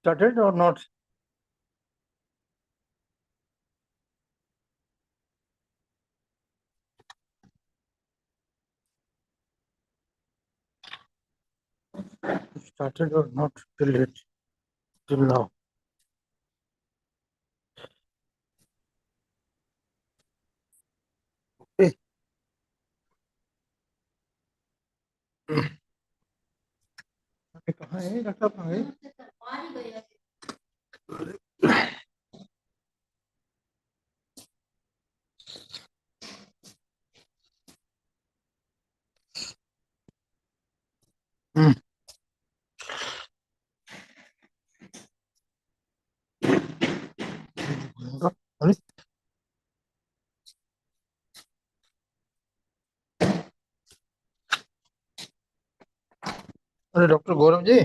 Started or not? Started or not till it till now? Okay. कहाँ है doctor कहाँ है? अरे अरे डॉक्टर गौरव जी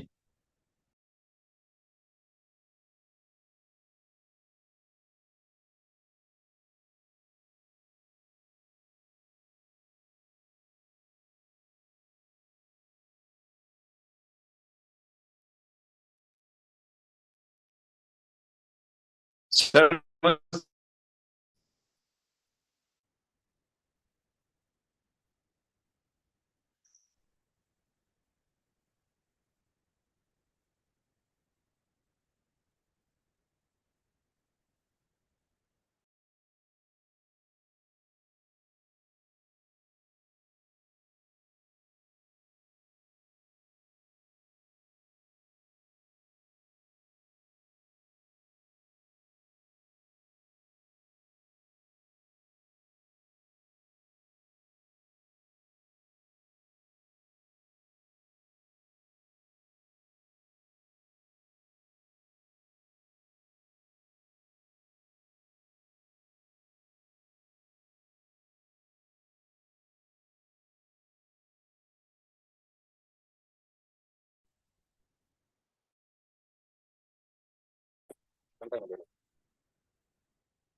सर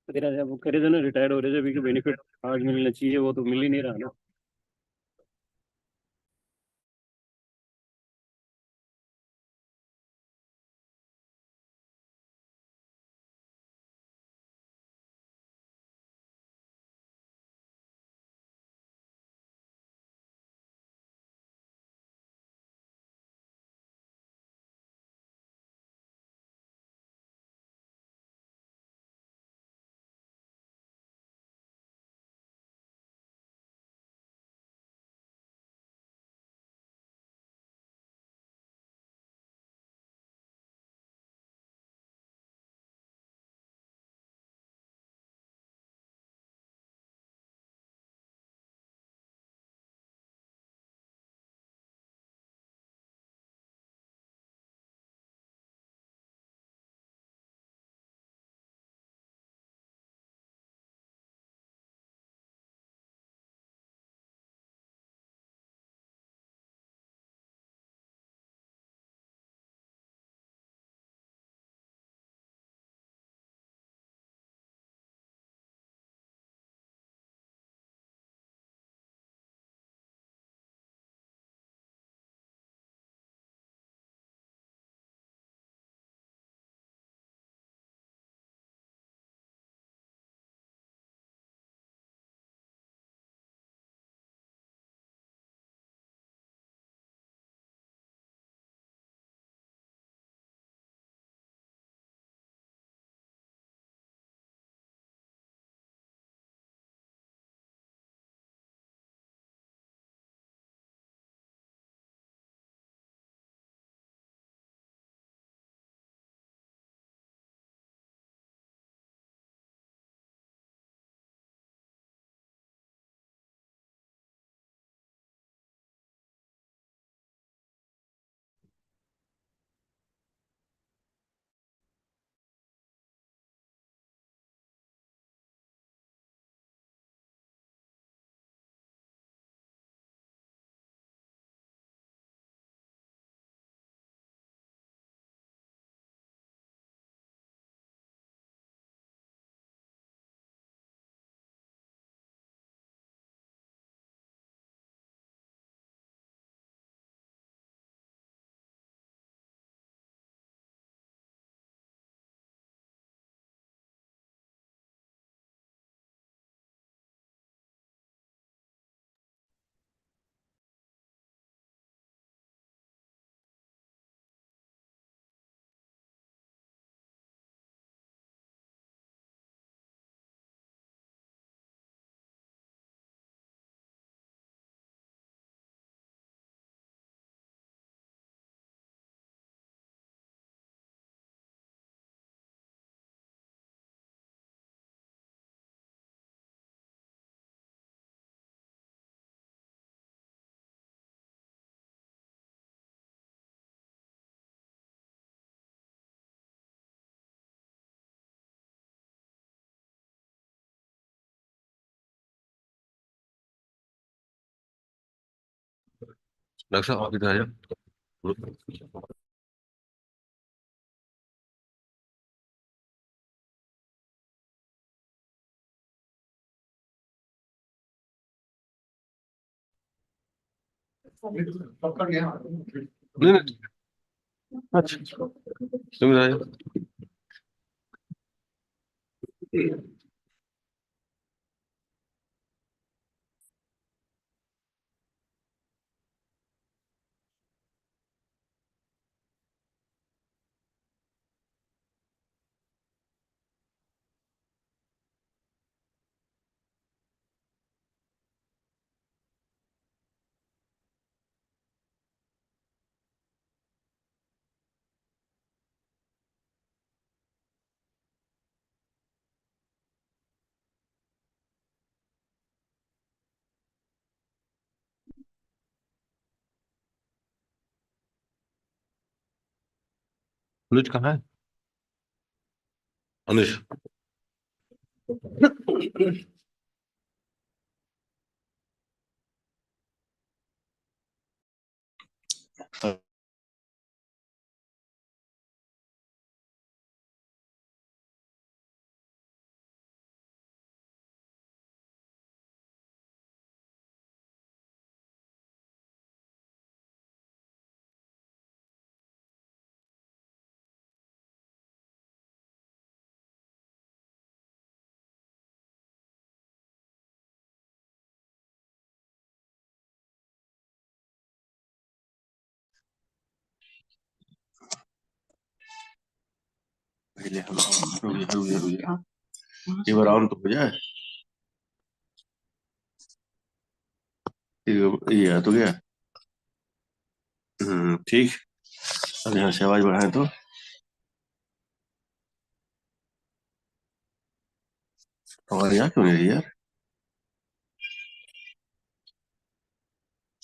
तेरा जब वो करे थे ना रिटायर्ड हो रहे थे अभी बेनिफिट आज मिलना चाहिए वो तो मिल ही नहीं रहा ना। डॉक्टर साहब आप इधर आ जाओ। नहीं नहीं, अच्छा तुम इधर आ जाओ। अनुज कहाँ है? अनुज पहले हम एक बार ऑन तो हो जाए। ये तो गया। ठीक। अब यहाँ से आवाज बढ़ाए तो आवाज यहाँ क्यों नहीं रही यार?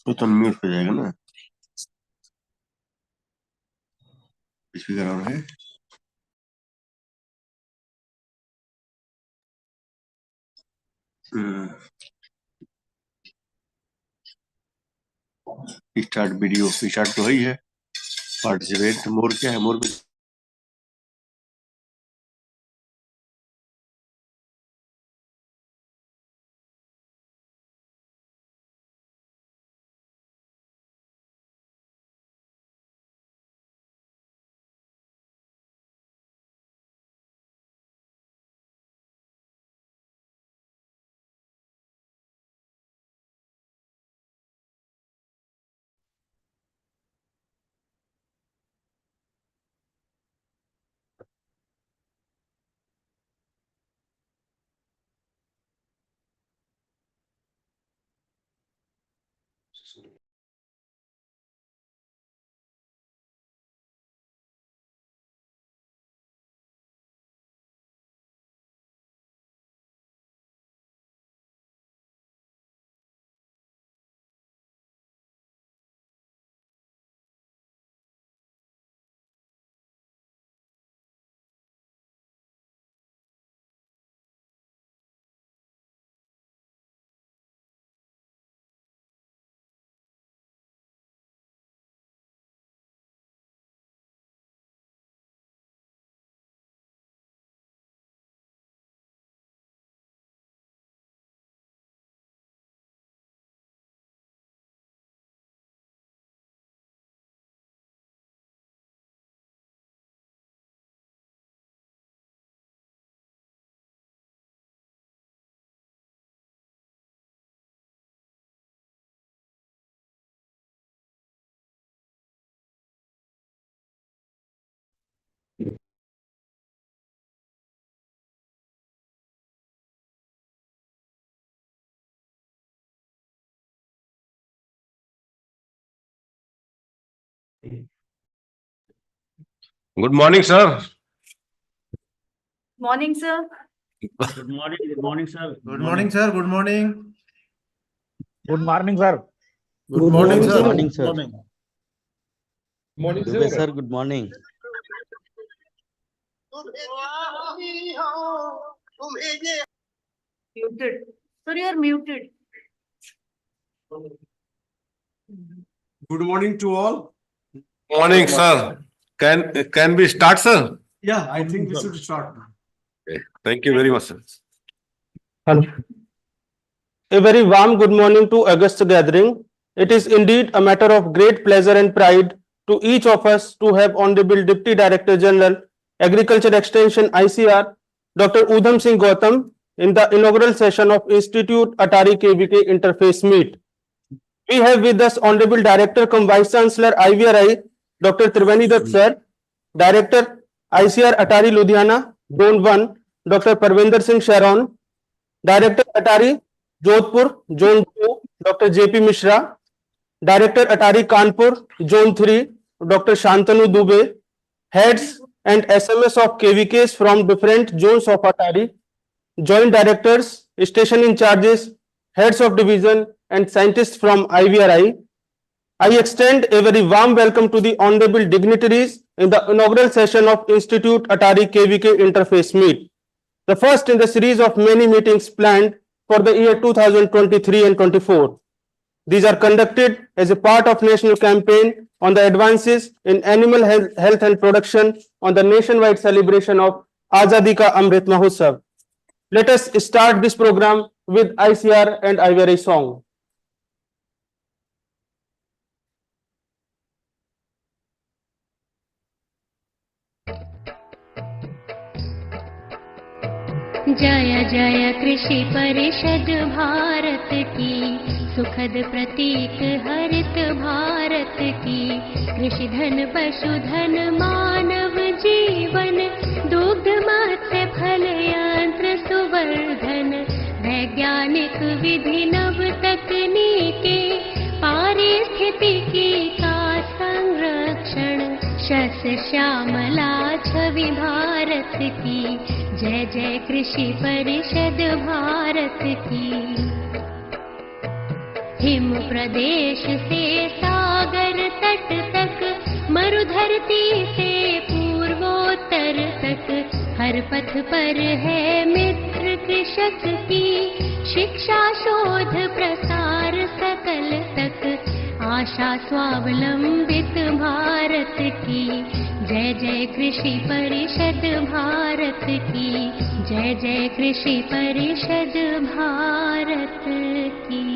वो तो म्यूट हो जाएगा ना। स्पीकर ऑन है। स्टार्ट वीडियो स्टार्ट तो ही है। पार्टिसिपेट मोर क्या है? मोर में good morning sir. Morning sir. Good morning sir. Good morning sir. Good morning. Good morning sir. Good morning Good sir. morning, sir. Morning Dubey sir, good morning. Muted. Sir, you are muted. Good morning to all. Morning, sir. Can we start, sir? Yeah, I think we should start. Thank you very much, sir. Hello. A very warm good morning to August gathering. It is indeed a matter of great pleasure and pride to each of us to have Honorable Deputy Director General, Agriculture Extension ICR, Dr. Udham Singh Gautam in the inaugural session of Institute-ATARI-KVK Interface Meet. We have with us Honorable Director cum Vice Chancellor IVRI, Dr. Triveni Dutt Sir, Director ICR Atari Ludhiana, Zone 1, Dr. Parvinder Singh Sharon, Director Atari Jodhpur, Zone 2, Dr. JP Mishra, Director Atari Kanpur, Zone 3, Dr. Shantanu Dubey, Heads and SMS of KVKs from different zones of Atari, Joint Directors, Station in Charges, Heads of Division and Scientists from IVRI. I extend a very warm welcome to the honorable dignitaries in the inaugural session of Institute-ATARI-KVK Interface Meet, the first in the series of many meetings planned for the year 2023 and 24. These are conducted as a part of national campaign on the advances in animal health and production on the nationwide celebration of Azadi Ka Amrit Mahotsav. Let us start this program with ICR and IVRI song. जय जय कृषि परिषद भारत की, सुखद प्रतीक हरित भारत की। कृषि धन पशुधन मानव जीवन, दुग्ध मत्स्य फल यंत्र सुवर्धन। वैज्ञानिक विधि नव तकनीके, पारिस्थितिकी का संरक्षण। शस्य श्यामला छवि भारत की, जय जय कृषि परिषद भारत की। हिम प्रदेश से सागर तट तक, मरुधरती से पूर्वोत्तर तक, हर पथ पर है मित्र कृषक की। शिक्षा शोध प्रसार सकल तक, आशा स्वावलंबित भारत की। जय जय कृषि परिषद भारत की, जय जय कृषि परिषद भारत की।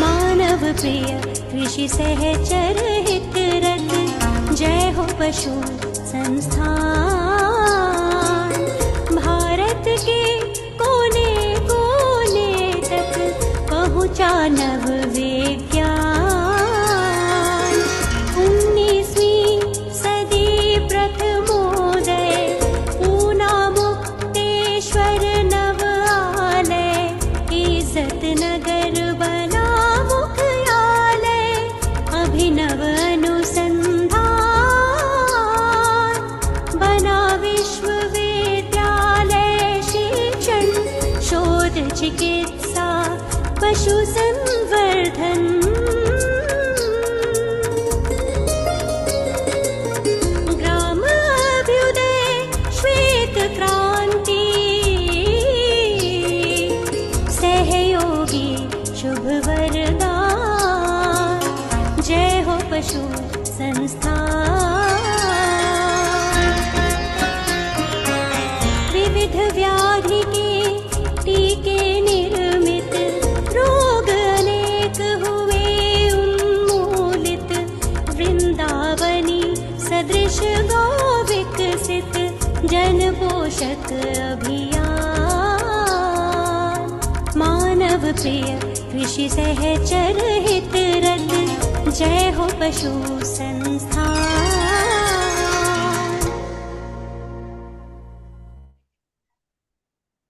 मानव प्रिय कृषि सहचर हित रत, जय हो पशु संस्थान। भारत के कोने कोने तक पहुँचा नव विज्ञान। 19वीं सदी प्रथमोदय, ऊना मुक्तेश्वर नव आलय। इज्जत नगर बना मुख्यालय, अभिनव अनुसंधान। बना विश्वविद्यालय, शिक्षण शोध चिकित्सा पशु संवर्धन। ग्राम अभ्युदय श्वेत क्रांति, सहयोगी शुभ वरदान। जय हो पशु संस्थान। विविध व्याधि के टीके निर्मित, रोग अनेक हुए उन्मूलित। वृंदावनी सदृश गौ विकसित, जन पोषक अभियान। मानव प्रिय कृषि सहचर हित रत, जय हो पशु संस्थान।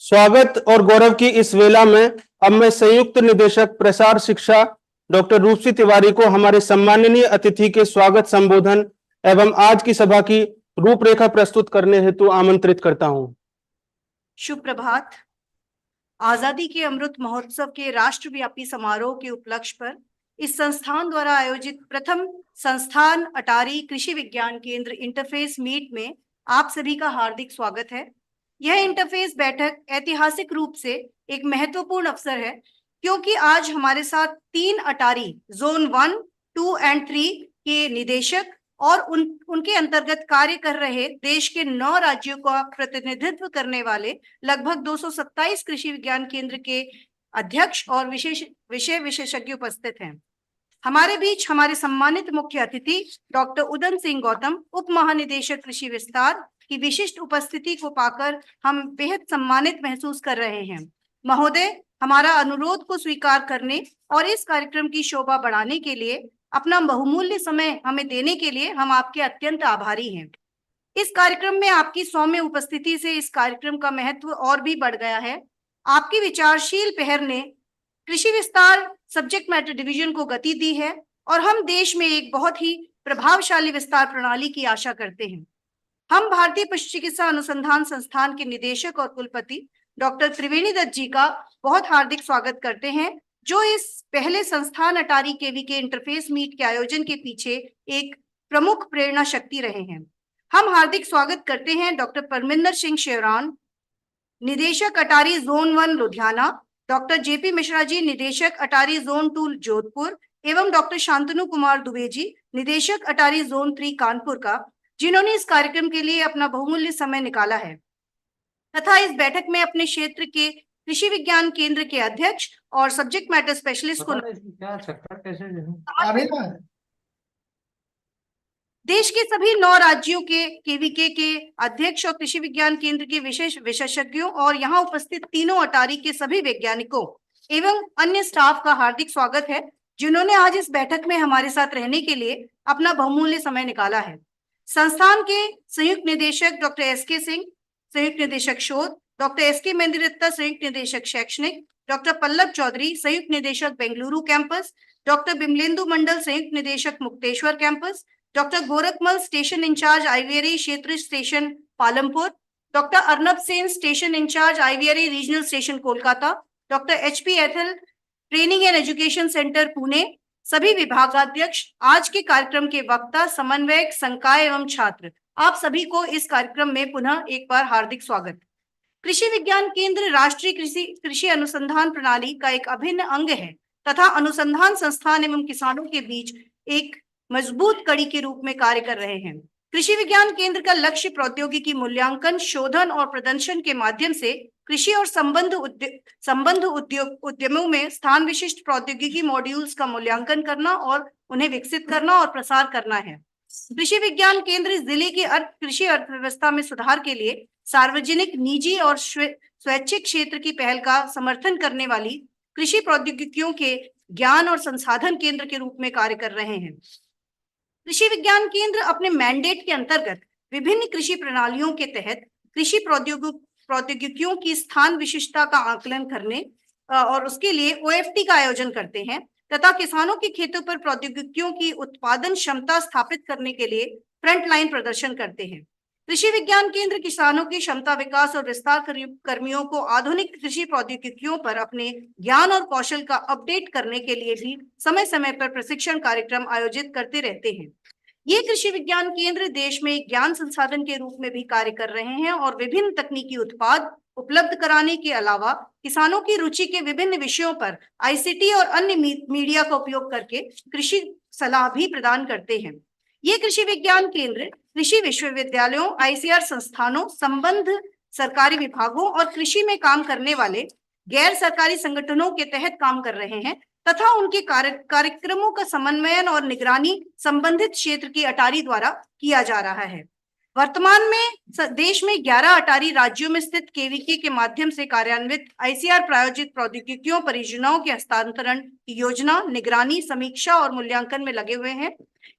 स्वागत और गौरव की इस वेला में अब मैं संयुक्त निदेशक प्रसार शिक्षा डॉक्टर रूपसी तिवारी को हमारे सम्माननीय अतिथि के स्वागत संबोधन एवं आज की सभा की रूपरेखा प्रस्तुत करने हेतु आमंत्रित करता हूं। शुभ प्रभात। आजादी के अमृत महोत्सव के राष्ट्रव्यापी समारोह के उपलक्ष्य पर इस संस्थान द्वारा आयोजित प्रथम संस्थान अटारी कृषि विज्ञान केंद्र इंटरफेस मीट में आप सभी का हार्दिक स्वागत है। यह इंटरफेस बैठक ऐतिहासिक रूप से एक महत्वपूर्ण अवसर है, क्योंकि आज हमारे साथ 3 अटारी जोन 1, 2 एंड 3 के निदेशक और उनके अंतर्गत कार्य कर रहे देश के 9 राज्यों का प्रतिनिधित्व करने वाले लगभग 227 कृषि विज्ञान केंद्र के अध्यक्ष और विषय विशेषज्ञ उपस्थित हैं। हमारे बीच हमारे सम्मानित मुख्य अतिथि डॉक्टर उदन सिंह गौतम, उप महानिदेशक कृषि विस्तार की विशिष्ट उपस्थिति को पाकर हम बेहद सम्मानित महसूस कर रहे हैं। महोदय, हमारा अनुरोध को स्वीकार करने और इस कार्यक्रम की शोभा बढ़ाने के लिए अपना बहुमूल्य समय हमें देने के लिए हम आपके अत्यंत आभारी हैं। इस कार्यक्रम में आपकी सौम्य उपस्थिति से इस कार्यक्रम का महत्व और भी बढ़ गया है। आपकी विचारशील पहल ने कृषि विस्तार सब्जेक्ट मैटर डिवीजन को गति दी है और हम देश में एक बहुत ही प्रभावशाली विस्तार प्रणाली की आशा करते हैं। हम भारतीय पशु चिकित्सा अनुसंधान संस्थान के निदेशक और कुलपति डॉक्टर त्रिवेणी दत्त जी का बहुत हार्दिक स्वागत करते हैं, जो इस पहले संस्थान अटारी केवीके इंटरफेस मीट के आयोजन के पीछे एक प्रमुख प्रेरणा शक्ति रहे हैं। हम हार्दिक स्वागत करते हैं डॉक्टर परमिंदर सिंह शेवरान, निदेशक ATARI zone 1 Ludhiana, doctor JP Mishra ji, निदेशक अटारी जोन 2 जोधपुर, एवं डॉक्टर शांतनु कुमार दुबे जी, निदेशक अटारी जोन 3 कानपुर का, जिन्होंने इस कार्यक्रम के लिए अपना बहुमूल्य समय निकाला है तथा इस बैठक में अपने क्षेत्र के कृषि विज्ञान केंद्र के अध्यक्ष और सब्जेक्ट मैटर स्पेशलिस्ट को देश के सभी 9 राज्यों के केवीके के अध्यक्ष और कृषि विज्ञान केंद्र के विशेष विशेषज्ञों और यहाँ उपस्थित तीनों अटारी के सभी वैज्ञानिकों एवं अन्य स्टाफ का हार्दिक स्वागत है, जिन्होंने आज इस बैठक में हमारे साथ रहने के लिए अपना बहुमूल्य समय निकाला है। संस्थान के संयुक्त निदेशक डॉक्टर एस.के. सिंह, संयुक्त निदेशक शोध, डॉक्टर एस.के. मेंदिरत्ता, संयुक्त निदेशक शैक्षणिक, डॉक्टर पल्लव चौधरी, संयुक्त निदेशक बेंगलुरु कैंपस, डॉक्टर बिमलेंदु मंडल, संयुक्त निदेशक Mukteshwar campus, doctor Gorakhmal, station incharge IVRI क्षेत्र station Palampur, doctor Arnab Sen, station incharge IVRI regional station Kolkata, doctor HP. Ethal, training and education centre Pune, सभी विभागाध्यक्ष, आज के कार्यक्रम के वक्ता, समन्वयक, संकाय एवं छात्र, आप सभी को इस कार्यक्रम में पुनः एक बार हार्दिक स्वागत। कृषि विज्ञान केंद्र राष्ट्रीय कृषि अनुसंधान प्रणाली का एक अभिन्न अंग है तथा अनुसंधान संस्थान एवं किसानों के बीच एक मजबूत कड़ी के रूप में कार्य कर रहे हैं। कृषि विज्ञान केंद्र का लक्ष्य प्रौद्योगिकी मूल्यांकन, शोधन और प्रदर्शन के माध्यम से कृषि और संबंध उद्यमों में स्थान विशिष्ट प्रौद्योगिकी मॉड्यूल्स का मूल्यांकन करना और उन्हें विकसित करना और प्रसार करना है। कृषि विज्ञान केंद्र जिले की कृषि अर्थव्यवस्था में सुधार के लिए सार्वजनिक, निजी और स्वैच्छिक क्षेत्र की पहल का समर्थन करने वाली कृषि प्रौद्योगिकियों के ज्ञान और संसाधन केंद्र के रूप में कार्य कर रहे हैं। कृषि विज्ञान केंद्र अपने मैंडेट के अंतर्गत विभिन्न कृषि प्रणालियों के तहत कृषि प्रौद्योगिकियों की स्थान विशिष्टता का आकलन करने और उसके लिए OFT का आयोजन करते हैं तथा किसानों के खेतों पर प्रौद्योगिकियों की उत्पादन क्षमता स्थापित करने के लिए फ्रंटलाइन प्रदर्शन करते हैं। कृषि विज्ञान केंद्र किसानों की क्षमता विकास और विस्तार कर्मियों को आधुनिक कृषि प्रौद्योगिकियों पर अपने ज्ञान और कौशल का अपडेट करने के लिए भी समय समय पर प्रशिक्षण कार्यक्रम आयोजित करते रहते हैं। ये कृषि विज्ञान केंद्र देश में एक ज्ञान संसाधन के रूप में भी कार्य कर रहे हैं और विभिन्न तकनीकी उत्पाद उपलब्ध कराने के अलावा किसानों की रुचि के विभिन्न विषयों पर ICT और अन्य मीडिया का उपयोग करके कृषि सलाह भी प्रदान करते हैं। ये कृषि विज्ञान केंद्र कृषि विश्वविद्यालयों, ICR संस्थानों, संबद्ध सरकारी विभागों और कृषि में काम करने वाले गैर सरकारी संगठनों के तहत काम कर रहे हैं तथा उनके कार्यक्रमों का समन्वयन और निगरानी संबंधित क्षेत्र की अटारी द्वारा किया जा रहा है। वर्तमान में देश में 11 अटारी राज्यों में स्थित केवीके के माध्यम से कार्यान्वित ICR प्रायोजित प्रौद्योगिकियों परियोजनाओं के हस्तांतरण की योजना, निगरानी, समीक्षा और मूल्यांकन में लगे हुए हैं।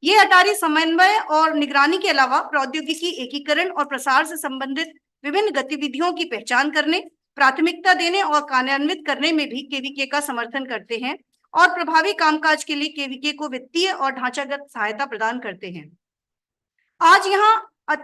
ये अटारी समन्वय और निगरानी के अलावा प्रौद्योगिकी एकीकरण और प्रसार से संबंधित विभिन्न गतिविधियों की पहचान करने, प्राथमिकता देने और कार्यान्वित करने में भी केवीके का समर्थन करते हैं और प्रभावी कामकाज के लिए केवीके को वित्तीय और ढांचागत सहायता प्रदान करते हैं। आज यहाँ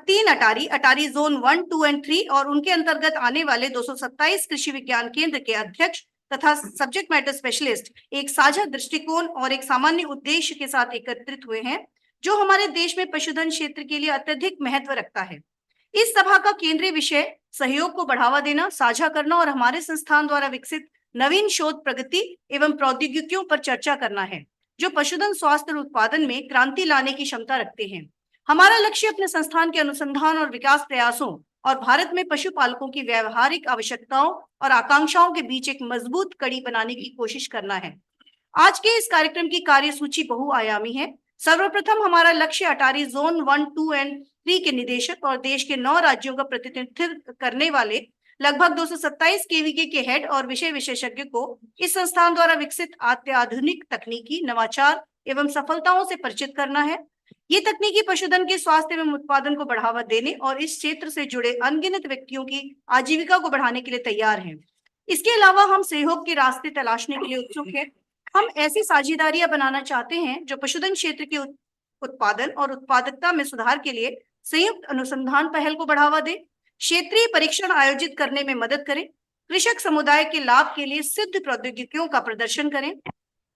3 अटारी जोन 1, 2 एंड 3 और उनके अंतर्गत आने वाले 227 कृषि विज्ञान केंद्र के अध्यक्ष तथा सब्जेक्ट मैटर स्पेशलिस्ट एक साझा दृष्टिकोण और एक सामान्य उद्देश्य के साथ एकत्रित हुए हैं, जो हमारे देश में पशुधन क्षेत्र के लिए अत्यधिक महत्व रखता है। इस सभा का केंद्रीय विषय सहयोग को बढ़ावा देना, साझा करना और हमारे संस्थान द्वारा विकसित नवीन शोध प्रगति एवं प्रौद्योगिकियों पर चर्चा करना है, जो पशुधन स्वास्थ्य और उत्पादन में क्रांति लाने की क्षमता रखते हैं। हमारा लक्ष्य अपने संस्थान के अनुसंधान और विकास प्रयासों और भारत में पशुपालकों की व्यावहारिक आवश्यकताओं और आकांक्षाओं के बीच एक मजबूत कड़ी बनाने की कोशिश करना है। आज के इस कार्यक्रम की कार्यसूची बहुआयामी है। सर्वप्रथम हमारा लक्ष्य अटारी जोन 1, 2 और 3 के निदेशक और देश के 9 राज्यों का प्रतिनिधित्व करने वाले लगभग 227 केवीके के हेड और विषय विशेषज्ञ को इस संस्थान द्वारा विकसित अत्याधुनिक तकनीकी नवाचार एवं सफलताओं से परिचित करना है। ये तकनीकी पशुधन के स्वास्थ्य एवं उत्पादन को बढ़ावा देने और इस क्षेत्र से जुड़े अनगिनत व्यक्तियों की आजीविका को बढ़ाने के लिए तैयार हैं। इसके अलावा हम सहयोग के रास्ते तलाशने के लिए उत्सुक हैं। हम ऐसी साझेदारियां बनाना चाहते हैं जो पशुधन क्षेत्र के उत्पादन और उत्पादकता में सुधार के लिए संयुक्त अनुसंधान पहल को बढ़ावा दे, क्षेत्रीय परीक्षण आयोजित करने में मदद करें, कृषक समुदाय के लाभ के लिए सिद्ध प्रौद्योगिकियों का प्रदर्शन करें,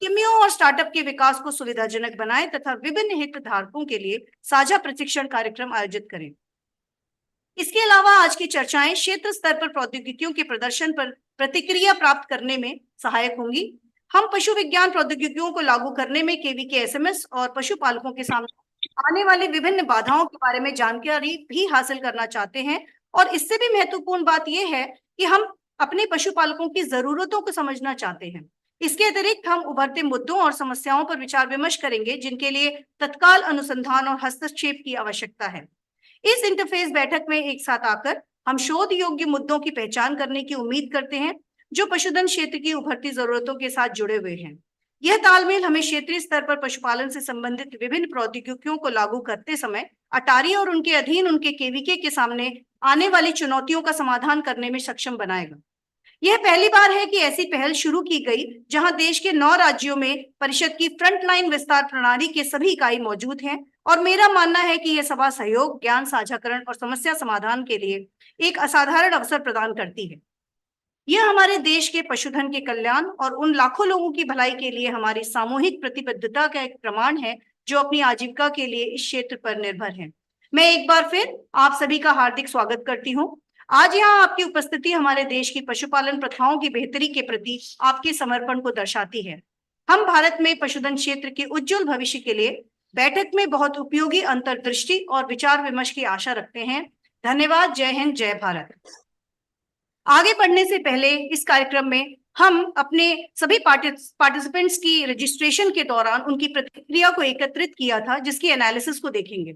किमियों और स्टार्टअप के विकास को सुविधाजनक बनाएं तथा विभिन्न हितधारकों के लिए साझा प्रशिक्षण कार्यक्रम आयोजित करें। इसके अलावा आज की चर्चाएं क्षेत्र स्तर पर प्रौद्योगिकियों के प्रदर्शन पर प्रतिक्रिया प्राप्त करने में सहायक होंगी। हम पशु विज्ञान प्रौद्योगिकियों को लागू करने में केवीके एसएमएस और पशुपालकों के सामने आने वाली विभिन्न बाधाओं के बारे में जानकारी भी हासिल करना चाहते हैं, और इससे भी महत्वपूर्ण बात यह है कि हम अपने पशुपालकों की जरूरतों को समझना चाहते हैं। इसके अतिरिक्त हम उभरते मुद्दों और समस्याओं पर विचार विमर्श करेंगे, जिनके लिए तत्काल अनुसंधान और हस्तक्षेप की आवश्यकता है। इस इंटरफेस बैठक में एक साथ आकर हम शोध योग्य मुद्दों की पहचान करने की उम्मीद करते हैं, जो पशुधन क्षेत्र की उभरती जरूरतों के साथ जुड़े हुए हैं। यह तालमेल हमें क्षेत्रीय स्तर पर पशुपालन से संबंधित विभिन्न प्रौद्योगिकियों को लागू करते समय अटारी और उनके अधीन उनके केवीके के सामने आने वाली चुनौतियों का समाधान करने में सक्षम बनाएगा। यह पहली बार है कि ऐसी पहल शुरू की गई जहां देश के 9 राज्यों में परिषद की फ्रंटलाइन विस्तार प्रणाली के सभी इकाई मौजूद हैं, और मेरा मानना है कि यह सभा सहयोग, ज्ञान साझाकरण और समस्या समाधान के लिए एक असाधारण अवसर प्रदान करती है। यह हमारे देश के पशुधन के कल्याण और उन लाखों लोगों की भलाई के लिए हमारी सामूहिक प्रतिबद्धता का एक प्रमाण है, जो अपनी आजीविका के लिए इस क्षेत्र पर निर्भर है। मैं एक बार फिर आप सभी का हार्दिक स्वागत करती हूँ। आज यहाँ आपकी उपस्थिति हमारे देश की पशुपालन प्रथाओं की बेहतरी के प्रति आपके समर्पण को दर्शाती है। हम भारत में पशुधन क्षेत्र के उज्जवल भविष्य के लिए बैठक में बहुत उपयोगी अंतर्दृष्टि और विचार विमर्श की आशा रखते हैं। धन्यवाद। जय हिंद, जय भारत। आगे बढ़ने से पहले इस कार्यक्रम में हम अपने सभी पार्टिसिपेंट्स की रजिस्ट्रेशन के दौरान उनकी प्रतिक्रिया को एकत्रित किया था, जिसकी एनालिसिस को देखेंगे।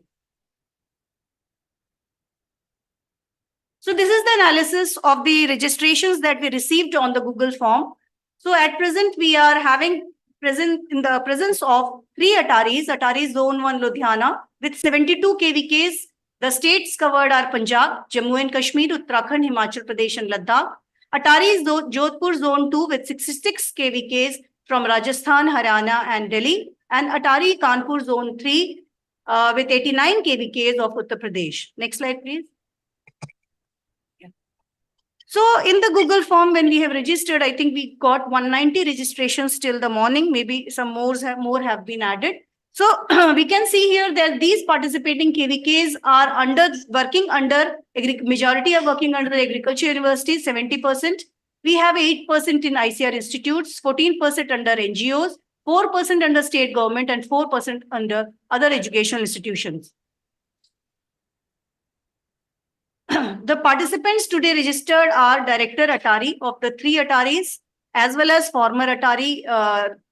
So this is the analysis of the registrations that we received on the Google form. So at present we are having in the presence of 3 Ataris, Atari Zone 1 Ludhiana with 72 KVKs. The states covered are Punjab, Jammu and Kashmir, Uttarakhand, Himachal Pradesh and Ladakh. Atari Jodhpur Zone 2 with 66 KVKs from Rajasthan, Haryana and Delhi, and Atari Kanpur Zone 3 with 89 KVKs of Uttar Pradesh. Next slide, please. So in the Google form, when we have registered, I think we got 190 registrations till the morning. Maybe some more have been added. So we can see here that these participating KVKs are working under majority are working under the agriculture universities, 70%. We have 8% in ICR institutes, 14% under NGOs, 4% under state government, and 4% under other educational institutions. The participants today registered are Director Atari of the 3 Ataris, as well as former Atari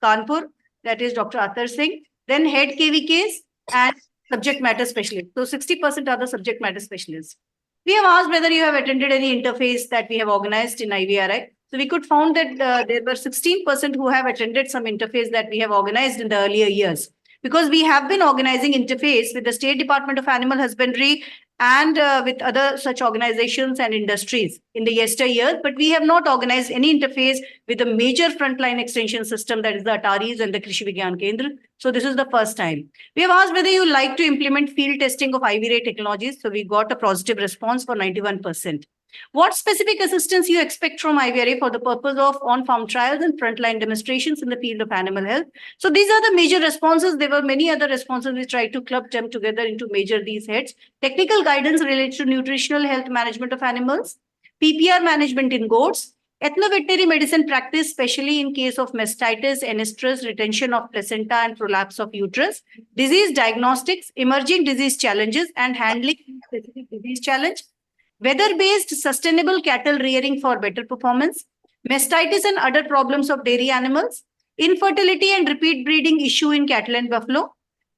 Kanpur, that is Dr. Atar Singh, then head KVKs and subject matter specialists. So 60% are the subject matter specialists. We have asked whether you have attended any interface that we have organized in IVRI. So we could found that there were 16% who have attended some interface that we have organized in the earlier years. Because we have been organizing interface with the State Department of Animal Husbandry and with other such organizations and industries in the yesteryears, but we have not organized any interface with a major frontline extension system, that is the Ataris and the Krishi Vigyan Kendra. So this is the first time. We have asked whether you like to implement field testing of IVRI technologies. So we got a positive response for 91%. What specific assistance you expect from IVRA for the purpose of on-farm trials and frontline demonstrations in the field of animal health? So these are the major responses. There were many other responses. We tried to club them together into major these heads. Technical guidance related to nutritional health management of animals, PPR management in goats, ethno-veterinary medicine practice, especially in case of mastitis, estrus, retention of placenta and prolapse of uterus, disease diagnostics, emerging disease challenges and handling specific disease challenge, weather-based sustainable cattle rearing for better performance, mastitis and other problems of dairy animals, infertility and repeat breeding issue in cattle and buffalo,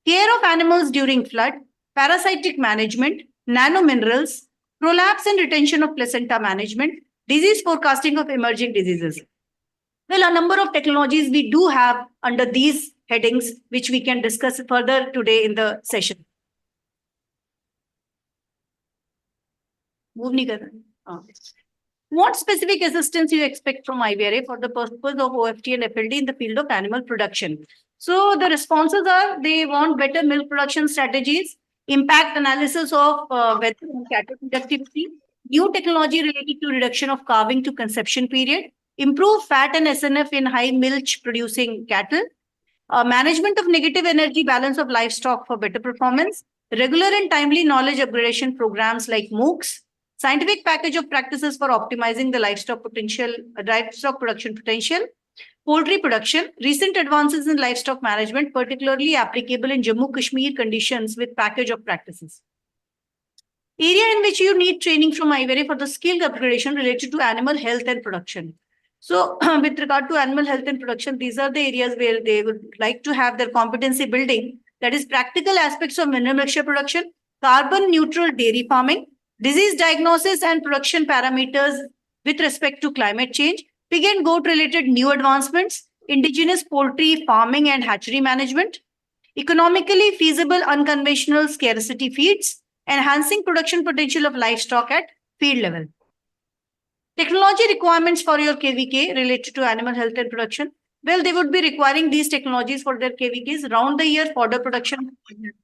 care of animals during flood, parasitic management, nanominerals, prolapse and retention of placenta management, disease forecasting of emerging diseases. Well, a number of technologies we do have under these headings, which we can discuss further today in the session. Move nahi kar rahe. What specific assistance you expect from IVRA for the purpose of OFT and FLD in the field of animal production? So the responses are they want better milk production strategies, impact analysis of weather and cattle productivity, new technology related to reduction of calving to conception period, improve fat and SNF in high milch producing cattle, management of negative energy balance of livestock for better performance, regular and timely knowledge upgradation programs like MOOCs, scientific package of practices for optimizing the livestock production potential, poultry production, recent advances in livestock management, particularly applicable in Jammu Kashmir conditions with package of practices. Area in which you need training from IVRA for the skill upgradation related to animal health and production. So with regard to animal health and production, these are the areas where they would like to have their competency building, that is practical aspects of mineral mixture production, carbon neutral dairy farming, disease diagnosis and production parameters with respect to climate change, pig and goat related new advancements, indigenous poultry farming and hatchery management, economically feasible unconventional scarcity feeds, enhancing production potential of livestock at field level. Technology requirements for your KVK related to animal health and production. Well, they would be requiring these technologies for their KVKs round the year fodder production,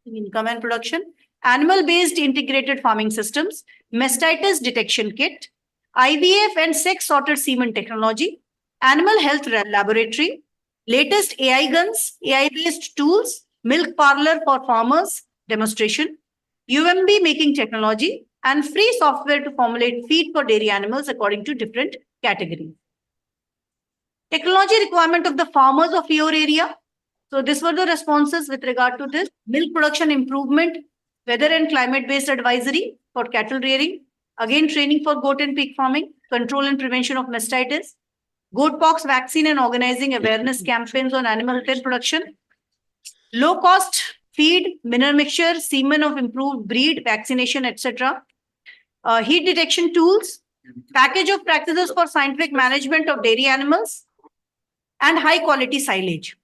income and production, animal-based integrated farming systems, mastitis detection kit, IVF and sex-sorted semen technology, animal health laboratory, latest AI guns, AI-based tools, milk parlor for farmers, demonstration, UMB making technology, and free software to formulate feed for dairy animals according to different categories. Technology requirement of the farmers of your area. So these were the responses with regard to this. Milk production improvement, weather and climate-based advisory for cattle rearing, again training for goat and pig farming, control and prevention of mastitis, goat pox vaccine and organizing awareness campaigns on animal health and production, low-cost feed, mineral mixture, semen of improved breed, vaccination, etc. Heat detection tools, package of practices for scientific management of dairy animals, and high-quality silage.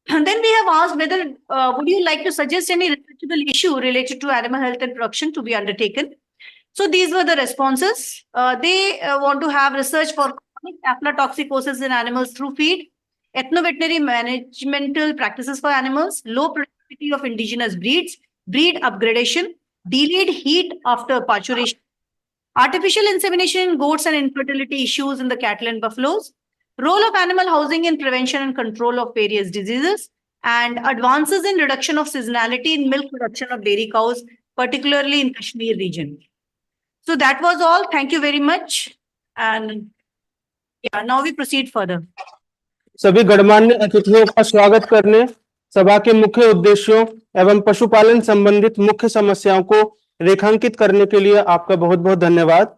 And then we have asked whether would you like to suggest any researchable issue related to animal health and production to be undertaken. So these were the responses. They want to have research for aflatoxicosis in animals through feed, ethno-veterinary managemental practices for animals, low productivity of indigenous breeds, breed upgradation, delayed heat after parturition, artificial insemination in goats and infertility issues in the cattle and buffaloes, role of animal housing in prevention and control of various diseases, and advances in reduction of seasonality in milk production of dairy cows, particularly in Kashmir region. So that was all. Thank you very much. And yeah, now we proceed further. सभी गणमान्य अतिथियों का स्वागत करने, सभा के मुख्य उद्देश्यों एवं पशुपालन संबंधित मुख्य समस्याओं को रेखांकित करने के लिए आपका बहुत बहुत धन्यवाद।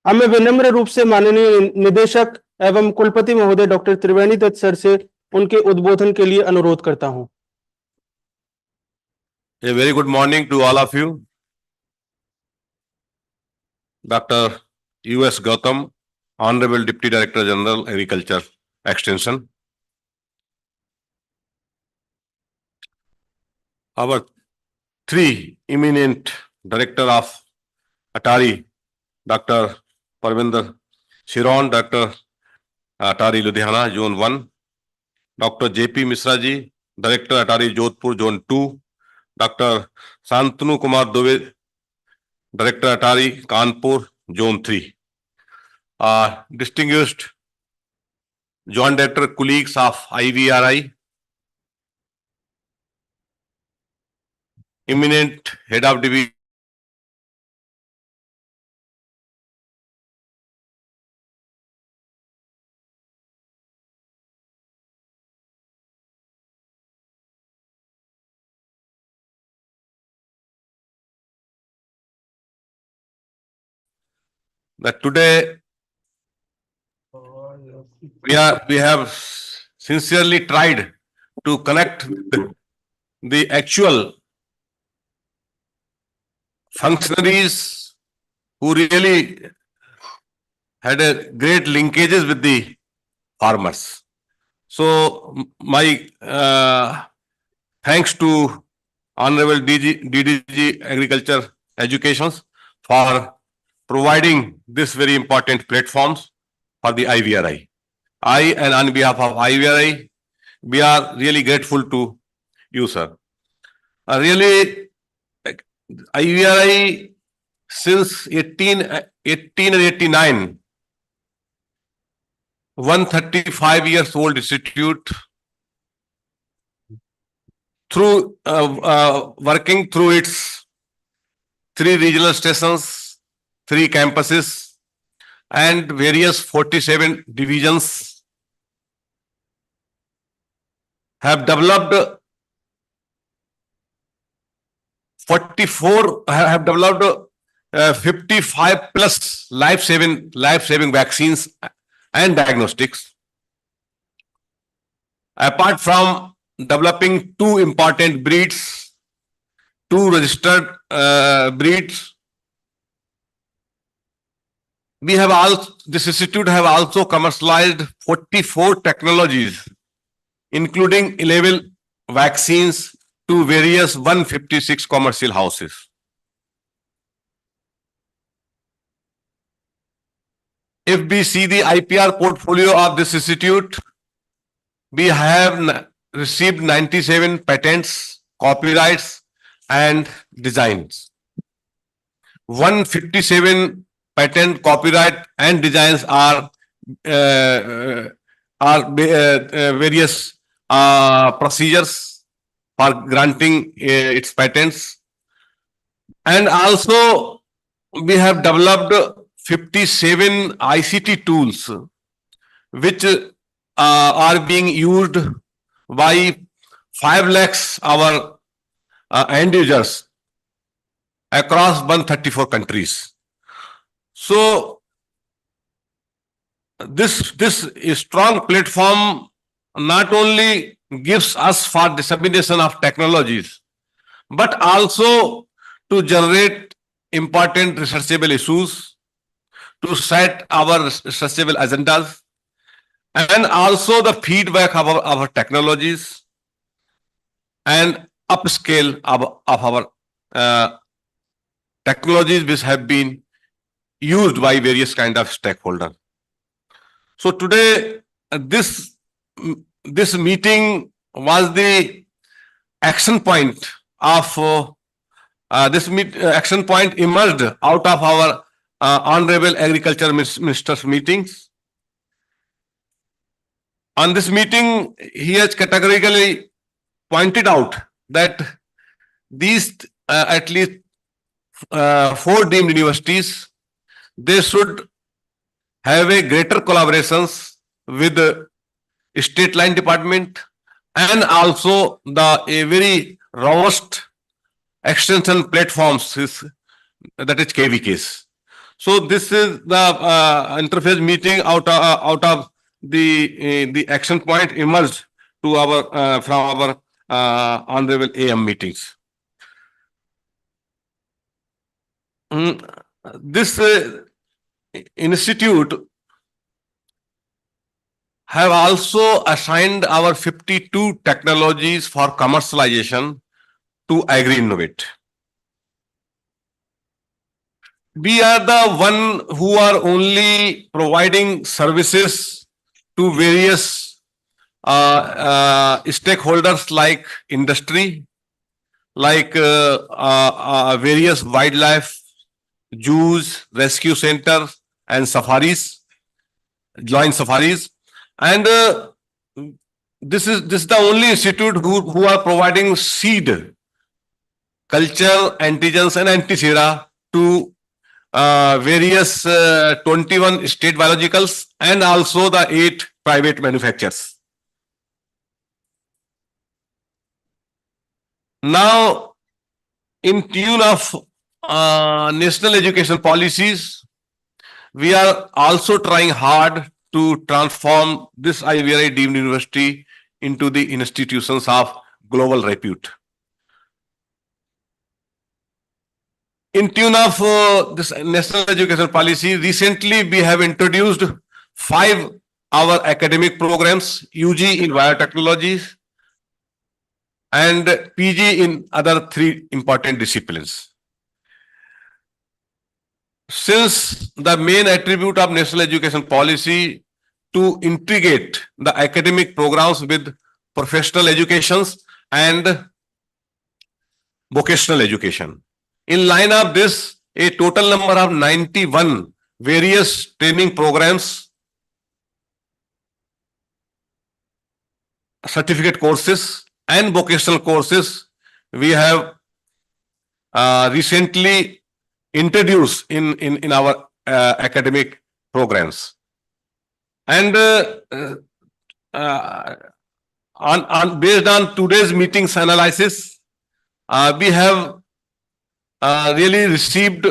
अब मैं विनम्र रूप से माननीय निदेशक एवं कुलपति महोदय डॉक्टर त्रिवेणी दत्त सर से उनके उद्बोधन के लिए अनुरोध करता हूं। A very good morning to all of you. Dr. U.S. Gautam, Honorable Deputy Director General, Agriculture Extension. Our three eminent Director of ATARI, Dr. Parvinder Shiron, Dr. ATARI Ludhiana, Zone 1, Dr. J.P. Misra ji, Director ATARI Jodhpur, Zone 2, Dr. Santanu Kumar Dove, Director Atari, Kanpur, Zone 3. Distinguished Joint Director colleagues of IVRI, eminent Head of Division, that today we have sincerely tried to connect the actual functionaries who really had a great linkages with the farmers. So my thanks to Honorable DDG Agriculture Educations for providing this very important platforms for the IVRI. I, and on behalf of IVRI, we are really grateful to you, sir. Really, IVRI since 1889, 135 years old institute, through working through its 3 regional stations, 3 campuses, and various 47 divisions, have developed 55 plus life-saving vaccines and diagnostics. Apart from developing 2 important breeds, 2 registered breeds, we have also, this institute have also commercialized 44 technologies, including 11 vaccines to various 156 commercial houses. If we see the IPR portfolio of this institute, we have received 97 patents, copyrights, and designs. 157 patent, copyright, and designs are various procedures for granting its patents. And also, we have developed 57 ICT tools, which are being used by 5 lakhs our end users across 134 countries. So this strong platform not only gives us for dissemination of technologies, but also to generate important researchable issues, to set our researchable agendas, and also the feedback of our technologies and upscale of our technologies which have been used by various kind of stakeholders. So today, this meeting was the action point of action point emerged out of our Honorable Agriculture Minister's meetings. On this meeting, he has categorically pointed out that these at least 4 deemed universities, they should have a greater collaborations with the state line department and also the very robust extension platforms that is KVKs. So this is the interface meeting out of the action point emerged to our from our honorable AM meetings. This institute have also assigned our 52 technologies for commercialization to Agri-Innovate. We are the one who are only providing services to various stakeholders like industry, like various wildlife zoos, rescue centers, and safaris, joint safaris. And this is the only institute who are providing seed, culture, antigens, and antisera to various 21 state biologicals and also the 8 private manufacturers. Now, in tune of national education policies, we are also trying hard to transform this IVRI deemed university into the institutions of global repute. In tune of this national education policy, recently we have introduced 5 our academic programs: UG in biotechnologies and PG in other 3 important disciplines. Since the main attribute of national education policy to integrate the academic programs with professional educations and vocational education. In line of this, a total number of 91 various training programs, certificate courses, and vocational courses we have recently introduced in our academic programs. And based on today's meeting's analysis, we have really received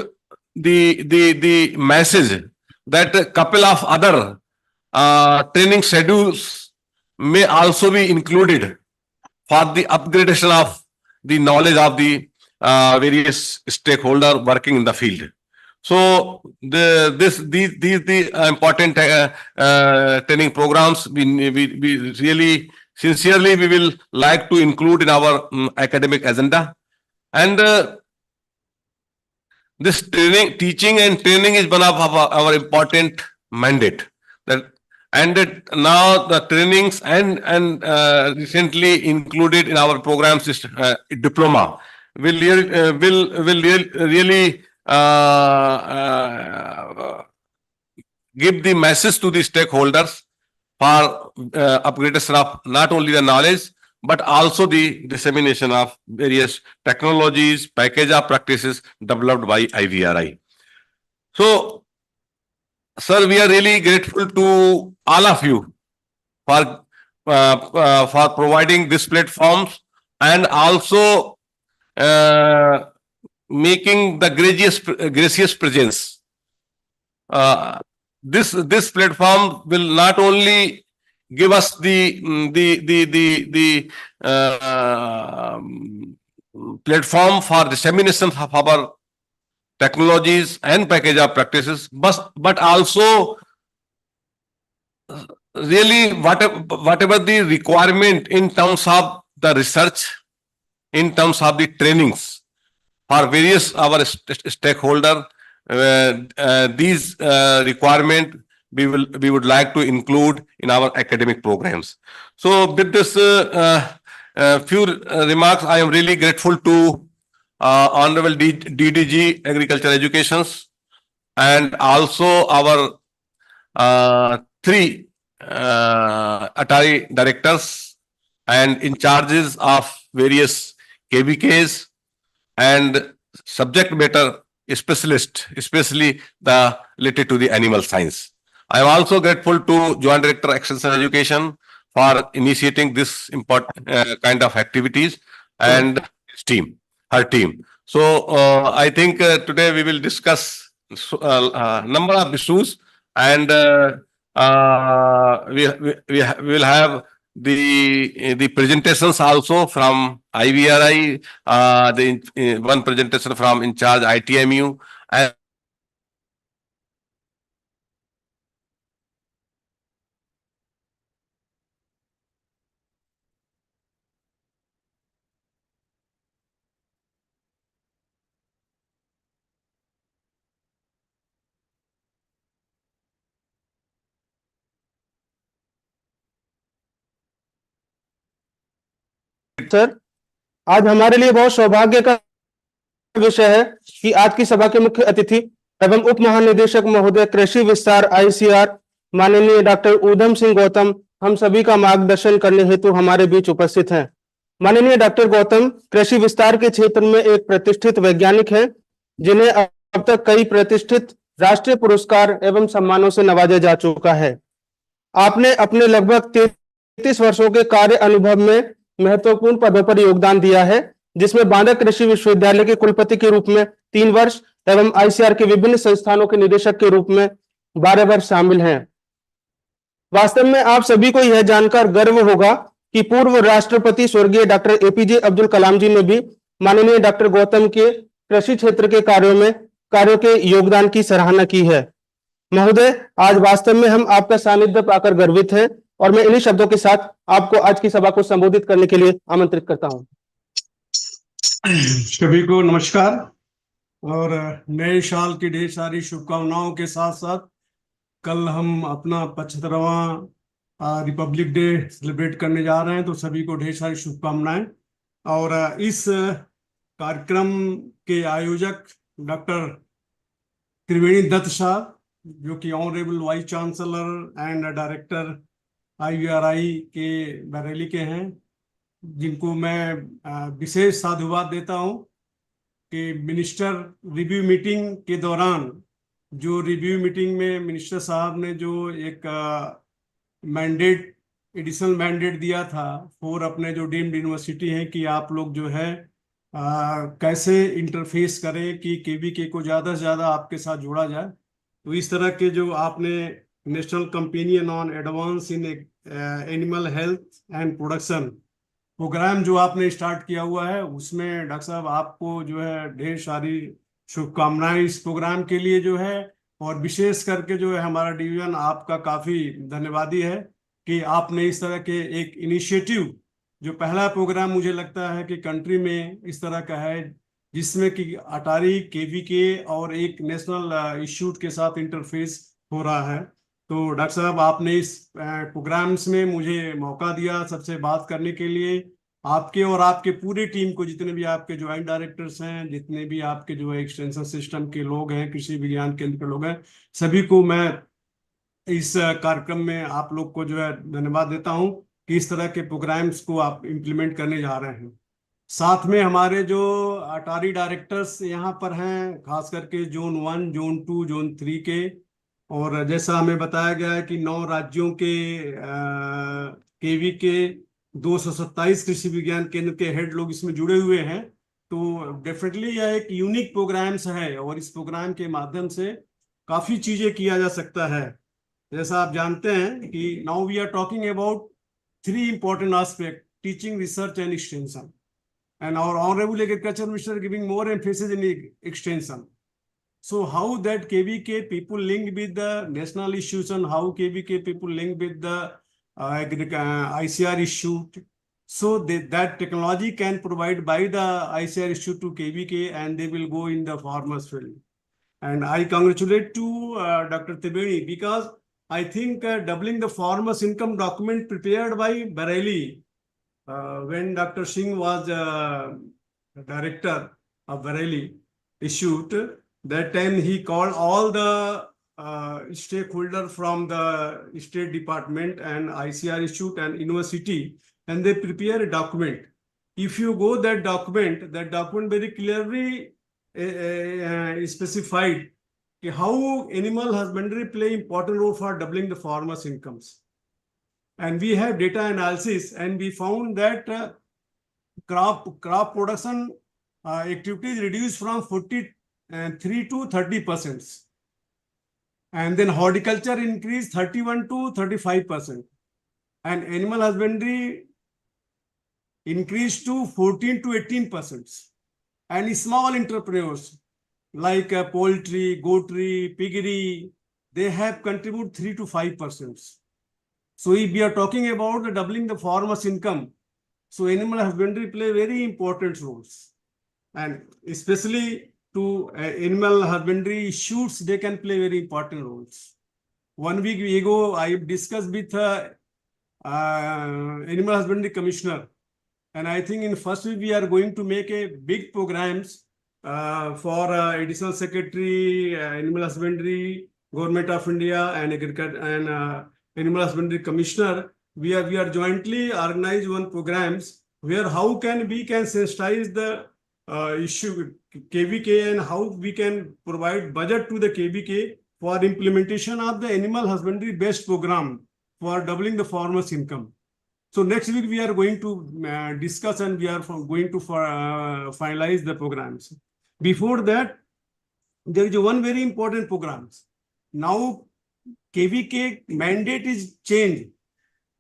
the message that a couple of other training schedules may also be included for the upgradation of the knowledge of the various stakeholders working in the field. So these important training programs we really sincerely we will like to include in our academic agenda. And this teaching and training is one of our important mandate. Now the trainings and recently included in our programs is diploma will really give the message to the stakeholders for upgradation of not only the knowledge but also the dissemination of various technologies, package of practices developed by IVRI. So, sir, we are really grateful to all of you for providing this platforms and also making the gracious presence. This platform will not only give us the platform for dissemination of our technologies and package of practices, but also really whatever the requirement in terms of the research, in terms of the trainings for various our stakeholder, these requirement we would like to include in our academic programs. So with this few remarks, I am really grateful to Honorable DDG Agriculture Educations and also our 3 ATARI directors and in charges of various KVKs and subject matter specialists, especially the related to the animal science. I am also grateful to Joint Director Extension Education for initiating this important kind of activities and his team, her team. So I think today we will discuss number of issues, and we will have the presentations also from IVRI, the one presentation from in charge ITMU, and sir, आज हमारे लिए बहुत सौभाग्य का विषय है कि आज की सभा के मुख्य अतिथि एवं उप महानिदेशक महोदय कृषि विस्तार आईसीआर माननीय डॉक्टर ऊधम सिंह गौतम हम सभी का मार्गदर्शन करने हेतु हमारे बीच उपस्थित हैं। माननीय डॉक्टर गौतम कृषि विस्तार के क्षेत्र में एक प्रतिष्ठित वैज्ञानिक हैं, जिन्हें अब तक कई प्रतिष्ठित राष्ट्रीय पुरस्कार एवं सम्मानों से नवाजा जा चुका है। आपने अपने लगभग 33 वर्षों के कार्य अनुभव में महत्वपूर्ण पदों पर योगदान दिया है, जिसमें बांदा कृषि विश्वविद्यालय के कुलपति के रूप में 3 वर्ष एवं आईसीआर के विभिन्न संस्थानों के निदेशक के रूप में 12 वर्ष शामिल हैं। वास्तव में आप सभी को यह जानकर गर्व होगा कि पूर्व राष्ट्रपति स्वर्गीय डॉक्टर एपीजे अब्दुल कलाम जी ने भी माननीय डॉक्टर गौतम के कृषि क्षेत्र के कार्यों के योगदान की सराहना की है। महोदय, आज वास्तव में हम आपका सानिध्य पाकर गर्वित हैं और मैं इन्हीं शब्दों के साथ आपको आज की सभा को संबोधित करने के लिए आमंत्रित करता हूं। सभी को नमस्कार और नए साल की ढेर सारी शुभकामनाओं के साथ साथ कल हम अपना 75वां रिपब्लिक डे सेलिब्रेट करने जा रहे हैं, तो सभी को ढेर सारी शुभकामनाएं। और इस कार्यक्रम के आयोजक डॉक्टर त्रिवेणी दत्त साहब, जो कि honourable vice chancellor and director IVRI के बरेली के हैं, जिनको मैं विशेष साधुवाद देता हूं कि मिनिस्टर रिव्यू मीटिंग के दौरान जो रिव्यू मीटिंग में मिनिस्टर साहब ने जो एक मैंडेट एडिशनल मैंडेट दिया था फॉर अपने जो डीम्ड यूनिवर्सिटी हैं कि आप लोग जो है कैसे इंटरफेस करें कि केवीके को ज़्यादा से ज़्यादा आपके साथ जोड़ा जाए। तो इस तरह के जो आपने national companion on advance in animal health and production program जो आपने स्टार्ट किया हुआ है, उसमें डॉक्टर साहब आपको जो है ढेर सारी शुभकामनाएं इस प्रोग्राम के लिए जो है। और विशेष करके जो है हमारा डिवीजन आपका काफ़ी धन्यवादी है कि आपने इस तरह के एक इनिशिएटिव, जो पहला प्रोग्राम मुझे लगता है कि कंट्री में इस तरह का है जिसमें कि अटारी केवीके और एक नेशनल इंस्टीट्यूट के साथ इंटरफेस हो रहा है। तो डॉक्टर साहब, आपने इस प्रोग्राम्स में मुझे मौका दिया सबसे बात करने के लिए। आपके और आपके पूरे टीम को, जितने भी आपके ज्वाइंट डायरेक्टर्स हैं, जितने भी आपके जो है एक्सटेंशन सिस्टम के लोग हैं, कृषि विज्ञान केंद्र के लोग हैं, सभी को मैं इस कार्यक्रम में आप लोग को जो है धन्यवाद देता हूं कि इस तरह के प्रोग्राम्स को आप इम्प्लीमेंट करने जा रहे हैं। साथ में हमारे जो अटारी डायरेक्टर्स यहाँ पर हैं, खास करके जोन 1, जोन 2, जोन 3 के, और जैसा हमें बताया गया है कि 9 राज्यों के केवीके 227 कृषि विज्ञान केंद्र के हेड लोग इसमें जुड़े हुए हैं। तो डेफिनेटली यह एक यूनिक प्रोग्राम्स है और इस प्रोग्राम के माध्यम से काफ़ी चीज़ें किया जा सकता है। जैसा आप जानते हैं कि now we are talking about 3 important aspects: teaching, research and extension. And our honorable agriculture minister giving more emphasis in extension. So how that KVK people linked with the national issues and how KVK people linked with the ICR issue. So that technology can provide by the ICR issue to KVK and they will go in the farmers field. And I congratulate to Dr. Trivedi because I think doubling the farmers income document prepared by Bareilly when Dr. Singh was director of Bareilly issued, that time he called all the stakeholders from the State Department and ICR Institute and University, and they prepare a document. If you go that document very clearly specified how animal husbandry play important role for doubling the farmers' incomes. And we have data analysis and we found that crop production activities reduced from 43 to 30%. And then horticulture increased 31 to 35%. And animal husbandry increased to 14 to 18%. And small entrepreneurs like poultry, goatry, piggery, they have contributed 3 to 5%. So if we are talking about the doubling the farmers' income, so animal husbandry play very important roles. And especially to animal husbandry issues, they can play very important roles. 1 week ago, I discussed with animal husbandry commissioner. And I think in first week, we are going to make a big programs for additional secretary, animal husbandry, government of India, and agriculture and animal husbandry commissioner, we are jointly organize one programs where how can we can sensitize the issue KVK and how we can provide budget to the KVK for implementation of the animal husbandry based program for doubling the farmers' income. So next week we are going to discuss and we are going to finalize the programs. Before that, there is one very important program. Now KVK mandate is changed.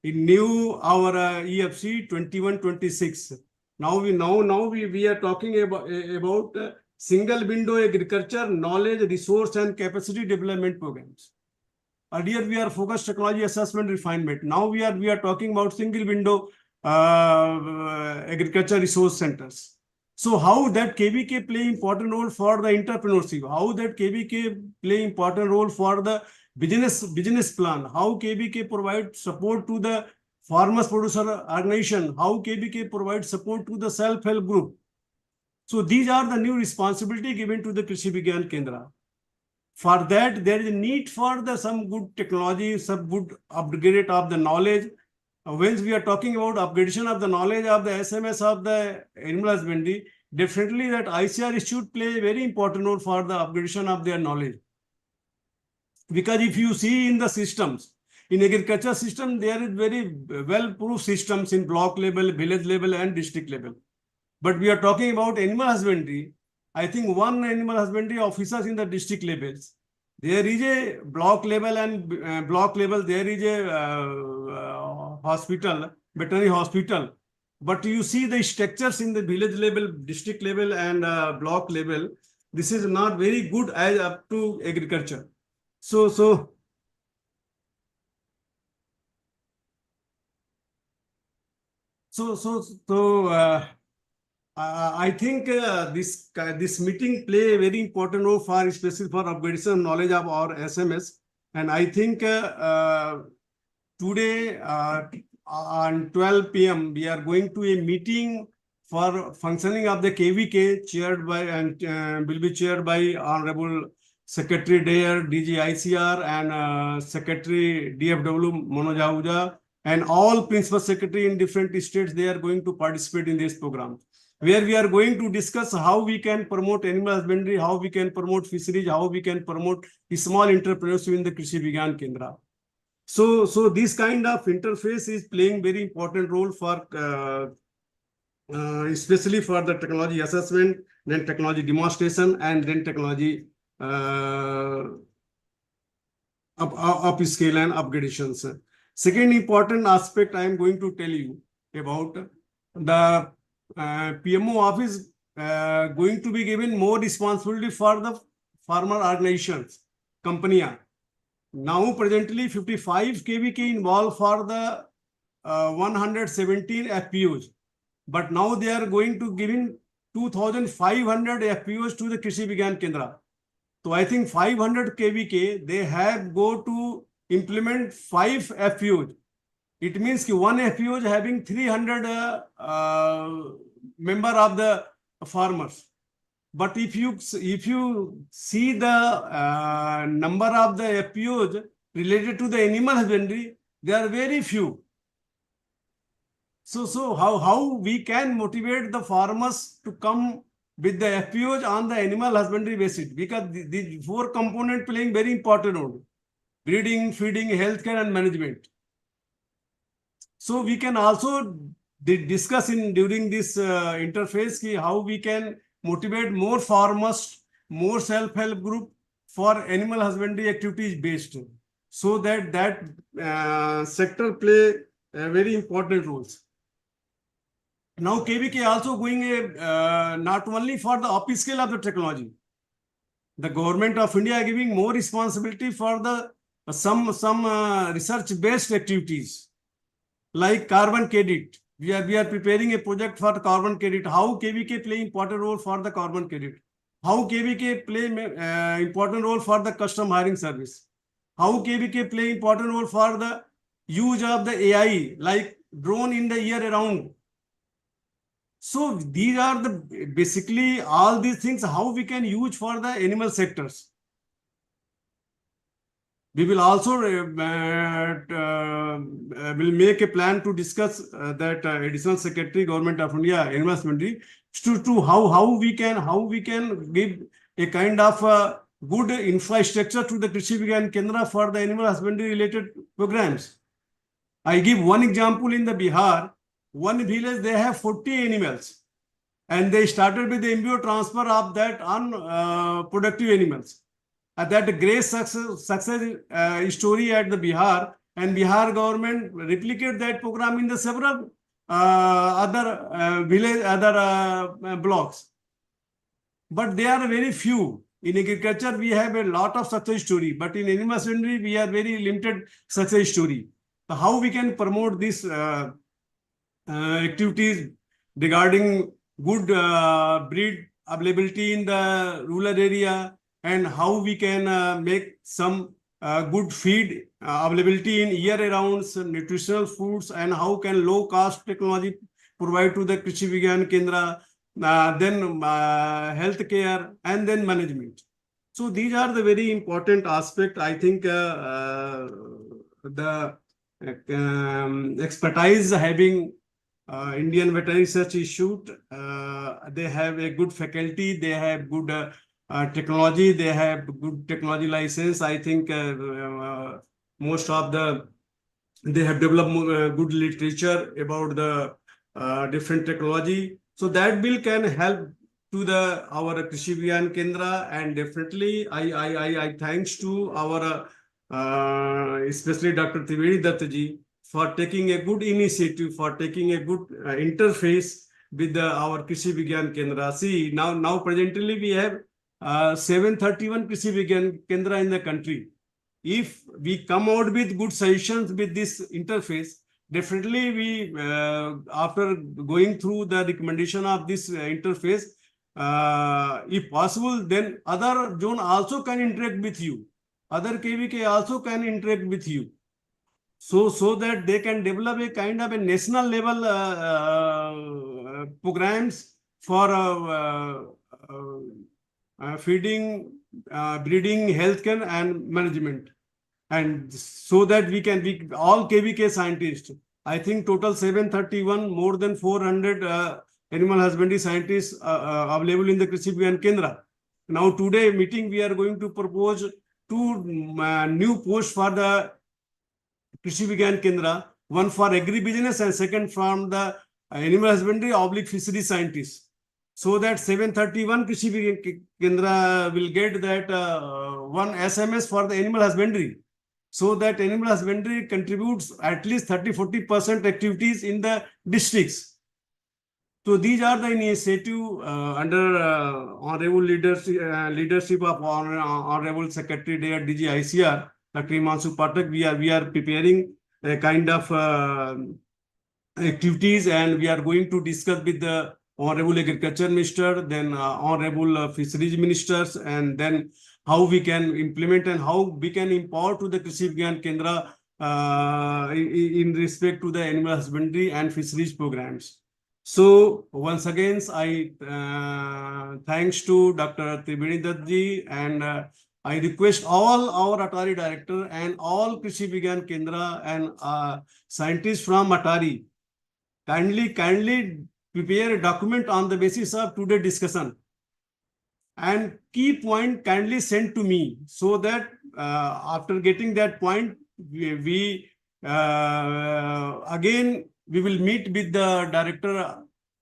In new our EFC 21-26. Now we are talking about single window agriculture, knowledge, resource, and capacity development programs. Earlier we are focused technology assessment refinement. Now we are talking about single window agriculture resource centers. So how that KVK play important role for the entrepreneurship? How that KVK play important role for the business plan? How KVK provide support to the farmers producer organization? How KVK provide support to the self-help group? So these are the new responsibility given to the Krishi Vigyan Kendra. For that, there is a need for the some good technology, some good upgrade of the knowledge. When we are talking about upgradation of the knowledge of the SMS of the animal husbandry, definitely that ICR should play a very important role for the upgradation of their knowledge. Because if you see in the systems, in agriculture system, there is very well-proved systems in block level, village level, and district level. But we are talking about animal husbandry. I think one animal husbandry officers in the district levels. There is a block level and block level, there is a hospital, veterinary hospital. But you see the structures in the village level, district level, and block level. This is not very good as up to agriculture. So I think this meeting play a very important role for especially for upgradation knowledge of our SMS. And I think today on 12 p.m. we are going to a meeting for functioning of the KVK chaired by and will be chaired by Honorable Secretary Dare, DG ICR, and Secretary DFW Manoj Ahuja, and all principal secretary in different states. They are going to participate in this program, where we are going to discuss how we can promote animal husbandry, how we can promote fisheries, how we can promote small entrepreneurship in the Krishi Vigyan Kendra. So this kind of interface is playing very important role for especially for the technology assessment, then technology demonstration, and then technology upscale and upgradations. Second important aspect I am going to tell you about the PMO office going to be given more responsibility for the farmer organizations, company. Now presently 55 KVK involved for the 117 FPOs, but now they are going to give in 2,500 FPOs to the Krishi Vigyan Kendra. So I think 500 KVK they have go to implement 5 FPOs. It means that one FPO is having 300 member of the farmers. But if you see the number of the FPOs related to the animal husbandry, they are very few. So how we can motivate the farmers to come with the FPOs on the animal husbandry basis? Because the 4 components playing very important role: breeding, feeding, healthcare, and management. So we can also discuss during this interface how we can motivate more farmers, more self-help group for animal husbandry activities based, so that sector play very important roles. Now KVK also going not only for the upscale of the technology. The government of India giving more responsibility for the some research-based activities like carbon credit. We are preparing a project for carbon credit. How KVK play important role for the carbon credit? How KVK play important role for the custom hiring service? How KVK play important role for the use of the AI like drone in the year around? So these are the basically all these things how we can use for the animal sectors. We will also will make a plan to discuss that additional secretary, Government of India, Animal Husbandry, to how we can give a kind of good infrastructure to the Krishi Vigyan Kendra for the animal husbandry related programs. I give one example in the Bihar. One village they have 40 animals, and they started with the embryo transfer of that unproductive animals. That great success story at the Bihar, and Bihar government replicate that program in the several other village, other blocks. But they are very few. In agriculture, we have a lot of success story, but in animal husbandry, we are very limited success story. So how we can promote these activities regarding good breed availability in the rural area, and how we can make some good feed availability in year-round nutritional foods, and how can low-cost technology provide to the Krishi Vigyan Kendra, then health care, and then management. So these are the very important aspect. I think the expertise having Indian Veterinary Research Institute, they have a good faculty, they have good technology, they have good technology license. I think most of they have developed good literature about the different technology. So that bill can help to our Krishi Vigyan Kendra, and definitely I thanks to our especially Dr. Trivedi Datta ji for taking a good initiative, for taking a good interface with our Krishi Vigyan Kendra. See, now presently we have 731 Krishi Vigyan Kendra in the country. If we come out with good suggestions with this interface, definitely we, after going through the recommendation of this interface, if possible, then other zone also can interact with you. Other KVK also can interact with you. So that they can develop a kind of a national level programs for feeding, breeding, healthcare, and management. And so that we all KVK scientists, I think total 731, more than 400 animal husbandry scientists available in the Krishi Vigyan Kendra. Now today meeting we are going to propose 2 new posts for the Krishi Vigyan Kendra, one for agribusiness and second from the animal husbandry / fishery scientists. So that 731 Krishi Vigyan Kendra will get that one SMS for the animal husbandry. So that animal husbandry contributes at least 30-40% activities in the districts. So these are the initiative under honorable leadership of honorable Secretary there, DG ICR, Dr. Himanshu Pathak. We are preparing a kind of activities, and we are going to discuss with the honorable Agriculture Minister, then honorable Fisheries Ministers, and then how we can implement and how we can empower to the Krishi Vigyan Kendra in respect to the animal husbandry and fisheries programs. So once again, I thanks to Dr. Trivedi Datta ji, and I request all our ATARI director and all Krishi Vigyan Kendra and scientists from ATARI kindly prepare a document on the basis of today's discussion, and key point kindly send to me, so that after getting that point, we again we will meet with the director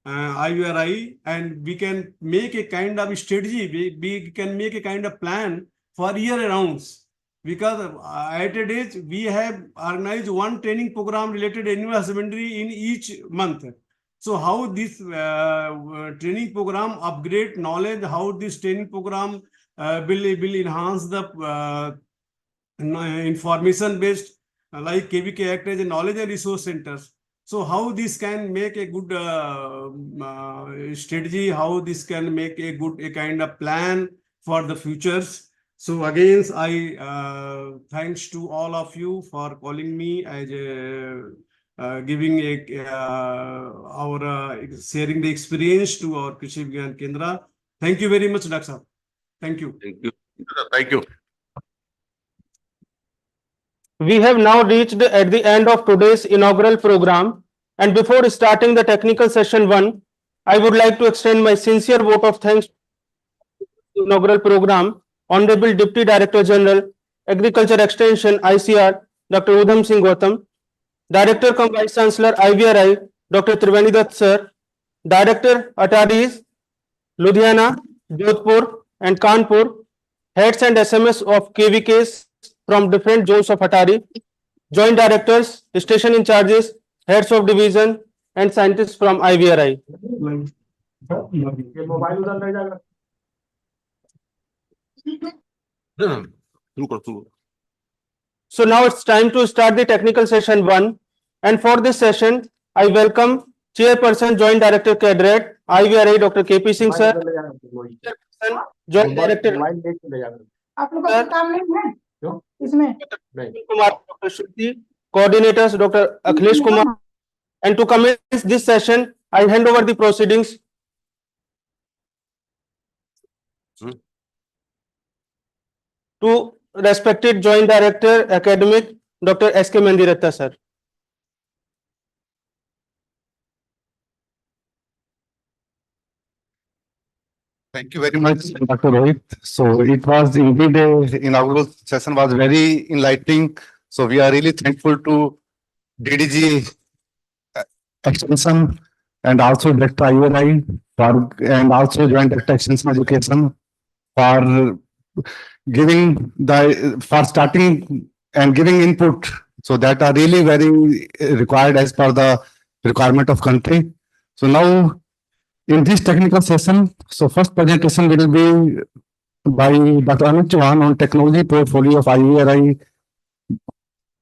IURI, and we can make a kind of strategy. We can make a kind of plan for year rounds, because at a date we have organized one training program related to animal husbandry in each month. So how this training program upgrade knowledge, how this training program will enhance the information based, like KVK act as a knowledge and resource centers. So how this can make a good strategy, how this can make a kind of plan for the futures. So again, I thanks to all of you for calling me as a giving sharing the experience to our Krishi Vigyan Kendra. Thank you very much, Dr. Saab. Thank you. Thank you. Thank you. We have now reached at the end of today's inaugural program, and before starting the technical session 1, I would like to extend my sincere vote of thanks to the inaugural program, Honorable Deputy Director General, Agriculture Extension, ICR, Dr. Udham Singh Gautam, Director cum Vice Chancellor, IVRI, Dr. Triveni Dutt Sir, Director, Ataris, Ludhiana, Jodhpur, and Kanpur, heads and SMS of KVKs from different zones of Atari, joint directors, station in charges, heads of division, and scientists from IVRI. So now it's time to start the technical session 1, and for this session, I welcome Chairperson, Joint Director Cadet, IVRI, Dr. KP Singh Sir, Chairperson, Joint Director आप लोगों को काम नहीं है इसमें Kumar, Dr. Shruti, coordinators, Dr. Akhilesh Kumar, and to commence this session, I hand over the proceedings to respected Joint Director Academic, Dr. S.K. Mandiratta Sir. Thank you very much, Dr. Rohit. So it was indeed inaugural session was very enlightening. So we are really thankful to DDG Extension and also Dr. IVRI and also Joint Director Extension Education for starting and giving input. So that are really very required as per the requirement of country. So now, in this technical session, so first presentation will be by Dr. Anuj Chauhan on technology portfolio of IVRI.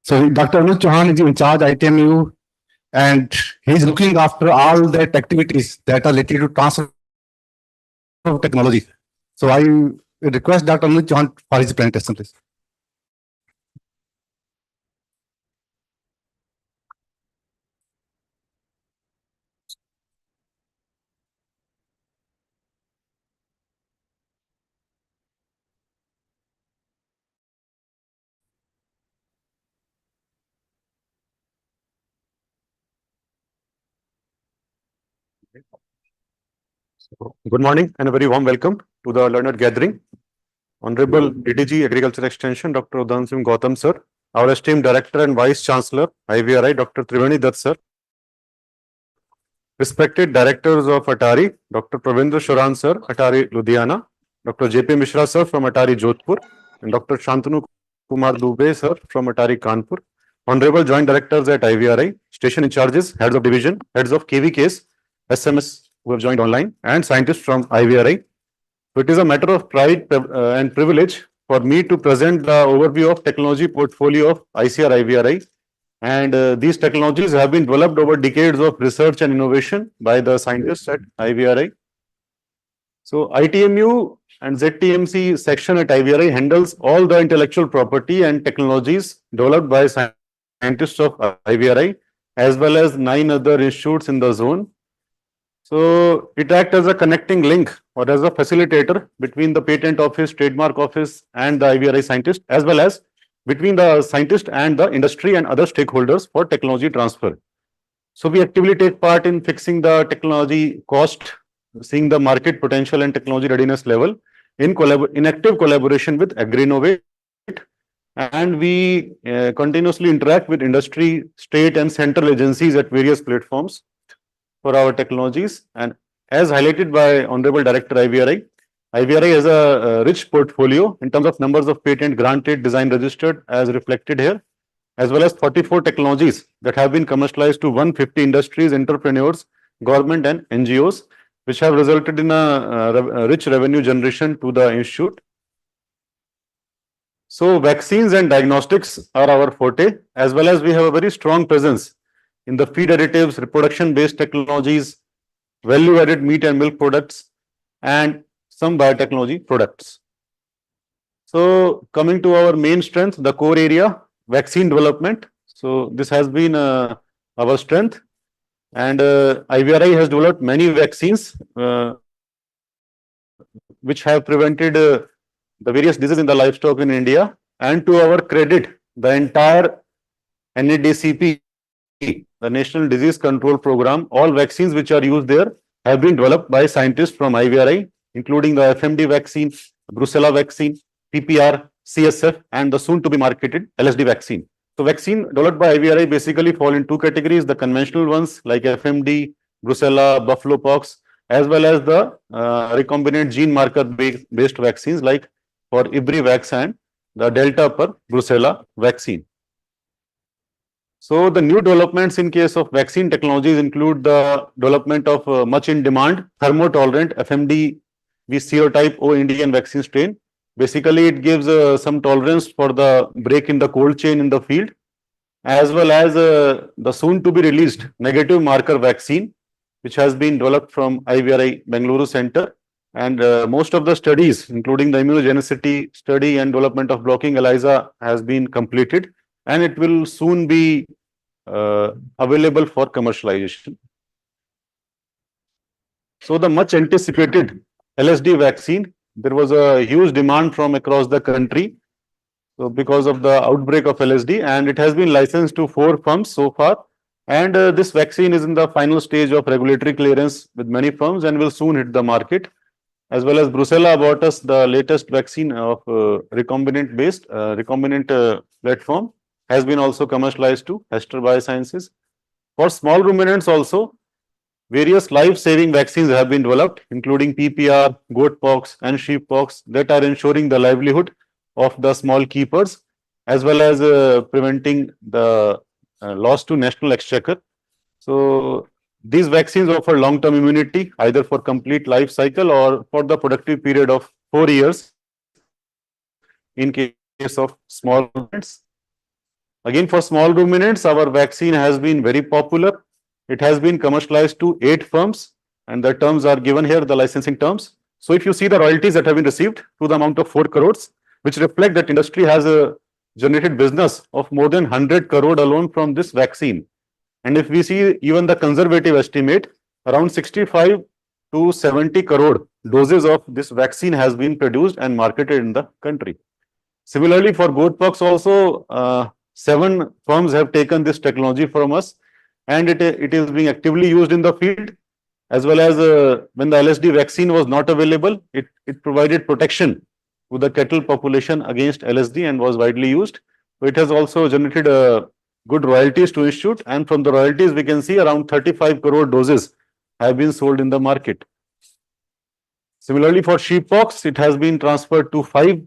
So Dr. Anuj Chauhan is in charge ITMU and he is looking after all that activities that are related to transfer of technology. So I request Dr. Anuj Chauhan for his presentation, please. Good morning and a very warm welcome to the learned gathering. Honorable DDG Agriculture Extension, Dr. Udham Singh Gautam Sir, our esteemed Director and Vice Chancellor, IVRI, Dr. Triveni Dutt Sir, respected Directors of ATARI, Dr. Pravendra Shoran Sir, ATARI Ludhiana, Dr. JP Mishra Sir from ATARI Jodhpur, and Dr. Shantanu Kumar Dubey Sir from ATARI Kanpur, Honorable Joint Directors at IVRI, Station in Charges, Heads of Division, Heads of KVKs, SMS who have joined online, and scientists from IVRI. So it is a matter of pride and privilege for me to present the overview of technology portfolio of ICR IVRI. And these technologies have been developed over decades of research and innovation by the scientists at IVRI. So ITMU and ZTMC section at IVRI handles all the intellectual property and technologies developed by scientists of IVRI, as well as 9 other institutes in the zone. So it acts as a connecting link or as a facilitator between the patent office, trademark office, and the IVRI scientist, as well as between the scientist and the industry and other stakeholders for technology transfer. So we actively take part in fixing the technology cost, seeing the market potential and technology readiness level in active collaboration with AgriInnovate, and we continuously interact with industry, state and central agencies at various platforms for our technologies. And as highlighted by Honorable Director IVRI, IVRI has a rich portfolio in terms of numbers of patent granted, design registered as reflected here, as well as 44 technologies that have been commercialized to 150 industries, entrepreneurs, government and NGOs, which have resulted in a rich revenue generation to the institute. So vaccines and diagnostics are our forte, as well as we have a very strong presence in the feed additives, reproduction-based technologies, value-added meat and milk products, and some biotechnology products. So coming to our main strength, the core area, vaccine development. So this has been our strength. And IVRI has developed many vaccines which have prevented the various diseases in the livestock in India. And to our credit, the entire NADCP, the National Disease Control Program, all vaccines which are used there have been developed by scientists from IVRI, including the FMD vaccine, Brucella vaccine, PPR, CSF, and the soon to be marketed LSD vaccine. So vaccine developed by IVRI basically fall in two categories: the conventional ones like FMD, Brucella, buffalo pox, as well as the recombinant gene marker based vaccines like for Ibrivax and the Delta per Brucella vaccine. So the new developments in case of vaccine technologies include the development of much in demand thermotolerant FMD V serotype O Indian vaccine strain. Basically, it gives some tolerance for the break in the cold chain in the field, as well as the soon to be released negative marker vaccine, which has been developed from IVRI Bengaluru Center. And most of the studies, including the immunogenicity study and development of blocking ELISA, has been completed, and it will soon be available for commercialization. So the much anticipated LSD vaccine, there was a huge demand from across the country. So because of the outbreak of LSD, and it has been licensed to 4 firms so far. And this vaccine is in the final stage of regulatory clearance with many firms and will soon hit the market. As well as Brucella abortus, the latest vaccine of recombinant based recombinant platform, has been also commercialized to Hester Biosciences. For small ruminants also, various life-saving vaccines have been developed, including PPR, goat pox, and sheep pox, that are ensuring the livelihood of the small keepers, as well as preventing the loss to national exchequer. So these vaccines offer long-term immunity either for complete life cycle or for the productive period of 4 years in case of small ruminants. Again, for small ruminants, our vaccine has been very popular. It has been commercialized to 8 firms, and the terms are given here, the licensing terms. So if you see the royalties that have been received to the amount of 4 crores, which reflect that industry has generated business of more than 100 crore alone from this vaccine. And if we see even the conservative estimate, around 65 to 70 crore doses of this vaccine has been produced and marketed in the country. Similarly, for goat pox also, 7 firms have taken this technology from us, and it is being actively used in the field, as well as when the LSD vaccine was not available, it provided protection to the cattle population against LSD and was widely used. So it has also generated good royalties to Institute, and from the royalties we can see around 35 crore doses have been sold in the market. Similarly, for sheep pox, it has been transferred to 5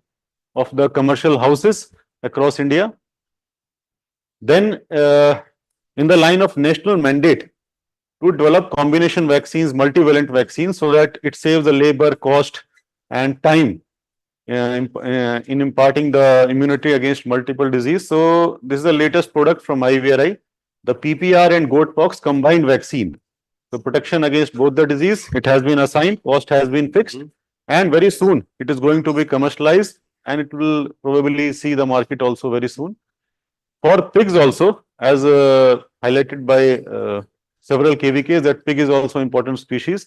of the commercial houses across India. Then in the line of national mandate to develop combination vaccines, multivalent vaccines, so that it saves the labor, cost, and time in imparting the immunity against multiple disease. So this is the latest product from IVRI, the PPR and goat pox combined vaccine. So protection against both the disease, it has been assigned, cost has been fixed, and very soon it is going to be commercialized, and it will probably see the market also very soon. For pigs also, as highlighted by several KVKs, that pig is also important species.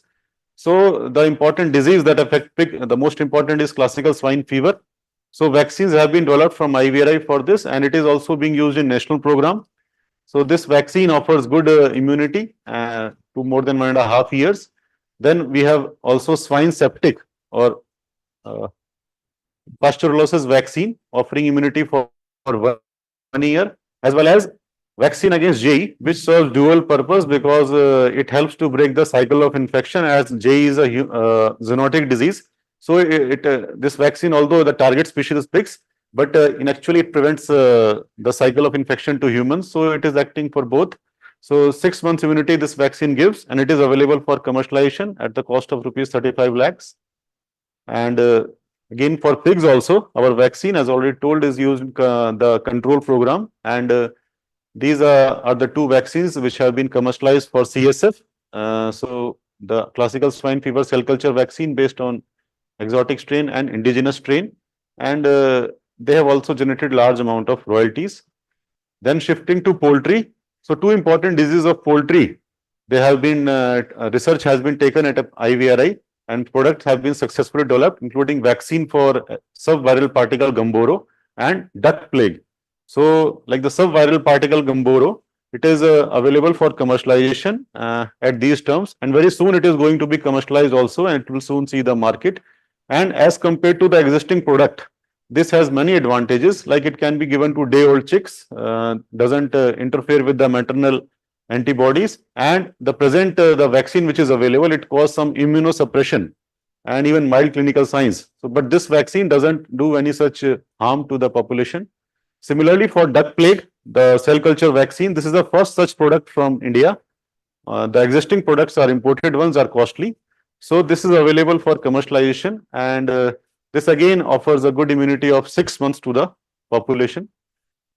So the important disease that affect pig, the most important is classical swine fever. So vaccines have been developed from IVRI for this, and it is also being used in national program. So this vaccine offers good immunity to more than 1.5 years. Then we have also swine septic or pasteurellosis vaccine offering immunity for 1 year, as well as vaccine against JE, which serves dual purpose because it helps to break the cycle of infection, as JE is a zoonotic disease. So this vaccine, although the target species is pigs, but in actually it prevents the cycle of infection to humans. So it is acting for both. So 6 months immunity this vaccine gives, and it is available for commercialization at the cost of rupees 35 lakhs. And again, for pigs also, our vaccine, as already told, is used in the control program, and these are the 2 vaccines which have been commercialized for CSF. So the classical swine fever cell culture vaccine based on exotic strain and indigenous strain, and they have also generated large amount of royalties. Then shifting to poultry, So two important diseases of poultry, they have been, research has been taken at IVRI and products have been successfully developed, including vaccine for subviral particle Gumboro and duck plague. So like the subviral particle Gumboro, it is available for commercialization at these terms, and very soon it is going to be commercialized also, and it will soon see the market. And as compared to the existing product, this has many advantages, like it can be given to day-old chicks, doesn't interfere with the maternal antibodies, and the present the vaccine which is available, it causes some immunosuppression and even mild clinical signs. So, but this vaccine doesn't do any such harm to the population. Similarly, for duck plague, the cell culture vaccine, this is the first such product from India. The existing products are imported ones, are costly. So this is available for commercialization, and this again offers a good immunity of 6 months to the population.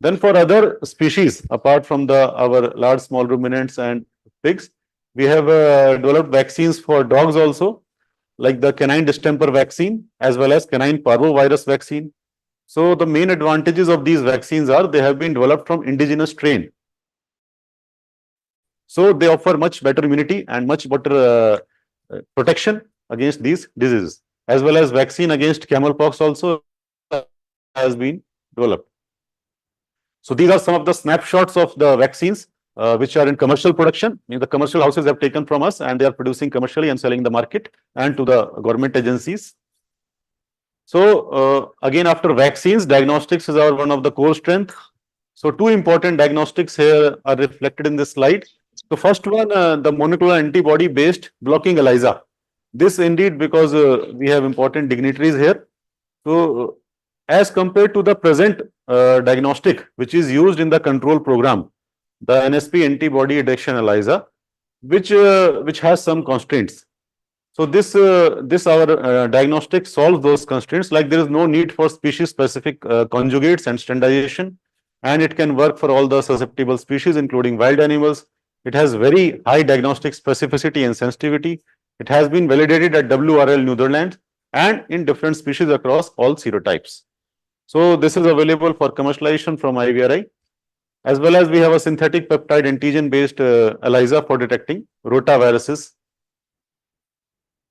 Then for other species, apart from our large small ruminants and pigs, we have developed vaccines for dogs also, like the canine distemper vaccine as well as canine parvovirus vaccine. So the main advantages of these vaccines are they have been developed from indigenous strain. So they offer much better immunity and much better protection against these diseases, as well as vaccine against camel pox also has been developed. So these are some of the snapshots of the vaccines which are in commercial production. The commercial houses have taken from us and they are producing commercially and selling in the market and to the government agencies. So again, after vaccines, diagnostics is our one of the core strength. So two important diagnostics here are reflected in this slide. So first one, the monoclonal antibody based blocking ELISA. This indeed because we have important dignitaries here. So as compared to the present diagnostic which is used in the control program, the NSP antibody detection ELISA, which has some constraints. So this our diagnostic solves those constraints, like there is no need for species specific conjugates and standardization, and it can work for all the susceptible species including wild animals. It has very high diagnostic specificity and sensitivity. It has been validated at WRL Netherlands and in different species across all serotypes. So this is available for commercialization from IVRI, as well as we have a synthetic peptide antigen based ELISA for detecting rotaviruses.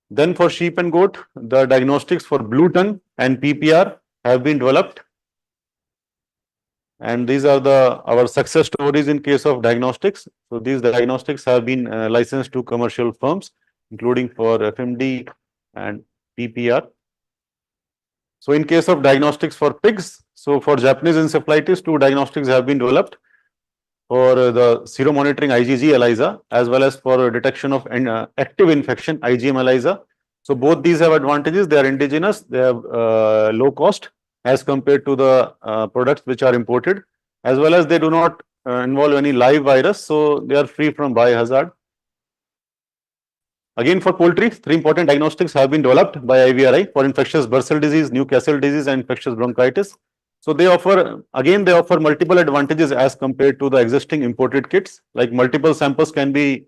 Then for sheep and goat, the diagnostics for blue tongue and PPR have been developed. And these are our success stories in case of diagnostics. So these diagnostics have been licensed to commercial firms, including for FMD and PPR. So in case of diagnostics for pigs, so for Japanese encephalitis, two diagnostics have been developed for the seromonitoring IgG ELISA, as well as for detection of active infection IgM ELISA. So both these have advantages. They are indigenous, they have low cost as compared to the products which are imported, as well as they do not involve any live virus, so they are free from biohazard. Again, for poultry, three important diagnostics have been developed by IVRI for infectious bursal disease, Newcastle disease, and infectious bronchitis. So they offer multiple advantages as compared to the existing imported kits, like multiple samples can be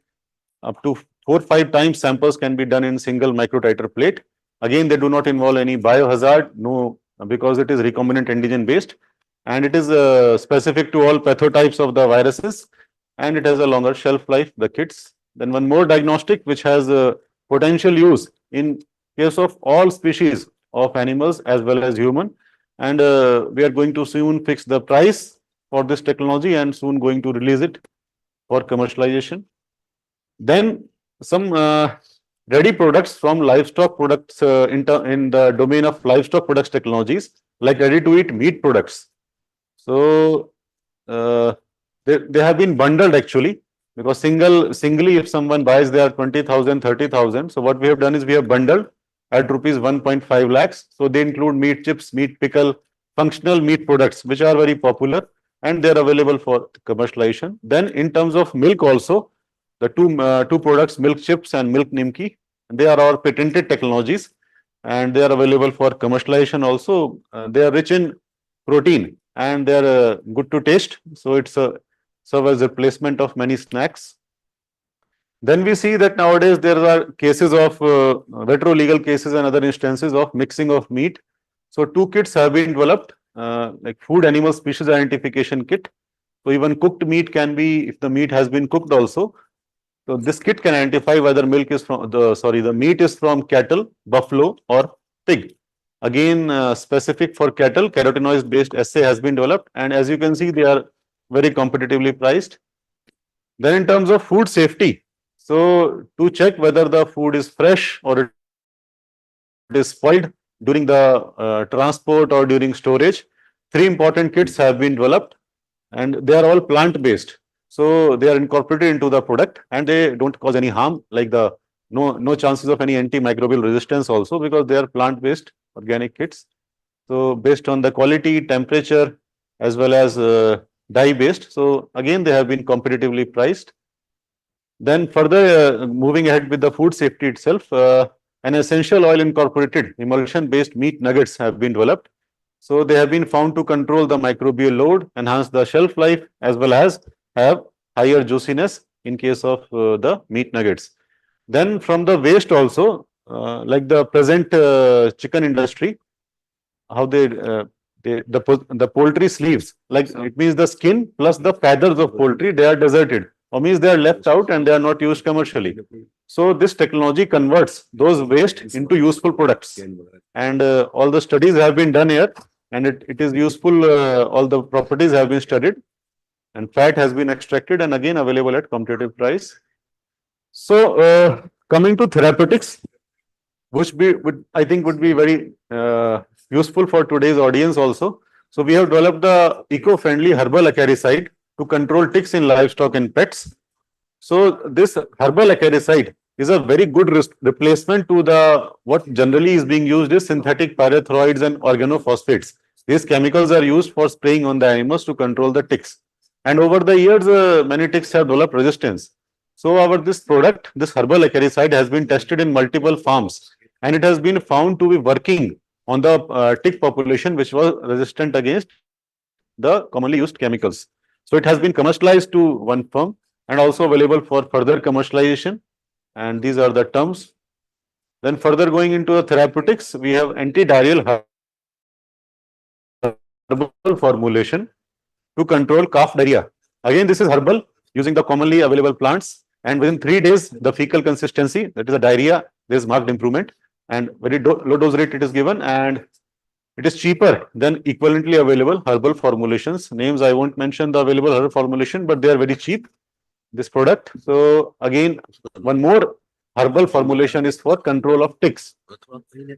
up to 4 or 5 times samples can be done in single microtiter plate. Again, they do not involve any biohazard, no, because it is recombinant antigen based, and it is specific to all pathotypes of the viruses, and it has a longer shelf life, the kits. Then one more diagnostic which has potential use in case of all species of animals as well as human, and we are going to soon fix the price for this technology and soon going to release it for commercialization. Then some ready products from livestock products in the domain of livestock products technologies, like ready to eat meat products. So they have been bundled actually, because singly if someone buys, they are 20,000, 30,000. So what we have done is we have bundled at rupees 1.5 lakhs. So they include meat chips, meat pickle, functional meat products, which are very popular, and they are available for commercialization. Then in terms of milk also, the two products, milk chips and milk nimki, they are our patented technologies, and they are available for commercialization also. They are rich in protein and they are good to taste. So it's serve as a replacement of many snacks. Then we see that nowadays there are cases of retro legal cases and other instances of mixing of meat. So two kits have been developed, like food animal species identification kit So even cooked meat can be, if the meat has been cooked also. So this kit can identify whether milk is from the meat is from cattle, buffalo or pig. Again, specific for cattle, carotenoid based assay has been developed, and as you can see, they are very competitively priced. Then in terms of food safety, so to check whether the food is fresh or it is spoiled during the transport or during storage, three important kits have been developed, and they are all plant based. So they are incorporated into the product and they don't cause any harm, like the no chances of any antimicrobial resistance also, because they are plant based organic kits. So based on the quality, temperature, as well as dye based. So again, they have been competitively priced. Then further moving ahead with the food safety itself, an essential oil incorporated emulsion based meat nuggets have been developed. So they have been found to control the microbial load, enhance the shelf life, as well as have higher juiciness in case of the meat nuggets. Then from the waste also, like the present chicken industry, how the poultry sleeves, like it means the skin plus the feathers of poultry, they are deserted, or means they are left out and they are not used commercially. So this technology converts those waste into useful products, and all the studies have been done here, and it is useful. All the properties have been studied, and fat has been extracted and again available at competitive price. So coming to therapeutics, which I think would be very useful for today's audience also. So we have developed the eco-friendly herbal acaricide to control ticks in livestock and pets. So this herbal acaricide is a very good replacement to the what generally is being used is synthetic pyrethroids and organophosphates. These chemicals are used for spraying on the animals to control the ticks. And over the years, many ticks have developed resistance. So this product, this herbal acaricide, has been tested in multiple farms, and it has been found to be working on the tick population which was resistant against the commonly used chemicals. So it has been commercialized to one firm and also available for further commercialization. And these are the terms. Then further going into the therapeutics, we have antidiarrheal herbal formulation to control calf diarrhea. Again, this is herbal using the commonly available plants, and within 3 days, the fecal consistency, that is the diarrhea, there is marked improvement, and very low dose rate it is given, and it is cheaper than equivalently available herbal formulations. Names I won't mention the available herbal formulation, but they are very cheap, this product. So again, one more herbal formulation is for control of ticks.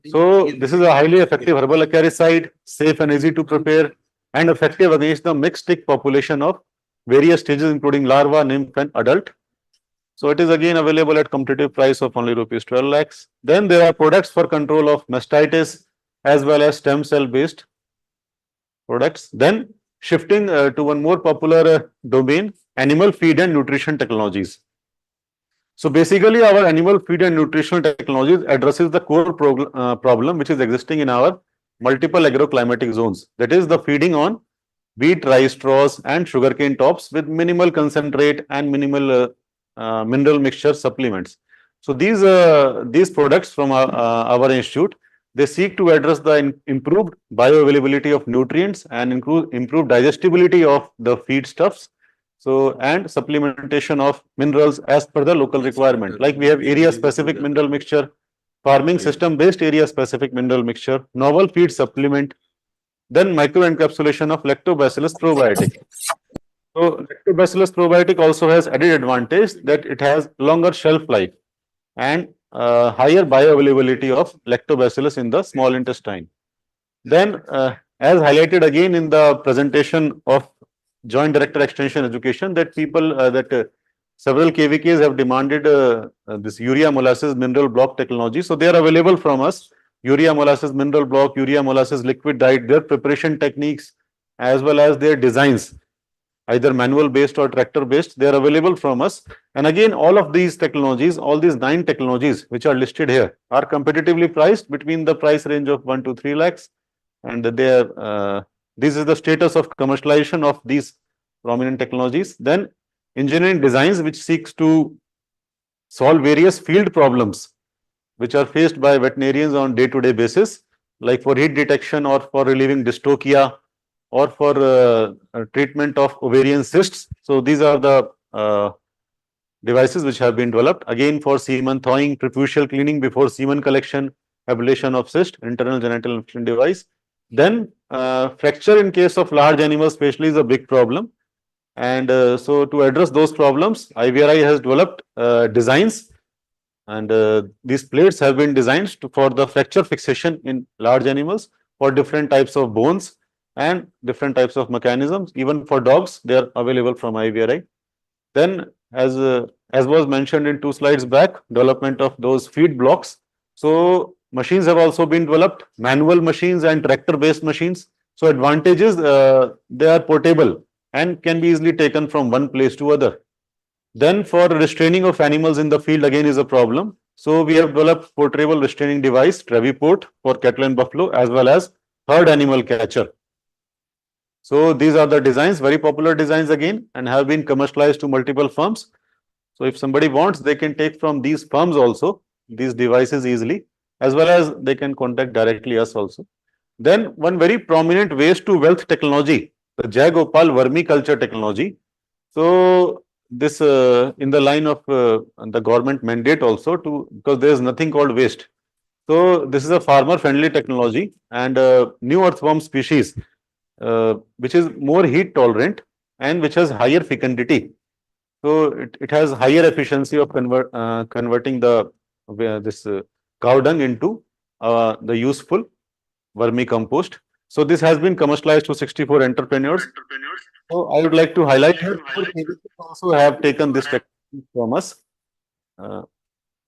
So this is a highly effective herbal acaricide, safe and easy to prepare, and effective against the mixed tick population of various stages, including larva, nymph, and adult. So it is again available at competitive price of only rupees 12 lakhs. Then there are products for control of mastitis as well as stem cell based products. Then shifting to one more popular domain, animal feed and nutrition technologies. So basically our animal feed and nutritional technologies addresses the core problem which is existing in our multiple agroclimatic zones. That is the feeding on wheat, rice straws and sugarcane tops with minimal concentrate and minimal mineral mixture supplements. So these products from our institute, they seek to address the improved bioavailability of nutrients and improved digestibility of the feedstuffs. So and supplementation of minerals as per the local requirement. Like we have area specific mineral mixture, farming system based area specific mineral mixture, novel feed supplement, then microencapsulation of lactobacillus probiotic. So lactobacillus probiotic also has added advantage that it has longer shelf life and higher bioavailability of lactobacillus in the small intestine. Then as highlighted again in the presentation of Joint Director Extension Education, that several KVKs have demanded this urea molasses mineral block technology. So they are available from us, urea molasses mineral block, urea molasses liquid diet, their preparation techniques as well as their designs, either manual based or tractor based, they are available from us. And again, all of these technologies, all these 9 technologies which are listed here are competitively priced between the price range of 1 to 3 lakhs. And they are, this is the status of commercialization of these prominent technologies. Then engineering designs which seeks to solve various field problems which are faced by veterinarians on day-to-day basis, like for heat detection or for relieving dystocia, or for treatment of ovarian cysts. So these are the devices which have been developed again for semen thawing, preputial cleaning before semen collection, ablation of cyst, internal genital infection device. Then fracture in case of large animals especially is a big problem. And so to address those problems, IVRI has developed designs, and these plates have been designed for the fracture fixation in large animals for different types of bones and different types of mechanisms. Even for dogs, they are available from IVRI. Then as was mentioned in 2 slides back, development of those feed blocks. So machines have also been developed, manual machines and tractor based machines. So advantages, they are portable and can be easily taken from one place to other. Then for restraining of animals in the field again is a problem. So we have developed portable restraining device, Treviport, for cattle and buffalo, as well as herd animal catcher. So these are the designs, very popular designs again, and have been commercialized to multiple firms. So if somebody wants, they can take from these firms also these devices easily, as well as they can contact directly us also. Then one very prominent waste to wealth technology, the Jayagopal vermiculture technology. So this in the line of the government mandate also, to because there is nothing called waste. So this is a farmer friendly technology, and new earthworm species which is more heat tolerant and which has higher fecundity. So it has higher efficiency of converting the this cow dung into the useful vermicompost. So this has been commercialized to 64 entrepreneurs. So I would like to highlight here, also have taken this technology from us.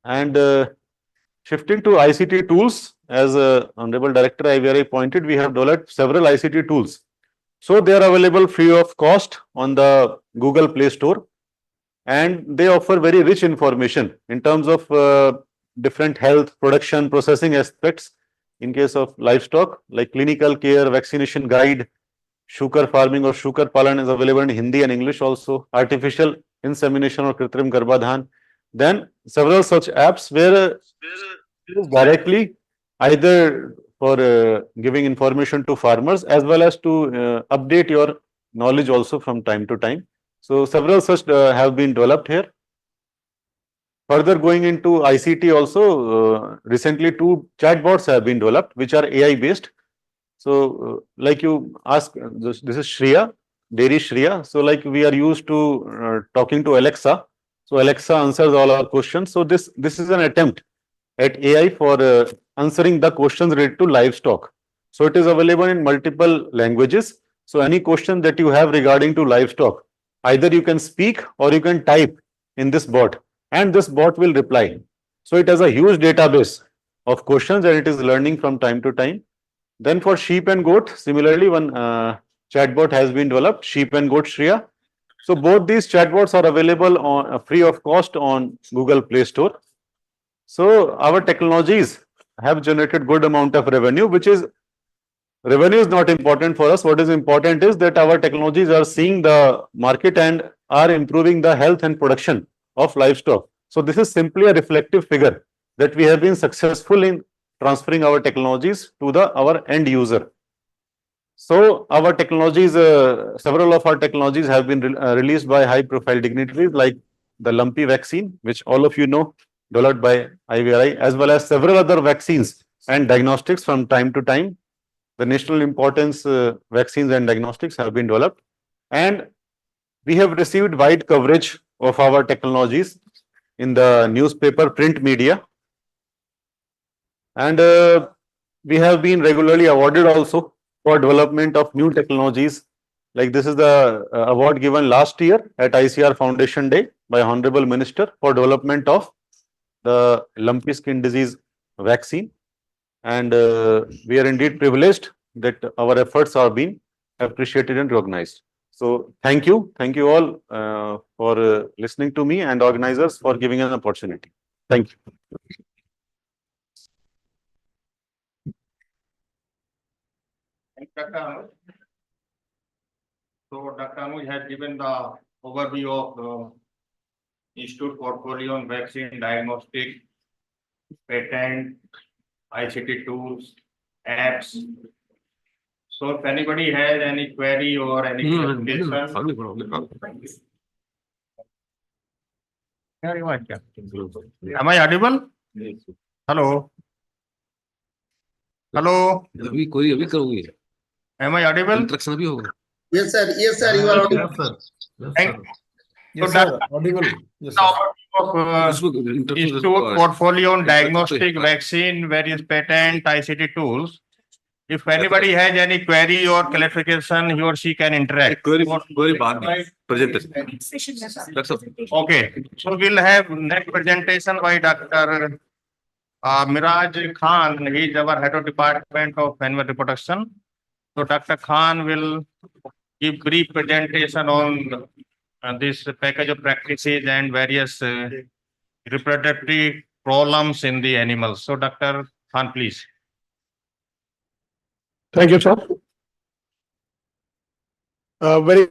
And shifting to ICT tools, as Honorable Director IVRI pointed, we have developed several ICT tools. So they are available free of cost on the Google Play Store, and they offer very rich information in terms of different health, production, processing aspects. In case of livestock, like clinical care, vaccination guide, sugar farming or sugar palan is available in Hindi and English also, artificial insemination or kritrim garbhadhan. Then several such apps where directly either for giving information to farmers as well as to update your knowledge also from time to time. So several such have been developed here. Further going into ICT also, recently 2 chatbots have been developed which are AI based. So like you ask, this is Shriya, Dairy Shriya. So like we are used to talking to Alexa. So Alexa answers all our questions. So this is an attempt at AI for answering the questions related to livestock. So it is available in multiple languages. So any question that you have regarding to livestock, either you can speak or you can type in this bot, and this bot will reply. So it has a huge database of questions and it is learning from time to time. Then for sheep and goat, similarly one chatbot has been developed, sheep and goat Shriya. So both these chatbots are available on free of cost on Google Play Store. So our technologies have generated good amount of revenue, which is revenue is not important for us. What is important is that our technologies are seeing the market and are improving the health and production of livestock. So this is simply a reflective figure that we have been successful in transferring our technologies to our end user. So our technologies, several of our technologies have been released by high profile dignitaries like the lumpy vaccine, which all of you know, developed by IVRI, as well as several other vaccines and diagnostics from time to time. The national importance vaccines and diagnostics have been developed, and we have received wide coverage of our technologies in the newspaper, print media, and we have been regularly awarded also for development of new technologies. Like this is the award given last year at ICR Foundation Day by Honorable Minister for development of the lumpy skin disease vaccine. And we are indeed privileged that our efforts are being appreciated and recognized. So thank you all for listening to me and organizers for giving an opportunity. Thank you. Thank you, Dr. Anuj. So Dr. Anuj has given the overview of Institute portfolio on vaccine diagnostic, patent, ICT tools, apps. So if anybody has any query or any clarification. Am I audible? Hello? Hello? Am I audible? Yes, sir. Yes, sir. You are audible. Yes, sir. Yes, sir. Audible. Yes, sir. Institute portfolio on diagnostic vaccine, various patent ICT tools. If anybody has any query or clarification, he or she can interact. Presentation. Okay, so we'll have next presentation by Dr. Miraj Khan. He is our head of department of animal reproduction. So Dr. Khan will give brief presentation on this package of practices and various reproductive problems in the animals. So Dr. Khan, please. Thank you, sir. Very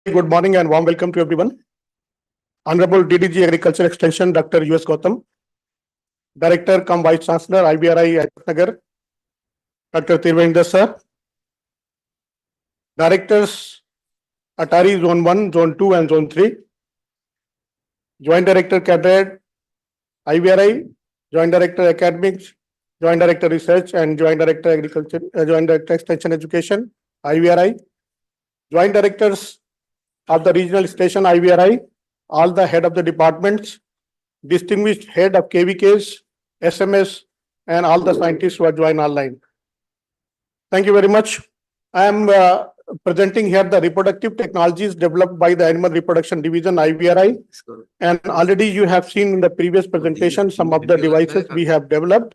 good morning and warm welcome to everyone. Honorable DDG Agriculture Extension, Dr. U.S. Gautam, Director cum Vice Chancellor, IBRI Nagar, Dr. Tirvendra sir, Directors, Atari Zone 1, Zone 2 and Zone 3, Joint Director Cadet, IBRI, Joint Director Academics, Joint Director Research and Joint Director Agriculture, Joint Director Extension Education, IBRI, Joint Directors of the Regional Station, IBRI, all the head of the departments, distinguished head of KVKs, SMS, and all the scientists who are joined online. Thank you very much. I am presenting here the reproductive technologies developed by the Animal Reproduction Division, IVRI. And already you have seen in the previous presentation some of the devices we have developed.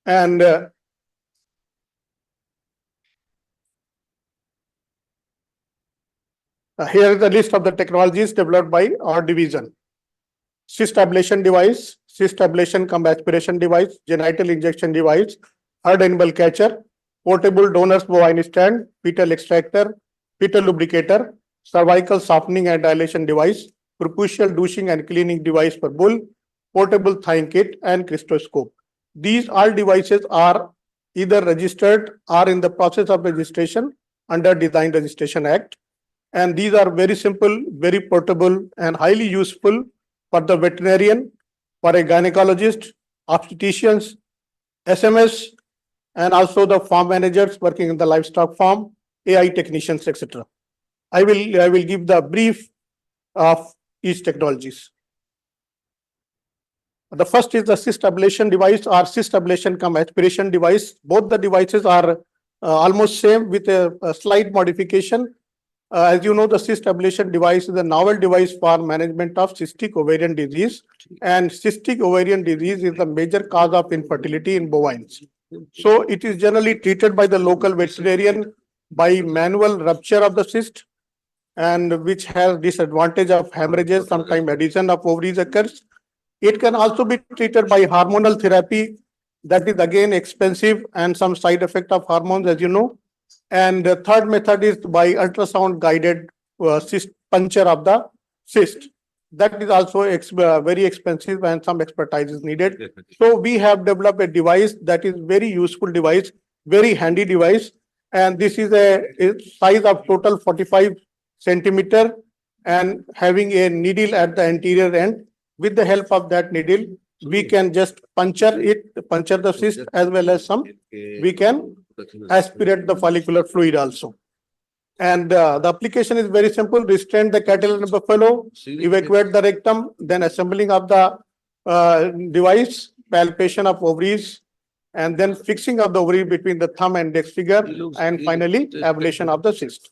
And here is the list of the technologies developed by our division. Cyst ablation device, cyst ablation cum aspiration device, genital injection device, herd animal catcher, portable donor's bovine stand, fetal extractor, fetal lubricator, cervical softening and dilation device, percussion douching and cleaning device for bull, portable thine kit, and crystoscope. These all devices are either registered or in the process of registration under Design Registration Act. And these are very simple, very portable, and highly useful for the veterinarian, for a gynecologist, obstetricians, SMS, and also the farm managers working in the livestock farm, AI technicians, etc. I will give the brief of each technologies. The first is the cyst ablation device or cyst ablation cum aspiration device. Both the devices are almost same with a slight modification. As you know, the cyst ablation device is a novel device for management of cystic ovarian disease, and cystic ovarian disease is the major cause of infertility in bovines. So it is generally treated by the local veterinarian by manual rupture of the cyst, and which has disadvantage of hemorrhages, sometimes addition of ovaries occurs. It can also be treated by hormonal therapy, that is again expensive and some side effect of hormones, as you know. And the third method is by ultrasound guided cyst puncture of the cyst. That is also very expensive and some expertise is needed. So we have developed a device that is very useful device, very handy device. And this is a size of total 45 centimeter and having a needle at the anterior end. With the help of that needle, we can just puncture the cyst, as well as we can aspirate the follicular fluid also. And the application is very simple: restrain the cattle and buffalo, evacuate the rectum, then assembling of the device, palpation of ovaries, and then fixing of the ovary between the thumb and index finger, and finally ablation of the cyst.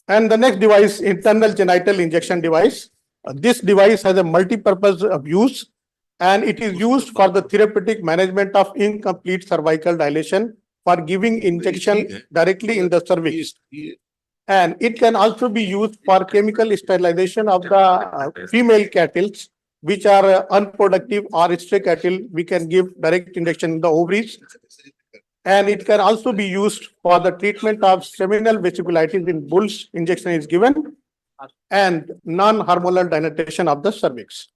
And the next device, internal genital injection device. This device has a multi-purpose of use, and it is used for the therapeutic management of incomplete cervical dilation for giving injection directly in the cervix. And it can also be used for chemical sterilization of the female cattle, which are unproductive or stray cattle. We can give direct injection in the ovaries. And it can also be used for the treatment of seminal vesiculitis in bulls. Injection is given, and non-hormonal dilatation of the cervix.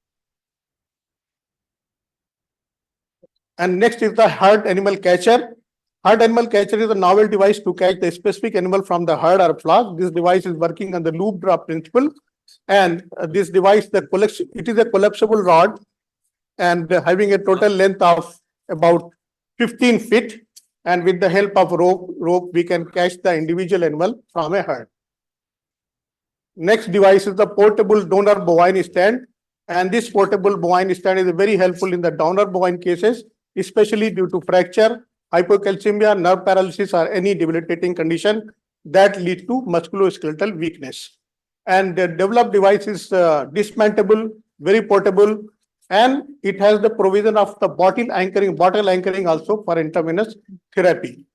And next is the herd animal catcher. Herd animal catcher is a novel device to catch the specific animal from the herd or flock. This device is working on the loop drop principle. And this device, it is a collapsible rod and having a total length of about 15 feet. And with the help of rope, we can catch the individual animal from a herd. Next device is the portable donor bovine stand. And this portable bovine stand is very helpful in the donor bovine cases, especially due to fracture, hypocalcemia, nerve paralysis, or any debilitating condition that leads to musculoskeletal weakness. And the developed device is dismantleable, very portable, and it has the provision of the bottle anchoring also for intravenous therapy.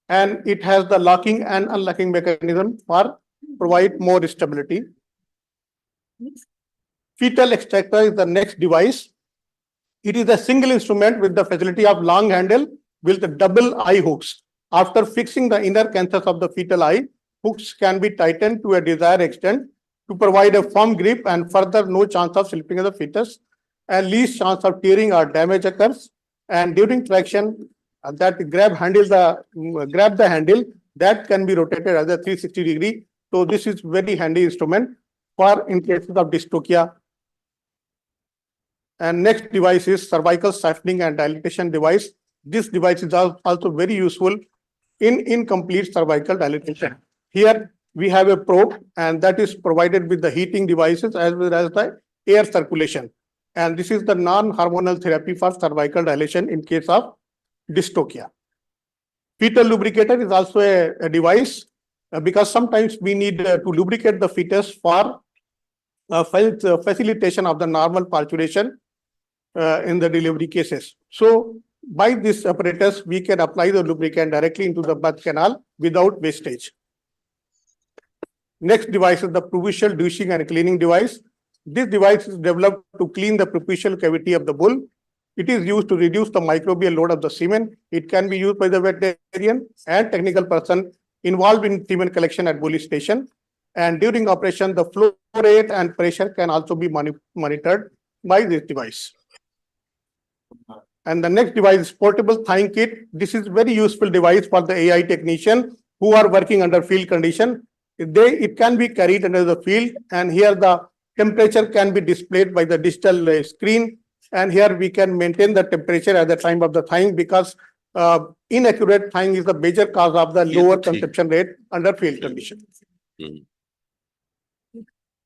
And it has the locking and unlocking mechanism for provide more stability. Fetal extractor is the next device. It is a single instrument with the facility of long handle with the double eye hooks. After fixing the inner canthus of the fetal eye, hooks can be tightened to a desired extent to provide a firm grip and further no chance of slipping of the fetus and least chance of tearing or damage occurs. And during traction, that grab the handle that can be rotated as a 360 degree. So this is very handy instrument for in cases of dystocia. And next device is cervical siphoning and dilatation device. This device is also very useful in incomplete cervical dilatation. Here we have a probe and that is provided with the heating devices as well as the air circulation. And this is the non-hormonal therapy for cervical dilation in case of dystocia. Fetal lubricator is also a device because sometimes we need to lubricate the fetus for facilitation of the normal parturition in the delivery cases. So by this apparatus, we can apply the lubricant directly into the birth canal without wastage. Next device is the preputial douching and cleaning device. This device is developed to clean the preputial cavity of the bull. It is used to reduce the microbial load of the semen. It can be used by the veterinarian and technical person involved in semen collection at bully station. And during operation, the flow rate and pressure can also be monitored by this device. And the next device is portable thawing kit. This is very useful device for the AI technician who are working under field condition. It can be carried under the field, and here the temperature can be displayed by the digital screen. And here we can maintain the temperature at the time of the thawing because inaccurate thawing is the major cause of the lower conception rate under field condition.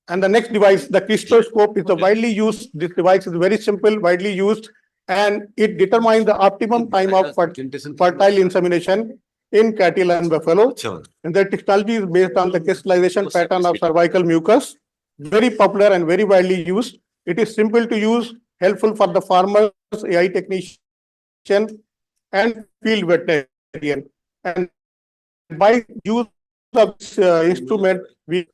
And the next device, the crystoscope, is a widely used. This device is very simple, widely used, and it determines the optimum time of fertile insemination in cattle and buffalo. And the technology is based on the crystallization pattern of cervical mucus, very popular and very widely used. It is simple to use, helpful for the farmers, AI technician, and field veterinarian. And by use of this instrument, we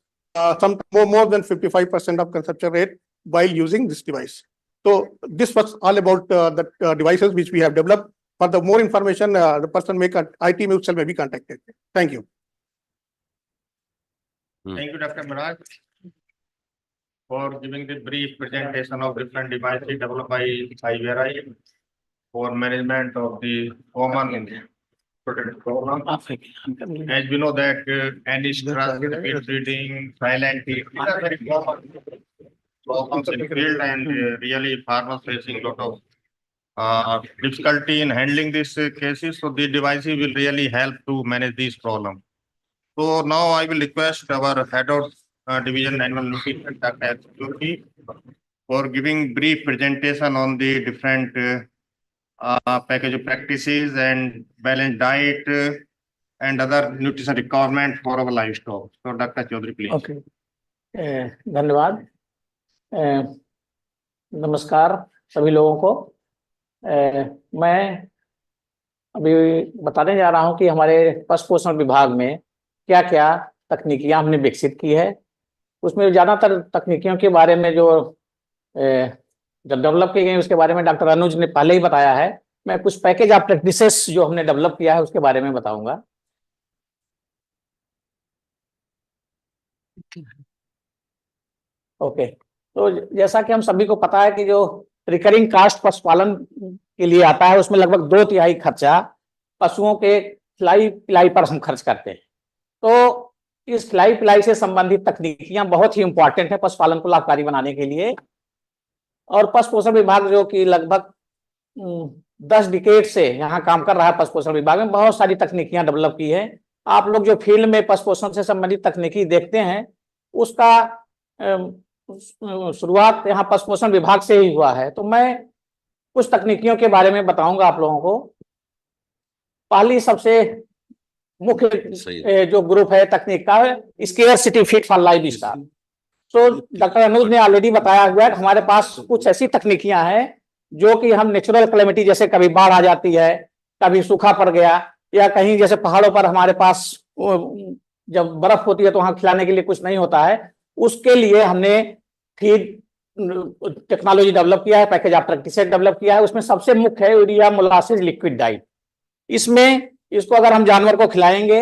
some more than 55% of conception rate while using this device. So this was all about the devices which we have developed. For the more information, the person IT itself may be contacted. Thank you. Thank you, Dr. Miraj, for giving the brief presentation of different devices developed by IVRI for management of the common protected problem. As we know that any stress, speed breeding, silent heat, these are very common problems in the field, and really farmers facing a lot of difficulty in handling these cases. So the devices will really help to manage these problems. So now I will request our head of division animal nutrition, Dr. Jyoti, for giving brief presentation on the different package of practices and balanced diet and other nutrition requirement for our livestock. So Dr. Chaudhary, please. Okay. धन्यवाद. नमस्कार सभी लोगों को. मैं अभी बताने जा रहा हूं कि हमारे पशु पोषण विभाग में क्या क्या तकनीकियां हमने विकसित की है. उसमें ज्यादातर तकनीकियों के बारे में जो डेवलप की गई उसके बारे में डॉक्टर अनुज ने पहले ही बताया है. मैं कुछ पैकेज ऑफ प्रैक्टिसेस जो हमने डेवलप किया है उसके बारे में बताऊंगा. ओके. तो जैसा कि हम सभी को पता है कि जो रिकरिंग कास्ट पशुपालन के लिए आता है, उसमें लगभग 2/3 खर्चा पशुओं के खिलाई पिलाई पर हम खर्च करते हैं। तो इस खिलाई पिलाई से संबंधित तकनीकियां बहुत ही इंपॉर्टेंट है पशुपालन को लाभकारी बनाने के लिए। और पशु पोषण विभाग जो कि लगभग 10 डिकेड से यहाँ काम कर रहा है, पशु पोषण विभाग में बहुत सारी तकनीकियां डेवलप की है। आप लोग जो फील्ड में पशु पोषण से संबंधित तकनीकी देखते हैं, उसका शुरुआत यहाँ पशु पोषण विभाग से ही हुआ है। तो मैं कुछ तकनीकियों के बारे में बताऊंगा आप लोगों को। पहली सबसे मुख्य जो ग्रुप है तकनीक का, scarcity feed for live stock. तो डॉक्टर अनुज ने ऑलरेडी बताया हुआ है कि हमारे पास कुछ ऐसी तकनीकियां हैं जो कि हम नेचुरल कैलेमिटी, जैसे कभी बाढ़ आ जाती है, कभी सूखा पड़ गया, या कहीं जैसे पहाड़ों पर हमारे पास जब बर्फ होती है तो वहां खिलाने के लिए कुछ नहीं होता है, उसके लिए हमने फीड टेक्नोलॉजी डेवलप किया है, पैकेज ऑफ प्रैक्टिसेस डेवलप किया है। उसमें सबसे मुख्य है यूरिया मोलासिस लिक्विड डाइट। इसमें इसको अगर हम जानवर को खिलाएंगे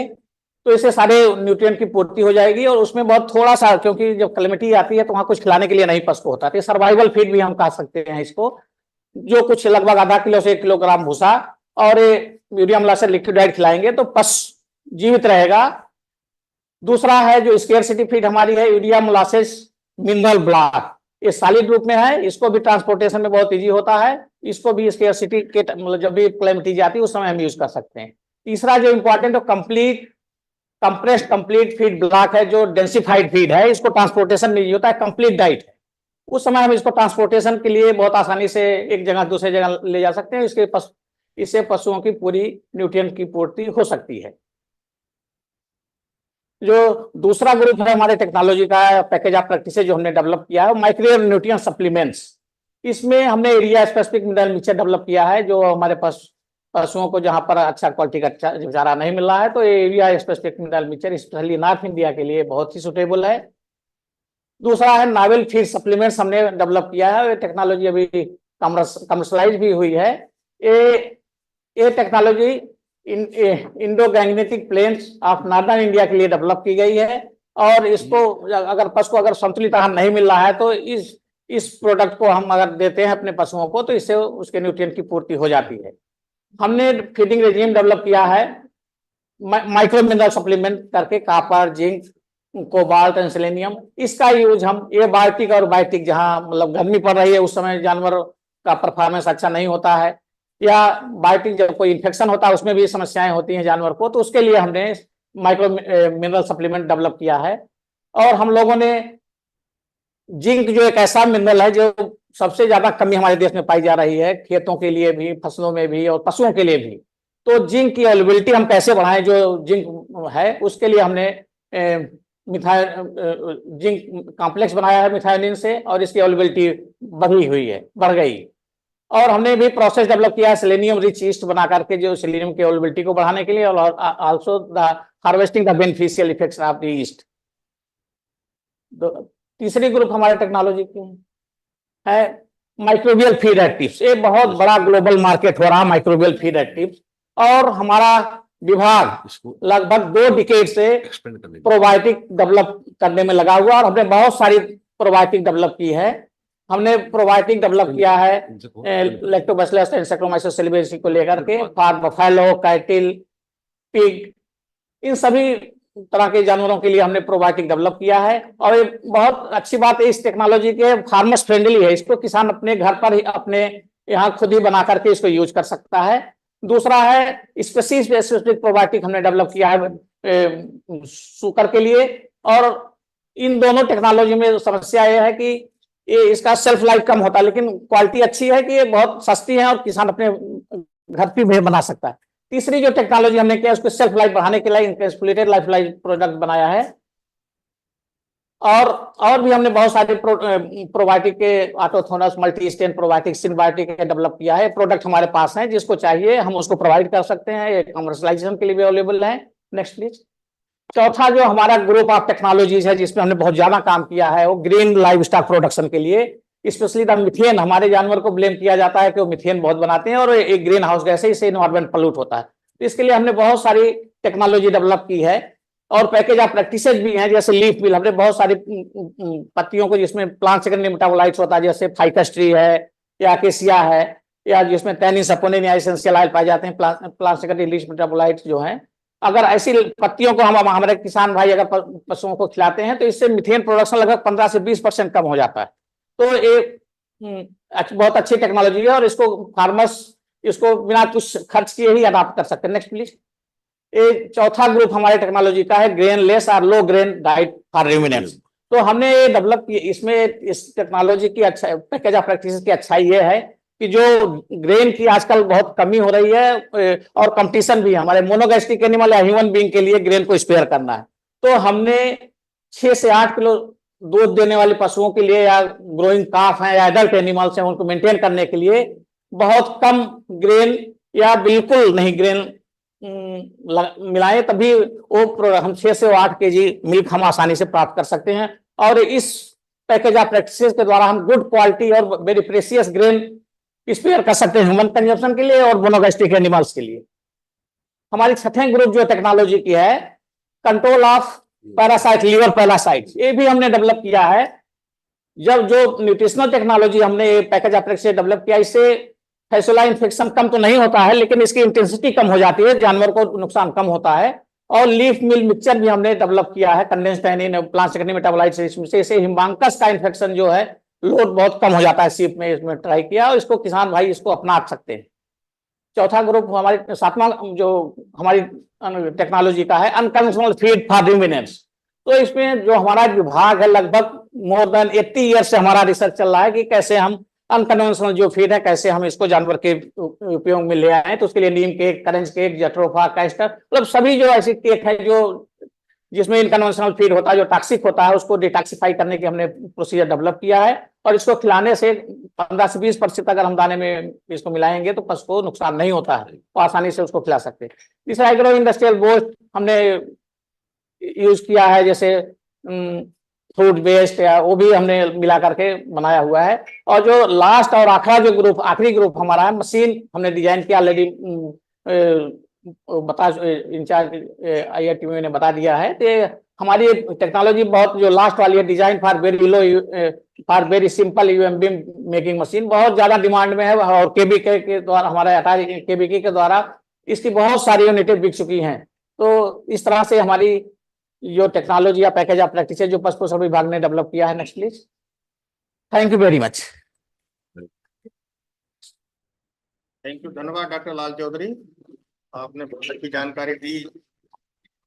तो इससे सारे न्यूट्रिएंट की पूर्ति हो जाएगी, और उसमें बहुत थोड़ा सा, क्योंकि जब कैलेमिटी आती है तो वहां कुछ खिलाने के लिए नहीं पशु को होता है, सर्वाइवल फीड भी हम कह सकते हैं इसको, जो कुछ लगभग आधा किलो से 1 किलोग्राम भूसा और यूरिया मोलासिस लिक्विड डाइट खिलाएंगे तो पशु जीवित रहेगा। दूसरा है जो स्केयरसिटी फीड हमारी है, यूरिया मोलासिस मिनरल ब्लॉक। ये सॉलिड रूप में है, इसको भी ट्रांसपोर्टेशन में बहुत इजी होता है, इसको भी स्केयरसिटी के मतलब जब भी कैलेमिटी जाती है उस समय हम यूज कर सकते हैं। तीसरा जो इंपॉर्टेंट है complete compressed complete feed block है, जो डेंसिफाइड फीड है, इसको ट्रांसपोर्टेशन नहीं होता है, कंप्लीट डाइट है। उस समय हम इसको ट्रांसपोर्टेशन के लिए बहुत आसानी से एक जगह दूसरे जगह ले जा सकते हैं। इससे पशुओं की पूरी न्यूट्रिएंट की पूर्ति हो सकती है। जो दूसरा ग्रुप है हमारे टेक्नोलॉजी का पैकेज ऑफ प्रैक्टिसेस जो हमने डेवलप किया है, माइक्रो न्यूट्रिएंट सप्लीमेंट्स। इसमें हमने area specific mineral mixture develop किया है, जो हमारे पशुओं को जहां पर अच्छा क्वालिटी का चारा नहीं मिल रहा है, तो area specific mineral mixture specially North India के लिए बहुत ही सुटेबल है। दूसरा है नावेल फीड सप्लीमेंट्स हमने डेवलप किया है, टेक्नोलॉजी अभी कमर्शलाइज भी हुई है। ये technology Indo Gangetic plains of northern India के लिए डेवलप की गई है, और इसको अगर पशु को अगर संतुलित आहार नहीं मिल रहा है तो इस प्रोडक्ट को हम अगर देते हैं अपने पशुओं को तो इससे उसके न्यूट्रिएंट की पूर्ति हो जाती है। हमने फीडिंग रेजिम डेवलप किया है माइक्रो मिनरल सप्लीमेंट करके, copper, zinc, cobalt and selenium. इसका यूज हम एबायोटिक और बायोटिक, जहां मतलब गर्मी पड़ रही है उस समय जानवर का परफॉर्मेंस अच्छा नहीं होता है, या बायोटिक जब कोई इन्फेक्शन होता है उसमें भी समस्याएं होती हैं जानवर को, तो उसके लिए हमने माइक्रो मिनरल सप्लीमेंट डेवलप किया है। और हम लोगों ने जिंक, जो एक ऐसा मिनरल है जो सबसे ज्यादा कमी हमारे देश में पाई जा रही है, खेतों के लिए भी, फसलों में भी और पशुओं के लिए भी, तो जिंक की अवेलेबिलिटी हम कैसे बढ़ाएं, जो जिंक है उसके लिए हमने जिंक कॉम्प्लेक्स बनाया है मिथायोनिन से, और इसकी अवेलेबिलिटी बढ़ गई। और हमने भी प्रोसेस डेवलप किया है सेलेनियम रिच ईस्ट बना करके, जो सेलेनियम की अवेलेबिलिटी को बढ़ाने के लिए, और also the harvesting the beneficial effects of the east. तीसरी ग्रुप हमारे टेक्नोलॉजी की है माइक्रोबियल फीड एक्टिव्स। ये बहुत बड़ा ग्लोबल मार्केट हो रहा है माइक्रोबियल फीड एक्टिव्स, और हमारा विभाग लगभग 2 डिकेड से प्रोबायोटिक डेवलप करने में लगा हुआ, और हमने बहुत सारी प्रोबायोटिक डेवलप की है। हमने प्रोबायोटिक डेवलप किया है लैक्टोबैसिलस एंड सैक्रोमाइसोस सेरेब्रेसी को लेकर के, फॉर बफेलो, कैटिल, पिग, इन सभी तरह के जानवरों के लिए हमने प्रोबायोटिक डेवलप किया है। और ये बहुत अच्छी बात है इस टेक्नोलॉजी के, फार्मर्स फ्रेंडली है, इसको किसान अपने घर पर ही अपने यहाँ खुद ही बना करके इसको यूज कर सकता है। दूसरा है स्पेसिफिक प्रोबायोटिक हमने डेवलप किया है शुगर के लिए, और इन दोनों टेक्नोलॉजी में समस्या यह है कि ये इसका सेल्फ लाइफ कम होता है, लेकिन क्वालिटी अच्छी है कि ये बहुत सस्ती है और किसान अपने घर पे भी बना सकता है। तीसरी जो टेक्नोलॉजी हमने किया उसको सेल्फ लाइफ बढ़ाने के लिए इंकैप्सुलेटेड लाइफ प्रोडक्ट बनाया है, और भी हमने बहुत सारे प्रोबायोटिक के autochthonous multi strain probiotic synbiotic develop किया है। प्रोडक्ट हमारे पास हैं, जिसको चाहिए हम उसको प्रोवाइड कर सकते हैं, ये कमर्शलाइजेशन के लिए भी अवेलेबल है। Next please. चौथा जो हमारा ग्रुप ऑफ टेक्नोलॉजीज है जिसमें हमने बहुत ज्यादा काम किया है, वो ग्रीन लाइव स्टॉक प्रोडक्शन के लिए, स्पेशली द मिथेन। हमारे जानवर को ब्लेम किया जाता है कि वो मिथेन बहुत बनाते हैं, और एक ग्रीन हाउस गैस है, इससे इन्वायरमेंट पॉल्यूट होता है। तो इसके लिए हमने बहुत सारी टेक्नोलॉजी डेवलप की है, और पैकेज ऑफ प्रैक्टिसेस भी हैं, जैसे लीफ मिल, हमने बहुत सारी पत्तियों को जिसमें प्लांट सेकेंडरी मेटाबोलाइट्स होता है, जैसे फाइकस ट्री है या अकेसिया है या जिसमें टैनिन सपोनिन या एसेंशियल ऑयल पाए जाते हैं, प्लांट सेक्रेटरी लीच मेटाबोलाइट्स जो हैं, अगर ऐसी पत्तियों को हम हमारे किसान भाई अगर पशुओं को खिलाते हैं तो इससे मीथेन प्रोडक्शन लगभग 15 से 20% कम हो जाता है। तो एक बहुत अच्छी टेक्नोलॉजी है और इसको फार्मर्स इसको बिना कुछ खर्च किए ही अडॉप्ट कर सकते हैं। Next please. एक चौथा ग्रुप हमारे टेक्नोलॉजी का है ग्रेन लेस और लो ग्रेन डाइट फॉर रूमिनेंट्स। तो हमने ये डेवलप इसमें इस टेक्नोलॉजी की अच्छा पैकेज ऑफ प्रैक्टिस की अच्छाई ये है कि जो ग्रेन की आजकल बहुत कमी हो रही है और कंपटीशन भी है, हमारे मोनोगैस्ट्रिक एनिमल या ह्यूमन बीइंग के लिए ग्रेन को स्पेयर करना है। तो हमने 6 से 8 किलो दूध देने वाले पशुओं के लिए या ग्रोइंग काफ है या एडल्ट एनिमल्स हैं उनको मेंटेन करने के लिए बहुत कम ग्रेन या बिल्कुल नहीं ग्रेन मिलाएं, तभी वो हम 6 से 8 केजी मिल्क हम आसानी से प्राप्त कर सकते हैं। और इस पैकेज ऑफ प्रैक्टिसेस के द्वारा हम गुड क्वालिटी और वेरी प्रेशियस ग्रेन स्पेयर कर सकते हैं ह्यूमन कंजप्शन के लिए और मोनोगैस्ट्रिक एनिमल्स के लिए। हमारी छठे ग्रुप जो टेक्नोलॉजी की है control of parasite, liver parasite, ये भी हमने डेवलप किया है। जब जो न्यूट्रिशनल टेक्नोलॉजी हमने पैकेज ऑफ प्रैक्टिस डेवलप किया, इससे फैसोला इन्फेक्शन कम तो नहीं होता है लेकिन इसकी इंटेंसिटी कम हो जाती है, जानवर को नुकसान कम होता है। और लीफ मिल मिक्सचर भी हमने डेवलप किया है condensed tannin plant secretary metabolites, इससे हिमांकस का इन्फेक्शन जो है लोड बहुत कम हो जाता है सीप में। इसमें ट्राई किया और इसको किसान भाई इसको अपना सकते हैं। चौथा ग्रुप हमारे सातवां जो हमारी टेक्नोलॉजी का है अनकन्वेंशनल फीड फॉर रूमिनेंट्स। तो इसमें जो हमारा विभाग है लगभग मोर देन 80 ईयर से हमारा रिसर्च चल रहा है कि कैसे हम अनकन्वेंशनल जो फीड है कैसे हम इसको जानवर के उपयोग में ले आए। तो उसके लिए नीम केक, करंज केक, जट्रोफा, कैस्टर, मतलब सभी जो ऐसी केक है जो जिसमें इनकन्वेंशनल फीड होता है जो टॉक्सिक होता है उसको डिटॉक्सिफाई करने की हमने प्रोसीजर डेवलप किया है। और इसको खिलाने से 15 से 20% अगर हम दाने में इसको मिलाएंगे तो पशु को नुकसान नहीं होता है, तो आसानी से उसको खिला सकते हैं। तीसरा एग्रो इंडस्ट्रियल वेस्ट हमने यूज किया है, जैसे फ्रूट वेस्ट या वो भी हमने मिला करके बनाया हुआ है। और जो लास्ट और आखिरी ग्रुप हमारा है मशीन हमने डिजाइन किया, ऑलरेडी इंचार्ज IIT में ने बता दिया है। तो हमारी टेक्नोलॉजी बहुत जो लास्ट वाली है design for very simple UMB making machine बहुत ज्यादा डिमांड में है और केबीके के द्वारा हमारे अटारी केबीके के द्वारा इसकी बहुत सारी यूनिटें बिक चुकी हैं। तो इस तरह से हमारी जो टेक्नोलॉजी या पैकेज ऑफ प्रैक्टिस है जो पशु पोषण विभाग ने डेवलप किया है। Next please. Thank you very much. Thank you, धन्यवाद डॉक्टर लाल चौधरी, आपने बहुत अच्छी जानकारी दी।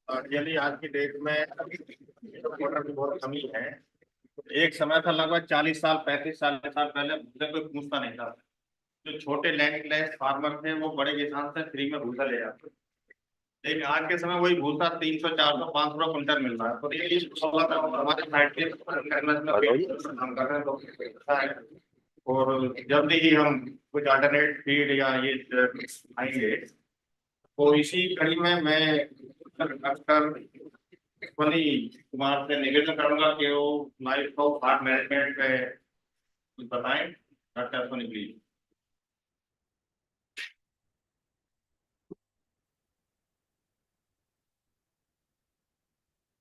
रियली आज की डेट में वाटर की बहुत कमी है। एक समय था लगभग 40 साल 35 साल पहले भूसे कोई पूछता नहीं था। जो छोटे लैंडलेस फार्मर थे वो बड़े किसान से फ्री में भूसा ले जाते, लेकिन आज के समय वही भूसा 300 400 500 क्विंटल मिल रहा है। तो ये हमारे साइड के हम कर रहे हैं और जल्दी ही हम कुछ अल्टरनेट फीड या ये आएंगे। तो इसी कड़ी में मैं डॉक्टर अश्वनी कुमार से निवेदन करूंगा कि वो लाइफ ऑफ हार्ट मैनेजमेंट पे कुछ बताएं। Doctor Ashwani please.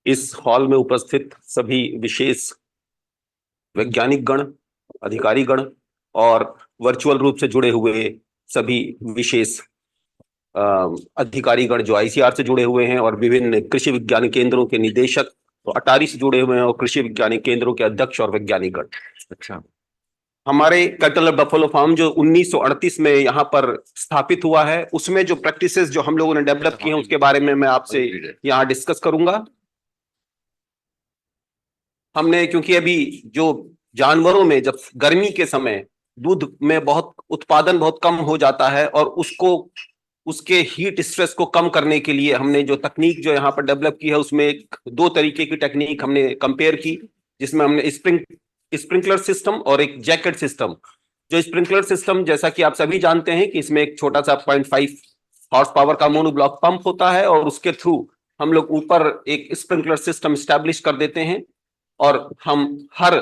इस हॉल में उपस्थित सभी विशेष वैज्ञानिक गण, अधिकारी गण और वर्चुअल रूप से जुड़े हुए सभी विशेष अधिकारी गण जो ICR से जुड़े हुए हैं और विभिन्न कृषि विज्ञान केंद्रों के निदेशक तो अटारी से जुड़े हुए हैं और कृषि विज्ञान केंद्रों के अध्यक्ष और वैज्ञानिक गण। अच्छा, हमारे कैटल बफेलो फार्म जो 1938 में यहाँ पर स्थापित हुआ है उसमें जो प्रैक्टिसेस जो हम लोगों ने डेवलप किए हैं उसके बारे में मैं आपसे यहाँ डिस्कस करूंगा। हमने क्योंकि अभी जो जानवरों में जब गर्मी के समय दूध में बहुत उत्पादन बहुत कम हो जाता है और उसके हीट स्ट्रेस को कम करने के लिए हमने जो तकनीक जो यहाँ पर डेवलप की है उसमें 2 तरीके की टेक्निक हमने कंपेयर की, जिसमें हमने स्प्रिंकलर सिस्टम और एक जैकेट सिस्टम। जो स्प्रिंकलर सिस्टम जैसा कि आप सभी जानते हैं कि इसमें एक छोटा सा 0.5 हॉर्स पावर का मोनोब्लॉक पंप होता है और उसके थ्रू हम लोग ऊपर एक स्प्रिंकलर सिस्टम स्टैब्लिश कर देते हैं और हम हर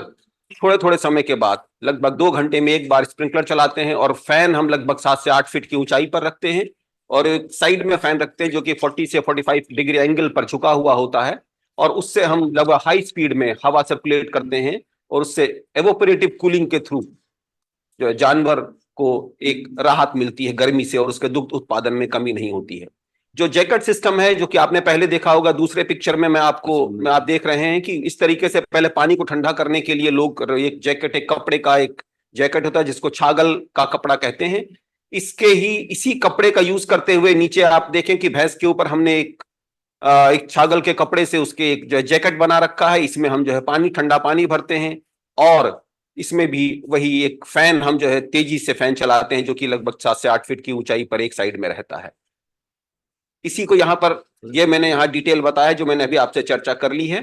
थोड़े समय के बाद लगभग 2 घंटे में एक बार स्प्रिंकलर चलाते हैं और फैन हम लगभग 7 से 8 फीट की ऊंचाई पर रखते हैं और एक साइड में फैन रखते हैं जो कि 40 से 45 डिग्री एंगल पर झुका हुआ होता है और उससे हम लगभग हाई स्पीड में हवा सर्कुलेट करते हैं और उससे एवोपरेटिव कूलिंग के थ्रू जो जानवर को एक राहत मिलती है गर्मी से और उसके दुग्ध उत्पादन में कमी नहीं होती है। जो जैकेट सिस्टम है, जो कि आपने पहले देखा होगा दूसरे पिक्चर में आप देख रहे हैं कि इस तरीके से पहले पानी को ठंडा करने के लिए लोग एक जैकेट, एक कपड़े का एक जैकेट होता है जिसको छागल का कपड़ा कहते हैं, इसी कपड़े का यूज करते हुए नीचे आप देखें कि भैंस के ऊपर हमने एक छागल के कपड़े से उसके एक जो है जैकेट बना रखा है। इसमें हम जो है ठंडा पानी भरते हैं और इसमें भी वही एक फैन हम जो है तेजी से फैन चलाते हैं जो कि लगभग 7 से 8 फीट की ऊंचाई पर एक साइड में रहता है। इसी को यहाँ पर ये मैंने यहाँ डिटेल बताया जो मैंने अभी आपसे चर्चा कर ली है।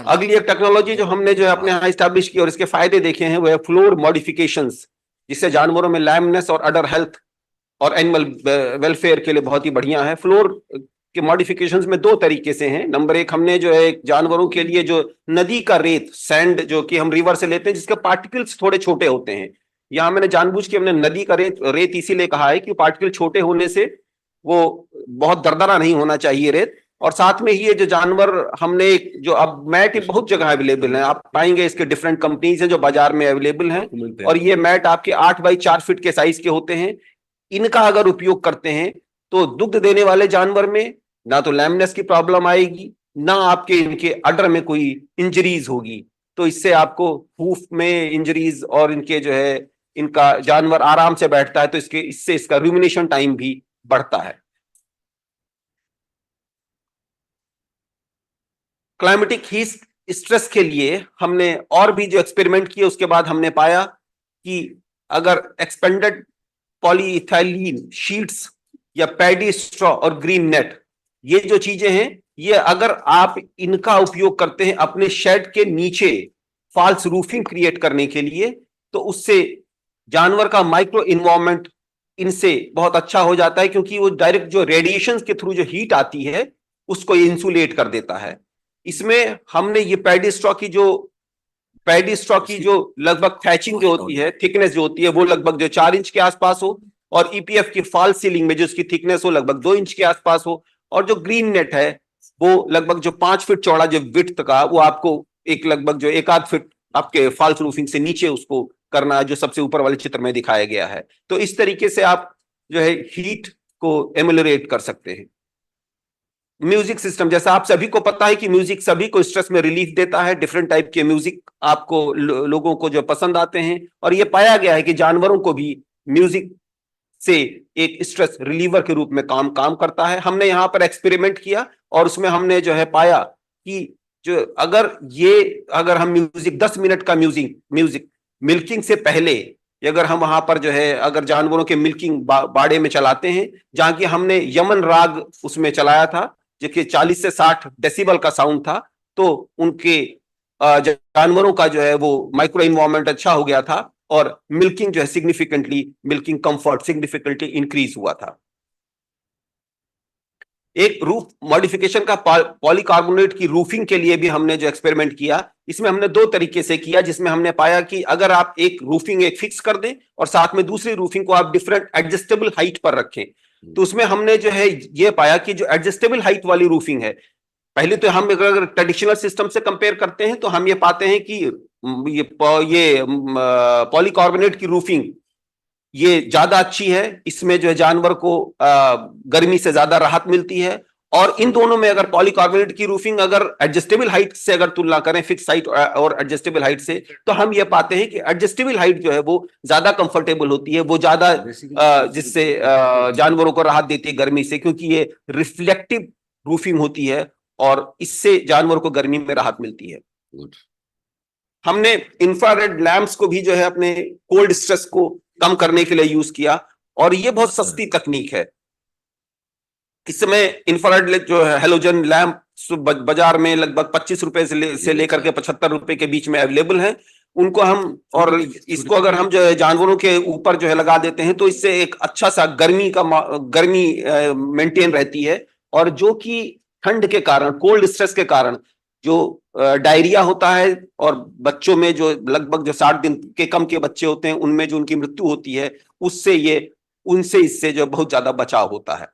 अगली एक टेक्नोलॉजी जो हमने जो है अपने यहाँ स्टैब्लिश की और इसके फायदे देखे हैं वो है फ्लोर मॉडिफिकेशंस, जिससे जानवरों में लैमनेस और अडर हेल्थ और एनिमल वेलफेयर के लिए बहुत ही बढ़िया है। फ्लोर के मॉडिफिकेशंस में 2 तरीके से हैं। नंबर 1, हमने जो है जानवरों के लिए जो नदी का रेत, सैंड जो कि हम रिवर से लेते हैं जिसके पार्टिकल्स थोड़े छोटे होते हैं, यहाँ मैंने जानबूझ के हमने नदी का रेत इसीलिए कहा है कि पार्टिकल छोटे होने से वो बहुत दरदरा नहीं होना चाहिए रेत। और साथ में ही ये जो जानवर हमने जो अब मैट बहुत जगह अवेलेबल है, आप पाएंगे इसके डिफरेंट कंपनीज हैं जो बाजार में अवेलेबल हैं और ये मैट आपके 8 बाई 4 फीट के साइज के होते हैं। इनका अगर उपयोग करते हैं तो दुग्ध देने वाले जानवर में ना तो लैमनेस की प्रॉब्लम आएगी, ना आपके इनके अडर में कोई इंजरीज होगी। तो इससे आपको हूफ में इंजरीज और इनके जो है इनका जानवर आराम से बैठता है तो इससे इसका रूमिनेशन टाइम भी बढ़ता है। क्लाइमेटिक हीट स्ट्रेस के लिए हमने और भी जो एक्सपेरिमेंट किए उसके बाद हमने पाया कि अगर एक्सपेंडेड पॉलीइथाइलीन शीट्स या पैडी स्ट्रॉ और ग्रीन नेट, ये जो चीजें हैं, ये अगर आप इनका उपयोग करते हैं अपने शेड के नीचे फॉल्स रूफिंग क्रिएट करने के लिए, तो उससे जानवर का माइक्रो इन्वायरमेंट इनसे बहुत अच्छा हो जाता है, क्योंकि वो डायरेक्ट जो रेडिएशन के थ्रू जो हीट आती है उसको इंसुलेट कर देता है। इसमें हमने ये पैडी स्ट्रॉ की जो लगभग थैचिंग जो होती है, थिकनेस जो होती है वो लगभग जो 4 इंच के आसपास हो, और ईपीएफ की फॉल्स सीलिंग में जो उसकी थिकनेस हो लगभग 2 इंच के आसपास हो, और जो ग्रीन नेट है वो लगभग जो 5 फीट चौड़ा जो विड्थ का, वो आपको एक लगभग जो 1 आध फीट आपके फॉल्स रूफिंग से नीचे उसको करना है, जो सबसे ऊपर वाले चित्र में दिखाया गया है। तो इस तरीके से आप जो है हीट को एमुलरेट कर सकते हैं। म्यूजिक सिस्टम, जैसा आप सभी को पता है कि म्यूजिक सभी को स्ट्रेस में रिलीफ देता है। डिफरेंट टाइप के म्यूजिक आपको लोगों को जो पसंद आते हैं, और ये पाया गया है कि जानवरों को भी म्यूजिक से एक स्ट्रेस रिलीवर के रूप में काम करता है। हमने यहाँ पर एक्सपेरिमेंट किया और उसमें हमने जो है पाया कि जो अगर हम म्यूजिक 10 मिनट का म्यूजिक मिल्किंग से पहले अगर हम वहां पर जो है अगर जानवरों के मिल्किंग बाड़े में चलाते हैं, जहां की हमने यमन राग उसमें चलाया था जो कि 40 से 60 डेसिबल का साउंड था, तो उनके जानवरों का जो है वो माइक्रो इन्वायरमेंट अच्छा हो गया था और मिल्किंग कंफर्ट सिग्निफिकेंटली इंक्रीज हुआ था। एक रूफ मॉडिफिकेशन का पॉलीकार्बोनेट की रूफिंग के लिए भी हमने जो एक्सपेरिमेंट किया, इसमें हमने 2 तरीके से किया, जिसमें हमने पाया कि अगर आप एक रूफिंग फिक्स कर दें और साथ में दूसरी रूफिंग को आप डिफरेंट एडजस्टेबल हाइट पर रखें, तो उसमें हमने जो है ये पाया कि जो एडजस्टेबल हाइट वाली रूफिंग है, पहले तो हम अगर ट्रेडिशनल सिस्टम से कंपेयर करते हैं तो हम ये पाते हैं कि ये पॉलीकार्बोनेट की रूफिंग ये ज्यादा अच्छी है। इसमें जो है जानवर को गर्मी से ज्यादा राहत मिलती है। और इन दोनों में अगर पॉलीकार्बोनेट की रूफिंग अगर एडजस्टेबल हाइट से अगर तुलना करें, फिक्स हाइट और एडजस्टेबल हाइट से, तो हम ये पाते हैं कि एडजस्टेबल हाइट जो है वो ज्यादा कंफर्टेबल होती है, वो ज्यादा जिससे जानवरों को राहत देती है गर्मी से, क्योंकि ये रिफ्लेक्टिव रूफिंग होती है और इससे जानवरों को गर्मी में राहत मिलती है। हमने इंफ्रारेड लैंप्स को भी जो है अपने कोल्ड स्ट्रेस को कम करने के लिए यूज किया, और ये बहुत सस्ती तकनीक है। इस समय इंफ्रारेड जो है हेलोजन लैंप बाजार में लगभग 25 रुपए से लेकर के 75 रुपए के बीच में अवेलेबल है। उनको हम और इसको अगर हम जो है जानवरों के ऊपर जो है लगा देते हैं तो इससे एक अच्छा सा गर्मी मेंटेन रहती है, और जो कि ठंड के कारण, कोल्ड स्ट्रेस के कारण जो डायरिया होता है और बच्चों में जो लगभग जो 60 दिन के कम के बच्चे होते हैं उनमें जो उनकी मृत्यु होती है, इससे जो बहुत ज्यादा बचाव होता है।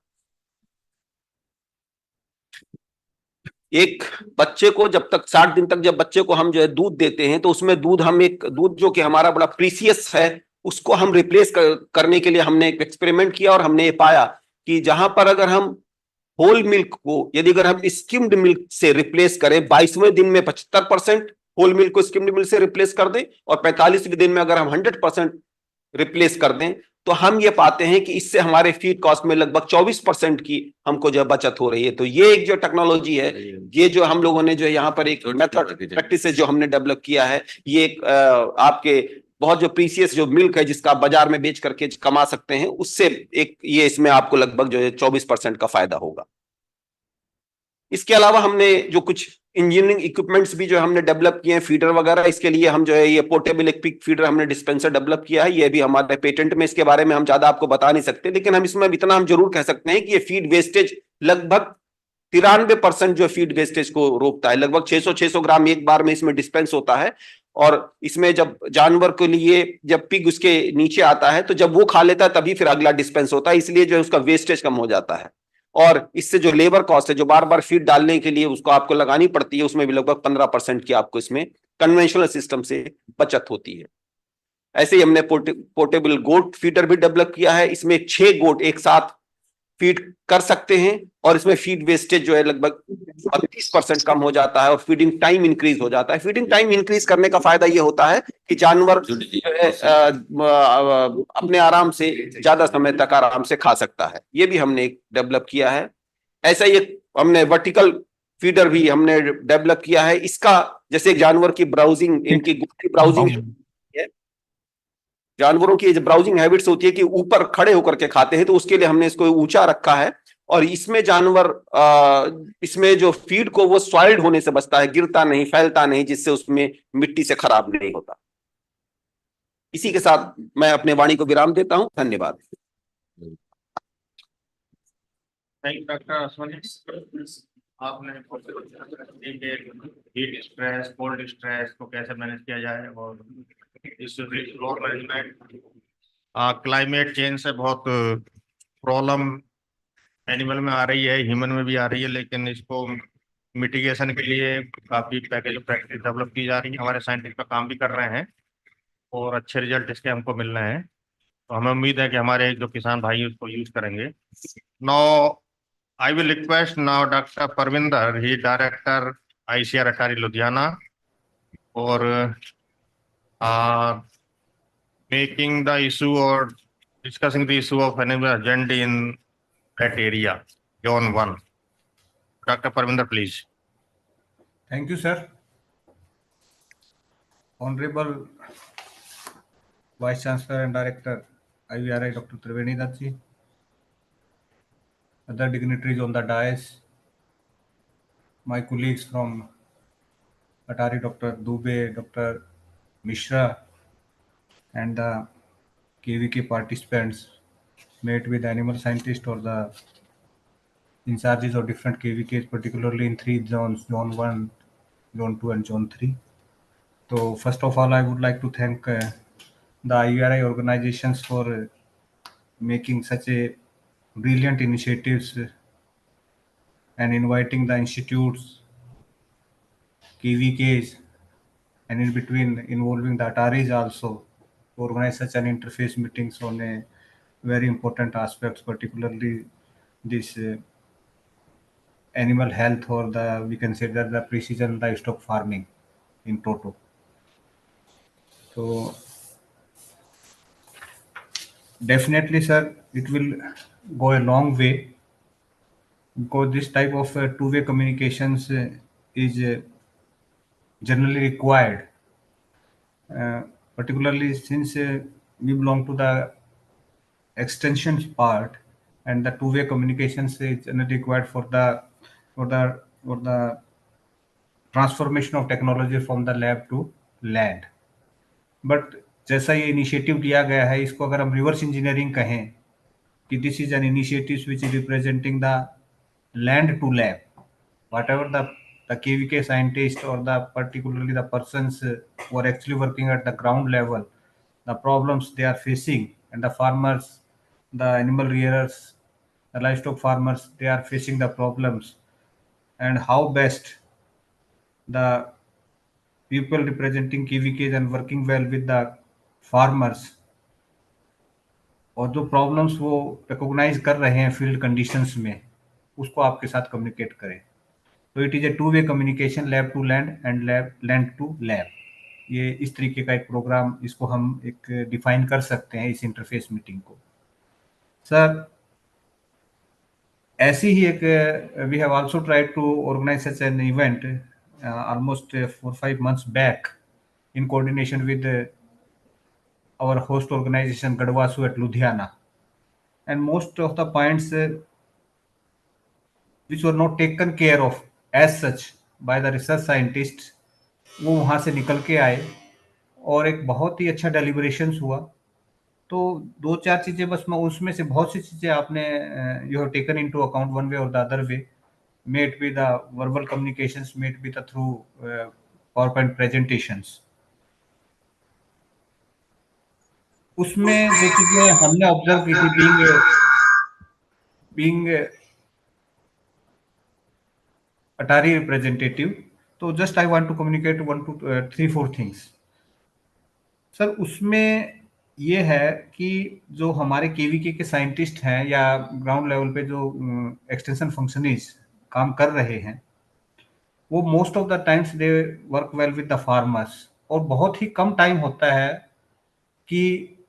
एक बच्चे को जब तक 60 दिन तक जब बच्चे को हम जो है दूध देते हैं तो उसमें दूध हम एक दूध जो कि हमारा बड़ा प्रीसियस है उसको हम रिप्लेस करने के लिए हमने एक एक्सपेरिमेंट किया और हमने ये पाया कि जहां पर अगर हम होल मिल्क को यदि अगर हम स्किम्ड मिल्क से रिप्लेस करें 22वें दिन में 75% होल मिल्क को स्किम्ड मिल्क से रिप्लेस कर दें और 45वें दिन में अगर हम 100% रिप्लेस कर दें तो हम ये पाते हैं कि इससे हमारे फीड कॉस्ट में लगभग 24% की हमको जो बचत हो रही है। तो ये एक जो टेक्नोलॉजी है, ये जो हम लोगों ने जो यहाँ पर एक मेथड प्रैक्टिसेस जो हमने डेवलप किया है, ये एक आपके बहुत जो प्रीसियस जो मिल्क है जिसका आप बाजार में बेच करके कमा सकते हैं, उससे एक ये इसमें आपको लगभग जो है 24% का फायदा होगा। इसके अलावा हमने जो कुछ इंजीनियरिंग इक्विपमेंट्स भी जो हमने डेवलप किए हैं, फीडर वगैरह, इसके लिए हम जो है ये पोर्टेबल एक पिक फीडर हमने डिस्पेंसर डेवलप किया है। ये भी हमारे पेटेंट में, इसके बारे में हम ज्यादा आपको बता नहीं सकते, लेकिन हम इसमें इतना हम जरूर कह सकते हैं कि ये फीड वेस्टेज लगभग 93% जो फीड वेस्टेज को रोकता है। लगभग 600 ग्राम एक बार में इसमें डिस्पेंस होता है और इसमें जब जानवर के लिए जब पिग उसके नीचे आता है तो जब वो खा लेता है तभी फिर अगला डिस्पेंस होता है, इसलिए जो है उसका वेस्टेज कम हो जाता है। और इससे जो लेबर कॉस्ट है जो बार बार फीड डालने के लिए उसको आपको लगानी पड़ती है, उसमें भी लगभग 15% की आपको इसमें कन्वेंशनल सिस्टम से बचत होती है। ऐसे ही हमने पोर्टेबल गोट फीडर भी डेवलप किया है। इसमें 6 गोट एक साथ फीड कर सकते हैं और इसमें फीड वेस्टेज जो है लगभग 32% कम हो जाता है और फीडिंग टाइम इंक्रीज हो जाता है। फीडिंग टाइम इंक्रीज करने का फायदा ये होता है कि जानवर जो है अपने आराम से ज्यादा समय तक आराम से खा सकता है। ये भी हमने डेवलप किया है। ऐसा ही हमने वर्टिकल फीडर भी हमने डेवलप किया है। इसका जैसे जानवर की ब्राउजिंग, इनकी ब्राउजिंग, जानवरों की जो ब्राउजिंग हैबिट्स होती है कि ऊपर खड़े होकर के खाते हैं, तो उसके लिए हमने इसको ऊंचा रखा है और इसमें जानवर इसमें जो फीड को वो सॉइल्ड होने से बचता है, गिरता नहीं, फैलता नहीं, जिससे उसमें मिट्टी से खराब नहीं होता। इसी के साथ मैं अपने वाणी को विराम देता हूं। धन्यवाद। Thank you doctor. आपने हीट स्ट्रेस, कोल्ड स्ट्रेस को कैसे मैनेज किया जाए और फ्लोर मैनेजमेंट, क्लाइमेट चेंज से बहुत प्रॉब्लम एनिमल में आ रही है, ह्यूमन में भी आ रही है, लेकिन इसको मिटिगेशन के लिए काफ़ी पैकेज ऑफ प्रैक्टिस डेवलप की जा रही है। हमारे साइंटिस्ट पे काम भी कर रहे हैं और अच्छे रिजल्ट इसके हमको मिल रहे हैं, तो हमें उम्मीद है कि हमारे जो किसान भाई उसको यूज करेंगे। Now I will request now Dr. Parvinder, he is Director ICAR-ATARI Ludhiana, for making the issue or discussing the issue of animal agenda in that area, Zone 1. Dr. Parvinder, please. Thank you, sir. Honorable Vice Chancellor and Director IVRI, Dr. Triveni Dachi, other dignitaries on the dais, my colleagues from ATARI, Dr. Dubey, Dr. Mishra, and the KVK participants, met with animal scientists or the in charges of different KVKs, particularly in 3 zones, Zone 1, Zone 2, and Zone 3. So first of all, I would like to thank the IURI organizations for making such a brilliant initiatives and inviting the institutes, KVKs, and in between involving the ATARIs also to organize such an interface meetings on a very important aspects, particularly this animal health, or the we can say that the precision livestock farming in toto. So definitely, sir, it will go a long way, because this type of two-way communications is generally required, particularly since we belong to the extensions part, and the two-way communications is generally required for the transformation of technology from the lab to land. But जैसा ये initiative लिया गया है, इसको अगर हम reverse engineering कहें कि this is an initiative which is representing the land to lab, whatever the KVK scientist or the particularly the persons who are actually working at the ground level, the problems they are facing, and the farmers, the animal rearers, the livestock farmers, they are facing the problems, and how best the people representing KVKs and working well with the farmers और जो problems वो recognise कर रहे हैं field conditions में उसको आपके साथ कम्युनिकेट करें। तो it is a two way communication, lab to land and land to lab. ये इस तरीके का एक प्रोग्राम, इसको हम एक डिफाइन कर सकते हैं इस इंटरफेस मीटिंग को। सर ऐसी ही एक we have also tried to organise such an event almost 4-5 months back in coordination with our host organization Gadwasu at Ludhiana, and most of the points which were not taken care of as such by the research scientists वो वहाँ से निकल के आए और एक बहुत ही अच्छा डेलिब्रेशंस हुआ। तो 2-4 चीजें बस मैं उसमें से बहुत सी चीजें आपने you have taken into account one way और the other way, may it be the verbal communications, may it be the through PowerPoint presentations। उसमें जो चीजें हमने ऑब्जर्व की थी being Atari representative, तो just I want to communicate 1 to 3-4 things। Sir उसमें ये है कि जो हमारे केवीके के साइंटिस्ट हैं या ग्राउंड लेवल पे जो एक्सटेंशन फंक्शनिस्ट काम कर रहे हैं वो most of the times they work well with the farmers, और बहुत ही कम टाइम होता है कि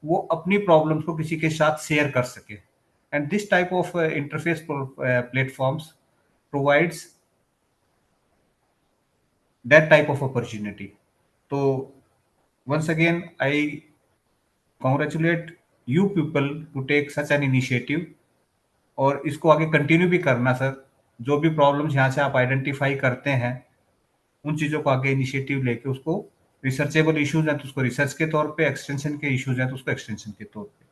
वो अपनी प्रॉब्लम्स को किसी के साथ शेयर कर सके। And this type of interface platforms provides that type of opportunity. तो once again I congratulate you people to take such an initiative, और इसको आगे कंटिन्यू भी करना सर। जो भी प्रॉब्लम्स यहाँ से आप आइडेंटिफाई करते हैं उन चीजों को आगे इनिशिएटिव लेके उसको, रिसर्चेबल इश्यूज हैं तो उसको रिसर्च के तौर पे, एक्सटेंशन के इश्यूज हैं तो उसको एक्सटेंशन के तौर पे।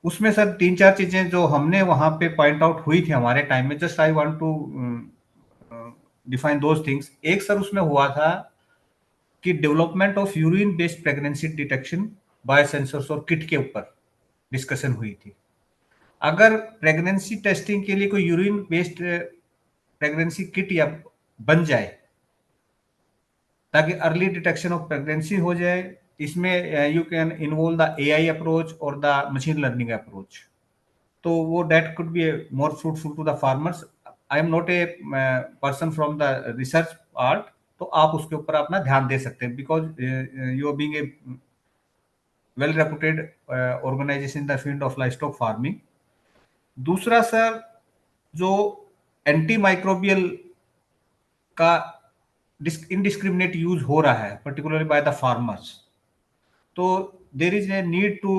उसमें सर 3-4 चीजें जो हमने वहां पे पॉइंट आउट हुई थी हमारे टाइम में, just I want to define those things. एक सर उसमें हुआ था कि development of urine based pregnancy detection by sensors और किट के ऊपर डिस्कशन हुई थी। अगर प्रेगनेंसी टेस्टिंग के लिए कोई यूरिन बेस्ड प्रेगनेंसी किट या बन जाए ताकि अर्ली डिटेक्शन ऑफ प्रेगनेंसी हो जाए, इसमें you can involve the AI approach और द मशीन लर्निंग अप्रोच, तो वो that could be more fruitful to the farmers. I am not a person from the research part, तो आप उसके ऊपर अपना ध्यान दे सकते हैं because you are being a well reputed organisation in the field of livestock farming. दूसरा सर जो एंटी माइक्रोबियल का इनडिस्क्रिमिनेट यूज हो रहा है पर्टिकुलरली बाय द फार्मर्स, तो there is a need to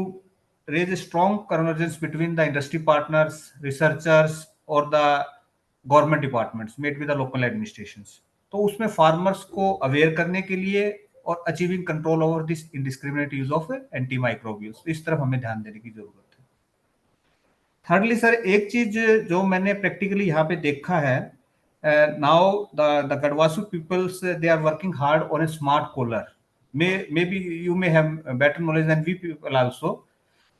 raise a strong convergence between the industry partners, researchers और the government departments, may it be the local administrations। तो उसमें farmers को aware करने के लिए और achieving control over this indiscriminate use of anti microbials, इस तरफ हमें ध्यान देने की जरूरत है। थर्डली सर एक चीज जो मैंने प्रैक्टिकली यहाँ पे देखा है, now the Gadvasu peoples they are working hard on a smart collar, may be you may have better knowledge than we people also.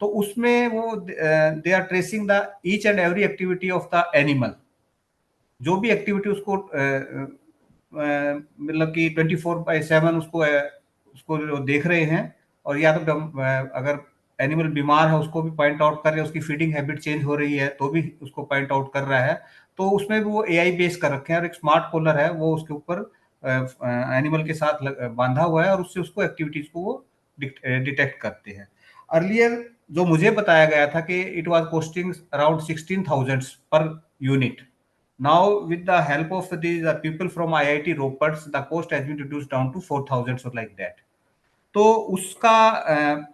तो उसमें वो they are tracing the each and every activity of the animal, जो भी activity उसको मतलब कि 24/7 उसको देख रहे हैं, और या तो अगर एनिमल बीमार है उसको भी पॉइंट आउट कर रहे हैं, उसकी फीडिंग हैबिट चेंज हो रही है तो भी उसको पॉइंट आउट कर रहा है। तो उसमें भी वो एआई बेस कर रखे हैं और एक स्मार्ट कॉलर है वो उसके ऊपर एनिमल के साथ बांधा हुआ है और उससे उसको एक्टिविटीज को वो डिटेक्ट करते हैं। अर्लियर जो मुझे बताया गया था कि it was costing around 16,000 per unit. Now with the help of these people from IIT Roper's, the cost has been reduced down to 4,000 or like that। तो उसका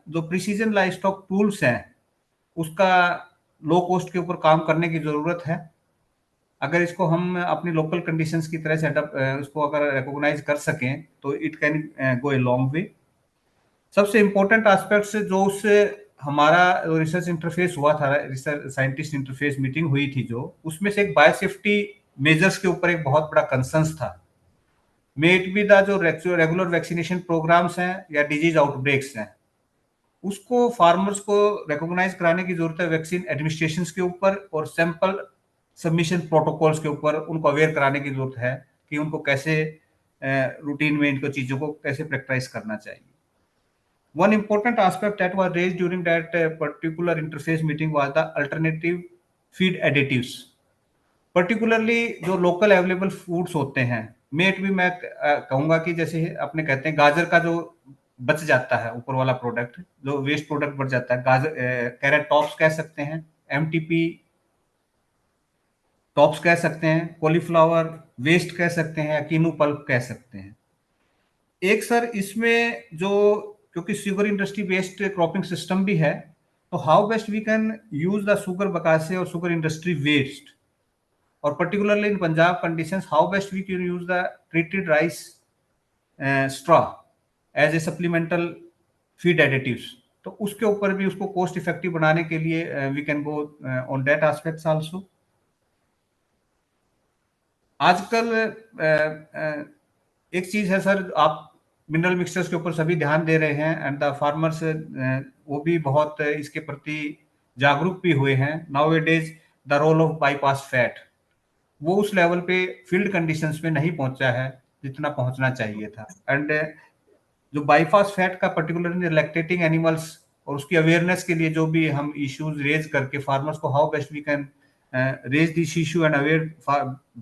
जो प्रिसीजन लाइवस्टॉक टूल्स हैं उसका लो कॉस्ट के ऊपर काम करने की जरूरत है। अगर इसको हम अपनी लोकल कंडीशंस की तरह सेटअप उसको अगर रिकॉग्नाइज कर सकें तो it can go a long way. सबसे इंपॉर्टेंट एस्पेक्ट्स जो उससे हमारा रिसर्च इंटरफेस हुआ था, रिसर्च साइंटिस्ट इंटरफेस मीटिंग हुई थी जो, उसमें से एक बायोसेफ्टी मेजर्स के ऊपर एक बहुत बड़ा कंसर्न था। मे इट बी द जो रेगुलर वैक्सीनेशन प्रोग्राम्स हैं या डिजीज आउटब्रेक्स हैं, उसको फार्मर्स को रिकॉग्नाइज कराने की जरूरत है वैक्सीन एडमिनिस्ट्रेशन के ऊपर और सैंपल सबमिशन प्रोटोकॉल्स के ऊपर उनको अवेयर कराने की जरूरत है कि उनको कैसे रूटीन में इनको चीजों को कैसे प्रैक्टिस करना चाहिए. One important aspect that was raised during that particular interface meeting was the alternative feed additives. Particularly जो local available foods होते हैं, may it be मैं कहूँगा कि जैसे अपने कहते हैं गाजर का जो बच जाता है ऊपर वाला प्रोडक्ट, जो वेस्ट प्रोडक्ट बच जाता है, गाजर कैरेट टॉप्स कह सकते हैं, MTP टॉप्स कह सकते हैं, कॉलीफ्लावर वेस्ट कह सकते हैं, कीनू पल्प कह सकते हैं. एक सर इसमें जो क्योंकि sugar industry based cropping system भी है, तो how best we can use the sugar bagasse और शुगर इंडस्ट्री वेस्ट, और particularly in Punjab conditions how best we can use the treated rice straw as a supplemental feed additives. तो उसके ऊपर भी उसको कॉस्ट इफेक्टिव बनाने के लिए we can go on that aspects also. आजकल एक चीज है सर, आप मिनरल मिक्सचर्स के ऊपर सभी ध्यान दे रहे हैं एंड द फार्मर्स वो भी बहुत इसके प्रति जागरूक भी हुए हैं. Now it is the role of bypass fat, वो उस लेवल पे फील्ड कंडीशंस में नहीं पहुंचा है जितना पहुंचना चाहिए था. एंड जो बाईपास फैट का पर्टिकुलरली लैक्टेटिंग एनिमल्स और उसकी अवेयरनेस के लिए जो भी हम इश्यूज रेज करके फार्मर्स को how best we can raise this issue and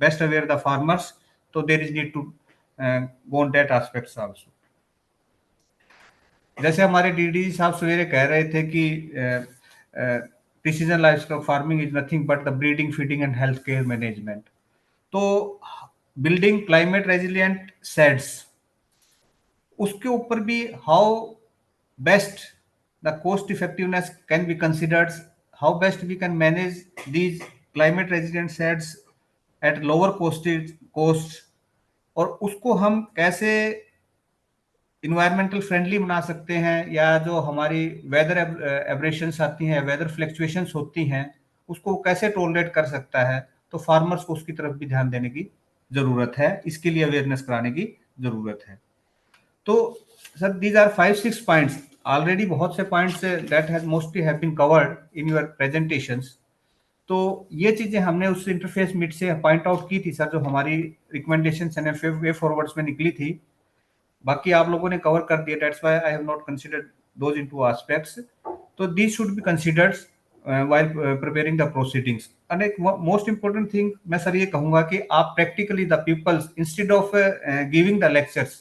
best aware the farmers, so there is need to go on that aspects also. जैसे हमारे डीडी साहब सवेरे कह रहे थे कि precision livestock farming is nothing but the breeding, feeding and health care management. तो building climate resilient sheds, उसके ऊपर भी how best the cost effectiveness can be considered, how best we can manage these climate resilient sheds at lower costs, और उसको हम कैसे environmental friendly बना सकते हैं, या जो हमारी वेदर एब्रेशंस आती हैं, वेदर फ्लक्चुएशंस होती हैं, उसको कैसे टॉलरेट कर सकता है. तो फार्मर्स को उसकी तरफ भी ध्यान देने की जरूरत है, इसके लिए अवेयरनेस कराने की जरूरत है. तो sir these are 5-6 points, already बहुत से points that has mostly have been covered in your presentations. तो ये चीजें हमने उस इंटरफेस मीट से पॉइंट आउट की थी सर, जो हमारी रिकमेंडेशंस एंड वे फॉरवर्ड्स में निकली थी. बाकी आप लोगों ने कवर कर दिया, that's why I have not considered those into aspects. तो these should be considered while preparing the proceedings. And एक most important thing मैं सर ये कहूंगा कि आप practically the pupils instead of giving the lectures,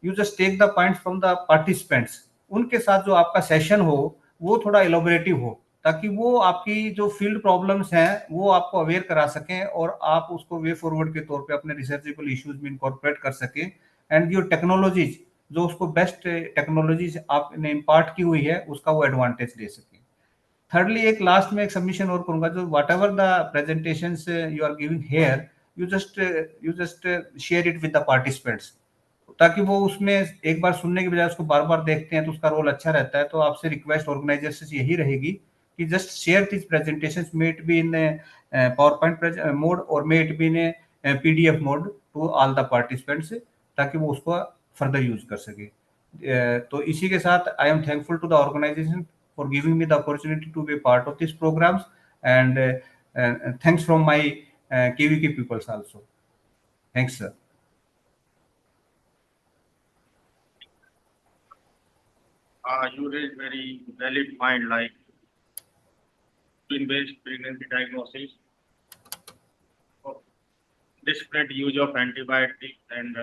you just take the points from the participants. उनके साथ जो आपका सेशन हो वो थोड़ा इलोबरेटिव हो, ताकि वो आपकी जो फील्ड प्रॉब्लम्स हैं वो आपको अवेयर करा सकें और आप उसको वे फॉरवर्ड के तौर पे अपने रिसर्चेबल इश्यूज में इनकॉर्पोरेट कर सकें. एंड योर टेक्नोलॉजीज, जो उसको बेस्ट टेक्नोलॉजीज आपने इम्पार्ट की हुई है, उसका वो एडवांटेज ले सकें. थर्डली एक लास्ट में एक सबमिशन और करूंगा, जो whatever the presentations you are giving here, you just share it with the participants, ताकि वो उसमें एक बार सुनने की बजाय उसको बार बार देखते हैं तो उसका रोल अच्छा रहता है. तो आपसे रिक्वेस्ट ऑर्गेनाइजर्स से यही रहेगी कि just share this presentations, may it be in power point mode और may it be in PDF mode to all the participants, ताकि वो उसको फर्दर यूज कर सके. तो इसी के साथ I am thankful to the organisation for giving me the opportunity to be a part of these programs, and thanks from my KVK pupils also. Thanks, sir. You raised very valid point, like gene-based pregnancy diagnosis, disparate use of antibiotics, and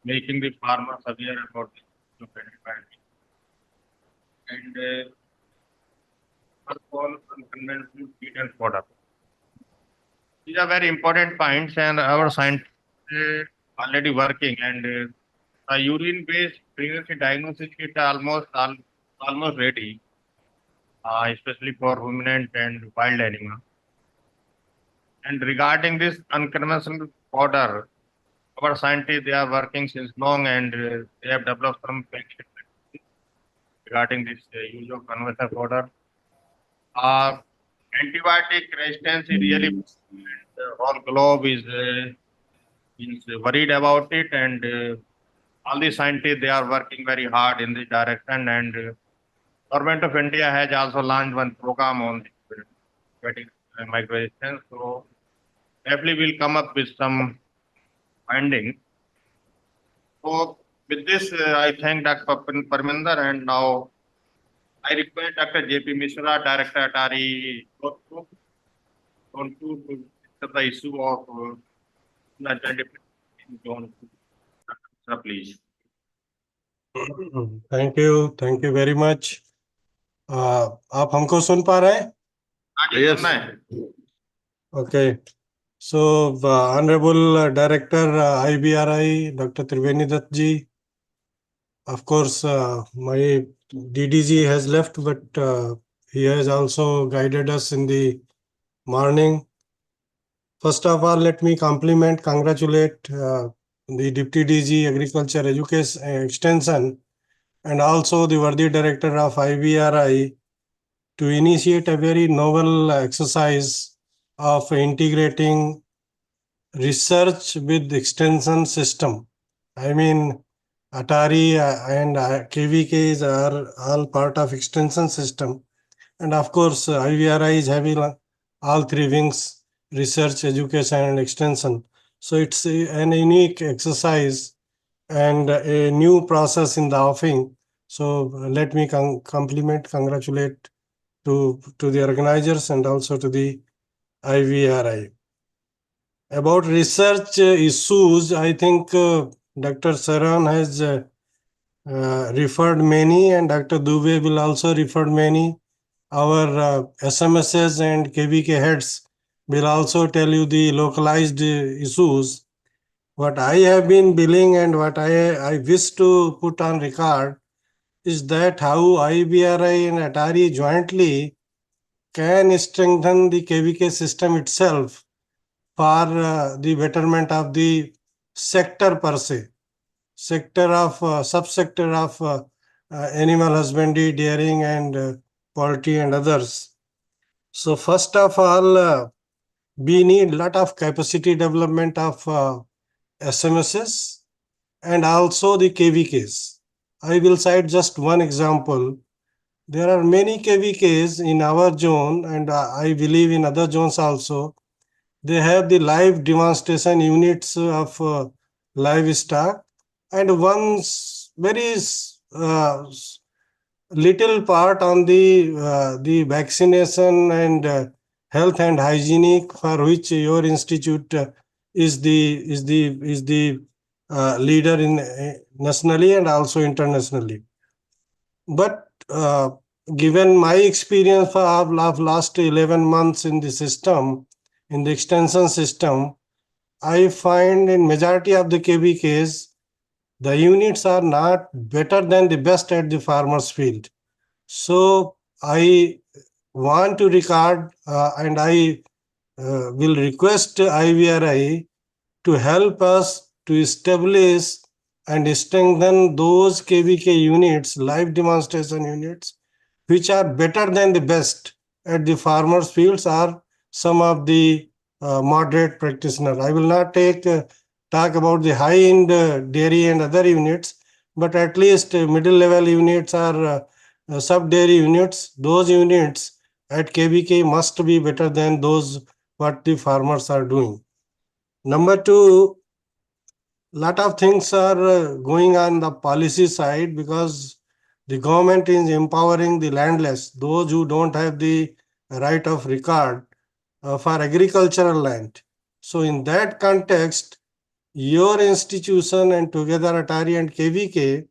making the farmers aware about the use of antibiotics. And first of all, unconventional feed and fodder. These are very important points, and our scientists already working. And the urine-based pregnancy diagnosis kit are almost ready, especially for ruminant and wild animal. And regarding this unconventional fodder, our scientists, they are working since long, and they have developed some regarding this use of conventional fodder. Antibiotic resistance is really, the whole globe is worried about it, and all the scientists, they are working very hard in this direction. And Government of India has also launched one program on getting micro resistance. So definitely will come up with some finding. So with this, I thank Dr. Parminder, and now I request Dr. J.P. Mishra, Director ATARI, to discuss the issue of the gender in zone. Sir, please. Thank you very much. आप हमको सुन पा रहे हैं? Yes. Okay. So, Honorable Director IBRI, Dr. Triveni Dutt ji, of course, my DDG has left, but he has also guided us in the morning. First of all, let me congratulate the Deputy DG Agriculture Education Extension and also the worthy Director of IBRI to initiate a very novel exercise of integrating research with extension system. I mean, ATARI and KVKs are all part of extension system. And of course, IVRI is having all three wings, research, education, and extension. So it's an unique exercise and a new process in the offing. So let me congratulate to the organizers and also to the IVRI. About research issues, I think Dr. Saran has referred many, and Dr. Dubey will also refer many. Our SMSs and KVK heads will also tell you the localized issues. What I have been billing and what I wish to put on record is that how IBRI and ATARI jointly can strengthen the KVK system itself for the betterment of the sector per se, sector of subsector of animal husbandry, dairying, and poultry and others. So first of all, we need lot of capacity development of SMSs and also the KVKs. I will cite just one example. There are many KVKs in our zone, and I believe in other zones also. They have the live demonstration units of livestock, and one very little part on the vaccination and health and hygienic, for which your institute is the leader in nationally and also internationally. But given my experience of last 11 months in the system, in the extension system, I find in majority of the KVKs, the units are not better than the best at the farmer's field. So I want to record and I will request IVRI to help us to establish and strengthen those KVK units, live demonstration units, which are better than the best at the farmers' fields or some of the moderate practitioners. I will not talk about the high-end dairy and other units, but at least middle-level units or sub-dairy units, those units at KVK must be better than those what the farmers are doing. Number two, lot of things are going on the policy side because the government is empowering the landless, those who don't have the right of record for agricultural land. So in that context, your institution and together ATARI and KVK,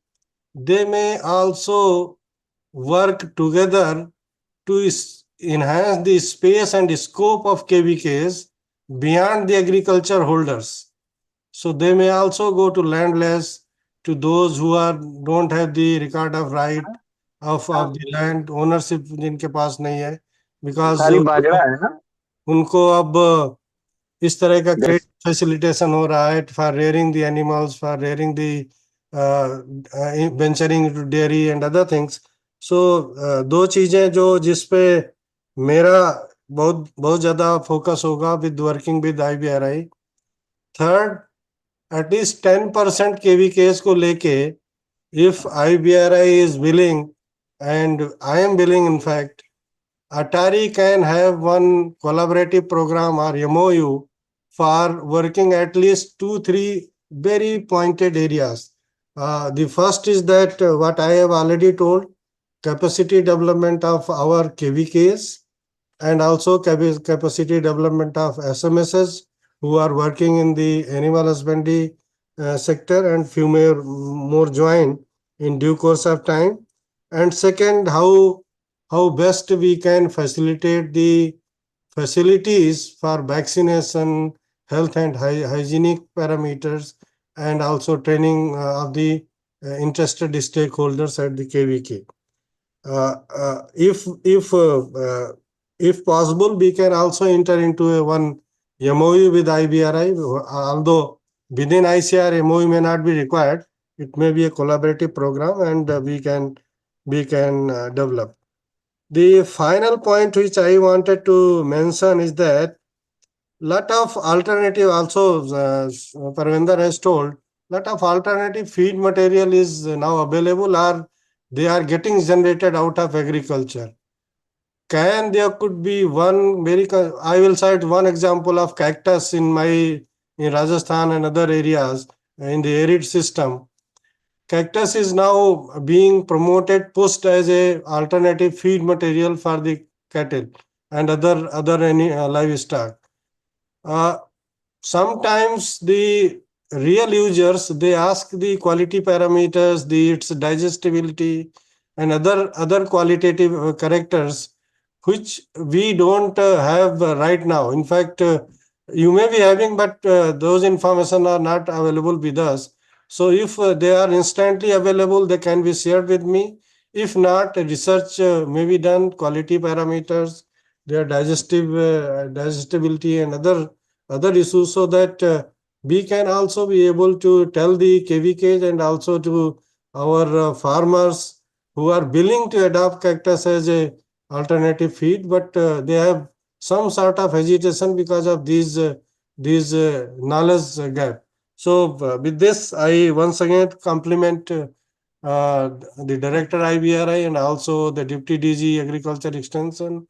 they may also work together to enhance the space and scope of KVKs beyond the agriculture holders. So they may also go to landless, to those who don't have the record of right of the land ownership जिनके पास नहीं है, because उनको अब इस तरह का great facilitation हो रहा है for rearing the animals, for rearing the venturing into dairy and other things. So दो चीजें जो जिसपे मेरा बहुत ज्यादा फोकस होगा with working with IBRI. Third, at least 10% KVKs को लेके, if IBRI is willing, and I am willing in fact, ATARI can have one collaborative program or MOU for working at least 2-3 very pointed areas. The first is that what I have already told, capacity development of our KVKs and also capacity development of SMSs who are working in the animal husbandry sector, and few more join in due course of time. And second, how best we can facilitate the facilities for vaccination, health and hygienic parameters, and also training of the interested stakeholders at the KVK. If possible, we can also enter into one MOU with IBRI, although within ICR MOU may not be required. It may be a collaborative program, and we can develop. The final point which I wanted to mention is that lot of alternative also, Parvinder has told, lot of alternative feed material is now available, or they are getting generated out of agriculture. There could be one I will cite one example of cactus in Rajasthan and other areas in the arid system. Cactus is now being promoted, pushed as a alternative feed material for the cattle and other livestock. Sometimes the real users, they ask the quality parameters, its digestibility and other qualitative characters which we don't have right now. In fact, you may be having, but those information are not available with us. So if they are instantly available, they can be shared with me. If not, research may be done, quality parameters, their digestibility and other issues, so that we can also be able to tell the KVKs and also to our farmers who are willing to adopt cactus as a alternative feed, but they have some sort of hesitation because of these knowledge gap. So with this, I once again compliment the Director IBRI and also the Deputy DG Agriculture Extension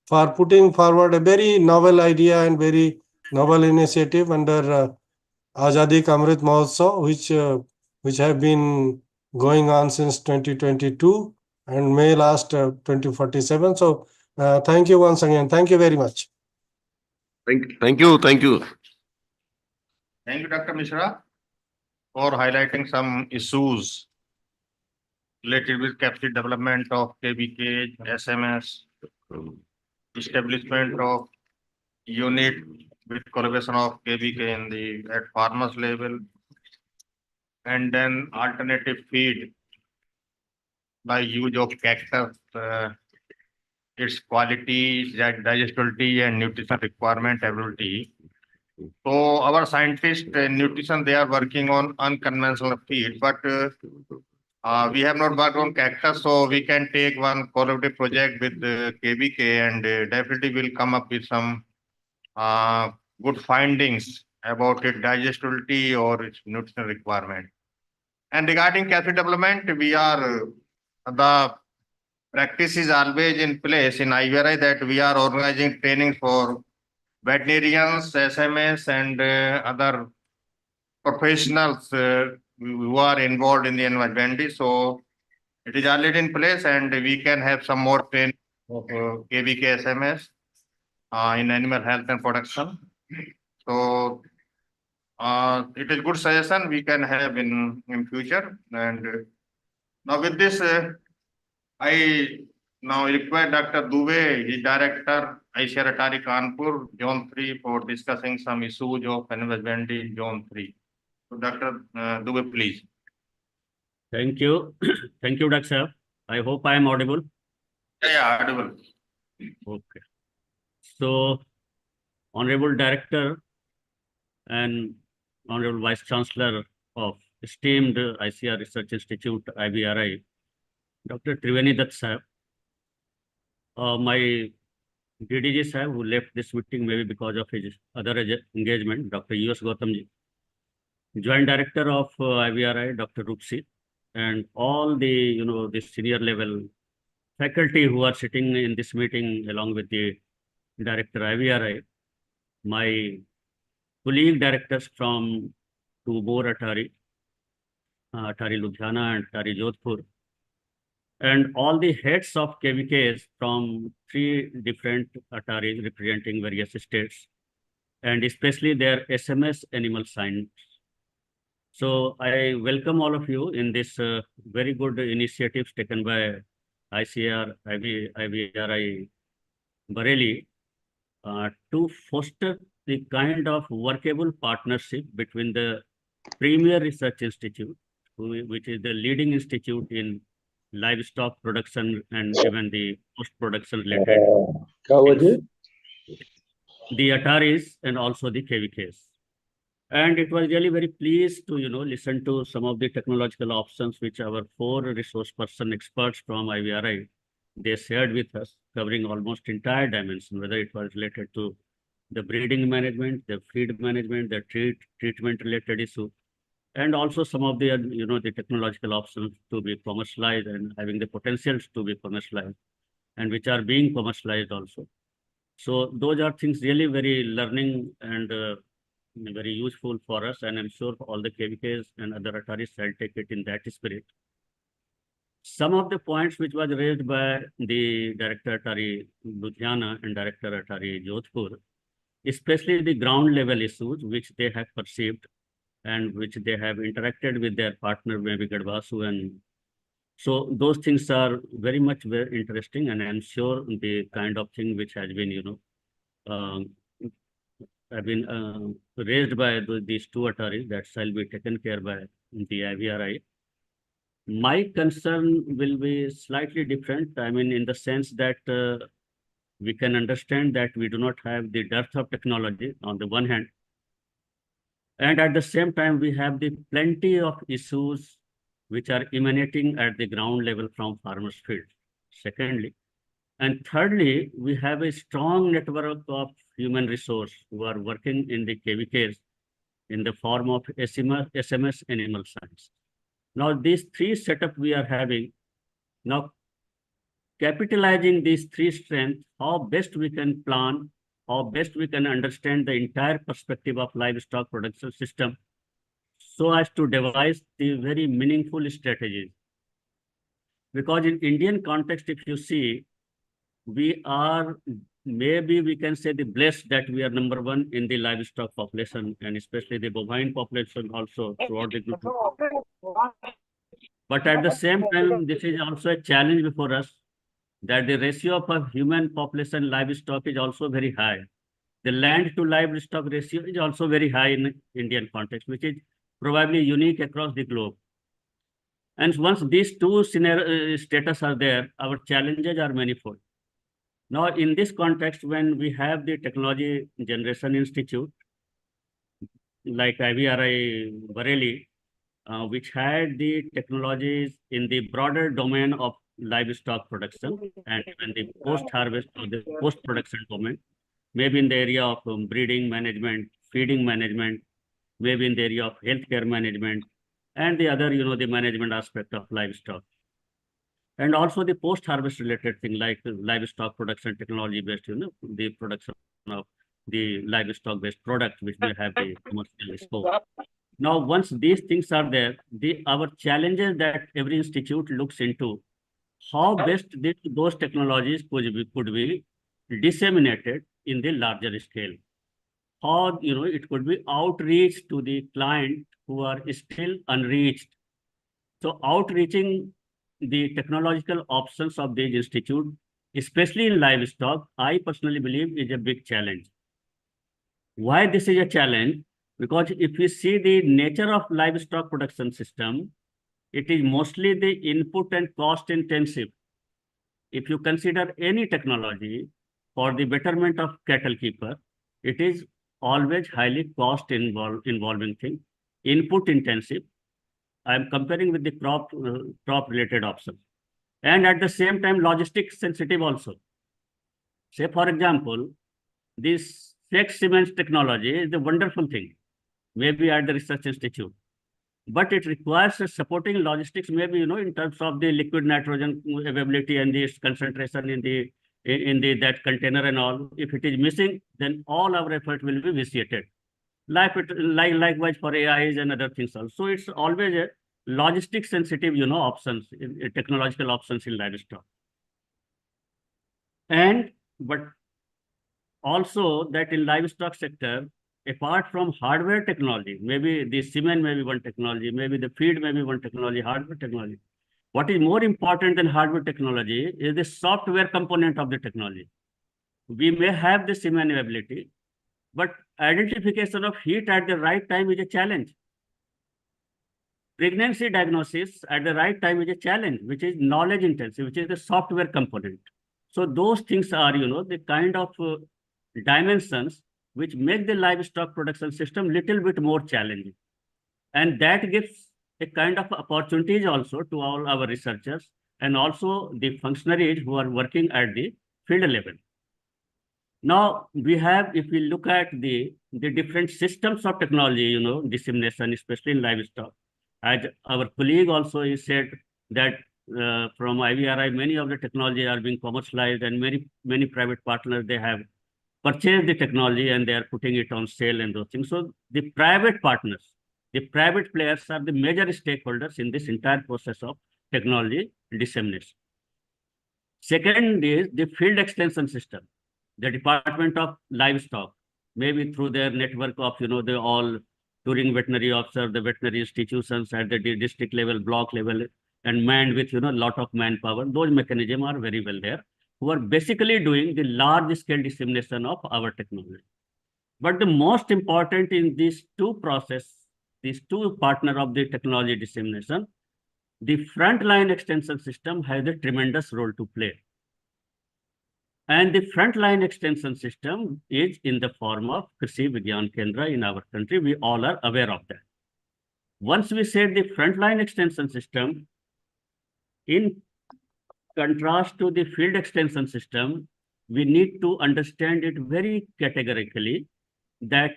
for putting forward a very novel idea and very novel initiative under Azadi Ka Amrit Mahotsav, which have been going on since 2022 and may last 2047. So thank you once again. Thank you very much. Thank you. Thank you, Dr. Mishra, for highlighting some issues related with capacity development of KVK, SMS, establishment of unit with collaboration of KVK at farmers level, and then alternative feed by use of cactus, its quality, digestibility and nutrition requirement ability. So our scientists in nutrition, they are working on unconventional feed, but we have not worked on cactus, so we can take one collaborative project with the KVK, and definitely will come up with some good findings about its digestibility or its nutrition requirement. And regarding capacity development, the practice is always in place in IVRI that we are organizing training for veterinarians, SMS, and other professionals who are involved in the animal husbandry. So it is already in place, and we can have some more training of KVK SMS in animal health and production. So it is good suggestion we can have in future. And now with this, I now request Dr. Dubey, the Director, ICR-ATARI Kanpur, Zone 3, for discussing some issues of animal husbandry Zone 3. So Dr. Dubey, please. Thank you. Thank you, Dr. Sir. I hope I am audible. Yeah, audible. Okay. So, Honorable Director and Honorable Vice Chancellor of esteemed ICR Research Institute, IBRI, Dr. Triveni Dutt Sahab, my DDG Sahab, who left this meeting maybe because of his other engagement, Dr. U.S. Gautamji, Joint Director of IBRI, Dr. Rupsi, and all the the senior level faculty who are sitting in this meeting along with the Director IBRI, my colleague directors from two more ATARI, ATARI Ludhiana and ATARI Jodhpur, and all the heads of KVKs from 3 different ATARIs representing various states, and especially their SMS animal science. So I welcome all of you in this very good initiatives taken by ICAR, IVRI Bareilly to foster the kind of workable partnership between the premier research institute, which is the leading institute in livestock production and even the post-production related things, the ATARIs and also the KVKs. And it was really very pleased to, listen to some of the technological options which our 4 resource person experts from IVRI, they shared with us, covering almost entire dimension, whether it was related to the breeding management, the feed management, the treatment related issue, and also some of the, the technological options to be commercialized and having the potentials to be commercialized, and which are being commercialized also. So those are things really very learning and very useful for us, and I'm sure all the KVKs and other ATARIs shall take it in that spirit. Some of the points which was raised by the Director ATARI Ludhiana and Director ATARI Jodhpur, especially the ground level issues which they have perceived and which they have interacted with their partner, maybe Gadvasu, and so those things are very much very interesting, and I'm sure the kind of thing which has been, have been raised by these 2 ATARIs, that shall be taken care by the IVRI. My concern will be slightly different. I mean, in the sense that we can understand that we do not have the dearth of technology on the one hand, and at the same time, we have the plenty of issues which are emanating at the ground level from farmers' field, secondly. And thirdly, we have a strong network of human resource who are working in the KVKs in the form of SMS animal science. Now, these 3 setup we are having, now capitalizing these 3 strengths, how best we can plan, how best we can understand the entire perspective of livestock production system, so as to devise the very meaningful strategies. Because in Indian context, if you see, we are, maybe we can say, the blessed that we are number 1 in the livestock population, and especially the bovine population also throughout the group. But at the same time, this is also a challenge before us, that the ratio of human population livestock is also very high. The land to livestock ratio is also very high in Indian context, which is probably unique across the globe. And once these 2 status are there, our challenges are manifold. Now, in this context, when we have the Technology Generation Institute, like IVRI Bareilly, which had the technologies in the broader domain of livestock production and even the post-harvest or the post-production domain, maybe in the area of breeding management, feeding management, maybe in the area of healthcare management, and the other, the management aspect of livestock. And also the post-harvest related thing like livestock production technology-based, the production of the livestock-based product, which they have the commercial scope. Now, once these things are there, our challenges that every institute looks into, how best those technologies could be disseminated in the larger scale. How, it could be outreach to the client who are still unreached. So outreaching the technological options of these institute, especially in livestock, I personally believe is a big challenge. Why this is a challenge? Because if we see the nature of livestock production system, it is mostly the input and cost intensive. If you consider any technology for the betterment of cattle keeper, it is always highly cost involving thing, input intensive. I am comparing with the crop related options, and at the same time logistics sensitive also. Say for example, this sex cements technology is a wonderful thing, maybe at the research institute, but it requires a supporting logistics, maybe in terms of the liquid nitrogen availability and the concentration in the that container and all. If it is missing, then all our effort will be vitiated. Likewise for AIs and other things also. It's always a logistic sensitive, options, technological options in livestock. But also that in livestock sector, apart from hardware technology, maybe the semen may be one technology, maybe the feed may be one technology, hardware technology. What is more important than hardware technology is the software component of the technology. We may have the semen ability, but identification of heat at the right time is a challenge. Pregnancy diagnosis at the right time is a challenge, which is knowledge intensive, which is the software component. So those things are, the kind of dimensions which make the livestock production system little bit more challenging. And that gives a kind of opportunities also to all our researchers and also the functionaries who are working at the field level. Now we have, if we look at the different systems of technology, dissemination, especially in livestock, as our colleague also said that from IVRI, many of the technology are being commercialized and many private partners, they have purchased the technology and they are putting it on sale and those things. So the private partners, the private players are the major stakeholders in this entire process of technology dissemination. Second is the field extension system. The Department of Livestock, maybe through their network of, the all touring veterinary officer, the veterinary institutions at the district level, block level, and manned with, a lot of manpower. Those mechanisms are very well there, who are basically doing the large scale dissemination of our technology. But the most important in these two partners of the technology dissemination, the frontline extension system has a tremendous role to play. And the frontline extension system is in the form of Krishi Vigyan Kendra in our country. We all are aware of that. Once we say the frontline extension system, in contrast to the field extension system, we need to understand it very categorically that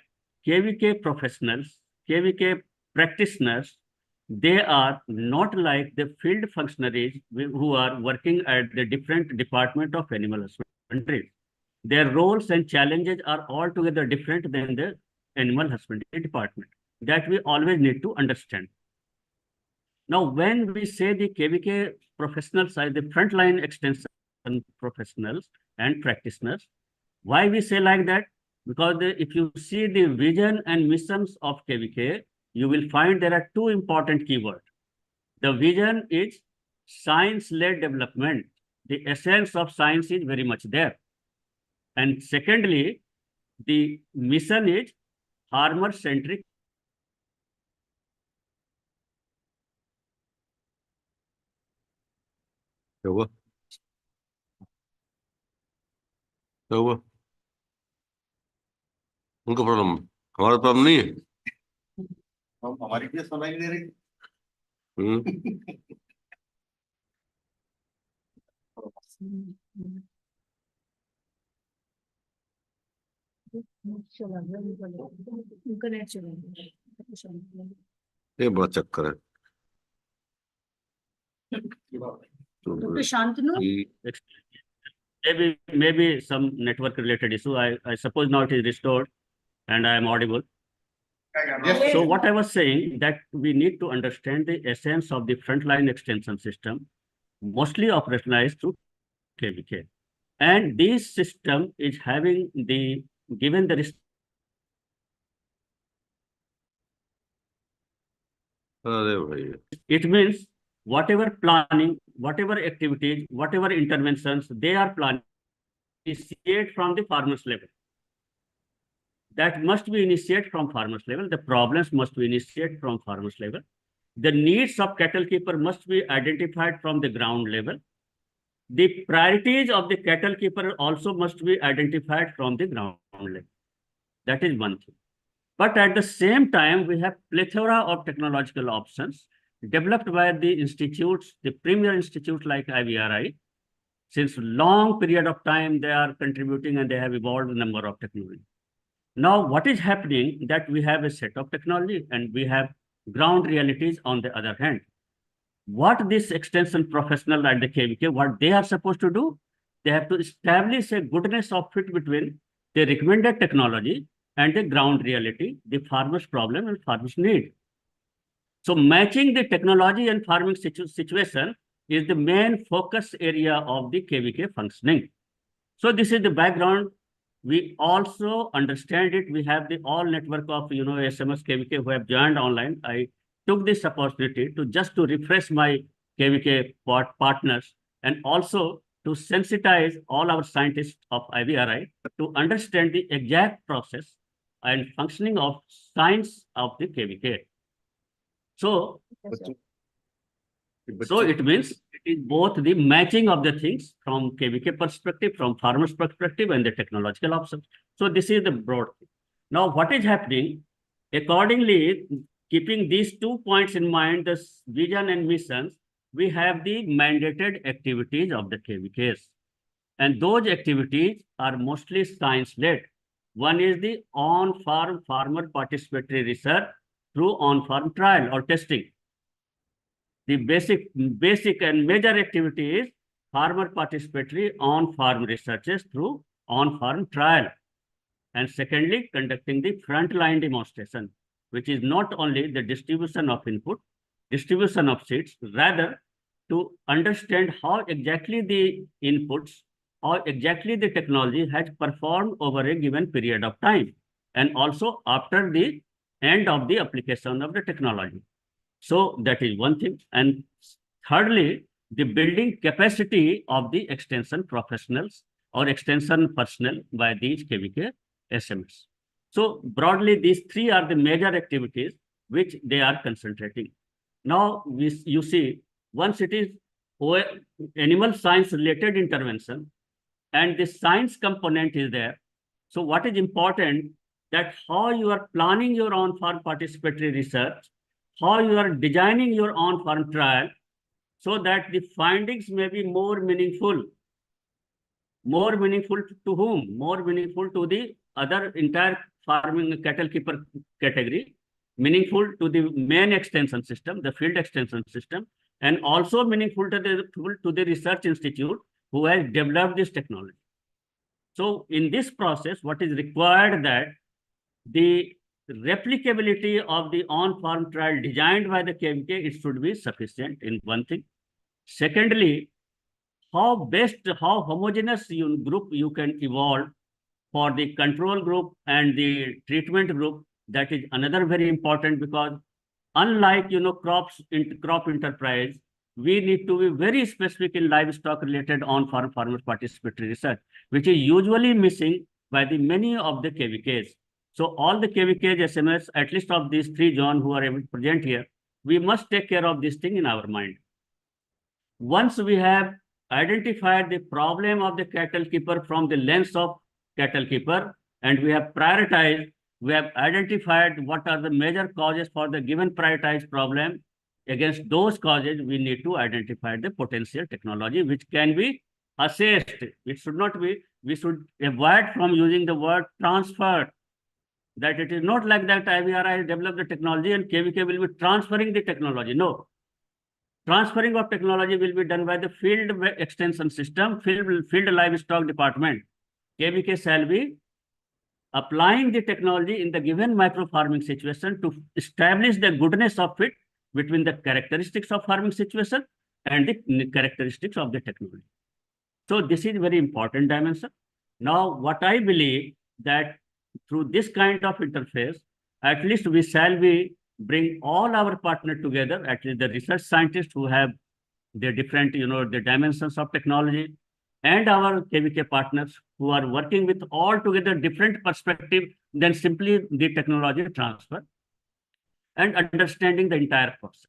KVK professionals, KVK practitioners, they are not like the field functionaries who are working at the different department of animal husbandry. Their roles and challenges are altogether different than the animal husbandry department. That we always need to understand. Now, when we say the KVK professionals are the frontline extension professionals and practitioners, why we say like that? Because if you see the vision and missions of KVK, you will find there are two important keywords. The vision is science-led development. The essence of science is very much there. And secondly, the mission is farmer-centric. उनका problem, हमारा problem नहीं है। हमारी भी सुनाई दे रही। ये बड़ा चक्कर है। Dr. Shantanu? Maybe some network related issue. I suppose now it is restored and I am audible. Yes. So what I was saying that we need to understand the essence of the frontline extension system, mostly operationalized through KVK. And this system is having given the it means whatever planning, whatever activities, whatever interventions they are planning, initiate from the farmers level. That must be initiated from farmers level. The problems must be initiated from farmers level. The needs of cattle keeper must be identified from the ground level. The priorities of the cattle keeper also must be identified from the ground level. That is one thing. But at the same time, we have plethora of technological options developed by the institutes, the premier institutes like IVRI. Since long period of time, they are contributing and they have evolved a number of technology. Now, what is happening that we have a set of technology and we have ground realities on the other hand. What this extension professional at the KVK, what they are supposed to do, they have to establish a goodness of fit between the recommended technology and the ground reality, the farmer's problem and farmer's need. So matching the technology and farming situation is the main focus area of the KVK functioning. So this is the background. We also understand it. We have the all network of, SMS KVK who have joined online. I took this opportunity to just to refresh my KVK partners and also to sensitize all our scientists of IVRI to understand the exact process and functioning of science of the KVK. So it means it is both the matching of the things from KVK perspective, from farmer's perspective, and the technological options. So this is the broad thing. Now, what is happening? Accordingly, keeping these 2 points in mind, the vision and missions, we have the mandated activities of the KVKs. And those activities are mostly science-led. One is the on-farm farmer participatory research through on-farm trial or testing. The basic and major activity is farmer participatory on-farm researches through on-farm trial. And secondly, conducting the frontline demonstration, which is not only the distribution of input, distribution of seeds, rather to understand how exactly the inputs, how exactly the technology has performed over a given period of time, and also after the end of the application of the technology. So that is one thing. And thirdly, the building capacity of the extension professionals or extension personnel by these KVK SMS. So broadly, these three are the major activities which they are concentrating. Now, you see, once it is animal science related intervention and the science component is there. So what is important that how you are planning your on-farm participatory research, how you are designing your on-farm trial so that the findings may be more meaningful. More meaningful to whom? More meaningful to the other entire farming cattle keeper category, meaningful to the main extension system, the field extension system, and also meaningful to the research institute who has developed this technology. So in this process, what is required that the replicability of the on-farm trial designed by the KVK, it should be sufficient in one thing. Secondly, how homogeneous group you can evolve for the control group and the treatment group. That is another very important, because unlike crop enterprise, we need to be very specific in livestock related on-farm farmers participatory research, which is usually missing by the many of the KVKs. So all the KVKs, SMS, at least of these three zones who are able to present here, we must take care of this thing in our mind. Once we have identified the problem of the cattle keeper from the lens of cattle keeper, and we have prioritized, we have identified what are the major causes for the given prioritized problem. Against those causes, we need to identify the potential technology which can be assessed. It should not be, we should avoid from using the word transferred. That it is not like that IVRI developed the technology and KVK will be transferring the technology. No. Transferring of technology will be done by the field extension system, field livestock department. KVK shall be applying the technology in the given micro farming situation to establish the goodness of it between the characteristics of farming situation and the characteristics of the technology. So this is very important dimension. Now, what I believe that through this kind of interface, at least we shall be bring all our partners together, at least the research scientists who have the different, the dimensions of technology, and our KVK partners who are working with all together different perspective than simply the technology transfer, and understanding the entire process.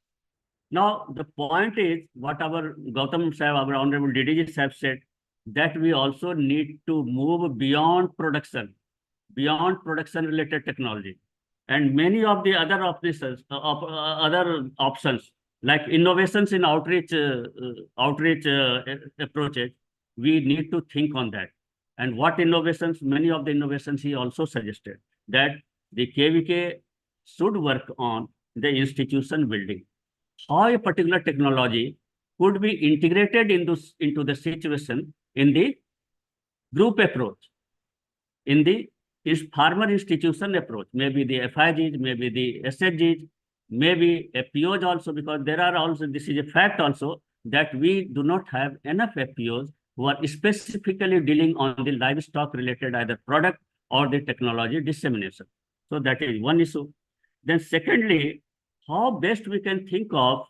Now, the point is what our Gautam Sahib, our Honorable DDG Sahib said, that we also need to move beyond production related technology. And many of the other options, like innovations in outreach approaches, we need to think on that. And what innovations, many of the innovations he also suggested, that the KVK should work on the institution building. How a particular technology could be integrated into the situation in the group approach, in the is farmer institution approach, maybe the FIGs, maybe the SHGs, maybe FPOs also, because there are also, this is a fact also, that we do not have enough FPOs who are specifically dealing on the livestock related either product or the technology dissemination. So that is one issue. Then secondly, how best we can think of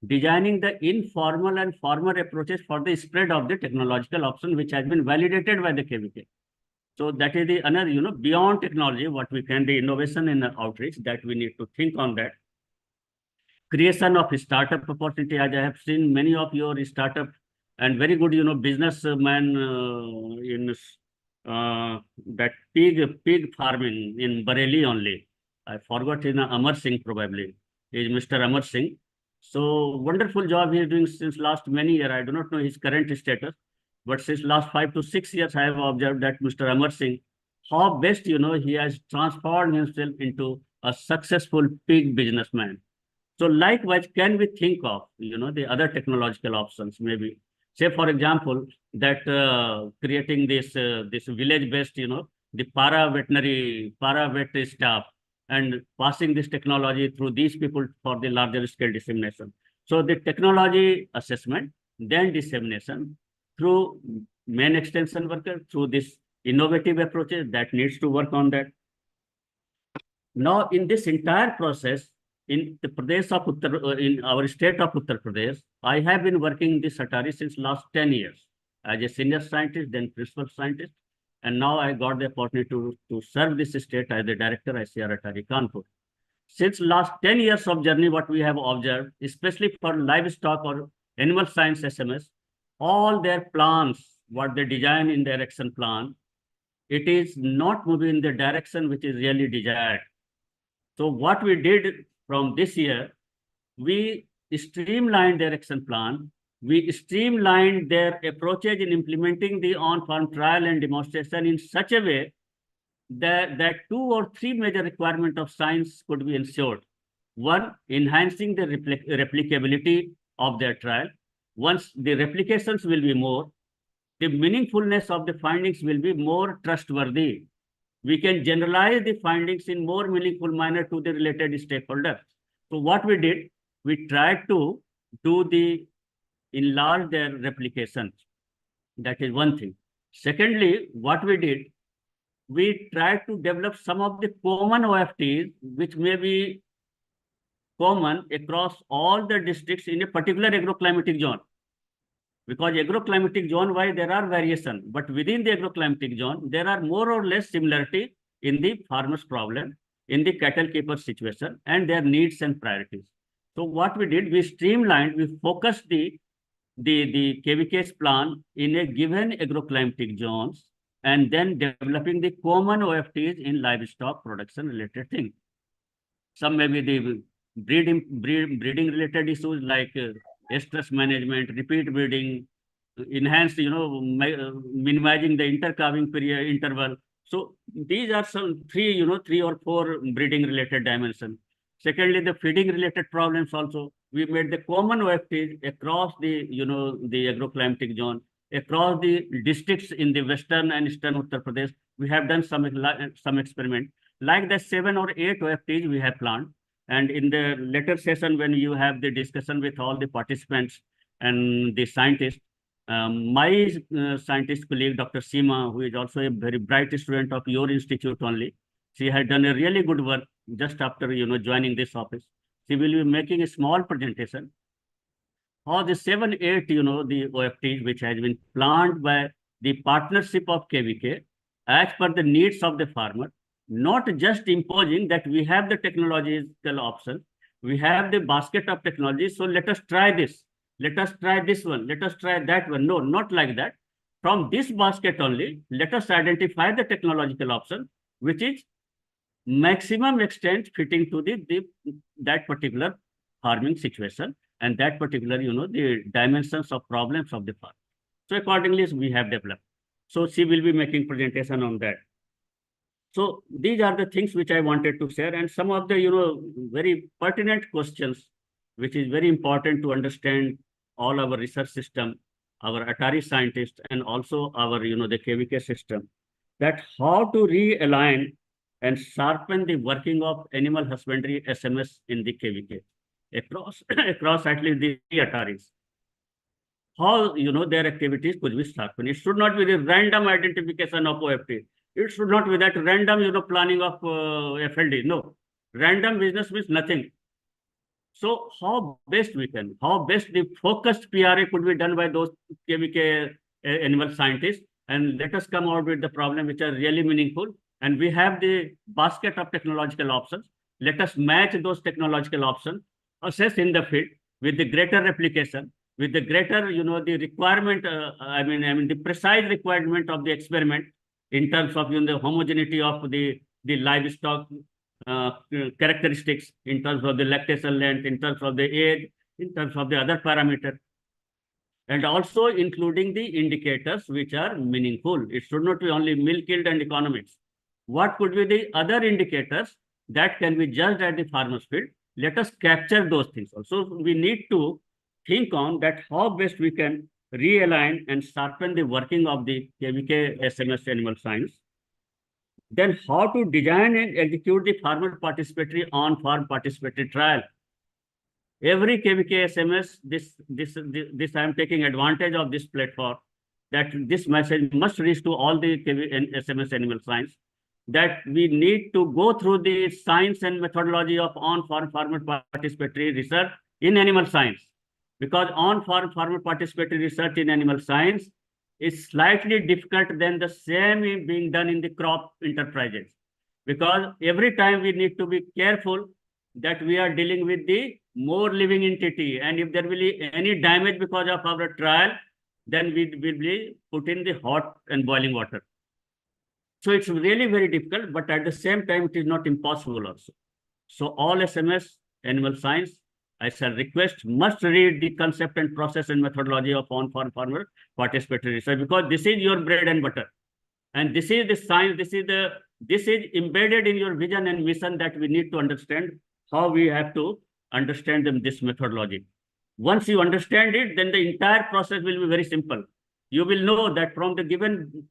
designing the informal and formal approaches for the spread of the technological option which has been validated by the KVK. So that is the another, beyond technology, what we can, the innovation in the outreach, that we need to think on that. Creation of startup opportunity, as I have seen many of your startup and very good, businessman in that pig farming in Bareilly only. I forgot his name, Amar Singh probably. He is Mr. Amar Singh. So wonderful job he is doing since last many years. I do not know his current status, but since last 5 to 6 years, I have observed that Mr. Amar Singh, how best, he has transformed himself into a successful pig businessman. So likewise, can we think of, the other technological options, maybe, say, for example, that creating this village-based, the para-vet staff, and passing this technology through these people for the larger scale dissemination. So the technology assessment, then dissemination through main extension worker, through this innovative approaches that needs to work on that. Now, in this entire process, in the Pradesh of in our state of Uttar Pradesh, I have been working in this ATARI since last 10 years as a senior scientist, then principal scientist. And now I got the opportunity to serve this state as the director ICAR-ATARI-Kanpur. Since last 10 years of journey, what we have observed, especially for livestock or animal science SMS, all their plans, what they design in their action plan, it is not moving in the direction which is really desired. So what we did from this year, we streamlined their action plan. We streamlined their approaches in implementing the on-farm trial and demonstration in such a way that 2 or 3 major requirements of science could be ensured. One, enhancing the replicability of their trial. Once the replications will be more, the meaningfulness of the findings will be more trustworthy. We can generalize the findings in more meaningful manner to the related stakeholders. So what we did, we tried to enlarge their replications. That is one thing. Secondly, what we did, we tried to develop some of the common OFTs which may be common across all the districts in a particular agroclimatic zone. Because agroclimatic zone wise there are variations, but within the agroclimatic zone, there are more or less similarity in the farmer's problem, in the cattle keeper situation, and their needs and priorities. So what we did, we streamlined, we focused the KVK's plan in a given agroclimatic zones, and then developing the common OFTs in livestock production related things. Some may be the breeding related issues like stress management, repeat breeding, enhanced, minimizing the intercalving period interval. So these are some 3 or 4 breeding related dimensions. Secondly, the feeding related problems also. We made the common OFTs across the, the agroclimatic zone, across the districts in the western and eastern Uttar Pradesh. We have done some experiment. Like the 7 or 8 OFTs we have planned. And in the later session, when you have the discussion with all the participants and the scientists, my scientist colleague, Dr. Seema, who is also a very bright student of your institute only, she had done a really good work just after, joining this office. She will be making a small presentation. All the 7, 8, the OFTs, which has been planned by the partnership of KVK as per the needs of the farmer, not just imposing that we have the technological option, we have the basket of technology, so let us try this, let us try this one, let us try that one. No, not like that. From this basket only, let us identify the technological option, which is maximum extent fitting to that particular farming situation and that particular, the dimensions of problems of the farm. So accordingly, we have developed. So she will be making presentation on that. So these are the things which I wanted to share, and some of the, very pertinent questions, which is very important to understand all our research system, our ATARI scientists, and also our, the KVK system. that how to realign and sharpen the working of animal husbandry SMS in the KVK across at least the ATARIs. How, their activities could be sharpened. It should not be the random identification of OFT. It should not be that random, planning of FLD. No, random business means nothing. So how best the focused PRA could be done by those KVK animal scientists, and let us come out with the problem which are really meaningful. And we have the basket of technological options. Let us match those technological options, assess in the field with the greater replication, with the greater, the requirement, the precise requirement of the experiment in terms of the homogeneity of the livestock characteristics, in terms of the lactation length, in terms of the age, in terms of the other parameter, and also including the indicators which are meaningful. It should not be only milk yield and economics. What could be the other indicators that can be judged at the farmer's field? Let us capture those things also. We need to think on that how best we can realign and sharpen the working of the KVK SMS animal science. Then how to design and execute the farmer participatory on-farm participatory trial. Every KVK SMS, this I am taking advantage of this platform, that this message must reach to all the KVK SMS animal science, that we need to go through the science and methodology of on-farm farmer participatory research in animal science. Because on-farm farmer participatory research in animal science is slightly difficult than the same being done in the crop enterprises. Because every time we need to be careful that we are dealing with the more living entity. And if there will be any damage because of our trial, then we will be put in the hot and boiling water. So it's really very difficult, but at the same time, it is not impossible also. So all SMS animal science, I shall request, must read the concept and process and methodology of on-farm farmer participatory research, because this is your bread and butter. And this is the science, this is embedded in your vision and mission, that we need to understand how we have to understand this methodology. Once you understand it, then the entire process will be very simple. You will know that from the given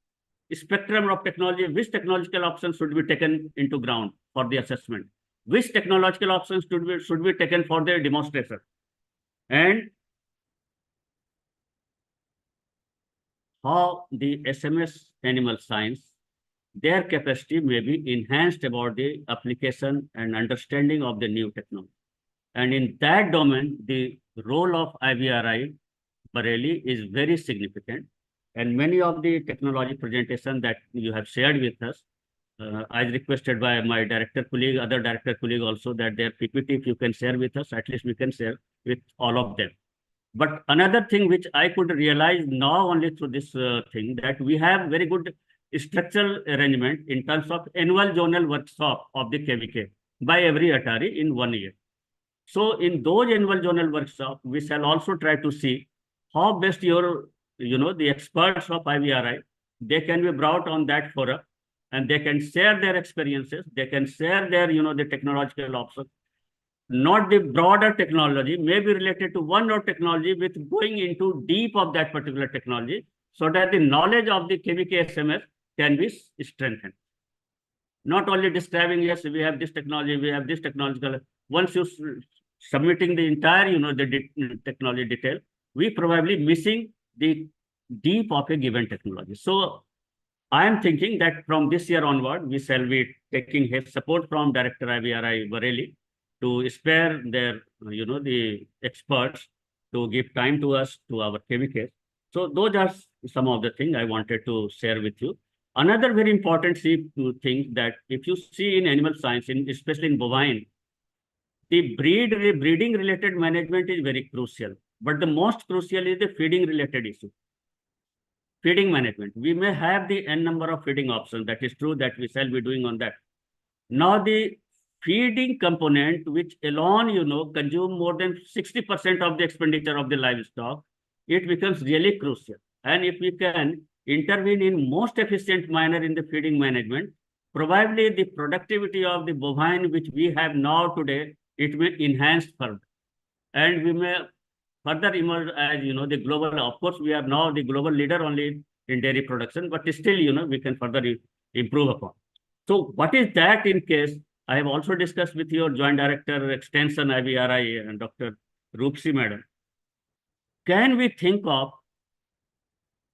spectrum of technology, which technological options should be taken into ground for the assessment, which technological options should be taken for the demonstration, and how the SMS animal science, their capacity may be enhanced about the application and understanding of the new technology. And in that domain, the role of IVRI Bareilly is very significant. And many of the technology presentations that you have shared with us, as requested by my director colleague, other director colleague also, that their PPT, if you can share with us, at least we can share with all of them. But another thing which I could realize now only through this thing, that we have very good structural arrangement in terms of annual zonal workshop of the KVK by every ATARI in 1 year. So in those annual zonal workshops, we shall also try to see how best your, the experts of IVRI, they can be brought on that forum, and they can share their experiences, they can share their, the technological options, not the broader technology, may be related to one or technology, with going into deep of that particular technology, so that the knowledge of the KVK SMS can be strengthened. Not only describing, yes, we have this technology, we have this technological. Once you submitting the entire, the technology detail, we probably missing the deep of a given technology. So I am thinking that from this year onward, we shall be taking support from Director IVRI Bareilly to spare their, the experts to give time to us, to our KVK. So those are some of the things I wanted to share with you. Another very important thing, that if you see in animal science, especially in bovine, the breeding related management is very crucial. But the most crucial is the feeding related issue. Feeding management. We may have the n number of feeding options. That is true, that we shall be doing on that. Now the feeding component, which alone, consume more than 60% of the expenditure of the livestock, it becomes really crucial. And if we can intervene in most efficient manner in the feeding management, probably the productivity of the bovine, which we have now today, it may enhance further. And we may further emerge as, the global, of course, we are now the global leader only in dairy production, but still, we can further improve upon. So what is that in case? I have also discussed with your Joint Director Extension IVRI and Dr. Roopsi Madam. Can we think of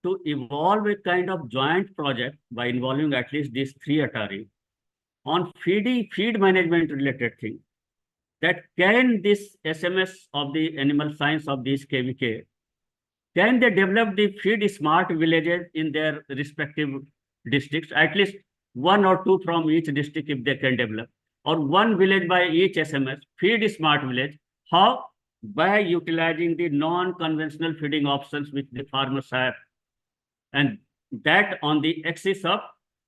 to evolve a kind of joint project by involving at least these three ATARI on feed management related thing? That can this SMS of the animal science of these KVK, can they develop the feed smart villages in their respective districts, at least one or two from each district if they can develop, or one village by each SMS, feed smart village? How? By utilizing the non-conventional feeding options which the farmers have, and that on the axis of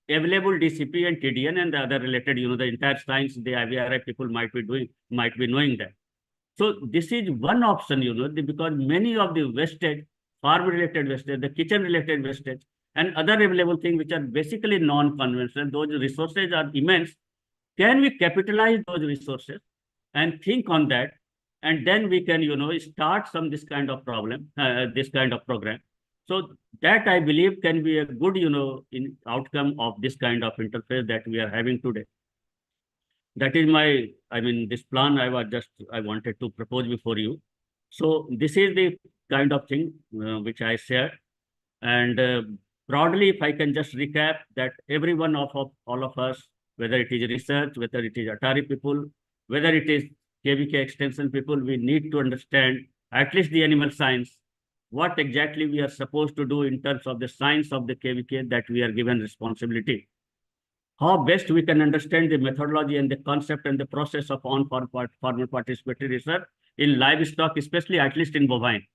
available DCP and TDN and the other related, the entire science the IVRI people might be knowing that. So this is one option, because many of the wastage, farm-related wastage, the kitchen-related wastage, and other available things which are basically non-conventional, those resources are immense. Can we capitalize those resources and think on that? And then we can, start this kind of program. So that I believe can be a good, in outcome of this kind of interface that we are having today. That is my, this plan I wanted to propose before you. So this is the kind of thing which I shared. And broadly, if I can just recap that every one of all of us, whether it is research, whether it is ATARI people, whether it is KVK extension people, we need to understand at least the animal science, what exactly we are supposed to do in terms of the science of the KVK that we are given responsibility. How best we can understand the methodology and the concept and the process of on-farm participatory research in livestock, especially at least in bovine.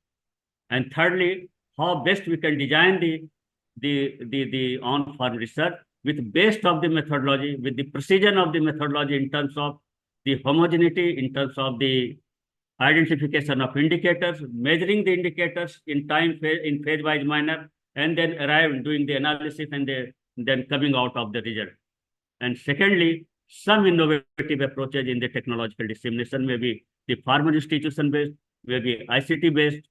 And thirdly, how best we can design the on-farm research with best of the methodology, with the precision of the methodology in terms of the homogeneity, in terms of the identification of indicators, measuring the indicators in in phase-wise manner, and then arrive doing the analysis and then coming out of the result. And secondly, some innovative approaches in the technological dissemination, maybe the farmer institution-based, maybe ICT-based,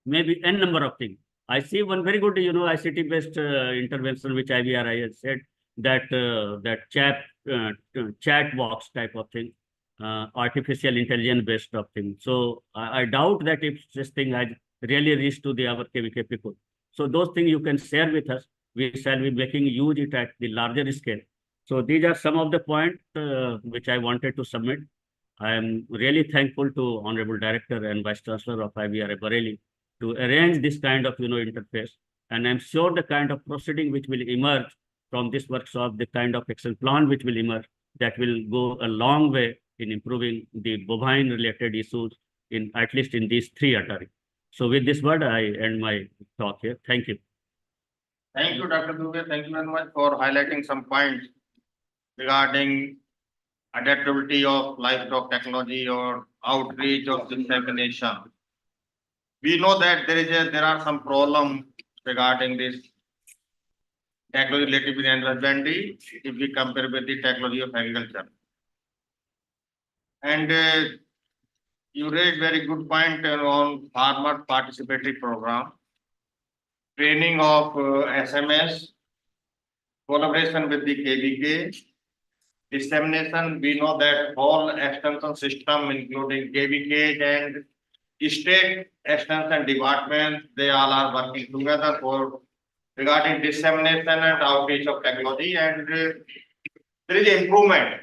maybe n number of things. I see one very good, ICT-based intervention, which IVRI has said, that chat box type of thing, artificial intelligence-based of thing. So I doubt that if this thing has really reached to our KVK people. So those things you can share with us. We shall be making use it at the larger scale. So these are some of the points which I wanted to submit. I am really thankful to Honorable Director and Vice Chancellor of IVRI Bareilly to arrange this kind of interface. And I'm sure the kind of proceeding which will emerge from this workshop, the kind of action plan which will emerge, that will go a long way in improving the bovine related issues in at least in these three ATARI. So with this word, I end my talk here. Thank you. Thank you, Dr. Dubey. Thank you very much for highlighting some points regarding adaptability of livestock technology or outreach or dissemination. We know that there are some problems regarding this technology related with animal husbandry if we compare with the technology of agriculture. And you raised very good point on farmer participatory program, training of SMS, collaboration with the KVK, dissemination. We know that all extension system, including KVK and state extension departments, they all are working together for regarding dissemination and outreach of technology, and there is improvement.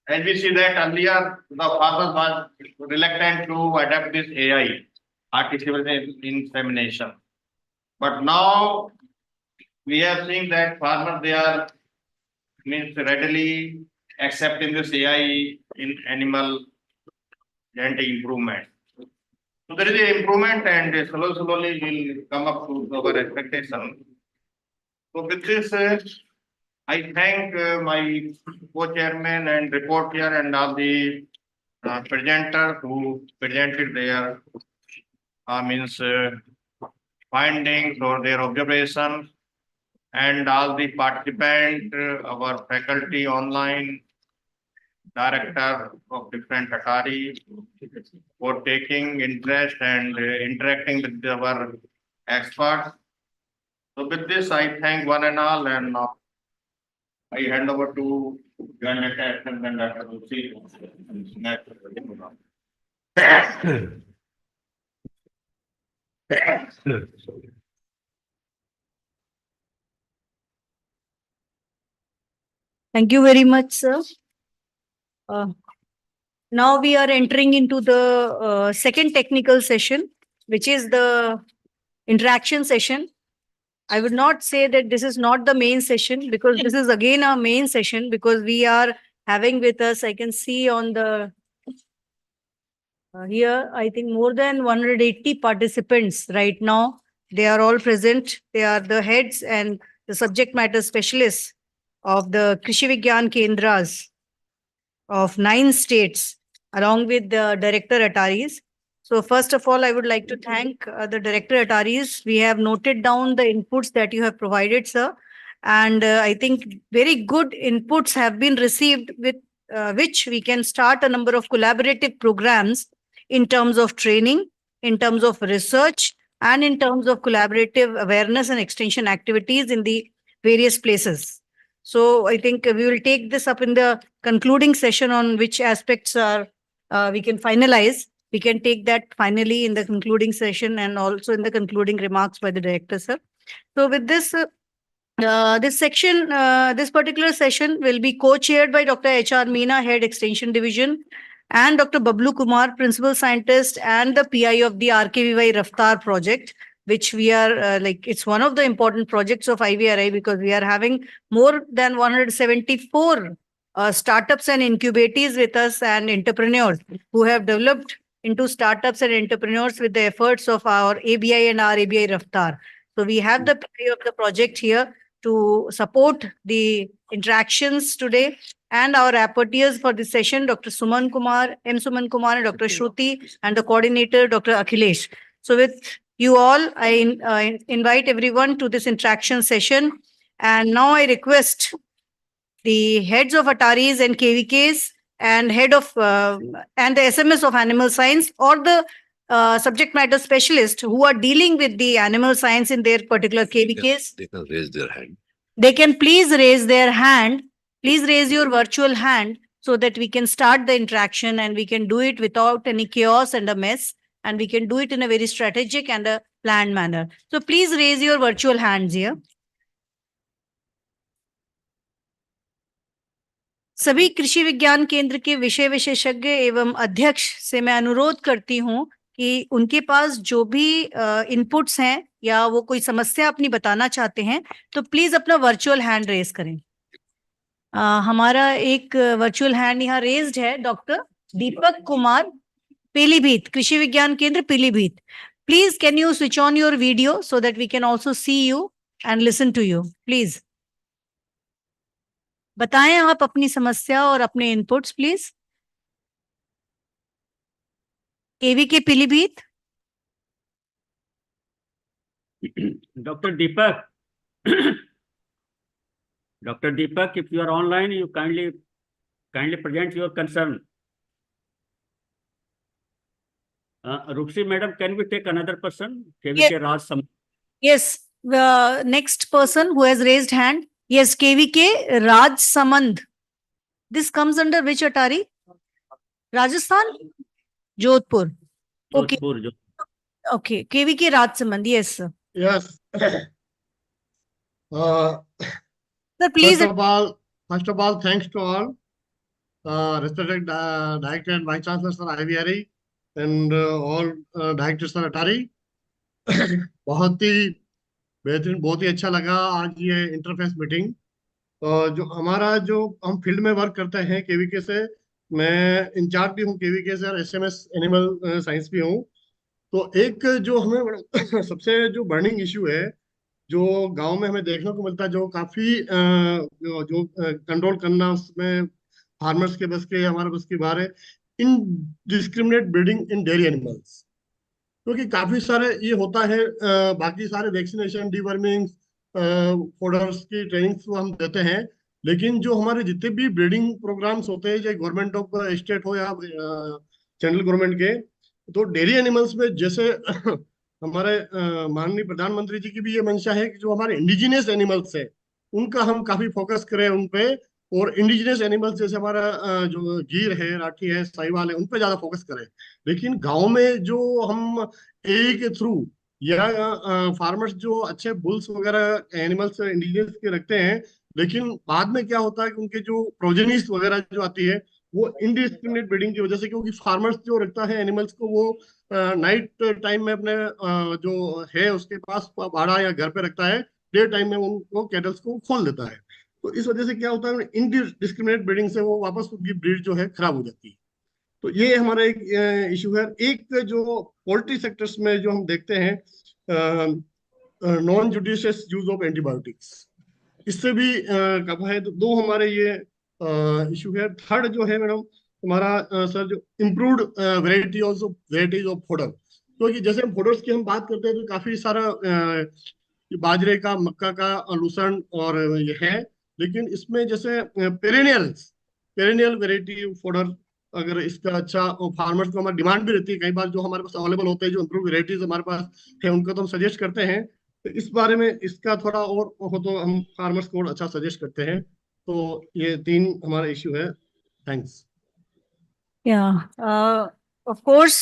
And we see that earlier the farmers was reluctant to adapt this AI, artificial insemination. But now we are seeing that farmers, they are readily accepting this AI in animal genetic improvement. So there is an improvement, and slowly will come up to our expectation. So with this, I thank my co-chairman and report here and all the presenters who presented their findings or their observations, and all the participants, our faculty online, director of different ATARI, for taking interest and interacting with our experts. So with this, I thank one and all, and I hand over to Joint Director and Dr. Lucy. Thank you very much, sir. Now we are entering into the second technical session, which is the interaction session. I would not say that this is not the main session, because this is again our main session, because we are having with us, I can see on the here, I think more than 180 participants right now. They are all present. They are the heads and the subject matter specialists of the Krishi Vigyan Kendras of 9 states, along with the director Ataris. So first of all, I would like to thank the director Ataris. We have noted down the inputs that you have provided, sir. And I think very good inputs have been received, with which we can start a number of collaborative programs in terms of training, in terms of research, and in terms of collaborative awareness and extension activities in the various places. So I think we will take this up in the concluding session on which aspects are we can finalize. We can take that finally in the concluding session and also in the concluding remarks by the director, sir. So with this, this particular session will be co-chaired by Dr. H.R. Meena, Head Extension Division, and Dr. Bablu Kumar, Principal Scientist and the PI of the RKVY Raftar project, which we are it's one of the important projects of IVRI, because we are having more than 174 startups and incubators with us, and entrepreneurs who have developed into startups and entrepreneurs with the efforts of our ABI and RABI Raftar. So we have the PI of the project here to support the interactions today. And our rapporteurs for this session, Dr. Suman Kumar, M. Suman Kumar, and Dr. Shruti, and the coordinator, Dr. Akhilesh. So with you all, I invite everyone to this interaction session. And now I request the heads of Ataris and KVKs and head of and the SMS of animal science, or the subject matter specialist who are dealing with the animal science in their particular KVKs. They can raise their hand. They can please raise their hand. Please raise your virtual hand so that we can start the interaction, and we can do it without any chaos and a mess. And we can do it in a very strategic and a planned manner. So please raise your virtual hands here. सभी कृषि विज्ञान केंद्र के विषय विशेषज्ञ एवं अध्यक्ष से मैं अनुरोध करती हूं कि उनके पास जो भी इनपुट्स हैं या वो कोई समस्या अपनी बताना चाहते हैं, तो प्लीज अपना वर्चुअल हैंड रेज करें. हमारा एक वर्चुअल हैंड यहाँ रेज्ड है, doctor Deepak Kumar, Pilibhit, Krishi Vigyan Kendra Pilibhit. Please can you switch on your video so that we can also see you and listen to you. Please बताएं आप अपनी समस्या और अपने inputs please. KVK Pilibhit. Dr. Deepak, Dr. Deepak, if you are online, you kindly present your concern. Rupsi madam, can we take another person? KVK Raj Sam. Yes, the next person who has raised hand. Yes, KVK Raj Samand. This comes under which Atari? Rajasthan? Jodhpur. Okay. Jodhpur. Okay. KVK Raj Samand. Yes, sir. Yes. Sir, please. First of all, thanks to all, respected director and vice chancellors for IVRI and all directors for Atari. बहुत ही बेहतरीन, बहुत ही अच्छा लगा आज ये interface meeting. जो हमारा जो हम फील्ड में वर्क करते हैं केवीके से, मैं इंचार्ज भी हूँ केवीके से और एसएमएस एनिमल साइंस भी हूँ. तो एक जो हमें सबसे जो बर्निंग इशू है, जो गांव में हमें देखने को मिलता है, जो काफी जो कंट्रोल करना उसमें फार्मर्स के बस के, हमारे बस की बात है, इनडिस्क्रिमिनेट ब्रीडिंग इन डेयरी एनिमल्स. क्योंकि काफी सारे ये होता है, बाकी सारे वैक्सीनेशन, डीवर्मिंग, फोडर्स की ट्रेनिंग्स वो हम देते हैं, लेकिन जो हमारे जितने भी ब्रीडिंग प्रोग्राम्स होते हैं, चाहे गवर्नमेंट ऑफ स्टेट हो या सेंट्रल गवर्नमेंट के, तो डेयरी एनिमल्स में जैसे हमारे माननीय प्रधानमंत्री जी की भी ये मंशा है कि जो हमारे इंडिजिनियस एनिमल्स है, उनका हम काफी फोकस करें उन पे, और इंडिजिनस एनिमल्स जैसे हमारा जो गीर है, राठी है, साहिवाल है, उन पे ज्यादा फोकस करें। लेकिन गांव में जो हम एआई के थ्रू या फार्मर्स जो अच्छे बुल्स वगैरह एनिमल्स इंडिजिनस के रखते हैं, लेकिन बाद में क्या होता है कि उनके जो प्रोजेनिस वगैरह जो आती है वो इनडिस्क्रिमिनेट ब्रीडिंग की वजह से, क्योंकि फार्मर्स जो रखता है एनिमल्स को वो नाइट टाइम में अपने जो है उसके पास बाड़ा या घर पे रखता है, डे टाइम में उनको कैटल्स को खोल देता है। तो इस वजह से क्या होता है, इनडिस्क्रिमिनेट ब्रीडिंग से वो वापस उनकी ब्रीड जो है खराब हो जाती है। तो ये हमारा एक इशू है। एक जो पोल्ट्री सेक्टर्स में जो हम देखते हैं non judicious use of antibiotics, इससे भी कब है। तो दो हमारे ये इशू है। थर्ड जो है मैडम हमारा सर, जो इम्प्रूव्ड वेराइटीज ऑफ फोडर, क्योंकि जैसे हम फोडर्स की हम बात करते हैं तो काफी सारा बाजरे का, मक्का का, लूसर्न और ये है, लेकिन इसमें जैसे पेरेनियल वेराइटी फोडर, अगर इसका अच्छा फार्मर्स को हमारी डिमांड भी रहती है, कई बार जो हमारे पास अवेलेबल होते हैं जो इम्प्रूव वेराइटीज हमारे पास है उनको तो हम सजेस्ट करते हैं। तो इस बारे में इसका थोड़ा और हो तो हम फार्मर्स को और अच्छा सजेस्ट करते हैं। तो ये तीन हमारा इश्यू है। Thanks. Of course,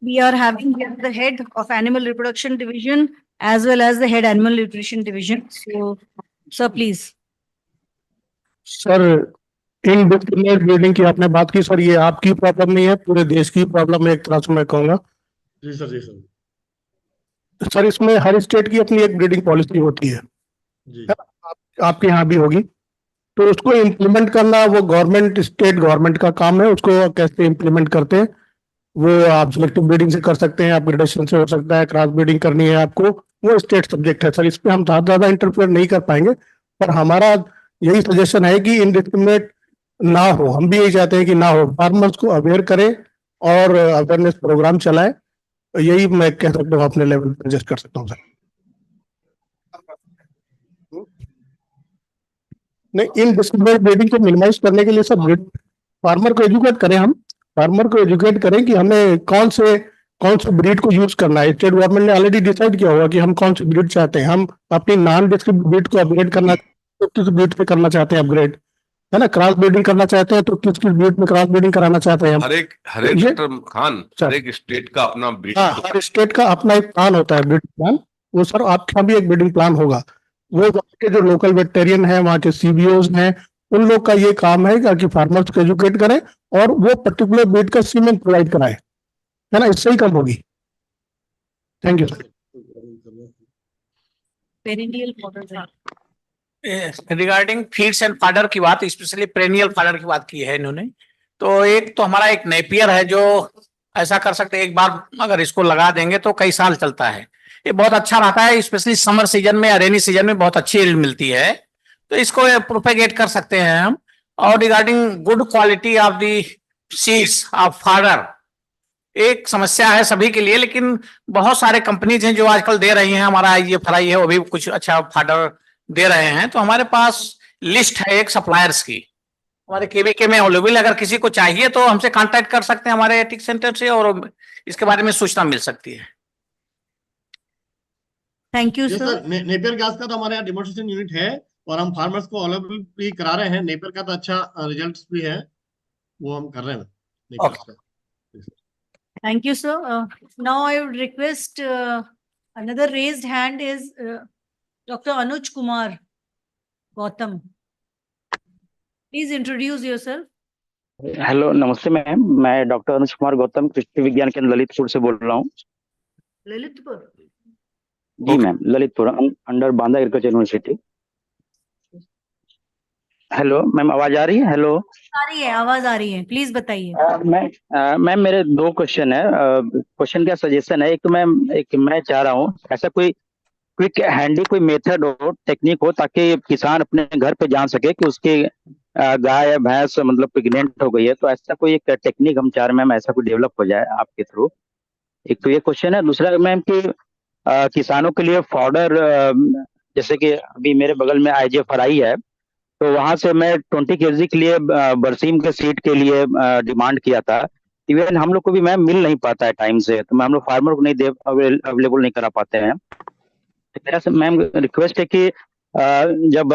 we are having here the head of Animal Reproduction Division as well as the head Animal Nutrition Division. So, sir, please. Sir, indiscriminate breeding की आपने बात की सर, ये आपकी प्रॉब्लम नहीं है, पूरे देश की प्रॉब्लम है एक तरह से मैं कहूँगा। जी सर, जी सर। सर, इसमें हर स्टेट की अपनी एक ब्रीडिंग पॉलिसी होती है, जी। आपके यहाँ भी होगी, तो उसको इम्प्लीमेंट करना वो गवर्नमेंट, स्टेट गवर्नमेंट का काम है। उसको कैसे इम्प्लीमेंट करते हैं वो आप सिलेक्टिव ब्रीडिंग से कर सकते हैं, अपग्रेडेशन से हो सकता है, क्रॉस ब्रीडिंग करनी है आपको, वो स्टेट सब्जेक्ट है सर। इस पे हम ज्यादा इंटरफेयर नहीं कर पाएंगे, पर हमारा यही सजेशन है कि इनडिस्क्रिमिनेट ना हो। हम भी यही चाहते हैं कि ना हो, फार्मर्स को अवेयर करें और अवेयरनेस प्रोग्राम चलाएं। यही मैं कह सकता हूँ, अपने लेवल पर सजेस्ट कर सकता हूँ सर। नहीं, इनडिस्क्रिमिनेट ब्रीडिंग को मिनिमाइज करने के लिए सर फार्मर को एजुकेट करें, हम फार्मर को एजुकेट करें कि हमें कौन से ब्रीड को यूज करना है। स्टेट गवर्नमेंट ने ऑलरेडी डिसाइड किया होगा कि हम कौन सी ब्रीड चाहते हैं। हम अपनी नॉन डिस्क्रिमिनेट ब्रीड को अपग्रेड करना, तो किस ब्रीड पे करना चाहते हैं अपग्रेड, है ना। क्रॉस ब्रीडिंग करना चाहते हैं तो किस ब्रीड में क्रॉस ब्रीडिंग कराना चाहते हैं हम। हर एक डॉक्टर खान, हर एक स्टेट का अपना ब्रीड, हाँ, हर स्टेट का अपना एक प्लान होता है, ब्रीडिंग प्लान। वो सर आपका भी एक ब्रीडिंग प्लान होगा। वो वहाँ के जो लोकल वेटेरियन है, वहाँ के सीबीओज हैं, उन लोग का ये काम है कि फार्मर्स को एजुकेट करें और वो पर्टिकुलर ब्रीड का सीमेन प्रोवाइड कराएं, है ना। इससे ही कम होगी। Thank you sir. Regarding feeds and fodder की बात, स्पेशली पेरेनियल फाडर की बात की है इन्होंने। तो एक तो हमारा एक नेपियर है जो ऐसा कर सकते हैं, एक बार अगर इसको लगा देंगे तो कई साल चलता है। ये बहुत अच्छा रहता है, स्पेशली समर सीजन में या रेनी सीजन में बहुत अच्छी यील्ड मिलती है, तो इसको प्रोपेगेट कर सकते हैं हम। और regarding good quality of the seeds of fodder, एक समस्या है सभी के लिए, लेकिन बहुत सारे कंपनीज हैं जो आजकल दे रही हैं। हमारा IGFRI है, वो भी कुछ अच्छा फाडर दे रहे हैं। तो हमारे पास लिस्ट है एक सप्लायर्स की, हमारे KVK में अवेलेबल। अगर किसी को चाहिए तो हमसे कांटेक्ट कर सकते हैं हमारे एथिक्स सेंटर से, और इसके बारे में सूचना मिल सकती है। Thank you sir. Napier gas का तो हमारे यहाँ डेमोन्स्ट्रेशन यूनिट है और हम फार्मर्स को अवेलेबल भी करा रहे हैं। नेपियर का तो अच्छा रिजल्ट्स भी है, वो हम कर रहे हैं नेपियर का। Thank you, sir. Now I would request another raised hand is Dr. Anuj Kumar Gautam. Please introduce yourself. Hello, नमस्ते मैम। मैं डॉक्टर अनुज कुमार गौतम, कृषि विज्ञान केंद्र ललितपुर से बोल रहा हूँ। ललितपुर? जी ma'am, Lalitpur under Banda agriculture university. Hello ma'am, आवाज आ रही है? हेलो, आ रही है, आवाज आ रही है, प्लीज बताइए। मैम मेरे दो क्वेश्चन है। क्वेश्चन का सजेशन है। एक तो मैम, एक मैं चाह रहा हूँ ऐसा कोई क्विक हैंडी कोई मेथड हो, टेक्निक हो, ताकि किसान अपने घर पे जान सके कि उसके गाय या भैंस मतलब प्रेग्नेंट हो गई है। तो ऐसा कोई एक टेक्निक हम चाह रहे हैं मैम, ऐसा कोई डेवलप हो जाए आपके थ्रू। एक तो ये क्वेश्चन है। दूसरा मैम कि किसानों के लिए फॉडर, जैसे कि अभी मेरे बगल में IGFRI है, तो वहां से मैं 20 kg के लिए बरसीम के सीड के लिए डिमांड किया था। इवन हम लोग को भी मैम मिल नहीं पाता है टाइम से, तो हम लोग फार्मर को नहीं अवेलेबल नहीं करा पाते हैं। तो मेरा मैम रिक्वेस्ट है कि जब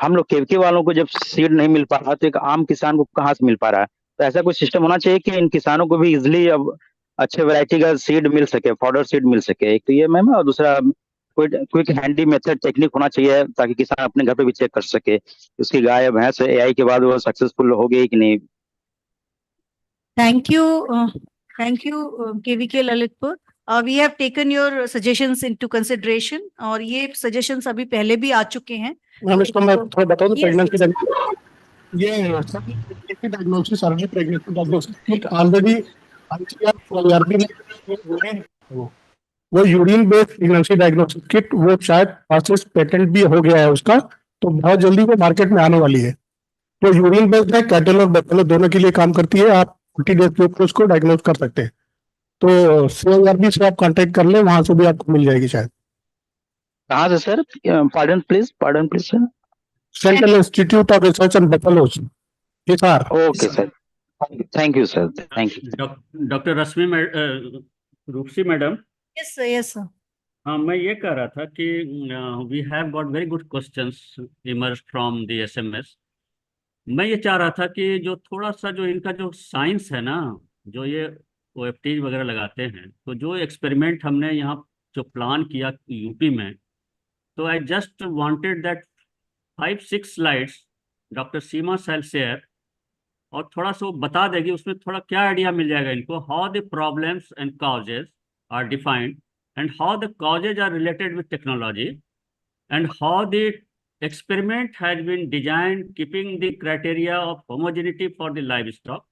हम लोग केवके वालों को जब सीड नहीं मिल पा रहा तो एक आम किसान को कहाँ से मिल पा रहा है? तो ऐसा कोई सिस्टम होना चाहिए कि इन किसानों को भी इजिली अब अच्छे वैरायटी का सीड मिल सके, फॉडर सीड मिल सके। एक तो ये मैम, और दूसरा कोई क्विक हैंडी मेथड टेक्निक होना चाहिए ताकि किसान अपने घर पे भी चेक कर सके उसकी गाय या भैंस एआई के बाद वो सक्सेसफुल हो गई कि नहीं। Thank you, KVK Lalitpur. We have taken your suggestions into consideration और ये suggestions अभी पहले भी आ चुके हैं। मैम इसको मैं थोड़ा बता दूं, Yes, प्रेगनेंसी ये diagnosis early pregnancy diagnosis kit already ICR में वो urine based pregnancy diagnosis kit वो शायद प्रोसेस पेटेंट भी हो गया है उसका, तो बहुत जल्दी वो मार्केट में आने वाली है। तो यूरिन बेस्ड है, कैटल और बफेलो दोनों के लिए काम करती है। आप 40 डेज के ऊपर उसको डायग्नोज कर सकते हैं। तो सीआईआरबी से आप कांटेक्ट कर लें, वहां से भी आपको मिल जाएगी शायद। कहाँ से sir? Pardon please sir. Central institute of research and buffaloes, Hisar. Okay sir, thank you sir, thank you. Doctor Rupsi madam. yes, sir, yes, sir. हाँ, मैं ये कह रहा था कि we have got very good questions emerge from the SMS. मैं ये चाह रहा था कि जो थोड़ा सा जो इनका जो साइंस है ना, जो ये ओएफटी वगैरह लगाते हैं, तो जो एक्सपेरिमेंट हमने यहाँ जो प्लान किया यूपी में, तो I just wanted that 5-6 slides doctor Seema Shail share, और थोड़ा सा वो बता देगी उसमें थोड़ा क्या आइडिया मिल जाएगा इनको, how the problems and causes are defined and how the causes are related with technology, and how the experiment has been designed keeping the criteria of homogeneity for the livestock,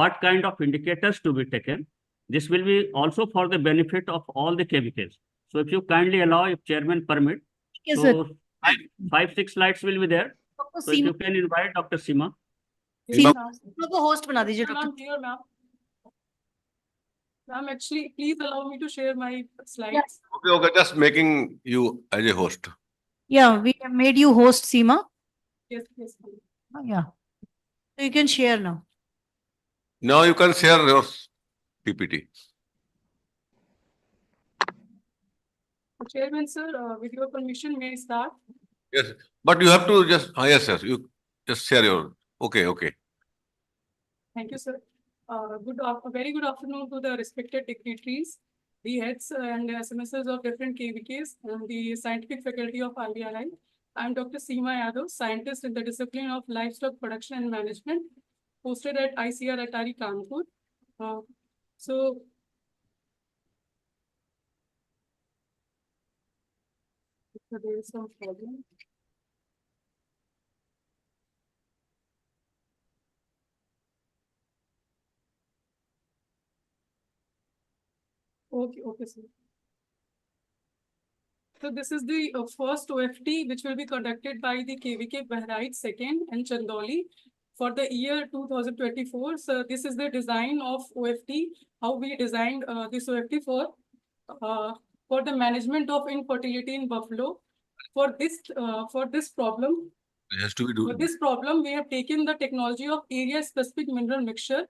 what kind of indicators to be taken. This will be also for the benefit of all the KVKs. So if you kindly allow, if chairman permit, Yes, so sir. 5-6 slides will be there. So if you can invite Dr. Seema. सीमा को host बना दीजिए doctor. Ma'am, actually, please allow me to share my slides. Okay, just making you as a host. Yeah, we have made you host, Seema. Yes, yes. Yeah, so you can share now. Now you can share your PPT. Chairman sir, with your permission, may I start? Yes, but you have to just, yes, sir, you just share your, okay. Thank you, sir. Very good afternoon to the respected dignitaries, the heads and SMSs of different KVKs and the scientific faculty of IVRI. I am Dr. Seema Yadav, scientist in the discipline of livestock production and management, posted at ICR-ATARI-KVK. So there is some problem. Okay, sir. So this is the first OFT which will be conducted by the KVK Bahraich 2nd and Chandoli for the year 2024. So this is the design of OFT, how we designed this OFT for the management of infertility in buffalo. For this problem, It has to be for this problem, we have taken the technology of area-specific mineral mixture,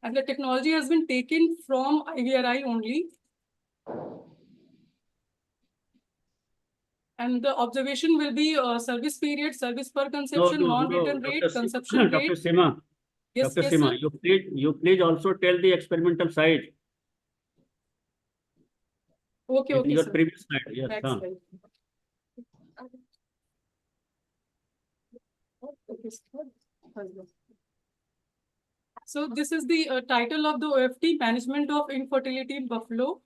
and the technology has been taken from IVRI only. And the observation will be service period, service per conception, non-return rate, consumption rate. Dr. Seema, Yes, Dr. yes, Seema, sir. you please also tell the experimental site. Okay, In your sir. previous slide, yes. Next slide. Okay, sir. So this is the title of the OFT, Management of Infertility in Buffalo.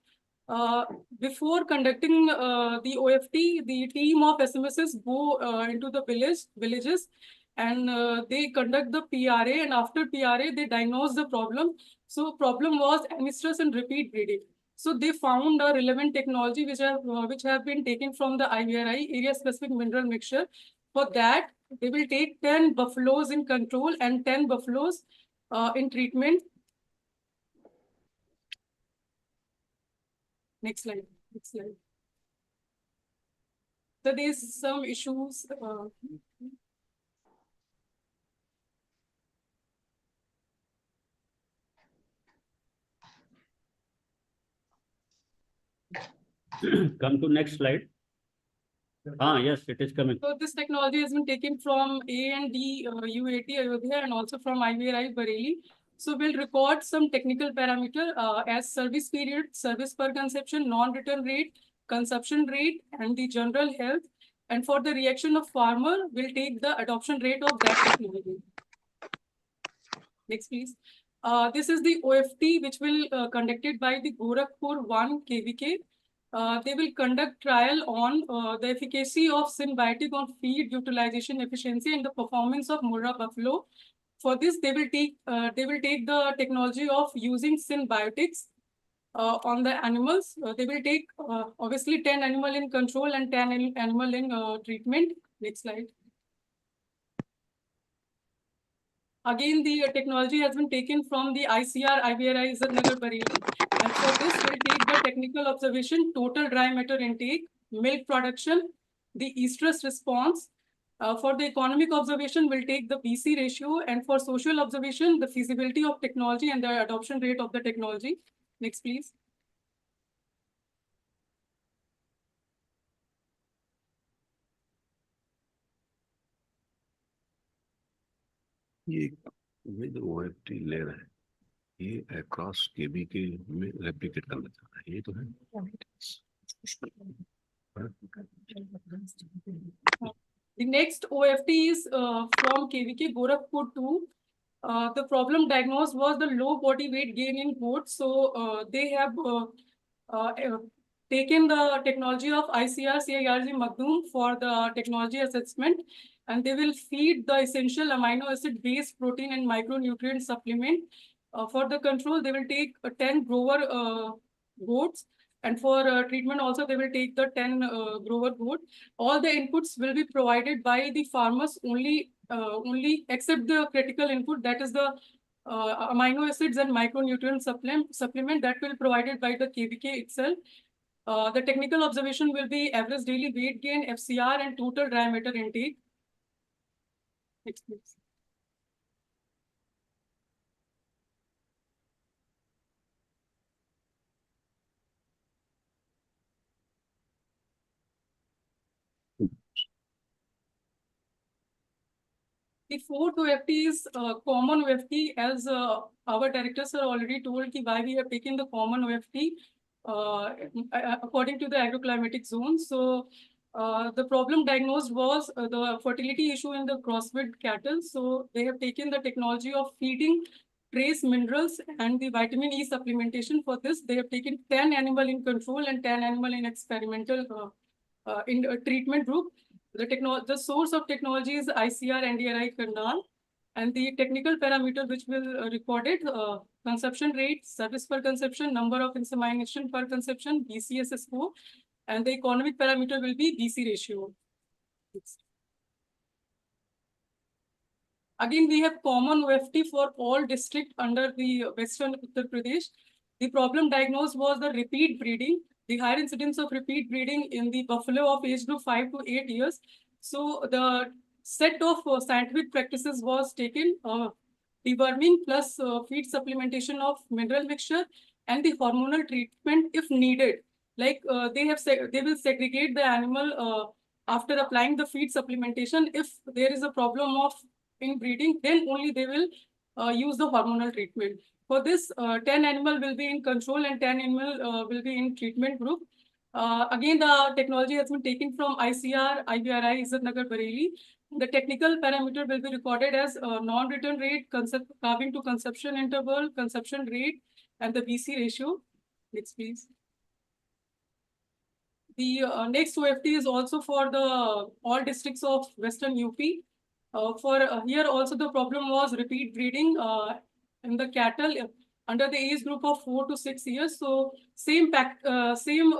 Before conducting the OFT, the team of SMSs go into the villages and they conduct the PRA, and after PRA, they diagnose the problem. So problem was anistrus and repeat breeding. So they found a relevant technology which have been taken from the IVRI, area-specific mineral mixture. For that, they will take 10 buffaloes in control and 10 buffaloes in treatment. Next slide. So there's some issues. Come to next slide. Yes, it is coming. So this technology has been taken from A&D UAT Ayodhya and also from IVRI Bareilly. So we'll record some technical parameter as service period, service per consumption, non-return rate, consumption rate, and the general health. And for the reaction of farmer, we'll take the adoption rate of that technology. Next, please. This is the OFT, which will conducted by the Gorakhpur 1 KVK. They will conduct trial on the efficacy of symbiotic on feed utilization efficiency and the performance of Murrah buffalo. For this, they will take the technology of using symbiotics on the animals. They will take obviously 10 animal in control and 10 animal in treatment. Next slide. Again, the technology has been taken from the ICR IVRI Nagar Bareilly. And for this, we'll take the technical observation, total dry matter intake, milk production, the estrus response. For the economic observation, we'll take the BC ratio. And for social observation, the feasibility of technology and the adoption rate of the technology. Next, please. ये जो OFT ले रहे हैं ये across KBK में replicate करना चाह रहा है ये तो है The next OFT is from KVK Gorakhpur 2. The problem diagnosed was the low body weight gain in goats. So they have taken the technology of ICR CIRG Magdum for the technology assessment, and they will feed the essential amino acid based protein and micronutrient supplement. For the control, they will take 10 grower goats. And for treatment also, they will take the 10 grower goat. All the inputs will be provided by the farmers only except the critical input, that is the amino acids and micronutrient supplement that will be provided by the KVK itself. The technical observation will be average daily weight gain, FCR, and total dry matter intake. Next, please. The fourth OFT is common OFT, as our directors are already told why we have taken the common OFT according to the agroclimatic zone. So the problem diagnosed was the fertility issue in the crossbred cattle. So they have taken the technology of feeding trace minerals and the vitamin E supplementation. For this, they have taken 10 animal in control and 10 animal in experimental in treatment group. The source of technology is ICR NDRI Karnal, and the technical parameter which will recorded consumption rate, service per consumption, number of insemination per consumption, BCS score, and the economic parameter will be BC ratio. Again, we have common OFT for all districts under the Western Uttar Pradesh. The problem diagnosed was the repeat breeding. The higher incidence of repeat breeding in the buffalo of age group 5 to 8 years. So the set of scientific practices was taken, deworming plus feed supplementation of mineral mixture and the hormonal treatment if needed. Like they will segregate the animal after applying the feed supplementation. If there is a problem of inbreeding, then only they will use the hormonal treatment. For this, 10 animal will be in control and 10 animal will be in treatment group. Again, the technology has been taken from ICR, IVRI, Nagar Bareilly. The technical parameter will be recorded as non-return rate, calving to consumption interval, consumption rate, and the BC ratio. Next, please. The next OFT is also for the all districts of Western UP. Here also the problem was repeat breeding in the cattle under the age group of 4 to 6 years. So same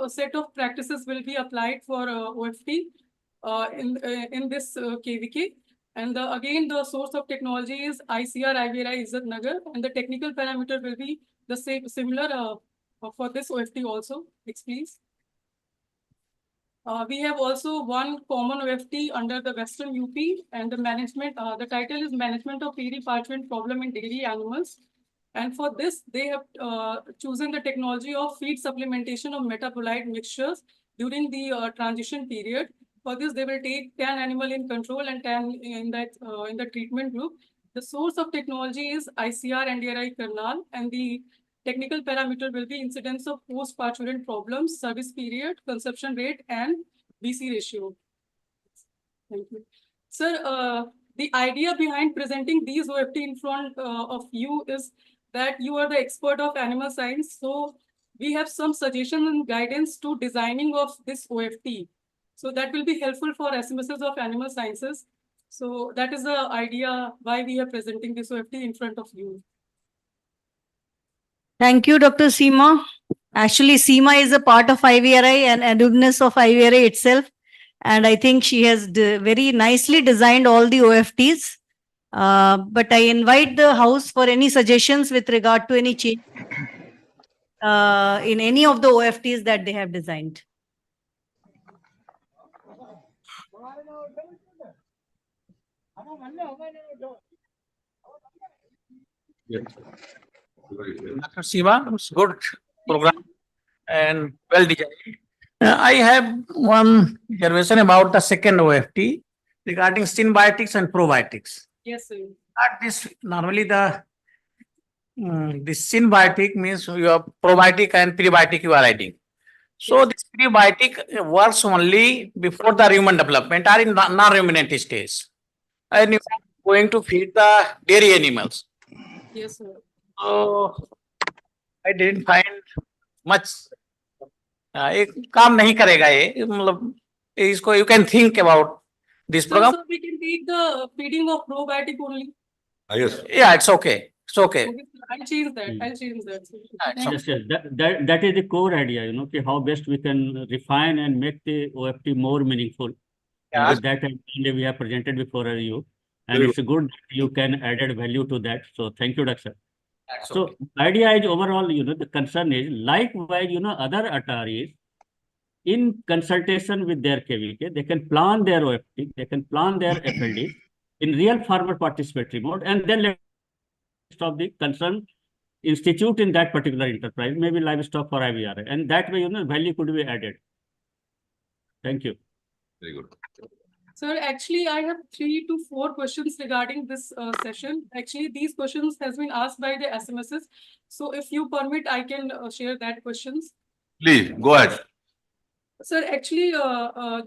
set of practices will be applied for OFT in this KVK. And again, the source of technology is ICR IVRI Izzat Nagar, and the technical parameter will be the same, similar for this OFT also. Next, please. We have also one common OFT under the Western UP, and the management, the title is Management of Dairy Parchment Problem in Dairy Animals. And for this, they have chosen the technology of feed supplementation of metabolite mixtures during the transition period. For this, they will take 10 animal in control and 10 in the treatment group. The source of technology is ICR NDRI Karnal, and the technical parameter will be incidence of post-parturient problems, service period, consumption rate, and BC ratio. Thank you. Sir, the idea behind presenting these OFT in front of you is that you are the expert of animal science. So we have some suggestions and guidance to designing of this OFT. So that will be helpful for SMSs of animal sciences. So that is the idea why we are presenting this OFT in front of you. Thank you, Dr. Seema. Actually, Seema is a part of IVRI and alumnus of IVRI itself. And I think she has very nicely designed all the OFTs. But I invite the house for any suggestions with regard to any change in any of the OFTs that they have designed. Dr. Seema, it's good program and well designed. I have one observation about the second OFT regarding symbiotics and probiotics. Yes, sir. Normally the symbiotic means your probiotic and prebiotic you are writing. So this prebiotic works only before the rumen development or in non-ruminant stage. And you are going to feed the dairy animals. Yes, sir. So I didn't find much. एक काम नहीं करेगा ये मतलब इसको you can think about this program. So we can take the feeding of probiotic only. Yes. Yeah, it's okay. It's okay. Okay, I'll change that. I'll change that. Yes, yes. That is the core idea, you know, how best we can refine and make the OFT more meaningful. Yeah. And with that idea we have presented before you. And it's good that you can added value to that. So thank you, Doctor. So idea is overall, you know, the concern is likewise, you know, other ATARIs in consultation with their KVK, they can plan their OFT, they can plan their FLD in real farmer participatory mode, and then let of the concerned institute in that particular enterprise, maybe livestock or IVRA, and that way, you know, value could be added. Thank you. Very good. Sir, actually, I have 3 to 4 questions regarding this session. Actually, these questions has been asked by the SMSs. So if you permit, I can share that questions. Please, go ahead. Sir actually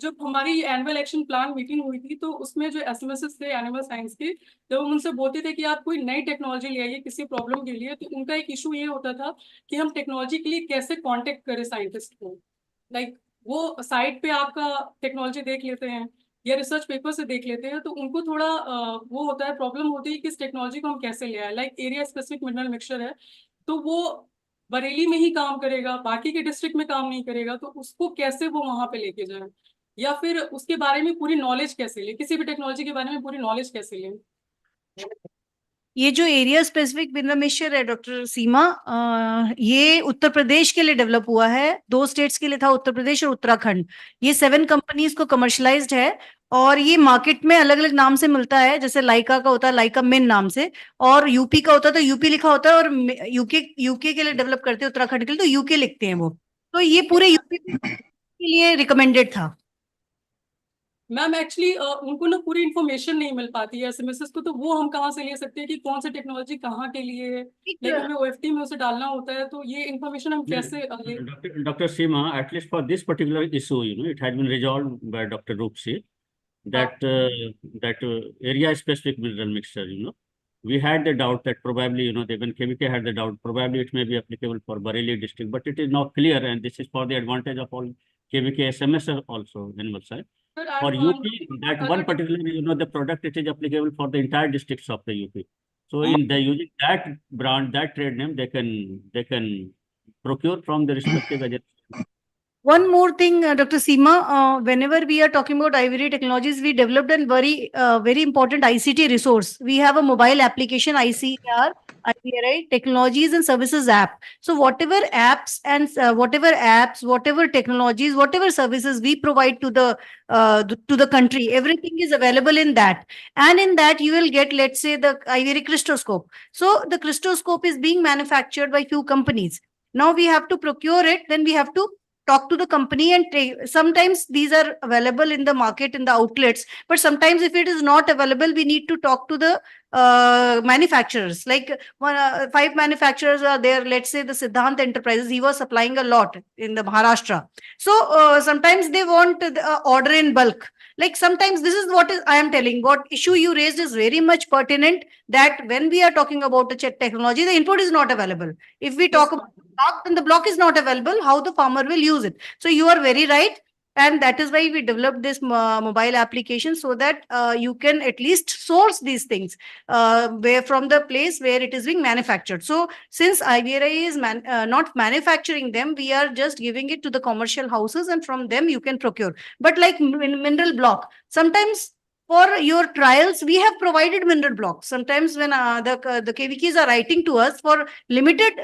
जब हमारी annual action plan meeting हुई थी तो उसमें जो SMS थे animal science के, जब हम उनसे बोलते थे कि आप कोई नई टेक्नोलॉजी ले आइए किसी प्रॉब्लम के लिए, तो उनका एक इशू ये होता था कि हम टेक्नोलॉजी के लिए कैसे कांटेक्ट करें साइंटिस्ट को. लाइक वो साइट पे आपका टेक्नोलॉजी देख लेते हैं या रिसर्च पेपर से देख लेते हैं, तो उनको थोड़ा वो होता है, प्रॉब्लम होती है कि इस टेक्नोलॉजी को हम कैसे ले आए. Like area specific mineral mixture है तो वो बरेली में ही काम करेगा, बाकी के डिस्ट्रिक्ट में काम नहीं करेगा, तो उसको कैसे वो वहां पे लेके जाए, या फिर उसके बारे में पूरी नॉलेज कैसे ले, किसी भी टेक्नोलॉजी के बारे में पूरी नॉलेज कैसे ले. ये जो एरिया स्पेसिफिक मिनरल मिक्सचर है डॉक्टर सीमा, ये उत्तर प्रदेश के लिए डेवलप हुआ है. 2 स्टेट्स के लिए था, उत्तर प्रदेश और उत्तराखंड. ये 7 कंपनीज को कमर्शलाइज्ड है और ये मार्केट में अलग अलग नाम से मिलता है. जैसे लाइका का होता है लाइका मिन नाम से, और यूपी का होता है तो यूपी लिखा होता है, और यूके के लिए डेवलप करते हैं, उत्तराखंड के लिए तो यूके लिखते हैं वो. तो ये पूरे यूपी के लिए रिकमेंडेड था. मैम एक्चुअली उनको ना पूरी इन्फॉर्मेशन नहीं मिल पाती है एसएमएस को, तो वो हम कहाँ से ले सकते हैं कि कौन सी टेक्नोलॉजी कहाँ के लिए है, लेकिन हमें ओएफटी में उसे डालना होता है, तो ये इन्फॉर्मेशन हम कैसे ले. Dr. Seema, at least for this particular issue, you know, it has been resolved by Dr. Rupsi that area specific mineral mixture, you know, we had the doubt that probably, you know, even KVK had the doubt, probably it may be applicable for Bareilly district, but it is now clear, and this is for the advantage of all KVK SMS also animal side. For UP, that one particular, you know, the product, it is applicable for the entire districts of the UP. So in the using that brand, that trade name, they can procure from the respective agencies. One more thing, Dr. Seema, whenever we are talking about IVRI technologies, we developed a very important ICT resource. We have a mobile application, IVRI Technologies and Services app. So whatever apps, whatever technologies, whatever services we provide to the country, everything is available in that. And in that you will get, let's say, the IVRI crystoscope. So the crystoscope is being manufactured by few companies. Now we have to procure it, then we have to talk to the company and take. Sometimes these are available in the market, in the outlets, but sometimes if it is not available, we need to talk to the manufacturers. Like 5 manufacturers are there. Let's say the Siddhant Enterprises, he was supplying a lot in the Maharashtra. So sometimes they want the order in bulk. Like sometimes this is what I am telling. What issue you raised is very much pertinent, that when we are talking about the technology, the input is not available. If we talk about the block, then the block is not available. How the farmer will use it? So you are very right. And that is why we developed this mobile application, so that you can at least source these things where from the place where it is being manufactured. So since IVRI is not manufacturing them, we are just giving it to the commercial houses, and from them you can procure. But like mineral block, sometimes for your trials, we have provided mineral blocks. Sometimes when the KVKs are writing to us for limited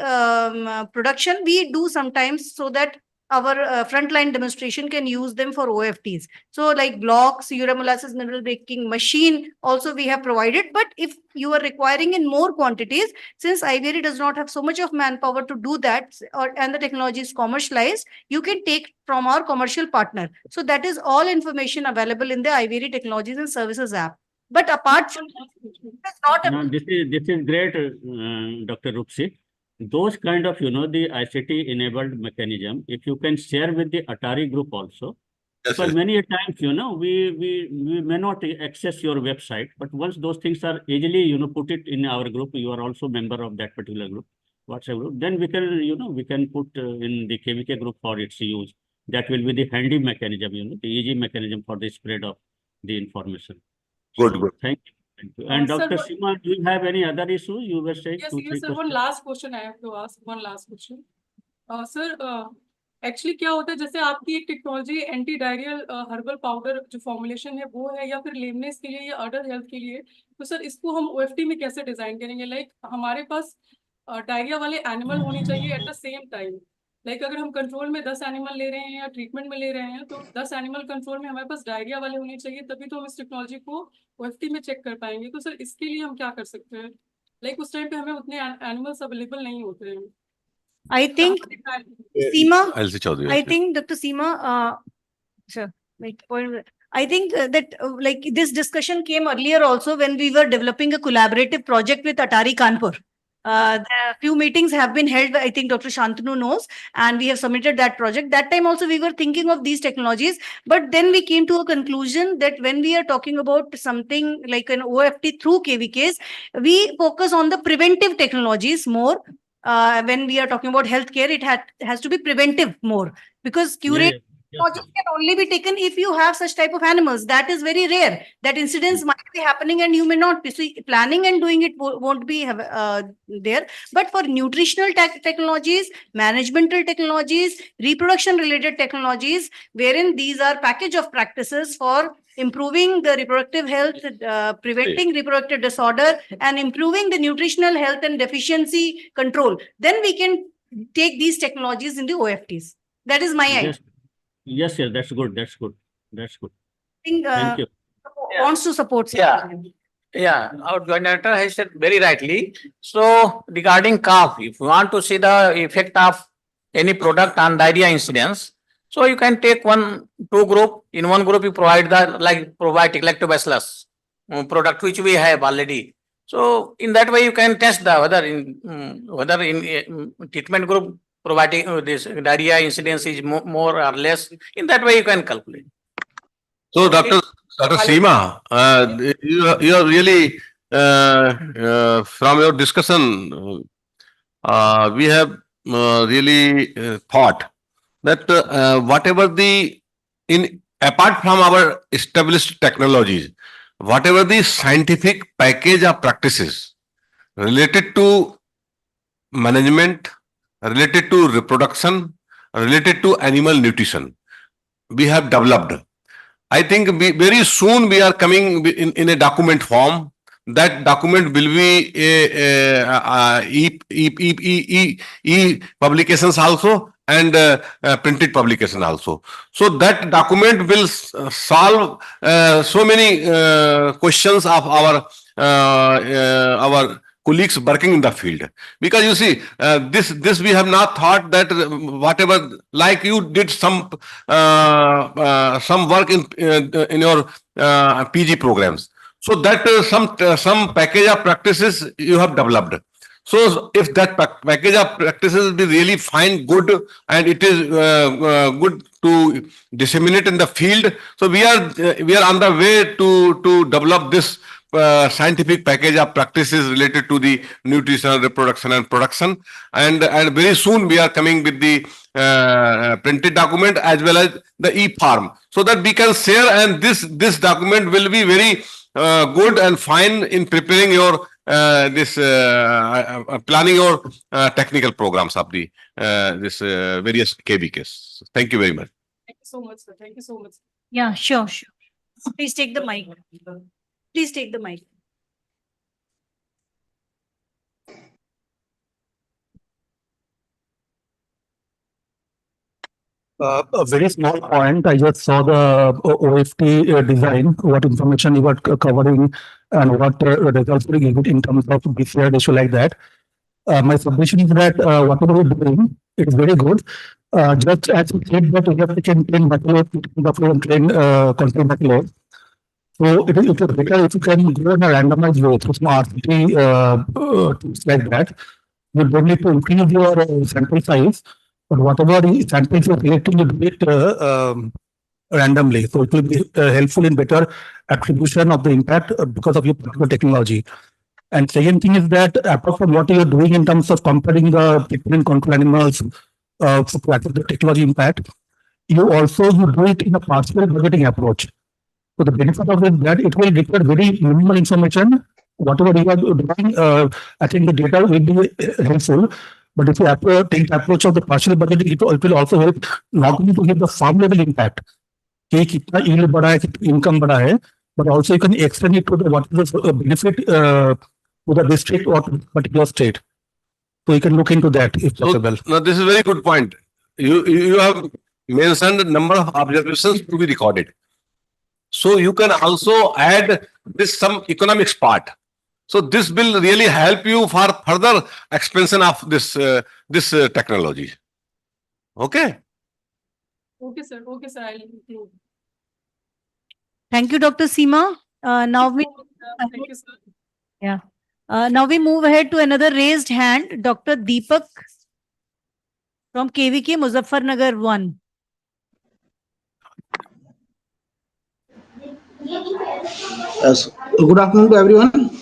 production, we do sometimes, so that our frontline demonstration can use them for OFTs. So like blocks, urea molasses mineral breaking machine also we have provided. But if you are requiring in more quantities, since IVRI does not have so much of manpower to do that, and the technology is commercialized, you can take from our commercial partner. So that is all information available in the IVRI Technologies and Services app. But apart from that, No, this is great, Dr. Rupsi. Those kind of, the ICT enabled mechanism, if you can share with the Atari group also, because many a times, we may not access your website, but once those things are easily, put it in our group, you are also member of that particular group, WhatsApp group, then we can, we can put in the KVK group for its use. That will be the handy mechanism, the easy mechanism for the spread of the information. Good, good. Thank you. Thank you. And Sir, Dr. Seema, do you have any other issue? You were saying Yes, two, yes, three sir. One questions. last question I have to ask. One last question. Sir, actually क्या होता है, जैसे आपकी एक technology anti diarrhoeal herbal powder जो formulation है वो है, या फिर लेमनेस के लिए या अडर हेल्थ के लिए, तो सर इसको हम ओएफटी में कैसे डिजाइन करेंगे? लाइक हमारे पास डायरिया वाले एनिमल होने चाहिए at the same time. Like अगर हम कंट्रोल में 10 एनिमल ले रहे हैं या ट्रीटमेंट में ले रहे हैं, तो 10 एनिमल कंट्रोल में हमारे पास डायरिया वाले होने चाहिए, तभी तो हम इस टेक्नोलॉजी को ओएफटी में चेक कर पाएंगे. तो सर इसके लिए हम क्या कर सकते हैं? लाइक उस टाइम पे हमें उतने एनिमल्स अवेलेबल नहीं होते हैं. I think Seema, I'll see Chaudhary. I think Dr. Seema, sir, wait, I think that like this discussion came earlier also when we were developing a collaborative project with Atari Kanpur. The few meetings have been held, I think Dr. Shantanu knows, and we have submitted that project. That time also we were thinking of these technologies, but then we came to a conclusion that when we are talking about something like an OFT through KVKs, we focus on the preventive technologies more. When we are talking about healthcare, it has to be preventive more, because curative technologies can only be taken if you have such type of animals. That is very rare. That incidents might be happening and you may not be. So planning and doing it won't be there. But for nutritional technologies, managemental technologies, reproduction related technologies, wherein these are package of practices for improving the reproductive health, preventing reproductive disorder, and improving the nutritional health and deficiency control, then we can take these technologies in the OFTs. That is my idea. Yes, yes, that's good. That's good. That's good. I think, Thank you. Wants to support. Yeah, our joint director has said very rightly. So regarding cough, if you want to see the effect of any product on diarrhea incidence, so you can take 1-2 group. In one group, you provide the probiotic lactobacillus product which we have already. So in that way, you can test the whether in treatment group providing this diarrhea incidence is more or less. In that way, you can calculate. So, Dr. Seema, you are really from your discussion, we have really thought that whatever apart from our established technologies, whatever the scientific package of practices related to management, related to reproduction, related to animal nutrition, we have developed. I think very soon we are coming in a document form. That document will be e-publications also, and printed publication also. So that document will solve so many questions of our colleagues working in the field. Because you see, this we have not thought that whatever, like you did some work in your PG programs. So that some package of practices you have developed. So if that package of practices be really fine, good, and it is good to disseminate in the field, so we are on the way to develop this scientific package of practices related to the nutrition, reproduction, and production, and very soon we are coming with the printed document as well as the e-form, so that we can share, and this document will be very good and fine in preparing your planning your technical programs of the this various KVKs. Thank you very much. Thank you so much, sir. Thank you so much. Yeah, sure. Please take the mic. Please take the mic. A very small point. I just saw the OFT design, what information you were covering and what results were given in terms of BCR issue like that. My submission is that whatever you're doing, it's very good. Just as you said that you have taken train buffalo and train control buffalo. So it is better if you can go in a randomized way through some RCT tools like that. You don't need to increase your sample size, but whatever the samples you're collecting, you do it randomly. So it will be helpful in better attribution of the impact because of your particular technology. And second thing is that apart from what you're doing in terms of comparing the people in control animals to practice the technology impact, you do it in a partial budgeting approach. So the benefit of it is that it will require very minimal information. Whatever you are doing, I think the data will be helpful. But if you take the approach of the partial budgeting, it will also help not only to get the farm level impact, kitna yield bada hai, kitna income bada hai, but also you can extend it to the what is the benefit to the district or to particular state. So you can look into that if possible. No, this is a very good point. You have mentioned the number of observations to be recorded. So you can also add this some economics part. So this will really help you for further expansion of this technology. Okay. Okay, sir. Okay, sir. I'll include. Thank you, Dr. Seema. Now we move ahead to another raised hand, Dr. Deepak from KVK Muzaffarnagar 1. Good afternoon to everyone.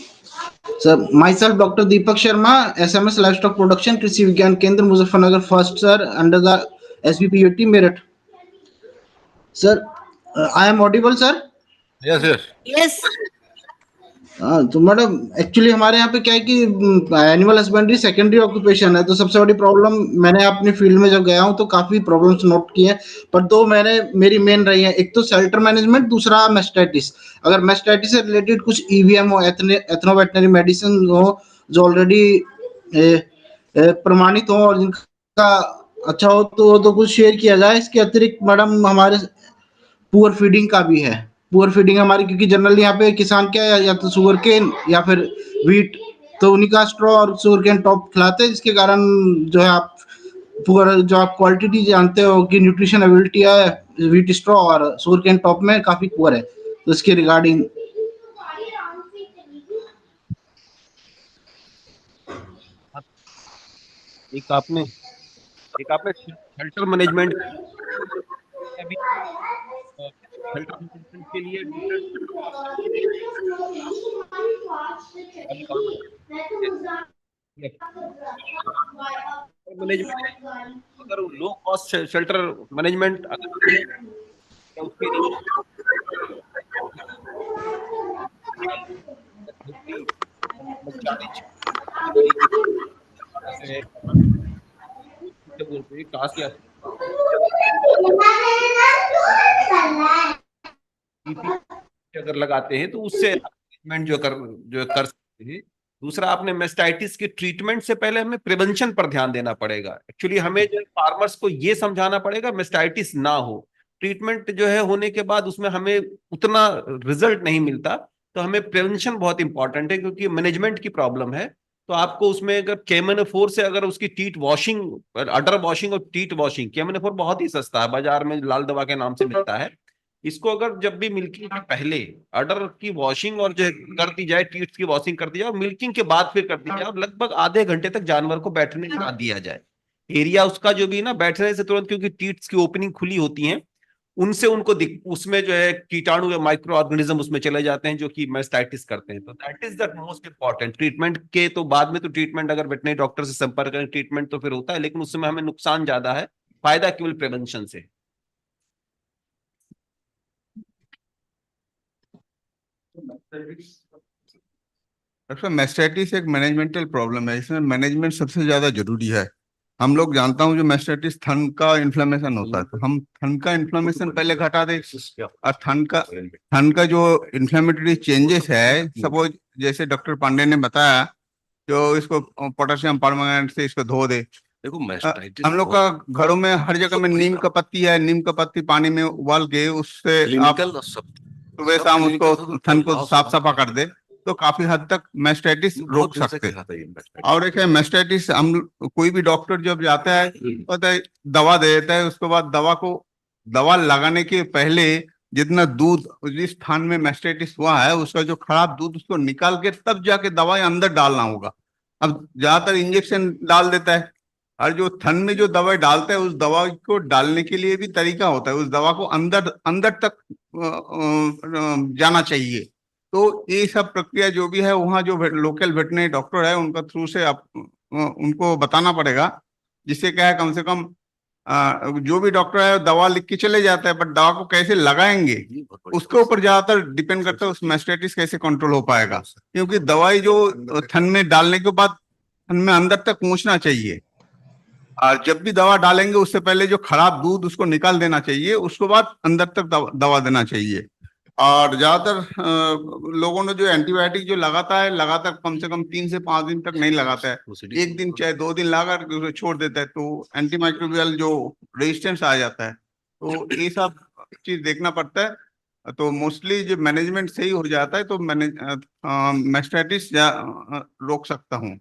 Sir, myself, Dr. Deepak Sharma, SMS Livestock Production, Krishi Vigyan Kendra, Muzaffarnagar first, sir, under the SBPUT merit. Sir, I am audible, sir? Yes. Yes. तो madam actually हमारे यहाँ पे क्या है कि animal husbandry secondary occupation है, तो सबसे बड़ी प्रॉब्लम मैंने अपनी फील्ड में जब गया हूँ तो काफी प्रॉब्लम्स नोट की हैं, पर दो मेरी मेन रही हैं। एक तो शेल्टर मैनेजमेंट, दूसरा मेस्टाइटिस। अगर मेस्टाइटिस से रिलेटेड कुछ ईवीएम हो, एथनो वेटनरी मेडिसिन हो जो ऑलरेडी प्रमाणित हो और जिनका अच्छा हो तो कुछ शेयर किया जाए। इसके अतिरिक्त मैडम हमारे पुअर फीडिंग का भी है। पुअर फीडिंग हमारी, क्योंकि जनरली यहाँ पे किसान क्या है, या तो शुगर केन या फिर व्हीट, तो उन्हीं का स्ट्रॉ और शुगर केन टॉप खिलाते हैं, जिसके कारण जो है आप पुअर जो आप क्वालिटी जानते हो कि न्यूट्रिशन एबिलिटी है व्हीट स्ट्रॉ और शुगर केन टॉप में काफी पुअर है, तो इसके रिगार्डिंग एक आपने शेल्टर मैनेजमेंट के लिए अगर लो कॉस्ट शेल्टर मैनेजमेंट अगर लगाते हैं तो उससे जो कर सकते हैं। दूसरा, आपने मेस्टाइटिस के ट्रीटमेंट से पहले हमें प्रिवेंशन पर ध्यान देना पड़ेगा। एक्चुअली हमें जो फार्मर्स को ये समझाना पड़ेगा मेस्टाइटिस ना हो। ट्रीटमेंट जो है होने के बाद उसमें हमें उतना रिजल्ट नहीं मिलता, तो हमें प्रिवेंशन बहुत इंपॉर्टेंट है, क्योंकि मैनेजमेंट की प्रॉब्लम है। तो आपको उसमें अगर KMNO4 से अगर उसकी टीट वॉशिंग, अडर वॉशिंग और टीट वॉशिंग, KMNO4 बहुत ही सस्ता है, बाजार में लाल दवा के नाम से मिलता है। इसको अगर जब भी मिल्किंग के पहले अडर की वॉशिंग और जो कर दी जाए, टीट्स की वॉशिंग कर दी जाए, और मिल्किंग के बाद फिर कर दी जाए, और लगभग आधे घंटे तक जानवर को बैठने ना दिया जाए। एरिया उसका जो भी ना बैठने से तुरंत, क्योंकि टीट्स की ओपनिंग खुली होती है, उनसे उनको उसमें जो है कीटाणु या माइक्रो ऑर्गेनिज्म उसमें चले जाते हैं जो कि मास्टाइटिस करते हैं। तो that is the most important. Treatment के तो बाद में तो ट्रीटमेंट अगर वेटरनरी डॉक्टर से संपर्क करें, ट्रीटमेंट तो फिर होता है, लेकिन उस समय हमें नुकसान ज्यादा है, फायदा केवल प्रिवेंशन से। डॉक्टर, मैस्टाइटिस एक मैनेजमेंटल प्रॉब्लम है, इसमें मैनेजमेंट सबसे ज्यादा जरूरी है। हम लोग जानता हूँ जो मैस्टाइटिस थन का इन्फ्लेमेशन होता है, तो हम थन का इन्फ्लेमेशन पहले घटा दे, और थन का जो इन्फ्लेमेटरी चेंजेस है, सपोज जैसे डॉक्टर पांडे ने बताया, जो इसको पोटेशियम परमंगनेट से इसको धो दे। देखो हम लोग का घरों में हर जगह में नीम का पत्ती है, नीम का पत्ती पानी में उबाल के उससे आप सुबह शाम उसको थन को साफ सफा कर दे, तो काफी हद तक मैस्टाइटिस रोक सकते हैं। और एक है मैस्टाइटिस, हम कोई भी डॉक्टर जब जाता है होता है दवा दे देता है, उसके बाद दवा लगाने के पहले जितना दूध जिस स्थान में मैस्टाइटिस हुआ है उसका जो खराब दूध उसको निकाल के तब जाके दवाई अंदर डालना होगा। अब ज्यादातर इंजेक्शन डाल देता है, और जो थन में जो दवाई डालता है उस दवा को डालने के लिए भी तरीका होता है, उस दवा को अंदर अंदर तक जाना चाहिए। तो ये सब प्रक्रिया जो भी है वहाँ जो लोकल वेटरनरी डॉक्टर है उनका थ्रू से आप उनको बताना पड़ेगा, जिससे क्या है कम से कम जो भी डॉक्टर है दवा लिख के चले जाता है, बट दवा को कैसे लगाएंगे उसके ऊपर ज्यादातर डिपेंड करता है उस मैस्टाइटिस कैसे कंट्रोल हो पाएगा। क्योंकि दवाई जो थन में डालने के बाद थन में अंदर तक पहुंचना चाहिए, और जब भी दवा डालेंगे उससे पहले जो खराब दूध उसको निकाल देना चाहिए, उसके बाद अंदर तक दवा देना चाहिए। और ज्यादातर लोगों ने जो एंटीबायोटिक जो लगाता है लगातार कम से कम 3 से 5 दिन तक नहीं लगाता है, एक दिन चाहे 2 दिन लगा कर छोड़ देता है, तो एंटीमाइक्रोबियल जो रेजिस्टेंस आ जाता है। तो ये सब चीज देखना पड़ता है। तो मोस्टली जो मैनेजमेंट सही हो जाता है तो मैस्टाइटिस रोक सकता हूँ।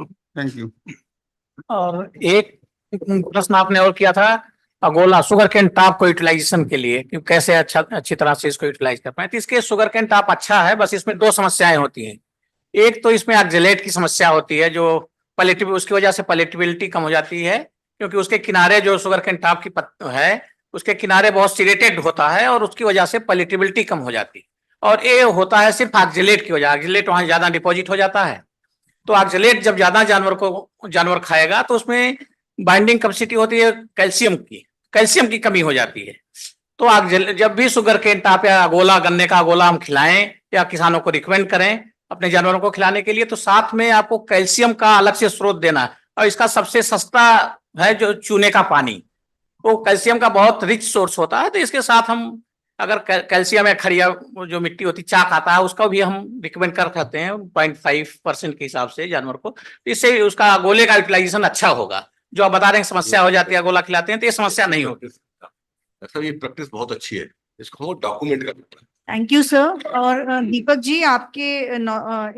Thank you. और एक प्रश्न आपने और किया था अगोला शुगर कैन टॉप को यूटिलाइजेशन के लिए कि कैसे अच्छी तरह से इसको यूटिलाइज कर पाए। तो इसके शुगर कैन टॉप अच्छा है, बस इसमें 2 समस्याएं होती हैं। एक तो इसमें ऑक्जेलेट की समस्या होती है, जो पलेटिव उसकी वजह से पलेटिबिलिटी कम हो जाती है, क्योंकि उसके किनारे जो शुगर कैन टॉप की है उसके किनारे बहुत सिरेटेड होता है और उसकी वजह से पलेटिबिलिटी कम हो जाती है। और ये होता है सिर्फ ऑक्जेलेट की वजह, ऑक्जेलेट वहां ज्यादा डिपॉजिट हो जाता है। तो ऑक्जेलेट जब ज्यादा जानवर खाएगा तो उसमें बाइंडिंग कैपेसिटी होती है कैल्शियम की कमी हो जाती है। तो जब भी शुगर केन टॉप या अगोला, गन्ने का अगोला हम खिलाएं या किसानों को रिकमेंड करें अपने जानवरों को खिलाने के लिए, तो साथ में आपको कैल्शियम का अलग से स्रोत देना है। और इसका सबसे सस्ता है जो चूने का पानी, वो कैल्शियम का बहुत रिच सोर्स होता है। तो इसके साथ हम अगर कैल्शियम या खड़िया जो मिट्टी होती चाक आता है उसका भी हम रिकमेंड कर सकते हैं 0.5% के हिसाब से जानवर को। इससे उसका गोले का यूटिलाइजेशन अच्छा होगा। जो आप बता रहे हैं समस्या हो जाती है गोला खिलाते हैं, तो ये समस्या नहीं होगी। सर ये प्रैक्टिस बहुत अच्छी है, इसको डॉक्यूमेंट करना पड़ेगा। Thank you sir. और दीपक जी, आपके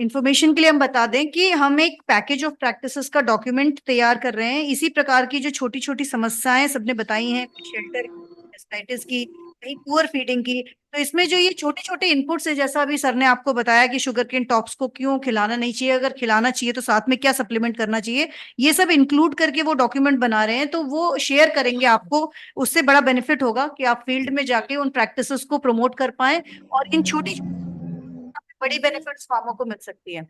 इंफॉर्मेशन के लिए हम बता दें कि हम एक पैकेज ऑफ प्रैक्टिसेस का डॉक्यूमेंट तैयार कर रहे हैं। इसी प्रकार की जो छोटी छोटी समस्याएं सबने बताई हैं, शेल्टर मैस्टाइटिस की, कहीं पुअर फीडिंग की, तो इसमें जो ये छोटे छोटे इनपुट्स है, जैसा अभी सर ने आपको बताया कि शुगर केन टॉप्स को क्यों खिलाना नहीं चाहिए, अगर खिलाना चाहिए तो साथ में क्या सप्लीमेंट करना चाहिए, ये सब इंक्लूड करके वो डॉक्यूमेंट बना रहे हैं। तो वो शेयर करेंगे आपको, उससे बड़ा बेनिफिट होगा कि आप फील्ड में जाके उन प्रैक्टिसेस को प्रमोट कर पाए और इन छोटी बड़ी बेनिफिट्स फार्मों को मिल सकती है।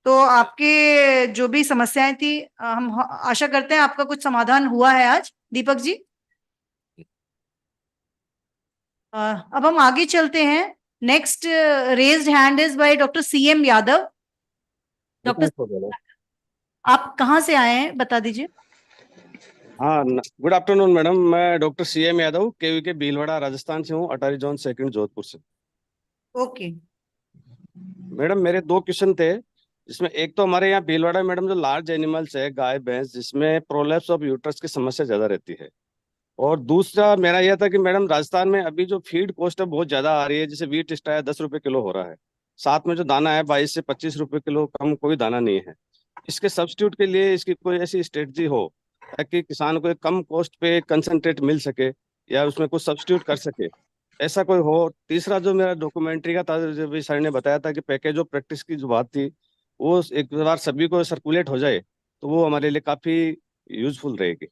तो आपके जो भी समस्याएं थी, हम आशा करते हैं आपका कुछ समाधान हुआ है आज। दीपक जी, अब हम आगे चलते हैं। Next raised hand is by doctor CM Yadav. Doctor, आप कहाँ से आए हैं बता दीजिए। हाँ, गुड आफ्टरनून मैडम, मैं doctor CM Yadav KVK Bhilwara Rajasthan से हूँ, अटारी जोन 2 जोधपुर से। ओके मैडम, मेरे 2 क्वेश्चन थे, जिसमें एक तो हमारे यहाँ भीलवाड़ा मैडम जो लार्ज एनिमल्स है गाय भैंस, जिसमें प्रोलैप्स ऑफ यूट्रस की समस्या ज्यादा रहती है। और दूसरा मेरा यह था कि मैडम राजस्थान में अभी जो फीड कॉस्ट है बहुत ज्यादा आ रही है, जैसे व्हीट स्टाया 10 रुपए किलो हो रहा है, साथ में जो दाना है 22 से 25 रुपए किलो, कम कोई दाना नहीं है। इसके सब्स्टिट्यूट के लिए इसकी कोई ऐसी स्ट्रेटजी हो ताकि किसान को कम कॉस्ट पे कंसंट्रेट मिल सके या उसमें कुछ सब्स्टिट्यूट कर सके, ऐसा कोई हो। तीसरा जो मेरा डॉक्यूमेंट्री का था, जो भी सर ने बताया था कि पैकेज ऑफ प्रैक्टिस की जो बात थी, वो एक बार सभी को सर्कुलेट हो जाए तो वो हमारे लिए काफी यूजफुल रहेगी।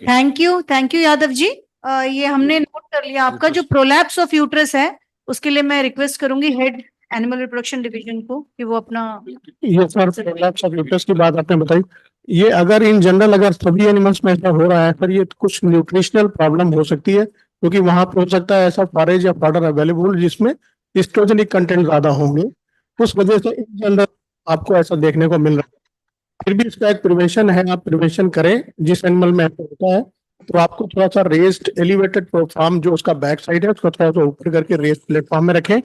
Thank you Yadav ji. ये हमने नोट कर लिया आपका। जो प्रोलैप्स ऑफ यूट्रस है उसके लिए मैं रिक्वेस्ट करूंगी हेड एनिमल रिप्रोडक्शन डिवीजन को कि वो अपना ये सर प्रोलैप्स ऑफ यूट्रस की बात आपने बताई, ये अगर इन जनरल अगर सभी एनिमल्स में ऐसा हो रहा है सर, ये कुछ न्यूट्रिशनल प्रॉब्लम हो सकती है, क्योंकि वहां पे हो सकता है ऐसा फॉरेज या पाउडर अवेलेबल जिसमें एस्ट्रोजेनिक कंटेंट ज्यादा होंगे, उस वजह से इन जनरल आपको ऐसा देखने को मिल रहा है। फिर भी इसका एक प्रिवेंशन है, आप प्रिवेंशन करें। जिस एनिमल में ऐसा होता है तो आपको थोड़ा सा रेस्ड एलिवेटेड प्लेटफॉर्म, जो उसका बैक साइड है उसको थोड़ा सा ऊपर करके रेस्ड प्लेटफॉर्म में रखें,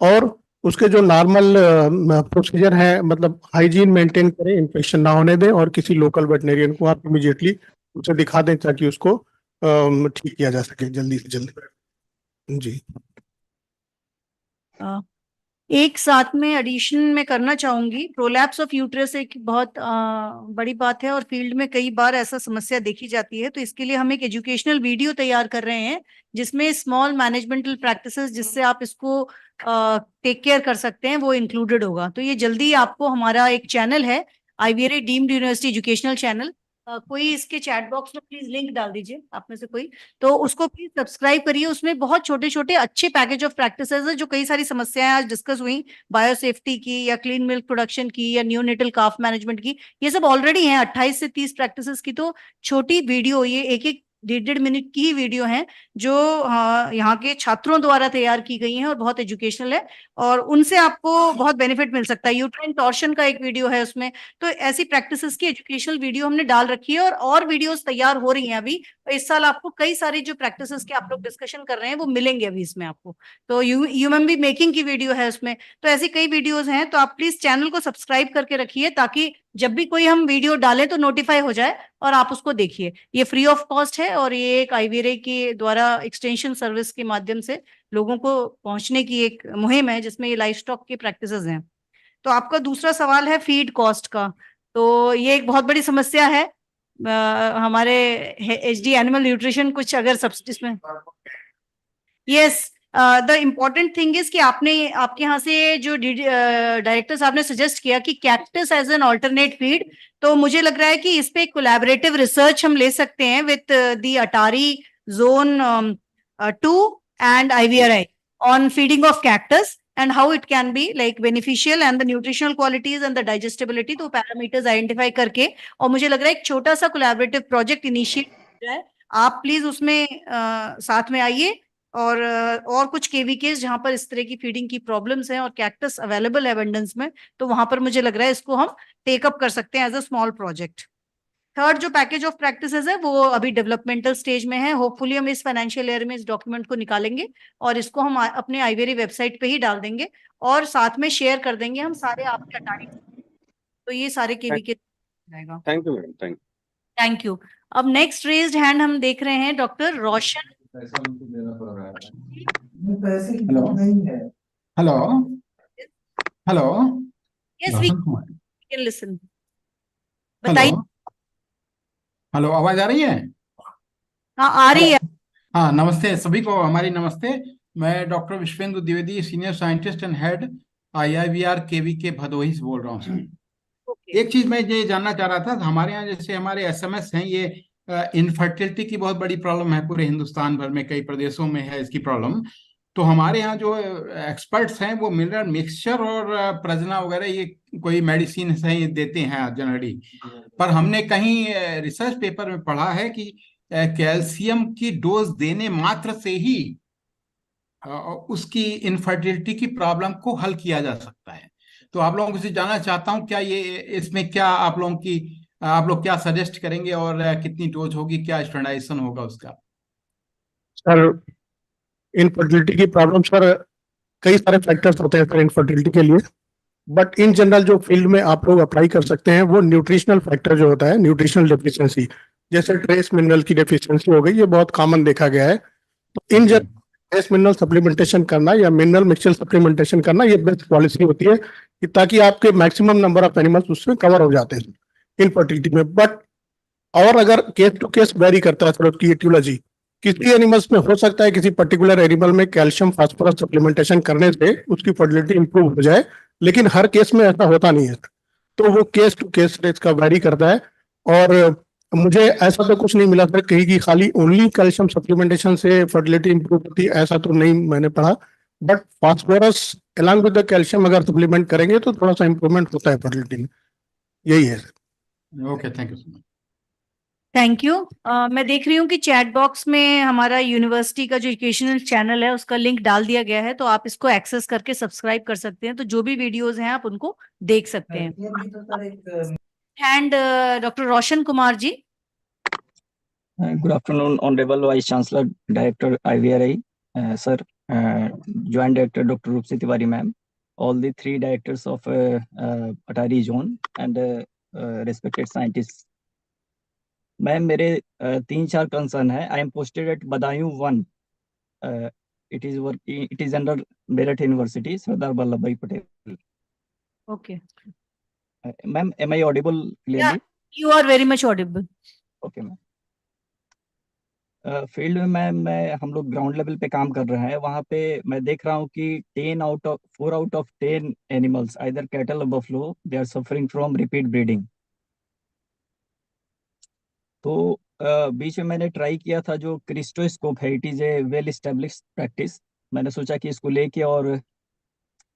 और उसके जो नॉर्मल प्रोसीजर है, मतलब हाइजीन मेंटेन करें, इन्फेक्शन ना होने दें, और किसी लोकल वेटनेरियन को आप इमीडिएटली उसे दिखा दें ताकि उसको ठीक किया जा सके जल्दी से जल्दी। जी एक साथ में एडिशन में करना चाहूंगी। प्रोलैप्स ऑफ यूट्रस एक बहुत बड़ी बात है और फील्ड में कई बार ऐसा समस्या देखी जाती है, तो इसके लिए हम एक एजुकेशनल वीडियो तैयार कर रहे हैं जिसमें स्मॉल मैनेजमेंटल प्रैक्टिसेस जिससे आप इसको टेक केयर कर सकते हैं वो इंक्लूडेड होगा। तो ये जल्दी आपको, हमारा एक चैनल है IVRA deemed university educational channel, कोई इसके चैट बॉक्स में प्लीज लिंक डाल दीजिए आप में से कोई, तो उसको प्लीज सब्सक्राइब करिए। उसमें बहुत छोटे छोटे अच्छे पैकेज ऑफ प्रैक्टिसेस है, जो कई सारी समस्याएं आज डिस्कस हुई, बायोसेफ्टी की या क्लीन मिल्क प्रोडक्शन की या न्यूनेटल काफ मैनेजमेंट की, ये सब ऑलरेडी हैं 28 से 30 प्रैक्टिसेस की। तो छोटी वीडियो, ये एक 1.5 मिनट की ही वीडियो है जो यहाँ के छात्रों द्वारा तैयार की गई हैं और बहुत एजुकेशनल है और उनसे आपको बहुत बेनिफिट मिल सकता है। यूट्राइन टॉर्शन का एक वीडियो है उसमें। तो ऐसी प्रैक्टिसेस की एजुकेशनल वीडियो हमने डाल रखी है और वीडियोस तैयार हो रही हैं अभी। इस साल आपको कई सारी जो प्रैक्टिसेस के आप लोग डिस्कशन कर रहे हैं वो मिलेंगे अभी इसमें आपको। तो यूएमबी मेकिंग की वीडियो है उसमें। तो ऐसी कई वीडियोस हैं, तो आप प्लीज चैनल को सब्सक्राइब करके रखिए ताकि जब भी कोई हम वीडियो डालें तो नोटिफाई हो जाए और आप उसको देखिए। ये फ्री ऑफ कॉस्ट है और ये एक IVRA के द्वारा एक्सटेंशन सर्विस के माध्यम से लोगों को पहुंचने की एक मुहिम है जिसमें ये लाइफ स्टॉक की प्रैक्टिसेस हैं। तो आपका दूसरा सवाल है फीड कॉस्ट का। तो ये एक बहुत बड़ी समस्या है हमारे HD एनिमल न्यूट्रिशन कुछ अगर सब्सिडीज में। Yes, the important thing is कि आपके यहाँ से जो डायरेक्टर साहब ने सजेस्ट किया कि cactus as an alternate feed, तो मुझे लग रहा है कि इस पे कोलैबोरेटिव रिसर्च हम ले सकते हैं with the Attari zone 2 and IVRI on feeding of cactus and how it can be like beneficial and the nutritional qualities and the digestibility, तो पैरामीटर्स आइडेंटिफाई करके, और मुझे लग रहा है एक छोटा सा कोलैबोरेटिव प्रोजेक्ट इनिशिएट किया है। आप प्लीज उसमें साथ में आइए और कुछ KVKs जहां पर इस तरह की फीडिंग की प्रॉब्लम्स हैं और कैक्टस अवेलेबल है एबंडेंस में, तो वहां पर मुझे लग रहा है इसको हम टेकअप कर सकते हैं as a small project. Third जो पैकेज ऑफ प्रैक्टिसेस है वो अभी डेवलपमेंटल स्टेज में है। होपफुली हम इस फाइनेंशियल ईयर में इस डॉक्यूमेंट को निकालेंगे और इसको हम अपने IVRA वेबसाइट पे ही डाल देंगे और साथ में शेयर कर देंगे हम सारे आपके अटारी। तो ये सारे KVK जाएगा। Thank you madam, thank you. अब नेक्स्ट रेज्ड हैंड हम देख रहे हैं doctor Roshan. Hello hello yes we can listen. बताइए। हेलो, आवाज आ रही है? हाँ आ रही है। हाँ, नमस्ते सभी को, हमारी नमस्ते। मैं doctor Vishvendra Dwivedi, senior scientist and head IIVR KVK Bhadohi से बोल रहा हूँ सर। एक चीज मैं ये जानना चाह रहा था, हमारे यहाँ जैसे हमारे SMS हैं, ये इनफर्टिलिटी की बहुत बड़ी प्रॉब्लम है, पूरे हिंदुस्तान भर में कई प्रदेशों में है इसकी प्रॉब्लम। तो हमारे यहाँ जो एक्सपर्ट्स हैं वो मिनरल मिक्सचर और प्रजना वगैरह ये कोई मेडिसिन है देते हैं जनरली, पर हमने कहीं रिसर्च पेपर में पढ़ा है कि कैल्शियम की डोज देने मात्र से ही उसकी इनफर्टिलिटी की प्रॉब्लम को हल किया जा सकता है। तो आप लोगों से जानना चाहता हूँ, क्या ये इसमें क्या आप लोग क्या सजेस्ट करेंगे और कितनी डोज होगी, क्या स्टैंडर्डाइजेशन होगा उसका? सर, इनफर्टिलिटी की प्रॉब्लम सर कई सारे फैक्टर्स होते हैं सर इनफर्टिलिटी के लिए, बट इन जनरल जो फील्ड में आप लोग अप्लाई कर सकते हैं वो न्यूट्रिशनल फैक्टर जो होता है, न्यूट्रिशनल डेफिशिएंसी, जैसे ट्रेस मिनरल की डेफिशिएंसी हो गई, ये बहुत कॉमन देखा गया है। तो in general base mineral supplementation करना या मिनरल मिक्सचर सप्लीमेंटेशन करना, ये बेस्ट पॉलिसी होती है कि ताकि आपके मैक्सिमम नंबर ऑफ एनिमल्स उसमें कवर हो जाते हैं इनफर्टिलिटी में। बट और अगर केस टू केस वेरी करता है सर की एटियोलॉजी, किसी एनिमल्स में हो सकता है किसी पर्टिकुलर एनिमल में कैल्शियम फास्फोरस सप्लीमेंटेशन करने से उसकी फर्टिलिटी इंप्रूव हो जाए, लेकिन हर केस में ऐसा होता नहीं है। तो वो केस टू केस इसका वेरी करता है। और मुझे ऐसा तो कुछ नहीं मिला सर कहीं कि खाली ओनली कैल्शियम सप्लीमेंटेशन से फर्टिलिटी इंप्रूव होती है, ऐसा तो नहीं मैंने पढ़ा। But phosphorus along with the calcium अगर सप्लीमेंट करेंगे तो थोड़ा सा इंप्रूवमेंट होता है फर्टिलिटी में। यही है। Okay, thank you so much. Thank you. मैं देख रही हूँ कि चैट बॉक्स में हमारा यूनिवर्सिटी का जो एजुकेशनल चैनल है उसका लिंक डाल दिया गया है, तो आप इसको एक्सेस करके सब्सक्राइब कर सकते हैं, तो जो भी वीडियोस हैं आप उनको देख सकते हैं। And doctor Roshan Kumar ji. Good afternoon, Honorable Vice Chancellor, Director IVRI, Sir, Joint Director Dr. Rupsi Tiwari Ma'am, all the three directors of Atari Zone and respected scientists. Ma'am मेरे 3-4 कंसर्न है। I am posted at Badaun 1, it is under Meerut university, Sardar Vallabh Bhai Patel. Okay ma'am, am I audible clearly? You are very much audible. Okay ma'am. Field में मैं हम लोग ground level पे काम कर रहे हैं। वहाँ पे मैं देख रहा हूँ कि 4 out of 10 animals either cattle और buffalo they are suffering from repeat breeding. तो बीच में मैंने ट्राई किया था जो क्रिस्टोस्कोप है, it is A well established practice. मैंने सोचा कि इसको लेके और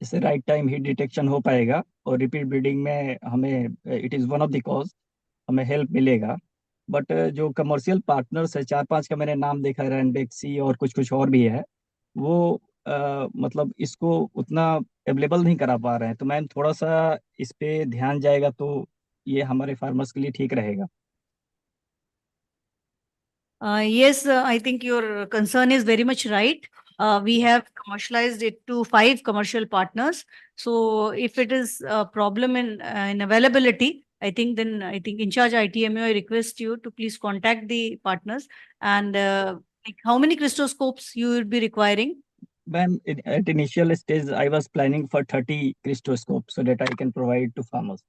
इससे राइट टाइम हीट डिटेक्शन हो पाएगा और रिपीट ब्रीडिंग में हमें it is one of the cause हमें हेल्प मिलेगा। बट जो कमर्शियल पार्टनर्स है 4-5 का मैंने नाम देखा, रैनबेक्सी और कुछ कुछ और भी है, वो मतलब इसको उतना अवेलेबल नहीं करा पा रहे हैं। तो मैम थोड़ा सा इस पे ध्यान जाएगा तो ये हमारे फार्मर्स के लिए ठीक रहेगा। Yes, I think your concern is very much right. We have commercialized it to 5 commercial partners. So if it is a problem in availability, I think in charge ITMO, I request you to please contact the partners and like how many crystoscopes you will be requiring? Ma'am, at initial stage, I was planning for 30 crystoscopes so that I can provide to farmers.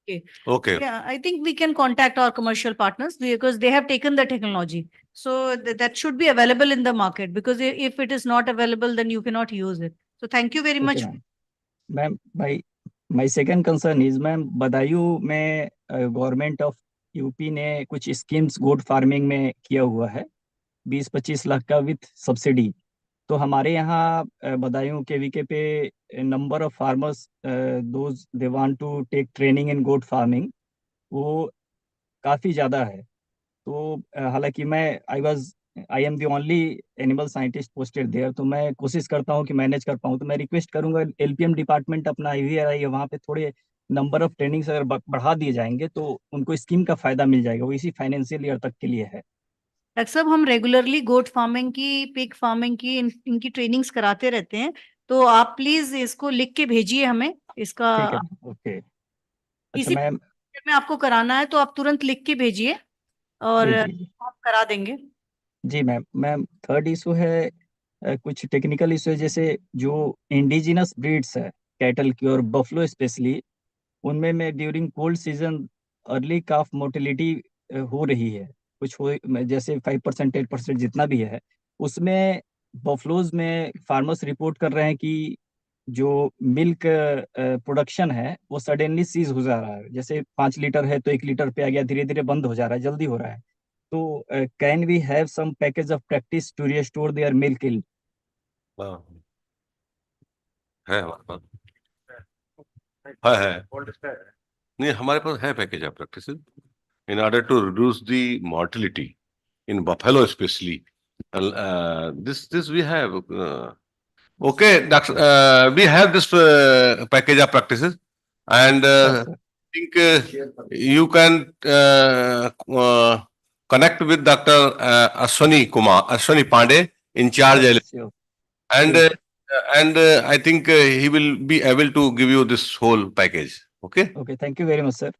Okay. Okay. Yeah, I think we can contact our commercial partners because they have taken the technology. So that should be available in the market, because if it is not available, then you cannot use it. So thank you very much. Ma'am, my second concern is, ma'am, Badaun में government of UP ने कुछ schemes गोट farming में किया हुआ है 20-25 लाख का with subsidy. तो हमारे यहाँ बदायूं केवीके पे number of farmers those they want to take training in goat farming, वो काफ़ी ज़्यादा है। तो हालांकि I am the only animal scientist posted there, तो मैं कोशिश करता हूँ कि मैनेज कर पाऊँ। तो मैं रिक्वेस्ट करूंगा एलपीएम डिपार्टमेंट अपना IVRI है वहाँ पे थोड़े नंबर ऑफ ट्रेनिंग्स अगर बढ़ा दिए जाएंगे तो उनको स्कीम का फायदा मिल जाएगा, वो इसी फाइनेंशियल ईयर तक के लिए है। डॉक्टर साहब, हम रेगुलरली गोट फार्मिंग की, पिग फार्मिंग की इनकी ट्रेनिंग्स कराते रहते हैं, तो आप प्लीज इसको लिख के भेजिए हमें इसका। ठीक है, ओके। इसी में आपको कराना है तो आप तुरंत लिख के भेजिए और आप करा देंगे। जी मैम, थर्ड इशू है कुछ टेक्निकल इशू है, जैसे जो इंडिजिनस ब्रीड्स है कैटल की और बफलो स्पेशली, उनमें मैं ड्यूरिंग कोल्ड सीजन अर्ली काफ मोर्टेलिटी हो रही है कुछ हो, जैसे 5% 10% जितना भी है, उसमें बफलोज में फार्मर्स रिपोर्ट कर रहे हैं कि जो मिल्क प्रोडक्शन है वो सडनली सीज हो जा रहा है। जैसे 5 लीटर है तो 1 लीटर पे आ गया, धीरे धीरे बंद हो जा रहा है, जल्दी हो रहा है। तो can we have some package of practice to restore their milk yield? है हमारे पास, है नहीं, हमारे पास है package of practice in order to reduce the mortality in buffalo specially. this we have okay, doctor, we have this package of practices, and I think you can connect with Dr. Ashwani Pandey, in charge, and I think he will be able to give you this whole package. Okay. Okay, thank you very much, sir.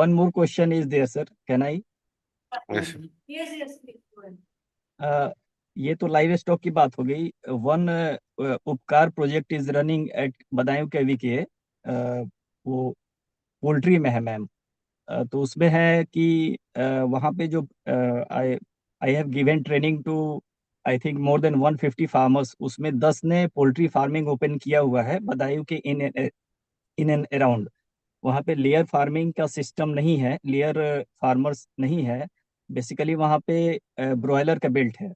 One more question is there, sir. Can I? Yes. Yes. ये तो live stock की बात हो गई। One Upkar project is running at Badaun KVK, वो poultry में है ma'am. तो उसमें है कि वहाँ पे जो I I have given training to I think more than 150 farmers, उसमें 10 ने पोल्ट्री फार्मिंग ओपन किया हुआ है बदायूं के इन एंड अराउंड। वहाँ पे लेयर फार्मिंग का सिस्टम नहीं है, लेयर फार्मर्स नहीं है, बेसिकली वहाँ पे ब्रॉयलर का बेल्ट है।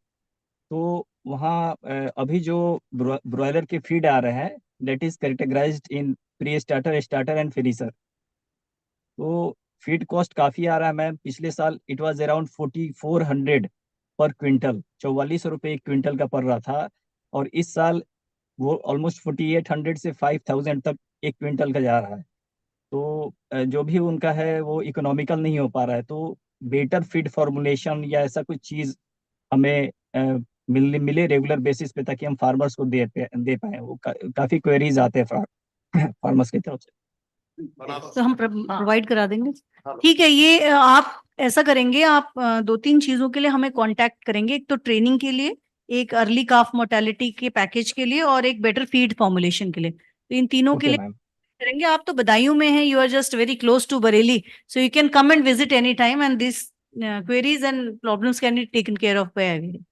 तो वहाँ अभी जो ब्रॉयलर के फीड आ रहे हैं that is categorised in pre starter, starter and finisher. तो फीड कॉस्ट काफी आ रहा है मैम। पिछले साल इट वाज अराउंड 4400 पर क्विंटल, 4400 रुपये एक क्विंटल का पड़ रहा था, और इस साल वो ऑलमोस्ट 4800 से 5000 तक एक क्विंटल का जा रहा है। तो जो भी उनका है वो इकोनॉमिकल नहीं हो पा रहा है। तो बेटर फीड फॉर्मुलेशन या ऐसा कुछ चीज हमें मिले रेगुलर बेसिस पे, ताकि हम फार्मर्स को दे पाए। वो काफी क्वेरीज आते हैं फार्मर्स की तरफ से। तो हम प्रोवाइड करा देंगे। ठीक है, ये आप ऐसा करेंगे, आप 2-3 चीजों के लिए हमें कांटेक्ट करेंगे। एक तो ट्रेनिंग के लिए, एक अर्ली काफ मोर्टेलिटी के पैकेज के लिए, और एक बेटर फीड फॉर्मुलेशन के लिए। तो इन तीनों के लिए करेंगे। आप तो बदायूं में हैं, you are just very close to Bareilly, so you can come and visit any time and this queries and problems can be taken care of by IVD.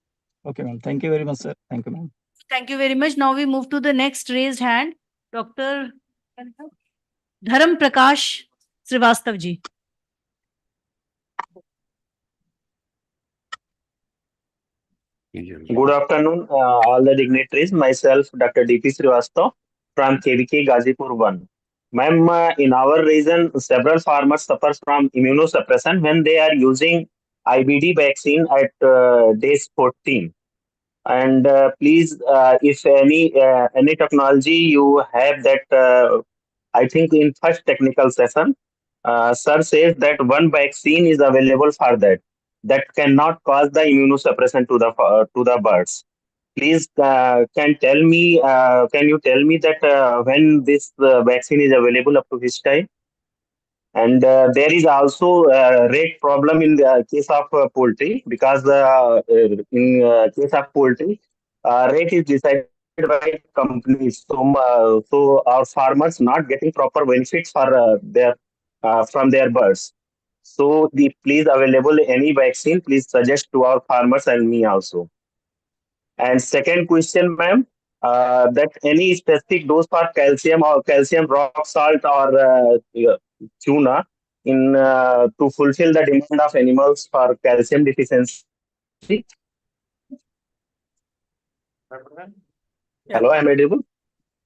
Okay, ma'am. Thank you very much, sir. Thank you, ma'am. Thank you very much. Now we move to the next raised hand, Dr. Dharam Prakash Srivastav ji. Good afternoon, all the dignitaries. Myself, Dr. D.P. Srivastav from KVK Gazipur 1. Ma'am, in our region, several farmers suffer from immunosuppression when they are using IBD vaccine at days 14. And please, if any technology you have that, I think in first technical session, sir says that one vaccine is available for that cannot cause the immunosuppression to the birds. Please, can you tell me that when this vaccine is available, up to which time? And there is also a rate problem in the case of poultry, because in case of poultry, rate is decided by companies. So our farmers not getting proper benefits for their from their birds. So please available any vaccine, please suggest to our farmers and me also. And second question, ma'am, that any specific dose for calcium or calcium rock salt or tuna in to fulfill the demand of animals for calcium deficiency. Hello, am I audible?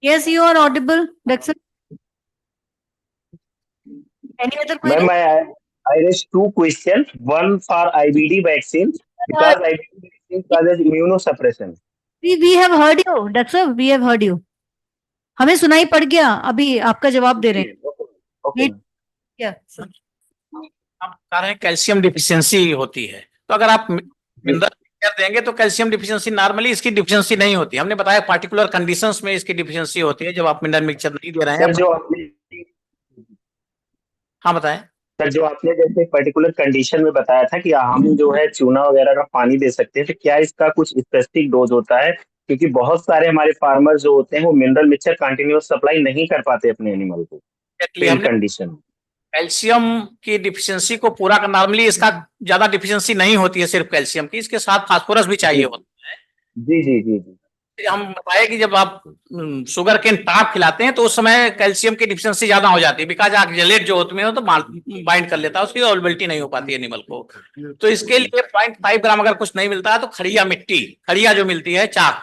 Yes, you are audible. That's it. Any other question? Ma'am, I raised two questions. One for IBD vaccine, because IBD vaccine causes immunosuppression. We have heard you. That's all. We have heard you. हमें सुनाई पड़ गया, अभी आपका जवाब दे रहे हैं। आप बता रहे हैं कैल्शियम डिफिशियंसी होती है, तो अगर आप मिनरल मिक्सचर देंगे तो कैल्शियम डिफिशियंसी, नॉर्मली इसकी डिफिशियंसी नहीं होती। हमने बताया पार्टिकुलर कंडीशंस में इसकी डिफिशियंसी होती है जब आप मिनरल मिक्सचर नहीं दे रहे हैं। हाँ बताएं सर, जो आपने जैसे पर्टिकुलर कंडीशन में बताया था कि हम जो है चूना वगैरह का पानी दे सकते हैं, तो क्या इसका कुछ स्पेसिफिक डोज होता है? क्योंकि बहुत सारे हमारे फार्मर्स जो होते हैं वो मिनरल मिक्सचर कंटिन्यूअस सप्लाई नहीं कर पाते अपने एनिमल को कंडीशन। कैल्शियम की डिफिशियंसी को पूरा करना, नॉर्मली इसका ज्यादा डिफिशियंसी नहीं होती है सिर्फ कैल्शियम की, इसके साथ फास्फोरस भी चाहिए होता है। जी जी जी जी। हम बताए कि जब आप शुगर केन टाप खिलाते हैं तो उस समय कैल्शियम की डिफिशियंसी ज्यादा हो जाती है, बिकॉज ऑक्जेलेट जो होते हैं तो बाइंड कर लेता है, उसकी अवेलेबिलिटी नहीं हो पाती है एनिमल को। तो इसके लिए 0.5 ग्राम अगर कुछ नहीं मिलता है तो खड़िया मिट्टी, खड़िया जो मिलती है चाक,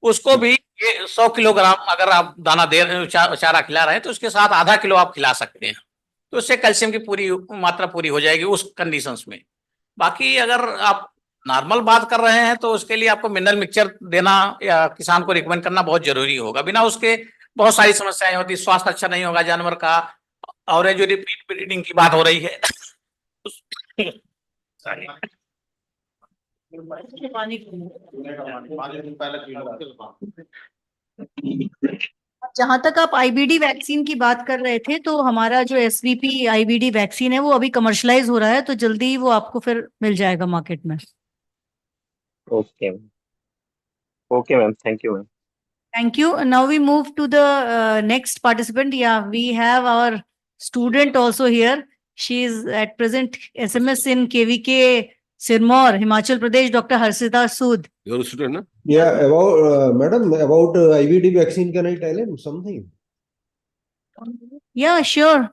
उसको भी 100 किलोग्राम अगर आप दाना दे चारा खिला रहे हैं तो उसके साथ आधा किलो आप खिला सकते हैं, तो उससे कैल्शियम की पूरी मात्रा पूरी हो जाएगी उस कंडीशंस में। बाकी अगर आप नॉर्मल बात कर रहे हैं तो उसके लिए आपको मिनरल मिक्सचर देना या किसान को रिकमेंड करना बहुत जरूरी होगा, बिना उसके बहुत सारी समस्याएं होती, स्वास्थ्य अच्छा नहीं होगा जानवर का। और जो रिपीट ब्रीडिंग की बात हो रही है जहां तक आप आईबीडी वैक्सीन की बात कर रहे थे, तो हमारा जो एसवीपी आईबीडी वैक्सीन है वो अभी कमर्शलाइज हो रहा है, तो जल्दी ही वो आपको फिर मिल जाएगा मार्केट में। Okay, Okay, ma'am. Thank you, ma'am. Thank you. Now we move to the next participant. Yeah, we have our student also here. She is at present SMS in KVK Sirmaur, Himachal Pradesh, Dr. Harsita Sood. You're a student, no? Yeah, about madam, about IVD vaccine, can I tell him something? Yeah, sure.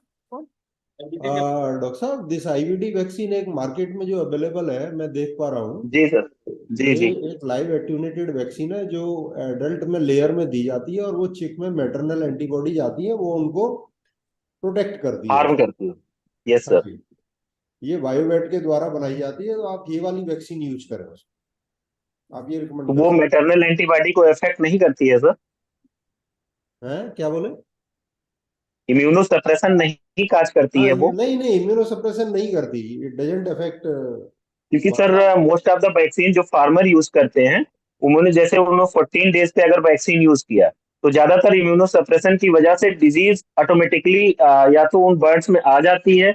Doctor साहब, this IVD vaccine एक market में जो available है, मैं देख पा रहा हूँ। जी सर, जी ये जी। एक लाइव एट्यूनेटेड वैक्सीन है जो एडल्ट में लेयर में दी जाती है और वो चिक में मैटरनल एंटीबॉडीज आती है, वो उनको प्रोटेक्ट करती है। हार्म करती है। यस हाँ सर। जी। ये बायोवेट के द्वारा बनाई जाती है, तो आप ये वाली वैक्सीन यूज करें। आप ये रिकमेंड वो मैटरनल एंटीबॉडी को इफेक्ट नहीं करती है सर? हैं, क्या बोले? इम्यूनो सप्रेशन नहीं काज करती है वो? नहीं नहीं, इम्यूनो सप्रेशन नहीं करती, इट डजंट अफेक्ट। क्योंकि sir most of the vaccine जो फार्मर यूज करते हैं, उन्होंने 14 डेज पे अगर वैक्सीन यूज किया तो ज्यादातर इम्यूनो सप्रेशन की वजह से डिजीज ऑटोमेटिकली या तो उन बर्ड्स में आ जाती है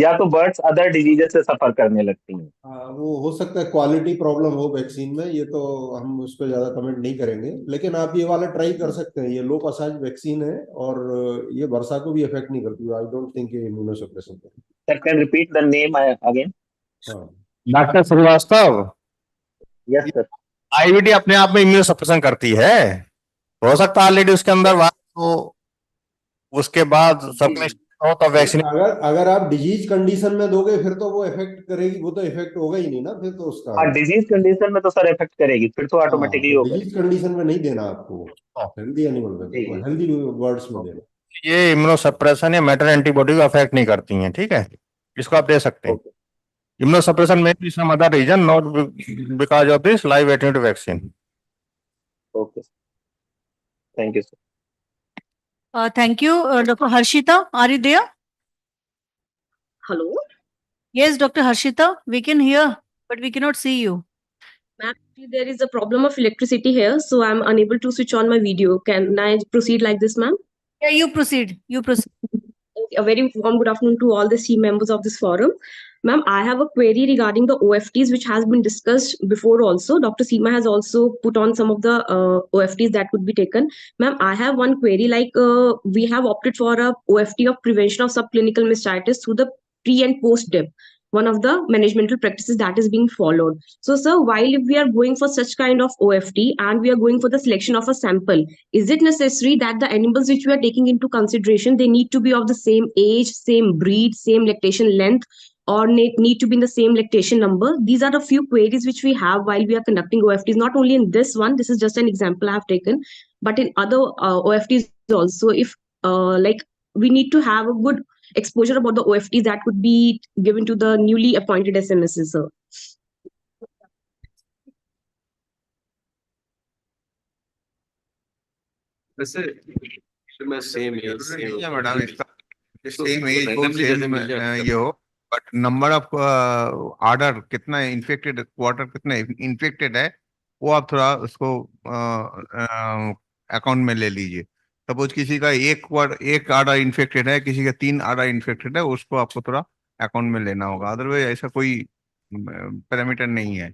या तो बर्ड्स अदर डिजीजेस से सफर करने लगती हैं। वो हो सकता है क्वालिटी प्रॉब्लम हो वैक्सीन में, ये तो हम उस पर ज्यादा कमेंट नहीं करेंगे, लेकिन आप ये वाला ट्राई कर सकते हैं। ये लो पासाज वैक्सीन है और ये वर्षा को भी इफेक्ट नहीं करती। आई डोंट थिंक ये इम्यूनो सप्रेशन है। Sir can repeat the name again? Doctor Srivastava, yes sir. IVD अपने आप में इम्यूनो सप्रेशन करती है? हो सकता है ऑलरेडी उसके अंदर तो उसके बाद सर्कुलेशन हो तो वैक्सीन। अगर आप डिजीज कंडीशन में दोगे फिर तो वो इफेक्ट करेगी, वो तो इफेक्ट होगा ही नहीं ना फिर तो उसका। हाँ, डिजीज कंडीशन में तो सर इफेक्ट करेगी, फिर तो ऑटोमेटिकली होगा। डिजीज कंडीशन में नहीं देना आपको, हेल्दी एनिमल में, हेल्दी बर्ड्स में देना। ये इम्यूनो सप्रेशन या मैटर एंटीबॉडी को अफेक्ट नहीं करती हैं, ठीक है, इसको आप दे सकते हैं। इम्यूनो सप्रेशन में भी some other reason, not because of this live attenuated vaccine. Okay, thank you sir. Thank you. Dr. Harshita, are you there? Hello. Yes, Dr. Harshita, we can hear, but we cannot see you. Ma'am, there is a problem of electricity here, so I'm unable to switch on my video. Can I proceed like this, ma'am? Yeah, you proceed. You proceed. Okay, a very warm good afternoon to all the C members of this forum. Ma'am, I have a query regarding the OFTs, which has been discussed before also. Dr. Seema has also put on some of the OFTs that could be taken. Ma'am, I have one query, like we have opted for a OFT of prevention of subclinical mastitis through the pre and post DIP, one of the managemental practices that is being followed. So, sir, while if we are going for such kind of OFT and we are going for the selection of a sample, is it necessary that the animals which we are taking into consideration, they need to be of the same age, same breed, same lactation length, or need to be in the same lactation number? These are the few queries which we have while we are conducting OFTs, not only in this one, this is just an example I have taken, but in other OFTs also. If like we need to have a good exposure about the OFTs that could be given to the newly appointed SMSs, sir. Same madam, इसका same as हो, same ये हो, but number of order कितना infected, quarter कितना infected है, वो आप थोड़ा उसको अकाउंट में ले लीजिए। सपोज किसी का एक ऑर्डर इन्फेक्टेड है, किसी का 3 ऑर्डर इन्फेक्टेड है, उसको आपको थोड़ा अकाउंट में लेना होगा, अदरवाइज ऐसा कोई पैरामीटर नहीं है।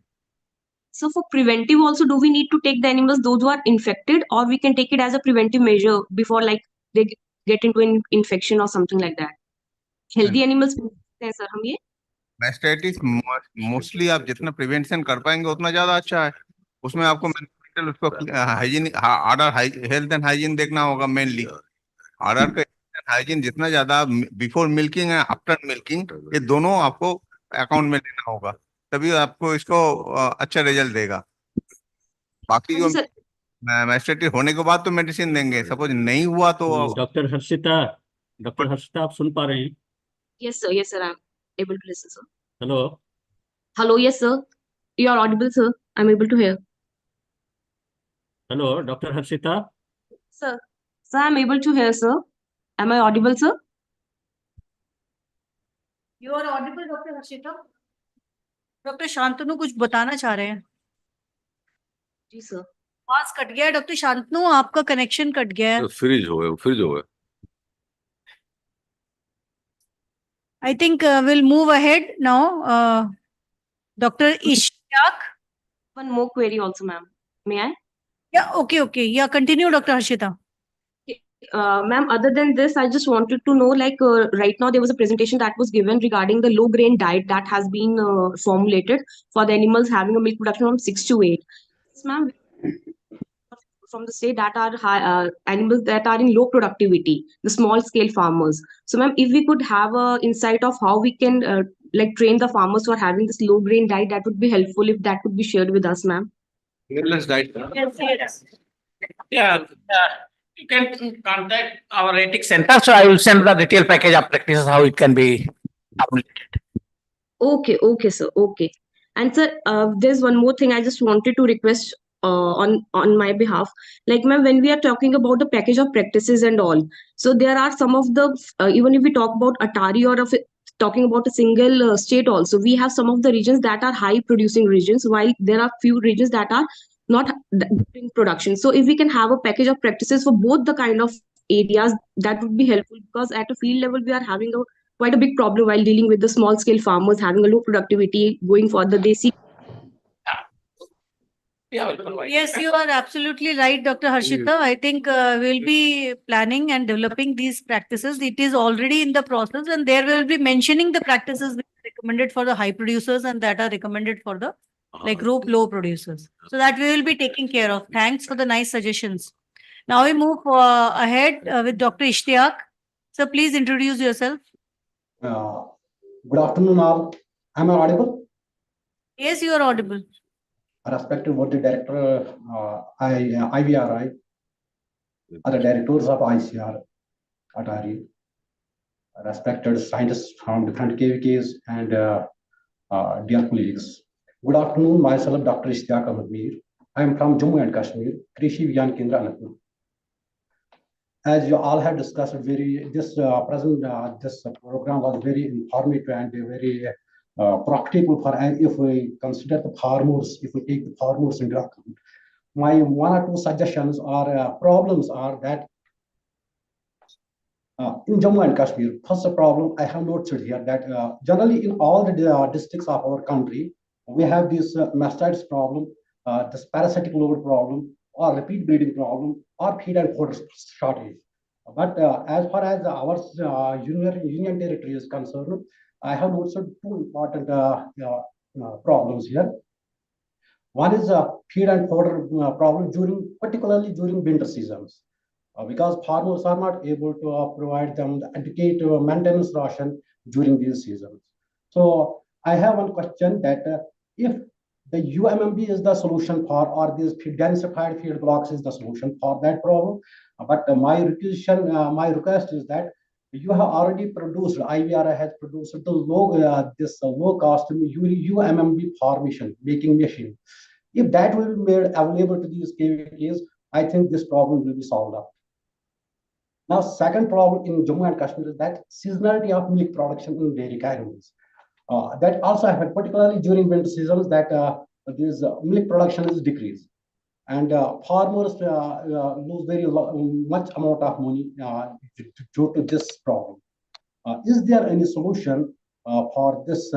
So for preventive also, do we need to take the animals those who are infected, or we can take it as a preventive measure before like they get into an infection or something like that? Healthy animals हैं sir हम ये? Mastitis mostly आप जितना prevention कर पाएंगे उतना ज्यादा अच्छा है। उसमें आपको उसको hygiene, order health and hygiene देखना होगा मेनली। ऑर्डर का हाइजीन जितना ज्यादा before milking and after milking, ये दोनों आपको अकाउंट में लेना होगा, तभी आपको इसको अच्छा रिजल्ट देगा। बाकी जो मैस्टाइटिस होने के बाद तो मेडिसिन देंगे, सपोज नहीं हुआ तो। डॉक्टर हर्षिता आप सुन पा रहे हैं? Yes sir, I'm able to listen, sir. Hello, yes sir, you are audible sir, I'm able to hear. Hello doctor Harshita. Sir, I'm able to hear, sir. Am I audible, sir? You are audible, Dr. Harshita. Doctor Shantanu कुछ बताना चाह रहे हैं? जी sir. आवाज cut गया है doctor Shantanu, आपका connection cut गया है। फ्रीज हो गया। I think we'll move ahead now. Dr. Ishaq. One more query also, ma'am. May I? Yeah, okay. Yeah, continue, Dr. Harshita. Ma'am, other than this, I just wanted to know, like, right now there was a presentation that was given regarding the low grain diet that has been formulated for the animals having a milk production from 6 to 8. Yes, ma'am, from the state that are high, animals that are in low productivity, the small scale farmers. So, ma'am, if we could have a insight of how we can like train the farmers for having this low grain diet, that would be helpful if that could be shared with us, ma'am. Fearless diet. Yes. Yeah, you can contact our ethics center. So I will send the detailed package of practices how it can be formulated. Okay, sir. Okay. And sir, there's one more thing I just wanted to request on my behalf. Like, ma'am, when we are talking about the package of practices and all, so there are some of the even if we talk about Atari or talking about a single state also, we have some of the regions that are high producing regions, while there are few regions that are not in production. So if we can have a package of practices for both the kind of areas, that would be helpful, because at a field level we are having a quite a big problem while dealing with the small scale farmers having a low productivity going for the desi. Yes, you are absolutely right, Dr. Harshita. I think we'll be planning and developing these practices. It is already in the process, and there will be mentioning the practices which are recommended for the high producers and that are recommended for the like low producers. So that we will be taking care of. Thanks for the nice suggestions. Now we move ahead with Dr. Ishtiaq. So please introduce yourself. Good afternoon, all. Am I audible? Yes, you are audible. Respected Board Director, IVRI, other directors of ICR, ATARI, respected scientists from different KVKs, and dear colleagues. Good afternoon, myself, Dr. Ishtiaq Ahmed Mir. I am from Jammu and Kashmir, Krishi Vigyan Kendra, Anantapur. As you all have discussed, this program was very informative and very practical for if we consider the farmers, if we take the farmers into account. My one or two suggestions or problems are that in Jammu and Kashmir, first problem I have noted here that generally in all the districts of our country, we have this mastitis problem, this parasitic load problem, or repeat breeding problem, or feed and fodder shortage. But as far as our union territory is concerned, I have noted two important problems here. One is a feed and fodder problem particularly during winter seasons, because farmers are not able to provide them the adequate maintenance ration during these seasons. So I have one question that if the UMMB is the solution for, or these densified feed blocks is the solution for that problem, but my request is that you have already produced, IVRI has produced the low cost UMMB formation making machine. If that will be made available to these KVKs, I think this problem will be solved up. Now, second problem in Jammu and Kashmir is that seasonality of milk production in dairy animals. That also happened, particularly during winter seasons, that this milk production is decreased, and farmers lose very much amount of money due to this problem. Is there any solution for this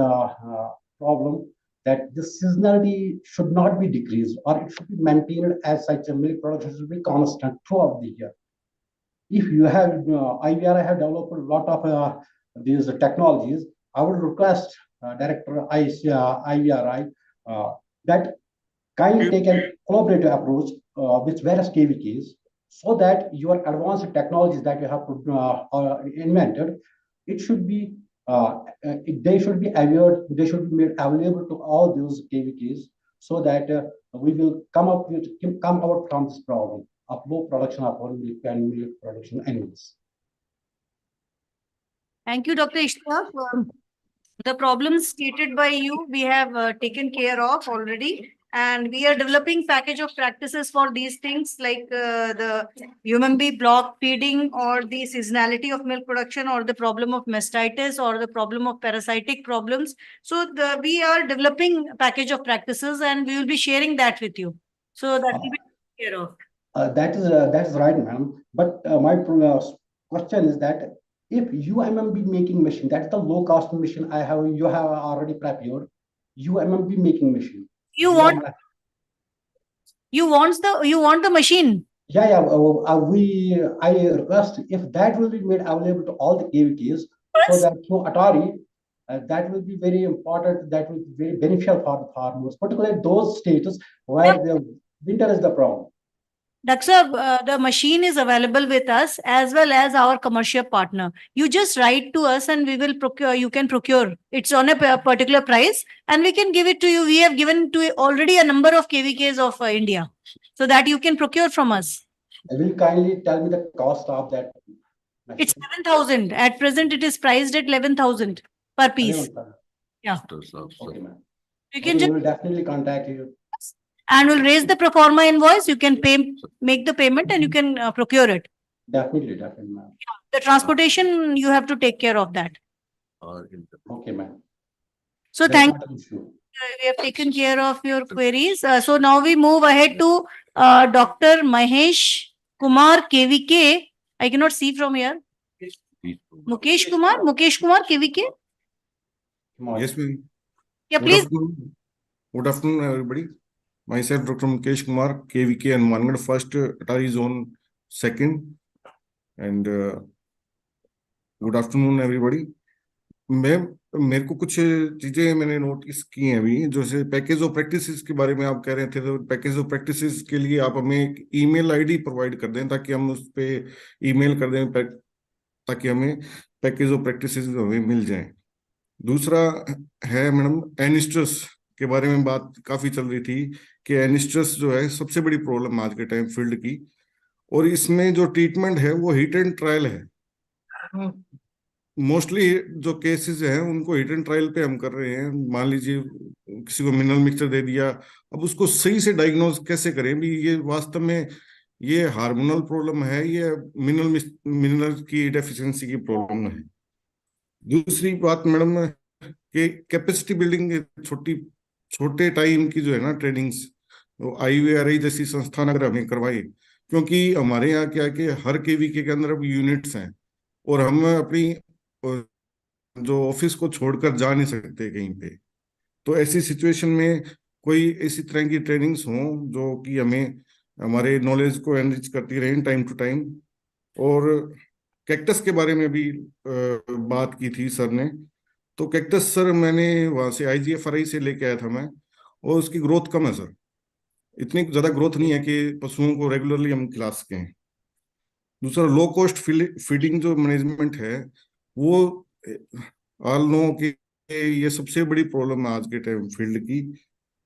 problem, that this seasonality should not be decreased, or it should be maintained as such? A milk production should be constant throughout the year. If you have IVRI have developed a lot of these technologies, I would request Director IVRI that kindly take a collaborative approach with various KVKs, so that your advanced technologies that you have invented, it should be they should be made available to all those KVKs, so that we will come out from this problem of low production of milk and milk production animals. Thank you, Dr. Ishtiaq. The problems stated by you, we have taken care of already. And we are developing package of practices for these things, like the UMMB block feeding, or the seasonality of milk production, or the problem of mastitis, or the problem of parasitic problems. So we are developing a package of practices, and we will be sharing that with you. So that will be taken care of. That is right, ma'am. But my question is that if UMMB making machine, that's the low cost machine you have already prepared, UMMB making machine. You want You want the machine? Yeah, I request if that will be made available to all the KVKs, so that through Atari, that will be very important. That will be very beneficial for the farmers, particularly those states where the winter is the problem. Doctor, the machine is available with us as well as our commercial partner. You just write to us and we will procure. You can procure. It's on a particular price and we can give it to you. We have given to already a number of KVKs of India, so that you can procure from us. Will you kindly tell me the cost of that? It's 11,000. At present, it is priced at 11,000 per piece. Yeah. Okay, ma'am. You can we will definitely contact you. And we'll raise the pro forma invoice. You can make the payment and you can procure it. Definitely, ma'am. The transportation, you have to take care of that. Okay, ma'am. So thank you. We have taken care of your queries. So now we move ahead to Dr. Mahesh Kumar KVK. I cannot see from here. Mukesh Kumar, KVK. Yes, ma'am. Yeah, please. Good afternoon, everybody. Myself, Dr. Mukesh Kumar, KVK and Mangalore First, Atari Zone Second. And good afternoon, everybody. मेरे को कुछ चीजें मैंने notice की हैं अभी, जैसे package of practices के बारे में आप कह रहे थे, तो पैकेज ऑफ प्रैक्टिसेस के लिए आप हमें एक ईमेल आईडी प्रोवाइड कर दें ताकि हम उस पे ईमेल कर दें, ताकि हमें पैकेज ऑफ प्रैक्टिसेस हमें मिल जाए। दूसरा है मैडम, एनिस्ट्रस के बारे में बात काफी चल रही थी कि एनिस्ट्रस जो है सबसे बड़ी प्रॉब्लम आज के टाइम फील्ड की, और इसमें जो ट्रीटमेंट है वो हिट एंड ट्रायल है। मोस्टली जो केसेस हैं उनको हिट एंड ट्रायल पे हम कर रहे हैं। मान लीजिए किसी को मिनरल मिक्सचर दे दिया, अब उसको सही से डायग्नोज कैसे करें भी, ये वास्तव में ये हार्मोनल प्रॉब्लम है, ये मिनरल की डेफिशिएंसी की प्रॉब्लम है। दूसरी बात मैडम कि कैपेसिटी बिल्डिंग छोटे टाइम की जो है ना ट्रेनिंग्स, तो IVRI जैसी संस्थान अगर हमें करवाए, क्योंकि हमारे यहाँ क्या है कि हर KVK के अंदर अब यूनिट्स हैं और हम अपनी जो ऑफिस को छोड़कर जा नहीं सकते कहीं पे, तो ऐसी सिचुएशन में कोई इसी तरह की ट्रेनिंग्स हों जो कि हमें हमारे नॉलेज को एनरिच करती रहें टाइम टू टाइम। और कैक्टस के बारे में भी बात की थी सर ने, तो कैक्टस सर मैंने वहाँ से IGFRI से लेके आया था मैं, और उसकी ग्रोथ कम है सर, इतनी ज़्यादा ग्रोथ नहीं है कि पशुओं को रेगुलरली हम खिला सकें। दूसरा लो कॉस्ट फीडिंग जो मैनेजमेंट है वो ऑल नो कि ये सबसे बड़ी प्रॉब्लम है आज के टाइम फील्ड की,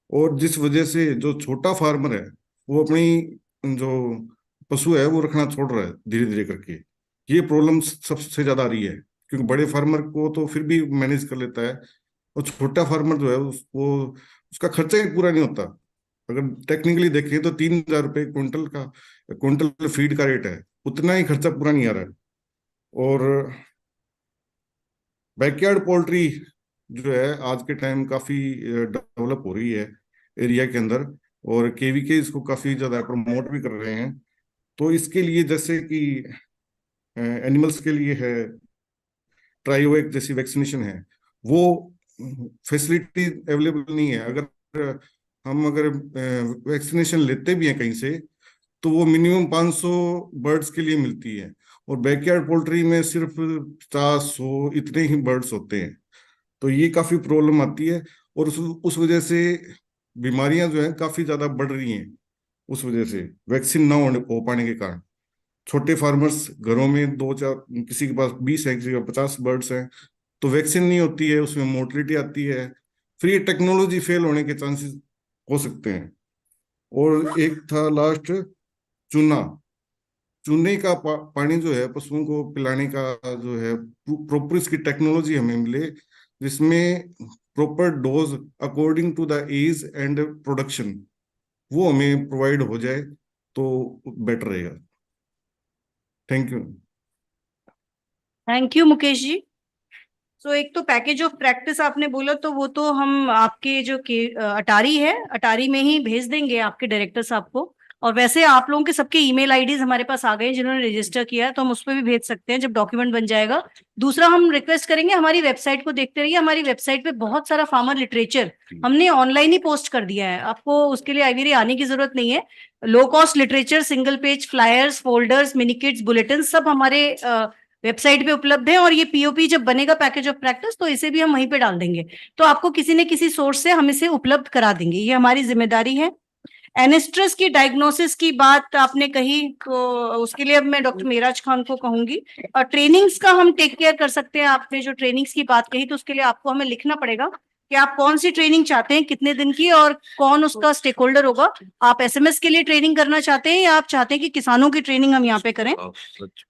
और जिस वजह से जो छोटा फार्मर है वो अपनी जो पशु है वो रखना छोड़ रहा है धीरे धीरे करके। ये प्रॉब्लम सबसे ज्यादा आ रही है, क्योंकि बड़े फार्मर को तो फिर भी मैनेज कर लेता है, और छोटा फार्मर जो है वो उसका खर्चा ही पूरा नहीं होता। अगर टेक्निकली देखें तो 3,000 रुपये क्विंटल फीड का रेट है, उतना ही खर्चा पूरा नहीं आ रहा है। और बैकयार्ड पोल्ट्री जो है आज के टाइम काफी डेवलप हो रही है एरिया के अंदर, और KVK इसको काफी ज्यादा प्रमोट भी कर रहे हैं। तो इसके लिए जैसे कि एनिमल्स के लिए है ट्रायोवेक जैसी वैक्सीनेशन है, वो फैसिलिटी अवेलेबल नहीं है। अगर वैक्सीनेशन लेते भी हैं कहीं से तो वो मिनिमम 500 बर्ड्स के लिए मिलती है, और बैकयार्ड पोल्ट्री में सिर्फ 50-100 इतने ही बर्ड्स होते हैं। तो ये काफी प्रॉब्लम आती है, और उस वजह से बीमारियां जो हैं काफी ज्यादा बढ़ रही हैं, उस वजह से वैक्सीन ना हो पाने के कारण। छोटे फार्मर्स घरों में 2-4, किसी के पास 20 है, किसी के 50 बर्ड्स हैं, तो वैक्सीन नहीं होती है, उसमें मोर्टेलिटी आती है, फिर ये टेक्नोलॉजी फेल होने के चांसेस हो सकते हैं। और एक था लास्ट चूने का पानी जो है पशुओं को पिलाने का जो है प्रॉपर इसकी टेक्नोलॉजी हमें मिले, जिसमें proper dose according to the age and production वो हमें प्रोवाइड हो जाए तो बेटर रहेगा। Thank you Mukesh ji. So एक तो पैकेज ऑफ प्रैक्टिस आपने बोला, तो वो तो हम आपके जो अटारी है, अटारी में ही भेज देंगे आपके डायरेक्टर साहब को, और वैसे आप लोगों के सबके ईमेल आईडीज हमारे पास आ गए हैं जिन्होंने रजिस्टर किया है, तो हम उस पर भी भेज सकते हैं जब डॉक्यूमेंट बन जाएगा। दूसरा, हम रिक्वेस्ट करेंगे हमारी वेबसाइट को देखते रहिए। हमारी वेबसाइट पे बहुत सारा फार्मर लिटरेचर हमने ऑनलाइन ही पोस्ट कर दिया है, आपको उसके लिए आईवीआर आने की जरूरत नहीं है। Low cost literature, single page flyers, folders, mini kits, bulletin सब हमारे वेबसाइट पे उपलब्ध है। और ये पीओपी जब बनेगा पैकेज ऑफ प्रैक्टिस, तो इसे भी हम वहीं पे डाल देंगे, तो आपको किसी न किसी सोर्स से हम इसे उपलब्ध करा देंगे, ये हमारी जिम्मेदारी है। एनेस्ट्रस की डायग्नोसिस की बात आपने कही, तो उसके लिए अब मैं डॉक्टर मेराज खान को कहूंगी। और ट्रेनिंग्स का हम टेक केयर कर सकते हैं। आपने जो ट्रेनिंग्स की बात कही, तो उसके लिए आपको हमें लिखना पड़ेगा कि आप कौन सी ट्रेनिंग चाहते हैं, कितने दिन की, और कौन उसका स्टेक होल्डर होगा। आप एसएमएस के लिए ट्रेनिंग करना चाहते हैं या आप चाहते हैं कि किसानों की ट्रेनिंग हम यहाँ पे करें।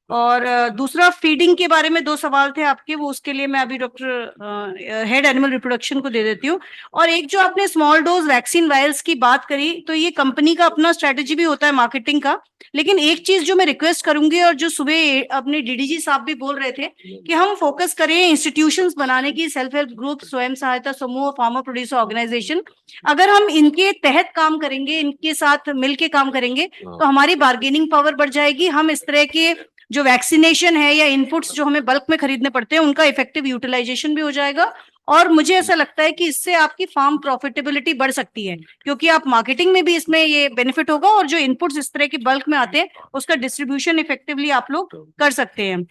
और दूसरा, फीडिंग के बारे में 2 सवाल थे आपके, वो उसके लिए मैं अभी डॉक्टर हेड एनिमल रिप्रोडक्शन को दे देती हूँ। और एक जो आपने स्मॉल डोज वैक्सीन वायल्स की बात करी, तो ये कंपनी का अपना स्ट्रेटेजी भी होता है मार्केटिंग का। लेकिन एक चीज जो मैं रिक्वेस्ट करूंगी, और जो सुबह अपने डीडीजी साहब भी बोल रहे थे, कि हम फोकस करें इंस्टीट्यूशंस बनाने की, सेल्फ हेल्प ग्रुप, स्वयं सहायता समूह, फार्मर प्रोड्यूसर ऑर्गेनाइजेशन। अगर हम इनके तहत काम करेंगे, इनके साथ मिलके काम करेंगे, तो हमारी बार्गेनिंग पावर बढ़ जाएगी। हम इस तरह के जो वैक्सीनेशन है या इनपुट्स जो हमें बल्क में खरीदने पड़ते हैं, उनका इफेक्टिव यूटिलाइजेशन भी हो जाएगा। और मुझे ऐसा लगता है कि इससे आपकी फार्म प्रॉफिटेबिलिटी बढ़ सकती है, क्योंकि आप मार्केटिंग में भी इसमें ये बेनिफिट होगा, और जो इनपुट्स इस तरह के बल्क में आते हैं उसका डिस्ट्रीब्यूशन इफेक्टिवली आप लोग कर सकते हैं।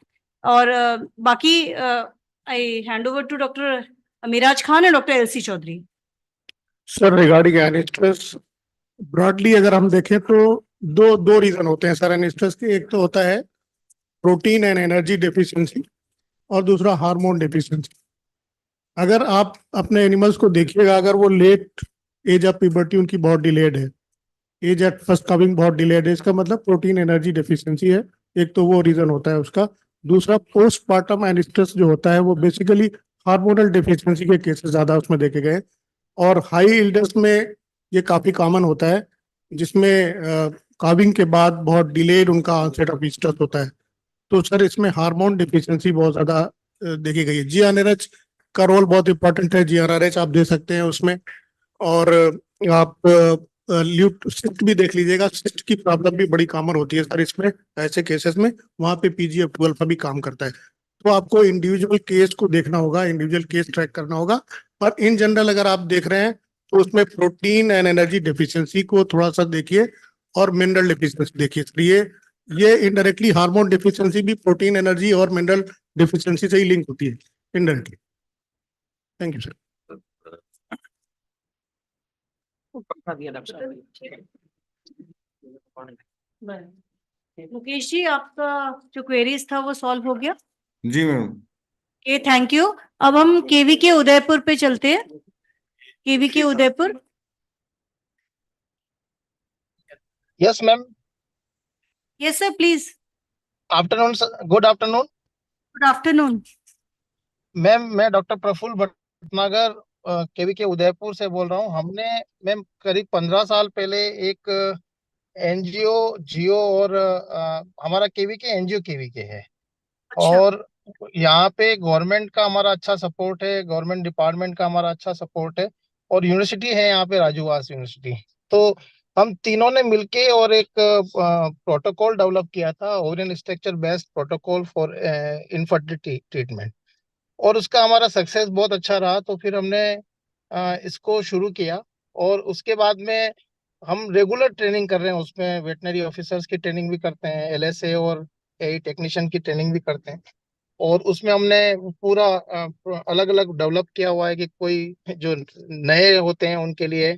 और बाकी I hand over to doctor Miraj Khan and doctor LC Chaudhary. Sir, regarding anestrus, broadly अगर हम देखें तो दो दो रीजन होते हैं सर एनिस्ट्रस के। एक तो होता है प्रोटीन एंड एनर्जी डेफिशिएंसी, और दूसरा हार्मोन डेफिशिएंसी। अगर आप अपने एनिमल्स को देखिएगा, अगर वो लेट एज ऑफ प्यूबर्टी उनकी बहुत डिलेड है, एज एट फर्स्ट कमिंग बहुत डिलेड है, इसका मतलब प्रोटीन एनर्जी डेफिशिएंसी है। एक तो वो रीजन होता है उसका। दूसरा, पोस्टमार्टम एनिस्ट्रस जो होता है वो बेसिकली हार्मोनल डेफिशिएंसी के केसेस ज्यादा उसमें देखे गए। और हाई इल्डर्स में ये काफी कॉमन होता है, जिसमें काविंग के बाद बहुत डिलेड उनका ऑनसेट ऑफ स्ट्रेस होता है। तो सर, इसमें हार्मोन डिफिशियंसी बहुत ज्यादा देखी गई है। जीएनआरएच का रोल बहुत इंपॉर्टेंट है, जीएनआरएच आप दे सकते हैं उसमें। और आप सिस्ट भी देख लीजिएगा, सिस्ट की प्रॉब्लम भी बड़ी कॉमन होती है सर इसमें, ऐसे केसेस में वहाँ पे पीजीएफ-12 भी काम करता है। तो आपको इंडिविजुअल केस को देखना होगा, इंडिविजुअल केस ट्रैक करना होगा। पर इन जनरल अगर आप देख रहे हैं तो उसमें प्रोटीन एंड एनर्जी डेफिशिएंसी को थोड़ा सा देखिए, और मिनरल डेफिशिएंसी देखिए। तो ये इनडायरेक्टली हार्मोन डेफिशिएंसी भी प्रोटीन एनर्जी और मिनरल डेफिशिएंसी से ही लिंक होती है indirectly. Thank you sir. Mukesh ji, आपका जो क्वेरीज था वो सॉल्व हो गया? जी मैम। Thank you. अब हम केवी के उदयपुर पे चलते हैं। केवी के Udaipur. Yes ma'am. Yes sir, please. Afternoon sir, good afternoon. Good afternoon ma'am, मैं डॉक्टर प्रफुल्ल भटनागर केवी के उदयपुर से बोल रहा हूँ। हमने मैम करीब 15 साल पहले एक एनजीओ जियो और हमारा केवी के एनजीओ केवी के है। अच्छा। और यहाँ पे गवर्नमेंट का हमारा अच्छा सपोर्ट है, गवर्नमेंट डिपार्टमेंट का हमारा अच्छा सपोर्ट है, और यूनिवर्सिटी है यहाँ पे, राजूवास यूनिवर्सिटी। तो हम तीनों ने मिलके और एक प्रोटोकॉल डेवलप किया था, Orion structure based protocol for infertility treatment, और उसका हमारा सक्सेस बहुत अच्छा रहा। तो फिर हमने इसको शुरू किया, और उसके बाद में हम रेगुलर ट्रेनिंग कर रहे हैं उसमें। वेटनरी ऑफिसर्स की ट्रेनिंग भी करते हैं, एलएसए और एई टेक्नीशियन की ट्रेनिंग भी करते हैं। और उसमें हमने पूरा अलग अलग डेवलप किया हुआ है कि कोई जो नए होते हैं उनके लिए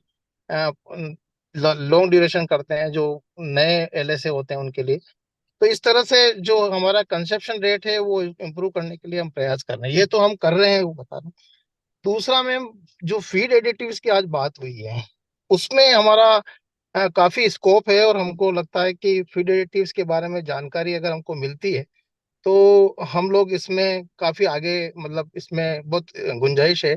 लॉन्ग ड्यूरेशन करते हैं, जो नए एलएसए होते हैं उनके लिए। तो इस तरह से जो हमारा कंसेप्शन रेट है वो इम्प्रूव करने के लिए हम प्रयास कर रहे हैं। ये तो हम कर रहे हैं, वो बता रहे हैं। दूसरा मैम, जो फीड एडिटिव्स की आज बात हुई है, उसमें हमारा काफी स्कोप है, और हमको लगता है कि फीड एडिटिव्स के बारे में जानकारी अगर हमको मिलती है तो हम लोग इसमें काफी आगे, मतलब इसमें बहुत गुंजाइश है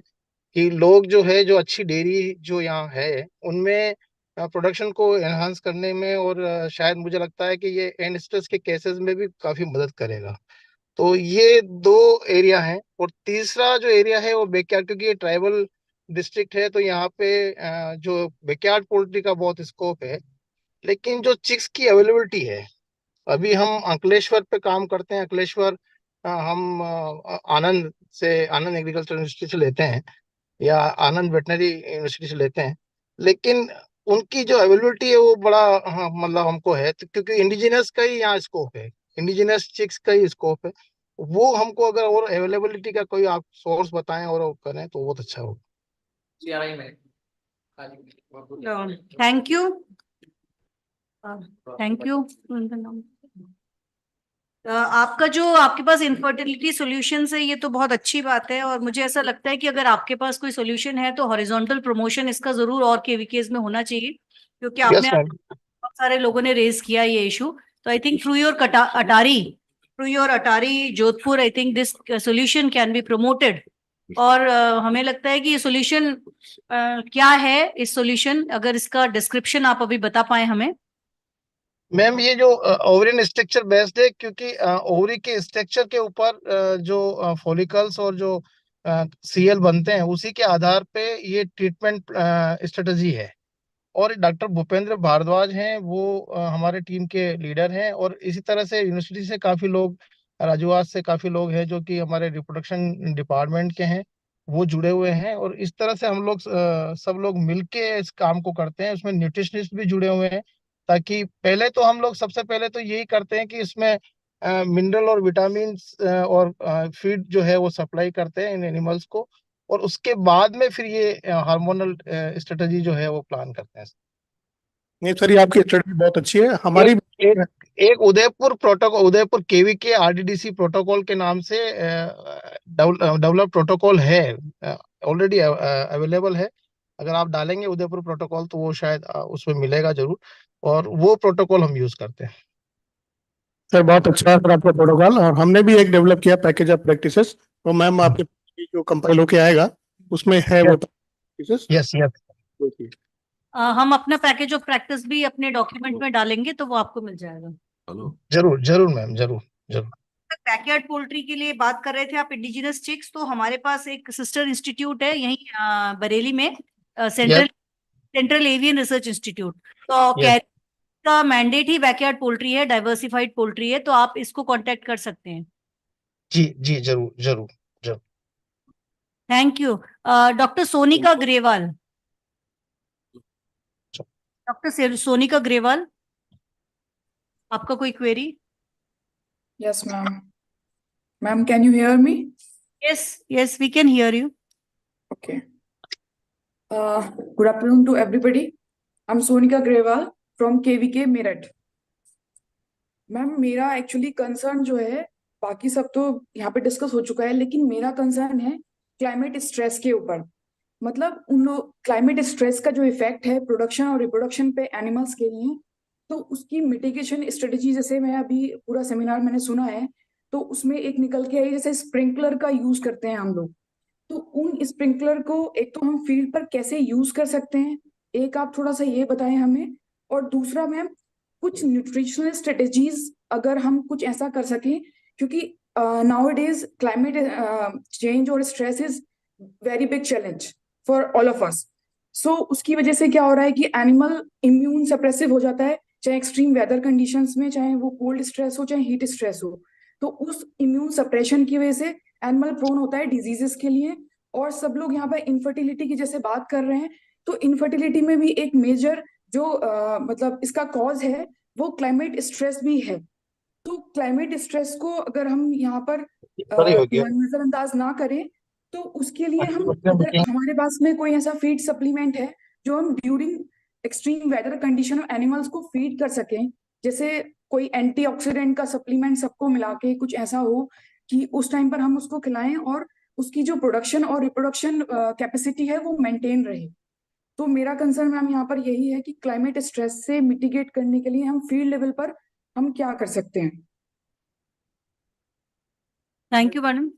कि लोग जो है, जो अच्छी डेयरी जो यहाँ है उनमें प्रोडक्शन को एनहांस करने में, और शायद मुझे लगता है कि ये एंड स्ट्रेस के केसेस में भी काफी मदद करेगा। तो ये दो एरिया हैं। और तीसरा जो एरिया है वो बैकयार्ड, क्योंकि ये ट्राइबल डिस्ट्रिक्ट है, तो यहाँ पे जो बैकयार्ड पोल्ट्री का बहुत स्कोप है। लेकिन जो चिक्स की अवेलेबिलिटी है, अभी हम अंकलेश्वर पे काम करते हैं। अंकलेश्वर हम आनंद एग्रीकल्चर यूनिवर्सिटी से लेते हैं या आनंद वेटनरी यूनिवर्सिटी से लेते हैं, लेकिन उनकी जो अवेलेबिलिटी है वो बड़ा मतलब हमको है, तो क्योंकि इंडिजिनस का ही यहाँ स्कोप है, इंडिजिनस चिक्स का ही स्कोप है। वो हमको अगर और अवेलेबिलिटी का कोई आप सोर्स बताएं और वो करें तो बहुत अच्छा होगा। Thank you, thank you. आपका जो आपके पास इनफर्टिलिटी सॉल्यूशंस है, ये तो बहुत अच्छी बात है, और मुझे ऐसा लगता है कि अगर आपके पास कोई सॉल्यूशन है तो हॉरिजॉन्टल प्रमोशन इसका जरूर और केवीकेज में होना चाहिए, क्योंकि आपने बहुत सारे लोगों ने रेज किया ये इशू। तो I think through your Attari Jodhpur, I think this solution can be promoted. और हमें लगता है कि ये सॉल्यूशन क्या है, इस सॉल्यूशन अगर इसका डिस्क्रिप्शन आप अभी बता पाए हमें। मैम ये जो ओवरिन स्ट्रक्चर बेस्ड है, क्योंकि ओवरी के स्ट्रक्चर के ऊपर जो फॉलिकल्स और जो सीएल बनते हैं उसी के आधार पे ये ट्रीटमेंट स्ट्रेटजी है। और डॉक्टर भूपेंद्र भारद्वाज हैं, वो हमारे टीम के लीडर हैं, और इसी तरह से यूनिवर्सिटी से काफी लोग, राजूआत से काफी लोग हैं जो कि हमारे रिप्रोडक्शन डिपार्टमेंट के हैं, वो जुड़े हुए हैं। और इस तरह से हम लोग सब लोग मिलके इस काम को करते हैं। उसमें न्यूट्रिशनिस्ट भी जुड़े हुए हैं, ताकि पहले तो हम लोग सबसे पहले तो यही करते हैं कि इसमें मिनरल और विटामिन और फीड जो है वो सप्लाई करते हैं इन एनिमल्स को, और उसके बाद में फिर ये हार्मोनल स्ट्रेटजी जो है वो प्लान करते हैं। नहीं सर, ये आपकी स्ट्रेटजी बहुत अच्छी है। हमारी एक Udaipur protocol, Udaipur KVK RDDC protocol के नाम से डेवलप प्रोटोकॉल है, ऑलरेडी अवेलेबल है। अगर आप डालेंगे उदयपुर प्रोटोकॉल तो वो शायद उसमें मिलेगा जरूर, और वो प्रोटोकॉल हम यूज करते हैं। सर बहुत अच्छा है सर आपका प्रोटोकॉल, और हमने भी एक डेवलप किया पैकेज ऑफ प्रैक्टिसेस, तो मैम आपके जो कंपाइल होके आएगा उसमें है वो प्रैक्टिसेस। यस यस, हम अपना पैकेज ऑफ प्रैक्टिस भी अपने डॉक्यूमेंट में डालेंगे तो वो आपको मिल जाएगा। जरूर जरूर मैम, जरूर जरूर। बैकयार्ड पोल्ट्री के लिए बात कर रहे थे आप, इंडिजिनस चिक्स, तो हमारे पास एक सिस्टर इंस्टीट्यूट है यहीं बरेली में, सेंट्रल एवियन रिसर्च इंस्टीट्यूट। तो कैरी का मैंडेट ही बैकयार्ड पोल्ट्री है, डाइवर्सिफाइड पोल्ट्री है, तो आप इसको कांटेक्ट कर सकते हैं। जी जी, जरूर जरूर जरूर। Thank you. Doctor Sonika Grewal, doctor Sonika Grewal, आपका कोई query? Yes, ma'am. Ma'am, can you hear me? Yes, we can hear you. Okay. Good afternoon to everybody. I'm Sonika Grewal from KVK Meerut. Ma'am मेरा एक्चुअली कंसर्न जो है, बाकी सब तो यहाँ पे डिस्कस हो चुका है, लेकिन मेरा कंसर्न है क्लाइमेट स्ट्रेस के ऊपर। मतलब उन क्लाइमेट स्ट्रेस का जो इफेक्ट है प्रोडक्शन और रिप्रोडक्शन पे एनिमल्स के लिए, तो उसकी मिटिगेशन स्ट्रेटेजी, जैसे मैं अभी पूरा सेमिनार मैंने सुना है, तो उसमें एक निकल के आई जैसे स्प्रिंकलर का यूज करते हैं हम लोग। तो उन स्प्रिंकलर को एक तो हम फील्ड पर कैसे यूज कर सकते हैं, एक आप थोड़ा सा ये बताएं हमें। और दूसरा मैम, कुछ न्यूट्रिशनल स्ट्रेटेजीज अगर हम कुछ ऐसा कर सकें, क्योंकि नाउअडेज क्लाइमेट चेंज और stress is very big challenge for all of us. So उसकी वजह से क्या हो रहा है कि एनिमल इम्यून सप्रेसिव हो जाता है, चाहे एक्सट्रीम वेदर कंडीशंस में, चाहे वो कोल्ड स्ट्रेस हो चाहे हीट स्ट्रेस हो। तो उस इम्यून सप्रेशन की वजह से एनिमल प्रोन होता है डिजीजेस के लिए। और सब लोग यहाँ पर इनफर्टिलिटी की जैसे बात कर रहे हैं, तो इनफर्टिलिटी में भी एक मेजर जो मतलब इसका कॉज है वो क्लाइमेट स्ट्रेस भी है। तो क्लाइमेट स्ट्रेस को अगर हम यहाँ पर नजरअंदाज ना करें, तो उसके लिए हम, अगर हमारे पास में कोई ऐसा फीड सप्लीमेंट है जो हम during extreme weather condition animals को फीड कर सकें, जैसे कोई एंटीऑक्सीडेंट का सप्लीमेंट सबको मिला के कुछ ऐसा हो कि उस टाइम पर हम उसको खिलाएं और उसकी जो प्रोडक्शन और रिप्रोडक्शन कैपेसिटी है वो मेंटेन रहे। तो मेरा कंसर्न मैम यहाँ पर यही है कि क्लाइमेट स्ट्रेस से मिटिगेट करने के लिए हम फील्ड लेवल पर हम क्या कर सकते हैं। Thank you madam.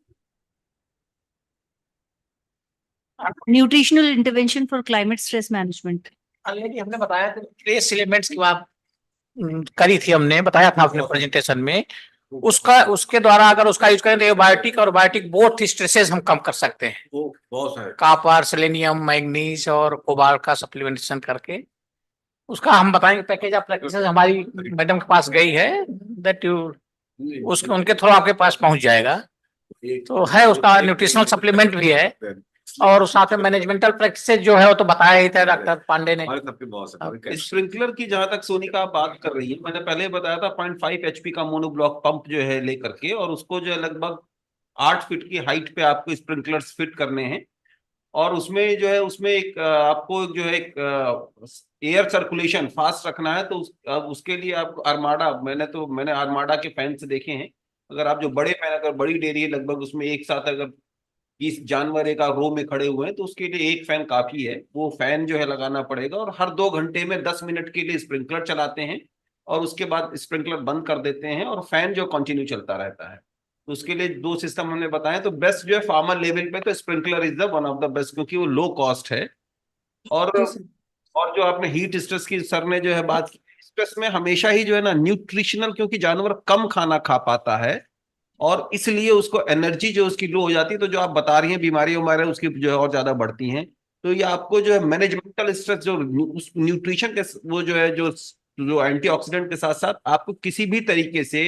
Nutritional intervention for climate stress management, already हमने बताया था, ट्रेस एलिमेंट्स की बात करी थी, हमने बताया था अपने प्रेजेंटेशन में। उसके द्वारा अगर उसका यूज करें तो एबायोटिक और बायोटिक बोथ स्ट्रेसेस हम कम कर सकते हैं। बहुत सारे कॉपर, सेलेनियम, मैग्नीज और कोबाल्ट का सप्लीमेंटेशन करके उसका हम बताएंगे। पैकेज ऑफ प्रैक्टिसेस हमारी मैडम के पास गई है, दैट यू उसके उनके थ्रू आपके पास पहुंच जाएगा। तो है, उसका न्यूट्रिशनल सप्लीमेंट भी है, और साथ में मैनेजमेंटल प्रैक्टिसेस जो है वो तो बताया ही था डॉक्टर पांडे ने। स्प्रिंकलर की जहां तक सोनिका आप बात कर रही है, मैंने पहले बताया था 0.5 HP का मोनोब्लॉक पंप जो है लेकर के, और उसको जो है लगभग 8 फीट की हाइट पे आपको स्प्रिंकलर्स फिट करने हैं। और उसमें जो है उसमें एक आपको जो है एक एयर सर्कुलेशन फास्ट रखना है। तो उसके लिए आपको आर्माडा, मैंने आर्माडा के फैन से देखे हैं। अगर आप जो बड़े फैन, अगर बड़ी डेयरी है लगभग उसमें एक साथ अगर 20 जानवर एक रो में खड़े हुए हैं, तो उसके लिए एक फैन काफी है। वो फैन जो है लगाना पड़ेगा, और हर 2 घंटे में 10 मिनट के लिए स्प्रिंकलर चलाते हैं, और उसके बाद स्प्रिंकलर बंद कर देते हैं, और फैन जो कंटिन्यू चलता रहता है। तो उसके लिए 2 सिस्टम हमने बताए। तो बेस्ट जो है फार्मर लेवल पे तो sprinkler is the one of the best, क्योंकि वो लो कॉस्ट है। और जो आपने हीट स्ट्रेस की सर ने जो है बात की, स्ट्रेस में हमेशा ही जो है ना न्यूट्रिशनल, क्योंकि जानवर कम खाना खा पाता है और इसलिए उसको एनर्जी जो उसकी लो हो जाती है। तो जो आप बता रही हैं बीमारी उमारी उसकी जो है और ज्यादा बढ़ती हैं। तो ये आपको जो है मैनेजमेंटल स्ट्रेस, जो उस न्यूट्रिशन के वो जो है जो एंटीऑक्सीडेंट के साथ साथ आपको किसी भी तरीके से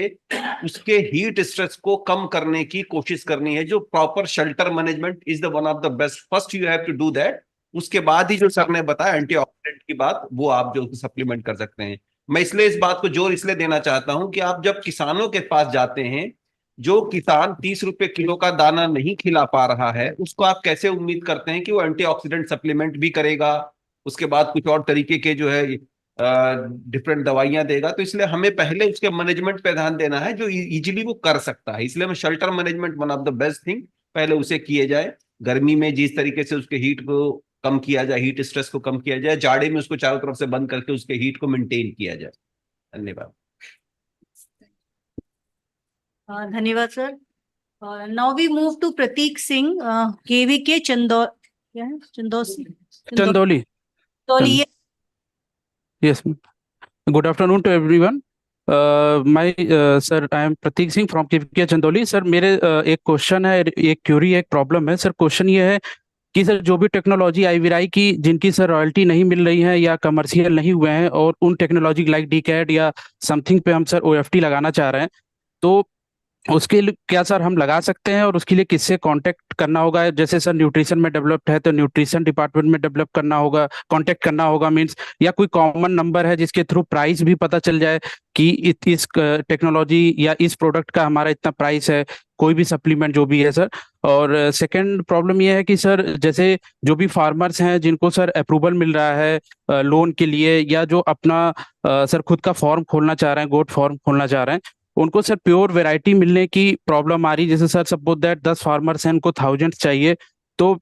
उसके हीट स्ट्रेस को कम करने की कोशिश करनी है। जो proper shelter management is the one of the best, first you have to do that. उसके बाद ही जो सर ने बताया एंटीऑक्सीडेंट की बात, वो आप जो सप्लीमेंट कर सकते हैं। मैं इसलिए इस बात को जोर इसलिए देना चाहता हूं कि आप जब किसानों के पास जाते हैं, जो किसान 30 रुपए किलो का दाना नहीं खिला पा रहा है, उसको आप कैसे उम्मीद करते हैं कि वो एंटीऑक्सीडेंट सप्लीमेंट भी करेगा, उसके बाद कुछ और तरीके के जो है डिफरेंट दवाइयां देगा। तो इसलिए हमें पहले उसके मैनेजमेंट पे ध्यान देना है जो इजीली वो कर सकता है। इसलिए मैं shelter management one of the best thing, पहले उसे किए जाए। गर्मी में जिस तरीके से उसके हीट को कम किया जाए, हीट स्ट्रेस को कम किया जाए, जाड़े में उसको चारों तरफ से बंद करके उसके हीट को मेंटेन किया जाए। धन्यवाद। धन्यवाद sir. Now we move to Prateek Singh, KVK क्या है, Chandauli. Chandauli. Yes, ma'am. Good afternoon to everyone. Sir, I am Prateek Singh from KVK Chandoli. Sir मेरे एक क्वेश्चन है, एक क्यूरी है, एक प्रॉब्लम है। सर क्वेश्चन ये है कि सर जो भी टेक्नोलॉजी आईवीआई की जिनकी सर रॉयल्टी नहीं मिल रही है या कमर्शियल नहीं हुए हैं, और उन टेक्नोलॉजी लाइक डीकैड या समथिंग पे हम सर ओएफटी लगाना चाह रहे हैं, तो उसके लिए क्या सर हम लगा सकते हैं, और उसके लिए किससे कांटेक्ट करना होगा? जैसे सर न्यूट्रिशन में डेवलप्ड है तो न्यूट्रिशन डिपार्टमेंट में डेवलप करना होगा, कांटेक्ट करना होगा मींस, या कोई कॉमन नंबर है जिसके थ्रू प्राइस भी पता चल जाए कि इस टेक्नोलॉजी या इस प्रोडक्ट का हमारा इतना प्राइस है, कोई भी सप्लीमेंट जो भी है सर। और सेकंड प्रॉब्लम यह है कि सर जैसे जो भी फार्मर्स हैं जिनको सर अप्रूवल मिल रहा है लोन के लिए, या जो अपना सर खुद का फॉर्म खोलना चाह रहे हैं, गोट फॉर्म खोलना चाह रहे हैं, उनको सर प्योर वैरायटी मिलने की प्रॉब्लम आ रही। जैसे सर सपोज दैट 10 फार्मर्स हैं, उनको थाउजेंड्स चाहिए, तो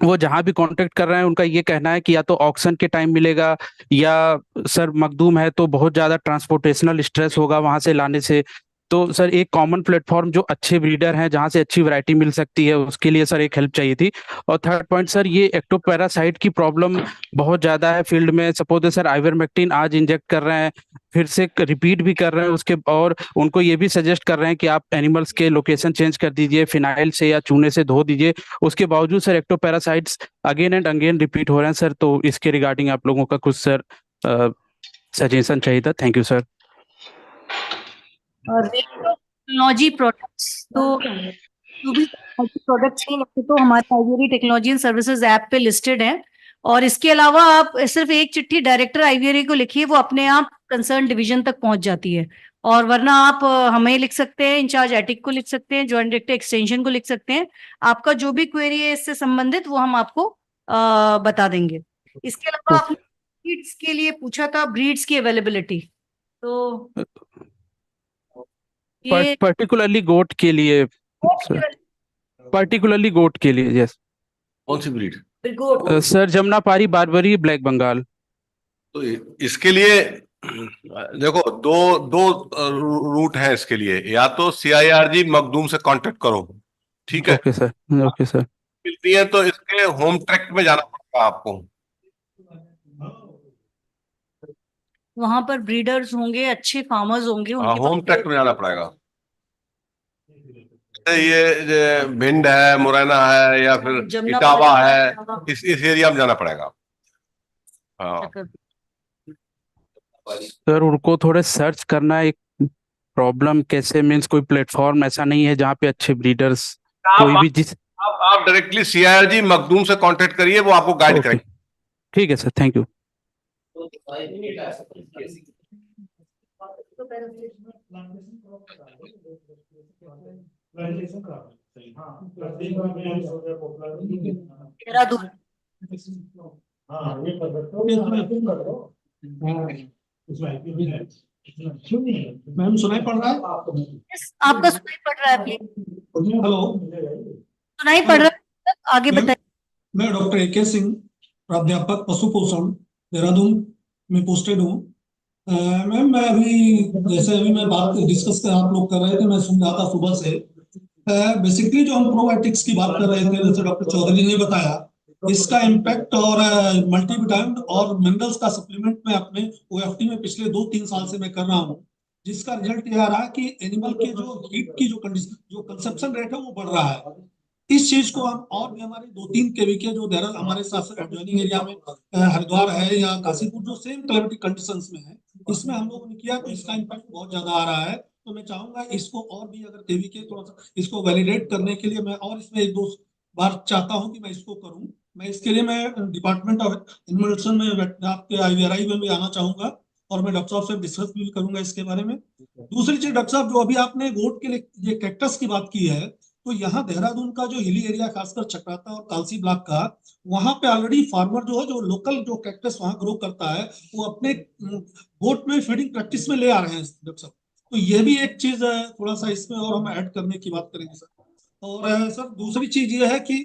वो जहां भी कांटेक्ट कर रहे हैं उनका ये कहना है कि या तो ऑक्शन के टाइम मिलेगा, या सर मखदूम है तो बहुत ज्यादा ट्रांसपोर्टेशनल स्ट्रेस होगा वहां से लाने से। तो सर एक कॉमन प्लेटफॉर्म जो अच्छे ब्रीडर हैं जहां से अच्छी वैरायटी मिल सकती है, उसके लिए सर एक हेल्प चाहिए थी। और थर्ड पॉइंट सर, ये एक्टोपैरासाइट की प्रॉब्लम बहुत ज्यादा है फील्ड में। सपोज सर आइवरमेक्टिन आज इंजेक्ट कर रहे हैं, फिर से रिपीट भी कर रहे हैं उसके, और उनको ये भी सजेस्ट कर रहे हैं कि आप एनिमल्स के लोकेशन चेंज कर दीजिए, फिनाइल से या चूने से धो दीजिए। उसके बावजूद sir ectoparasites again and again repeat हो रहे हैं सर। तो इसके रिगार्डिंग आप लोगों का कुछ सर सजेशन चाहिए था। Thank you sir. Technology products, तो जो भी प्रोडक्ट्स हैं तो हमारे IVR technology and services app पे लिस्टेड हैं। और इसके अलावा आप सिर्फ एक चिट्ठी डायरेक्टर आईवीआर को लिखिए, वो अपने आप कंसर्न डिवीजन तक पहुंच जाती है। और वरना आप हमें लिख सकते हैं, इंचार्ज एटिक को लिख सकते हैं, ज्वाइंट डायरेक्टर एक्सटेंशन को लिख सकते हैं। आपका जो भी क्वेरी है इससे संबंधित वो हम आपको बता देंगे। इसके अलावा आपने ब्रीड्स के लिए पूछा था, ब्रीड्स की अवेलेबिलिटी, तो ये पर्टिकुलरली गोट के लिए, पर्टिकुलरली गोट के लिए, यस। कौन सी breed? Sir Jamunapari, Barbari, black Bengal. तो इसके लिए देखो दो दो रूट है इसके लिए। या तो CIRG मखदूम से कांटेक्ट करो, ठीक है? Okay sir, okay sir. मिलती है तो इसके होम ट्रैक में जाना पड़ेगा आपको। वहां पर ब्रीडर्स होंगे, अच्छे फार्मर्स होंगे, हाँ, उनके होम ट्रैक में जाना पड़ेगा। ये भिंड है, मुरैना है, या फिर इटावा है, इस एरिया में जाना पड़ेगा। हाँ, सर उनको थोड़े सर्च करना है, एक प्रॉब्लम कैसे, मीन्स कोई प्लेटफॉर्म ऐसा नहीं है जहाँ पे अच्छे ब्रीडर्स कोई भी जिस आप डायरेक्टली CIRG मखदूम से कांटेक्ट करिए, वो आपको गाइड करेंगे। ठीक है सर, थैंक यू। मैम सुनाई पड़ रहा है? आपका सुनाई पड़ रहा है, प्लीज। हेलो, सुनाई पड़ रहा है, आगे बताइए। मैं डॉक्टर AK सिंह, प्राध्यापक पशु पोषण, देहरादून में पोस्टेड हूँ। मैम मैं अभी मैं बात डिस्कस कर आप लोग कर रहे थे, मैं सुन रहा था सुबह से। बेसिकली जो हम प्रोबायोटिक्स की बात कर रहे थे, जैसे डॉक्टर चौधरी ने बताया, इसका इम्पैक्ट और मल्टीविटामिन और मिनरल्स का सप्लीमेंट में अपने OFT में पिछले 2-3 साल से मैं कर रहा हूँ, जिसका रिजल्ट ये आ रहा है कि एनिमल के जो हीट की जो कंडीशन, जो कंजप्शन रेट है वो बढ़ रहा है। इस चीज को हम और भी हमारे 2-3 KVK जो देहरादून हमारे साथ एडजॉइनिंग एरिया में हरिद्वार है या काशीपुर जो सेम क्लाइमेटिक कंडीशंस में है, इसमें हम लोगों ने किया तो इसका इम्पैक्ट बहुत ज्यादा आ रहा है। तो मैं चाहूंगा इसको और भी अगर KVK थोड़ा सा इसको वैलिडेट करने के लिए मैं और इसमें 1-2 बार चाहता हूं कि मैं इसको करूं। मैं इसके लिए मैं डिपार्टमेंट ऑफ एनिमल मेडिसिन में आपके IVRI में भी आना चाहूंगा और मैं डॉक्टर साहब से डिस्कस भी करूंगा इसके बारे में। दूसरी चीज डॉक्टर साहब, जो अभी आपने गोट के लिए ये कैक्टस की बात की है, तो यहाँ देहरादून का जो हिली एरिया खासकर चक्राता और कालसी ब्लॉक का, वहां पे ऑलरेडी फार्मर जो है, जो लोकल जो कैक्टस वहां ग्रो करता है, वो अपने गोट में फीडिंग प्रैक्टिस में ले आ रहे हैं डॉक्टर साहब। तो ये भी एक चीज है, थोड़ा सा इसमें और हम ऐड करने की बात करेंगे सर। और सर दूसरी चीज ये है कि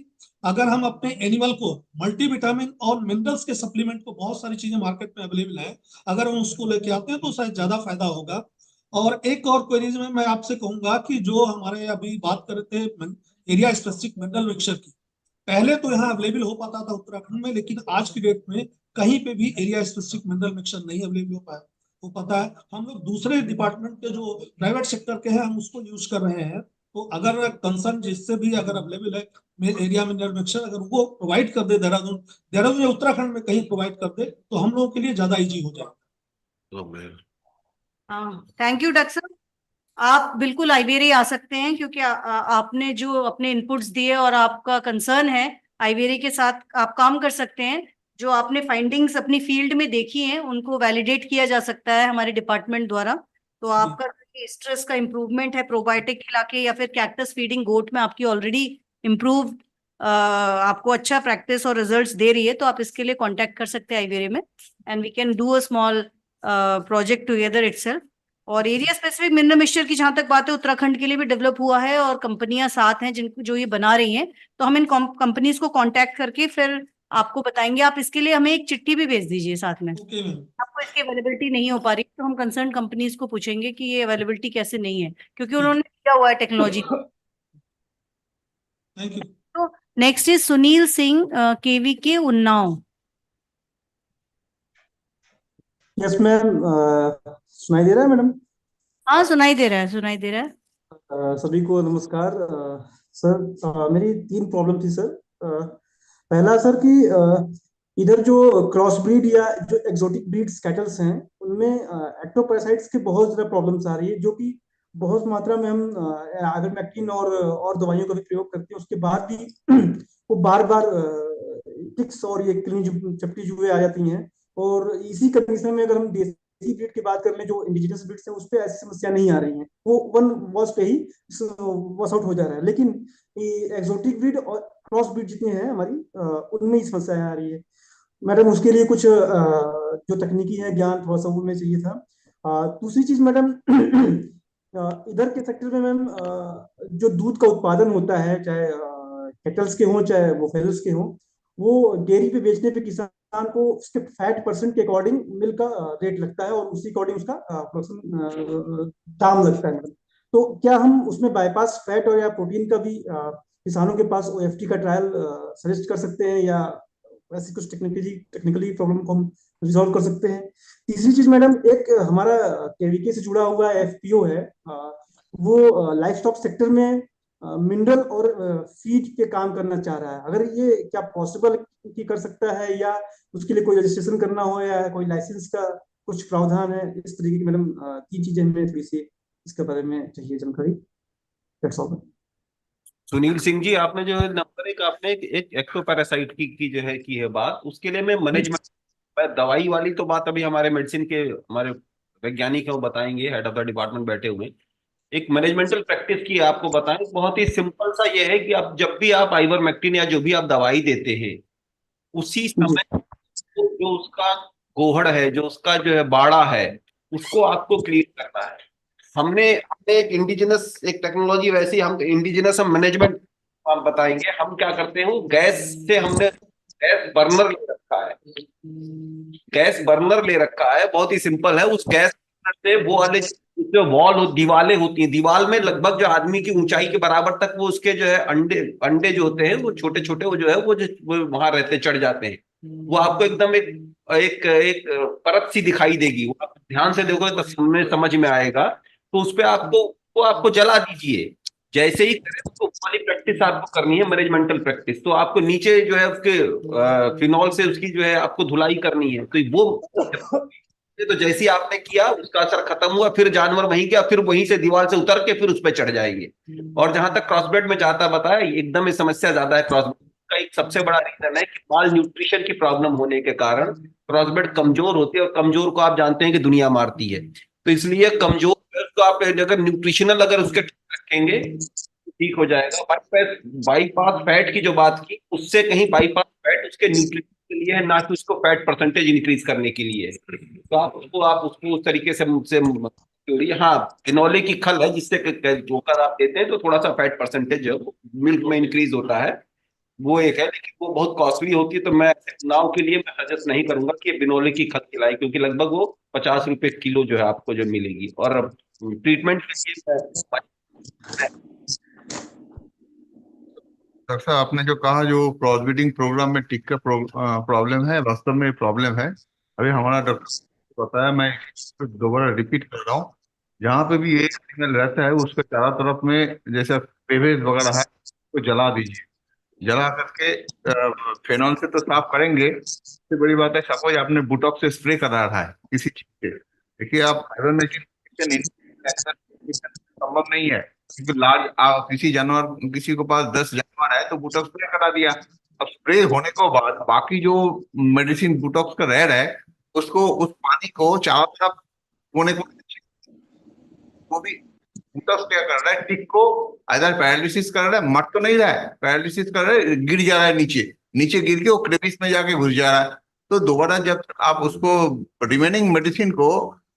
अगर हम अपने एनिमल को मल्टीविटामिन और मिनरल्स के सप्लीमेंट को, बहुत सारी चीजें मार्केट में अवेलेबल है, अगर हम उसको लेके आते हैं तो शायद ज्यादा फायदा होगा। और एक और क्वेरीज में मैं आपसे कहूंगा कि जो हमारे अभी बात कर रहे थे एरिया स्पेसिफिक मिनरल मिक्सचर की, पहले तो यहाँ अवेलेबल हो पाता था उत्तराखंड में, लेकिन आज की डेट में कहीं पे भी एरिया स्पेसिफिक मिनरल मिक्सचर नहीं अवेलेबल हो पाता है। हम लोग दूसरे डिपार्टमेंट के जो प्राइवेट सेक्टर के हैं, हम उसको यूज कर रहे हैं। तो अगर कंसर्न जिससे भी अगर अवेलेबल है एरिया मिनरल मिक्सचर, अगर वो प्रोवाइड कर दे देहरादून या उत्तराखंड में कहीं प्रोवाइड कर दे, तो हम लोगों के लिए ज्यादा इजी हो जाएगा। हाँ, थैंक यू डॉक्टर साहब। आप बिल्कुल आईवीआरआई आ सकते हैं, क्योंकि आपने जो अपने इनपुट्स दिए और आपका कंसर्न है, आईवीआरआई के साथ आप काम कर सकते हैं। जो आपने फाइंडिंग्स अपनी फील्ड में देखी हैं, उनको वैलिडेट किया जा सकता है हमारे डिपार्टमेंट द्वारा। तो आपका स्ट्रेस का इम्प्रूवमेंट है प्रोबायोटिक खिला के या फिर कैक्टस फीडिंग गोट में आपकी ऑलरेडी इम्प्रूव, आपको अच्छा प्रैक्टिस और रिजल्ट्स दे रही है, तो आप इसके लिए कांटेक्ट कर सकते हैं आईवीआरआई में, and we can do a small project together itself. और एरिया स्पेसिफिक मिनरल मिक्सचर की जहां तक बात है, उत्तराखंड के लिए भी डेवलप हुआ है और कंपनियां साथ हैं जिनको जो ये बना रही हैं, तो हम इन कंपनीज को कांटेक्ट करके फिर आपको बताएंगे। आप इसके लिए हमें एक चिट्ठी भी भेज दीजिए साथ में। आपको इसकी अवेलेबिलिटी नहीं हो पा रही तो हम कंसर्न कंपनीज को पूछेंगे कि ये अवेलेबिलिटी कैसे नहीं है, क्योंकि उन्होंने किया हुआ है टेक्नोलॉजी। तो next is Sunil Singh, KVK Unnao. Yes ma'am, सुनाई दे रहा है मैडम? हाँ, सुनाई दे रहा है, सुनाई दे रहा है। सभी को नमस्कार। सर मेरी 3 प्रॉब्लम थी सर। पहला सर कि इधर जो क्रॉस ब्रीड या जो एक्सोटिक ब्रीड्स कैटल्स हैं, उनमें एक्टोपैरासाइट्स की बहुत ज्यादा प्रॉब्लम्स आ रही है, जो कि बहुत मात्रा में हम आइवरमेक्टिन और दवाइयों का भी प्रयोग करते हैं, उसके बाद भी वो बार बार टिक्स और ये क्लीन चपटी जुए आ जाती हैं। और इसी कंडीशन में अगर हम देसी ब्रीड की बात कर लें, जो इंडिजिनस ब्रीड्स है, उस पर ऐसी समस्या नहीं आ रही है, वो वन वॉश पे ही वॉश आउट हो जा रहा है। लेकिन एक्सोटिक ब्रीड और क्रॉस ब्रीड जितनी है हमारी, उनमें ही समस्याएं आ रही है। मैडम उसके लिए कुछ जो तकनीकी है ज्ञान थोड़ा सा उनमें चाहिए था। दूसरी चीज मैडम, इधर के सेक्टर में मैम जो दूध का उत्पादन होता है, चाहे केटल्स के हों चाहे वो फेल्स के हों, वो डेयरी पे बेचने पे किसान को उसके फैट परसेंट के अकॉर्डिंग मिल्क का रेट लगता है और उसी अकॉर्डिंग उसका दाम लगता है। तो क्या हम उसमें बाईपास फैट और या प्रोटीन का भी किसानों के पास OFT का ट्रायल सजेस्ट कर सकते हैं, या ऐसी कुछ टेक्निकली प्रॉब्लम को हम रिजॉल्व कर सकते हैं? तीसरी चीज मैडम, एक हमारा KVK से जुड़ा हुआ FPO है, वो लाइफ स्टॉक सेक्टर में मिनरल और फीड पे काम करना चाह रहा है। अगर ये क्या पॉसिबल की कर सकता है, या उसके लिए कोई रजिस्ट्रेशन करना हो या कोई लाइसेंस का कुछ प्रावधान है इस तरीके की? मैडम 3 चीजें हमें थोड़ी सी इसके बारे में चाहिए जानकारी। That's all. सुनील सिंह जी, आपने जो है नंबर एक, आपने एक एक्टोपैरासाइट की जो है की है बात, उसके लिए मैं मैनेजमेंट दवाई वाली तो बात अभी हमारे मेडिसिन के हमारे वैज्ञानिक है वो बताएंगे, हेड ऑफ द डिपार्टमेंट बैठे हुए हैं। एक मैनेजमेंटल प्रैक्टिस की आपको बताएं, बहुत ही सिंपल सा ये है कि आप जब भी आप आइवरमेक्टिन या जो भी आप दवाई देते हैं, उसी समय जो उसका गोहड़ है, जो उसका जो है बाड़ा है, उसको आपको क्लीन करना है। हमने हमने एक इंडिजिनस एक टेक्नोलॉजी, वैसी हम इंडिजिनस हम मैनेजमेंट आप बताएंगे। हम क्या करते हैं, गैस से हमने गैस बर्नर ले रखा है, गैस बर्नर ले रखा है, बहुत ही सिंपल है। उस गैस से वो वाले जो वॉल दीवारें होती हैं, दीवार में लगभग जो आदमी की ऊंचाई के बराबर तक वो उसके जो है अंडे अंडे जो होते हैं वो छोटे छोटे, वो जो है वो वहां रहते चढ़ जाते हैं। वो आपको एकदम एक एक एक परत सी दिखाई देगी, वो आप ध्यान से देखोगे तो समझ में आएगा। तो उस पे आपको जला दीजिए। जैसे ही करें तो वाली प्रैक्टिस आपको करनी है, मैनेजमेंटल प्रैक्टिस। तो आपको नीचे जो है उसके फिनॉल से उसकी जो है आपको धुलाई करनी है। तो वो तो जैसे ही आपने किया, उसका असर खत्म हुआ, फिर जानवर वहीं गया, फिर वहीं से दीवार से उतर के फिर उस पर चढ़ जाएंगे। और जहां तक क्रॉसब्रेड में जाता बताया, एकदम ये समस्या ज्यादा है क्रॉसब्रेड का। एक सबसे बड़ा रीजन है कि माल न्यूट्रिशन की प्रॉब्लम होने के कारण क्रॉसब्रेड कमजोर होती है, और कमजोर को आप जानते हैं कि दुनिया मारती है। तो इसलिए कमजोर तो आप अगर न्यूट्रिशनल अगर उसके रखेंगे ठीक हो जाएगा। बाईपास फैट की जो बात की, उससे कहीं बाईपास फैट उसके न्यूट्रिशन के लिए है, ना कि उसको फैट परसेंटेज इंक्रीज करने के लिए है। तो आप उसको उस तरीके से मुझसे जोड़िए। हाँ, फिनोले की खल है जिससे जोकर आप देते हैं तो थोड़ा सा फैट परसेंटेज जो मिल्क में इंक्रीज होता है, वो एक है, लेकिन वो बहुत कॉस्टली होती है। तो मैं नाव के लिए मैं सजेस्ट नहीं करूंगा कि बिनोले की खल खिलाए, क्योंकि लगभग वो 50 रुपए किलो जो है आपको जो मिलेगी। और ट्रीटमेंट के लिए डॉक्टर साहब, आपने जो कहा जो क्रॉसब्रीडिंग प्रोग्राम में टिक का प्रॉब्लम है, वास्तव में प्रॉब्लम है। अभी हमारा डॉक्टर बताया, मैं दोबारा रिपीट कर रहा हूँ। जहाँ पे भी एक एनिमल रहता है उसके चारों तरफ में जैसे पेवेज वगैरह है, उसको जला दीजिए। जला करके फेनॉल से तो साफ करेंगे। सबसे बड़ी बात है, सपोज आपने बुटॉक्स से स्प्रे करा रहा है किसी चीज से, देखिए आप संभव नहीं है, क्योंकि लार्ज किसी जानवर, किसी के पास 10 जानवर है तो बुटॉक्स स्प्रे करा दिया। अब स्प्रे होने के बाद बाकी जो मेडिसिन बुटॉक्स का रह रहा है, उसको उस पानी को चारों तरफ कोने को, वो भी बुटॉक्स क्या कर रहा है, टिक को इधर पैरालिसिस कर रहा है, मर तो नहीं रहा है, पैरालिसिस कर रहा है, गिर जा रहा है नीचे, नीचे गिर के वो क्रेविस में जाके घुस जा रहा है। तो दोबारा जब आप उसको रिमेनिंग मेडिसिन को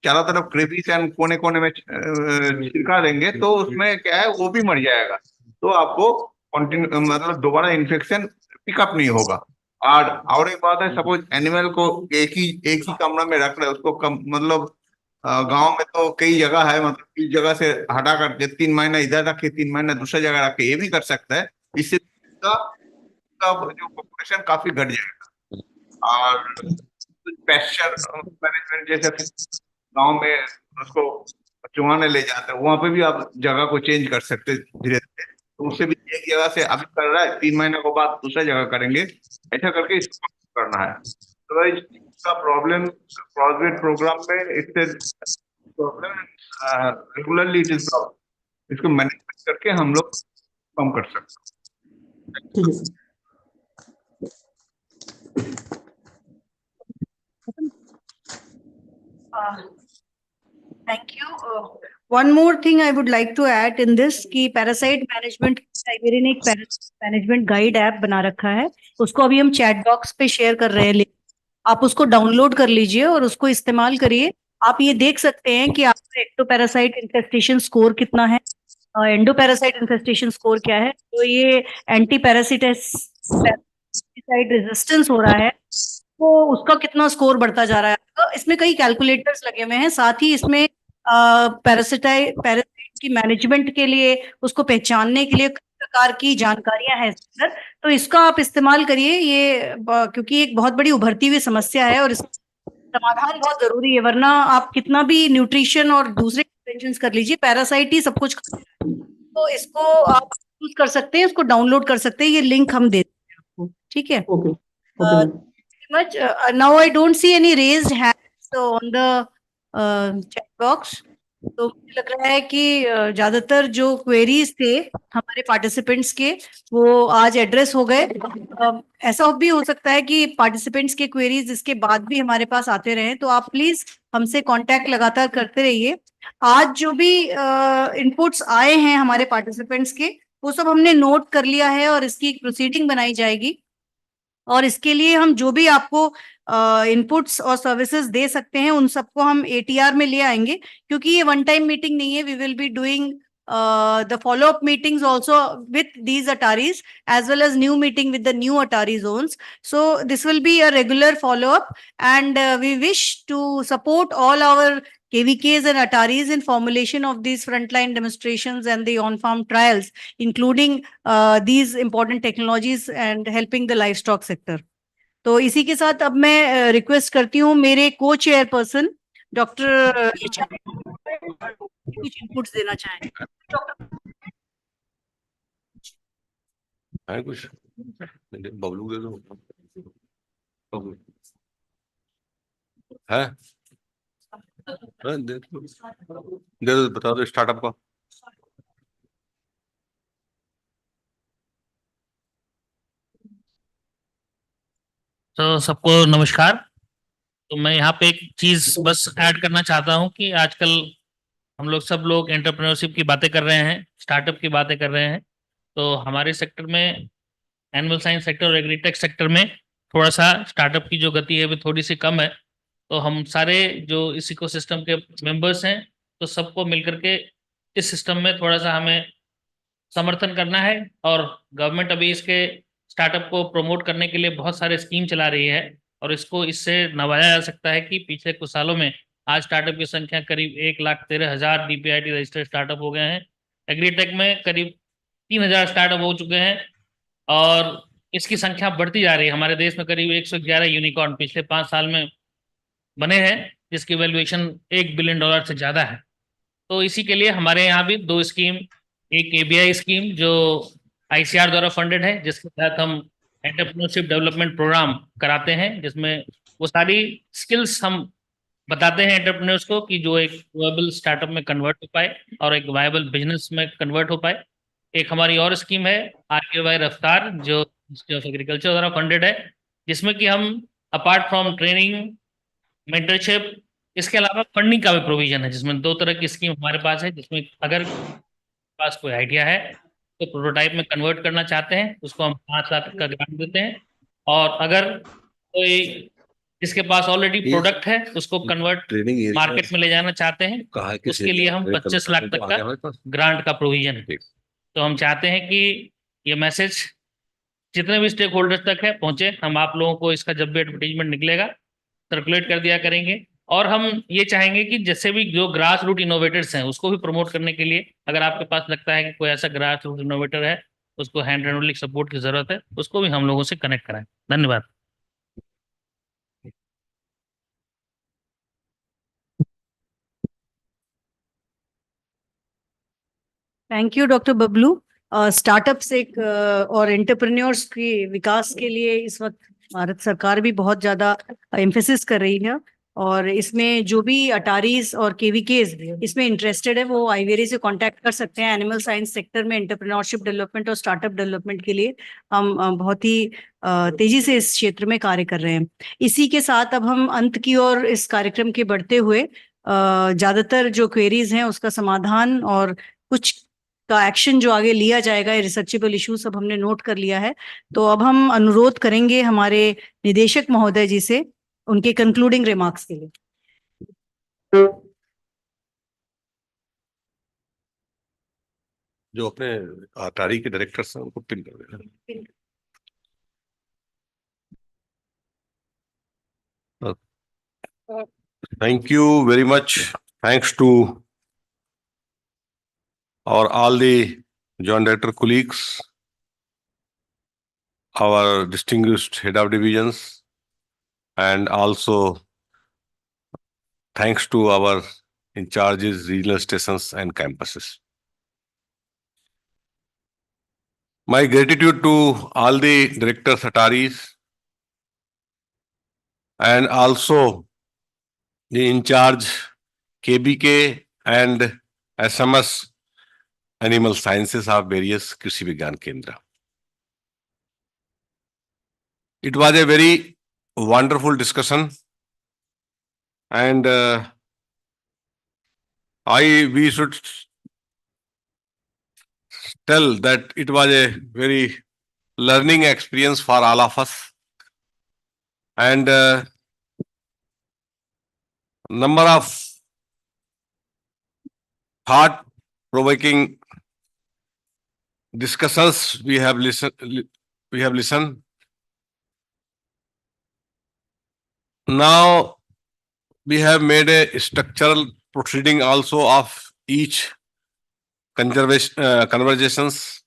चारों तरफ क्रेविस एंड कोने कोने में छिड़का देंगे तो उसमें क्या है, वो भी मर जाएगा। तो आपको कंटिन्यू मतलब दोबारा इन्फेक्शन पिकअप नहीं होगा। और एक बात है, सपोज एनिमल को एक ही कमरा में रख रहे हैं, उसको मतलब गांव में तो कई जगह है, मतलब इस जगह से हटा करके 3 महीना इधर रखे, 3 महीना दूसरी जगह रखे, ये भी कर सकता है। इससे उसका जो पॉपुलेशन काफी घट जाएगा। और पैस्चर मैनेजमेंट जैसे गांव में उसको चुहाने ले जाते हैं, वहां पे भी आप जगह को चेंज कर सकते हैं धीरे धीरे। तो उससे भी एक जगह से अभी कर रहा है, 3 महीने के बाद दूसरा जगह करेंगे, ऐसा करके इसको करना है। तो इसका प्रॉब्लम क्रॉसब्रीड प्रोग्राम में इससे problem regularly it is problem, इसको मैनेजमेंट करके हम लोग कम कर सकते हैं। ठीक है sir. Thank you. One more thing I would like to add in this कि पैरासाइट मैनेजमेंट लाइब्रेरी ने एक पैरासाइट मैनेजमेंट गाइड ऐप बना रखा है, उसको अभी हम चैट बॉक्स पे शेयर कर रहे हैं। आप उसको डाउनलोड कर लीजिए और उसको इस्तेमाल करिए। आप ये देख सकते हैं कि आपका एक्टोपैरासाइट इन्फेस्टेशन स्कोर कितना है, एंडोपैरासाइट इन्फेस्टेशन स्कोर क्या है। तो ये एंटी पैरासाइट रेजिस्टेंस हो रहा है, तो उसका कितना स्कोर बढ़ता जा रहा है। तो इसमें कई कैलकुलेटर्स लगे हुए हैं, साथ ही इसमें पैरासाइट की मैनेजमेंट के लिए, उसको पहचानने के लिए कई प्रकार की जानकारियां हैं सर। तो इसका आप इस्तेमाल करिए, ये क्योंकि एक बहुत बड़ी उभरती हुई समस्या है और इसका समाधान बहुत जरूरी है। वरना आप कितना भी न्यूट्रिशन और दूसरे इंटरवेंशंस कर लीजिए, पैरासाइट ही सब कुछ। तो इसको आप यूज कर सकते हैं, इसको डाउनलोड कर सकते हैं, ये लिंक हम देते हैं आपको, ठीक है। Okay much. Now I don't see any raised hands. on the chat box. तो मुझे लग रहा है कि ज्यादातर जो क्वेरीज थे हमारे पार्टिसिपेंट्स के वो आज एड्रेस हो गए। ऐसा भी हो सकता है कि पार्टिसिपेंट्स के क्वेरीज इसके बाद भी हमारे पास आते रहे, तो आप प्लीज हमसे कांटेक्ट लगातार करते रहिए। आज जो भी इनपुट्स आए हैं हमारे पार्टिसिपेंट्स के वो सब हमने नोट कर लिया है और इसकी एक प्रोसीडिंग बनाई जाएगी, और इसके लिए हम जो भी आपको इनपुट्स और सर्विसेज दे सकते हैं उन सबको हम एटीआर में ले आएंगे, क्योंकि ये वन टाइम मीटिंग नहीं है। We will be doing the follow-up meetings also with these Ataris, as well as new meeting with the new Atari zones. So this will be a regular follow-up, and we wish to support all our KVKs and Ataris in formulation of these frontline demonstrations and the on-farm trials, including these important technologies and helping the livestock sector. तो इसी के साथ अब मैं request करती हूँ मेरे को चेयरपर्सन डॉक्टर कुछ इनपुट्स देना चाहें। है कुछ बबलू दे दो। बबलू है दे दो, बता दो स्टार्टअप का। तो सबको नमस्कार। तो मैं यहाँ पे एक चीज बस ऐड करना चाहता हूँ कि आजकल हम लोग सब लोग एंटरप्रेन्योरशिप की बातें कर रहे हैं, स्टार्टअप की बातें कर रहे हैं। तो हमारे सेक्टर में एनिमल साइंस सेक्टर और एग्रीटेक सेक्टर में थोड़ा सा स्टार्टअप की जो गति है वो थोड़ी सी कम है। तो हम सारे जो इस इकोसिस्टम के मेंबर्स हैं तो सबको मिलकर के इस सिस्टम में थोड़ा सा हमें समर्थन करना है। और गवर्नमेंट अभी इसके स्टार्टअप को प्रमोट करने के लिए बहुत सारे स्कीम चला रही है, और इसको इससे नवाजा जा सकता है कि पिछले कुछ सालों में आज स्टार्टअप की संख्या करीब 1,13,000 DPIT रजिस्टर्ड स्टार्टअप हो गए हैं। एग्रीटेक में करीब 3,000 स्टार्टअप हो चुके हैं और इसकी संख्या बढ़ती जा रही है। हमारे देश में करीब 111 यूनिकॉर्न पिछले 5 साल में बने हैं, जिसकी वैल्यूएशन $1 बिलियन से ज़्यादा है। तो इसी के लिए हमारे यहाँ भी 2 स्कीम, एक ABI स्कीम जो ICR द्वारा फंडेड है, जिसके तहत हम एंटरप्रेन्योरशिप डेवलपमेंट प्रोग्राम कराते हैं, जिसमें वो सारी स्किल्स हम बताते हैं एंटरप्रेन्योर्स को कि जो एक वायबल स्टार्टअप में कन्वर्ट हो पाए और एक वायबल बिजनेस में कन्वर्ट हो पाए। एक हमारी और स्कीम है RKY रफ्तार जो मिनिस्ट्री ऑफ एग्रीकल्चर द्वारा फंडेड है, जिसमें कि हम अपार्ट फ्रॉम ट्रेनिंग, मेंटरशिप, इसके अलावा फंडिंग का भी प्रोविजन है, जिसमें 2 तरह की स्कीम हमारे पास है। जिसमें अगर पास कोई आइडिया है तो प्रोटोटाइप में कन्वर्ट करना चाहते हैं, उसको हम 5 लाख का ग्रांट देते हैं, और अगर कोई जिसके पास ऑलरेडी प्रोडक्ट है उसको कन्वर्ट मार्केट में ले जाना चाहते हैं, उसके लिए हम 25 लाख तक का ग्रांट का प्रोविजन है। तो हम चाहते हैं कि ये मैसेज जितने भी स्टेक होल्डर्स तक है पहुंचे। हम आप लोगों को इसका जब भी एडवर्टीजमेंट निकलेगा सर्कुलेट कर दिया करेंगे, और हम ये चाहेंगे कि जैसे भी जो ग्रास रूट इनोवेटर्स हैं उसको भी प्रमोट करने के लिए, अगर आपके पास लगता है कि कोई ऐसा ग्रास रूट इनोवेटर है उसको हैंड होल्डिंग सपोर्ट की जरूरत है, उसको भी हम लोगों से कनेक्ट कराएं। धन्यवाद। Thank you doctor Bablu. Startups एक और एंटरप्रेन्योर्स के विकास के लिए इस वक्त भारत सरकार भी बहुत ज्यादा एम्फेसिस कर रही है, और इसमें जो भी अटारीज और केवीकेज इसमें इंटरेस्टेड है वो आईवीआरए से कांटेक्ट कर सकते हैं। एनिमल साइंस सेक्टर में एंटरप्रेन्योरशिप डेवलपमेंट और स्टार्टअप डेवलपमेंट के लिए हम बहुत ही तेजी से इस क्षेत्र में कार्य कर रहे हैं। इसी के साथ अब हम अंत की ओर इस कार्यक्रम के बढ़ते हुए ज्यादातर जो क्वेरीज हैं उसका समाधान और कुछ का एक्शन जो आगे लिया जाएगा, रिसर्चेबल इशू सब हमने नोट कर लिया है। तो अब हम अनुरोध करेंगे हमारे निदेशक महोदय जी से उनके कंक्लूडिंग रिमार्क्स के लिए। जो अपने अटारी के डायरेक्टर्स हैं उनको पिन कर देना। Thank you very much. Thanks to all the joint director colleagues, our distinguished head of divisions, and also thanks to our in charges, regional stations and campuses. My gratitude to all the directors, Ataris, and also the in charge KBK and SMS Animal Sciences of various Krishi Vigyan Kendra. It was a very wonderful discussion, and we should tell that it was a very learning experience for all of us, and number of thought-provoking discussions we have listened. Now we have made a structural proceeding also of each conversations.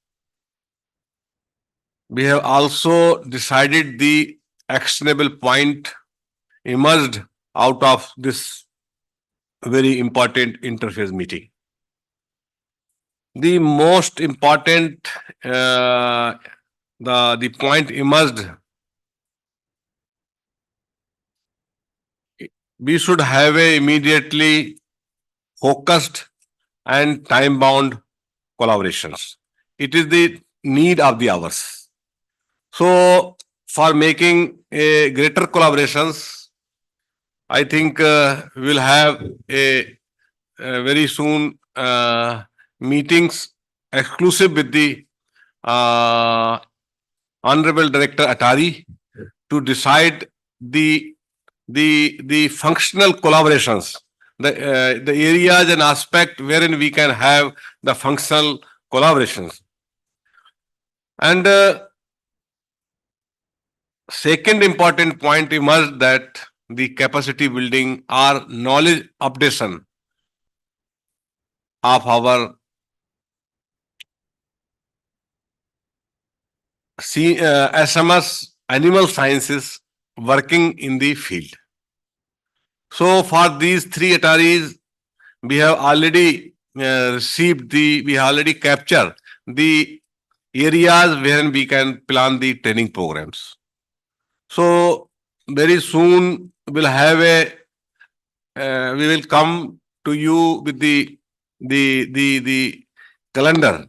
We have also decided the actionable point emerged out of this very important interface meeting. The most important the point emerged. We should have a immediately focused and time-bound collaborations. It is the need of the hours. So, for making a greater collaborations, I think we will have a very soon meetings exclusive with the Honorable Director Atari to decide the functional collaborations, the areas and aspect wherein we can have the functional collaborations. And second important point emerged that the capacity building or knowledge updation of our SMS animal sciences working in the field. So for these three Ataris, we have already we already captured the areas wherein we can plan the training programs. So very soon we'll have we will come to you with the calendar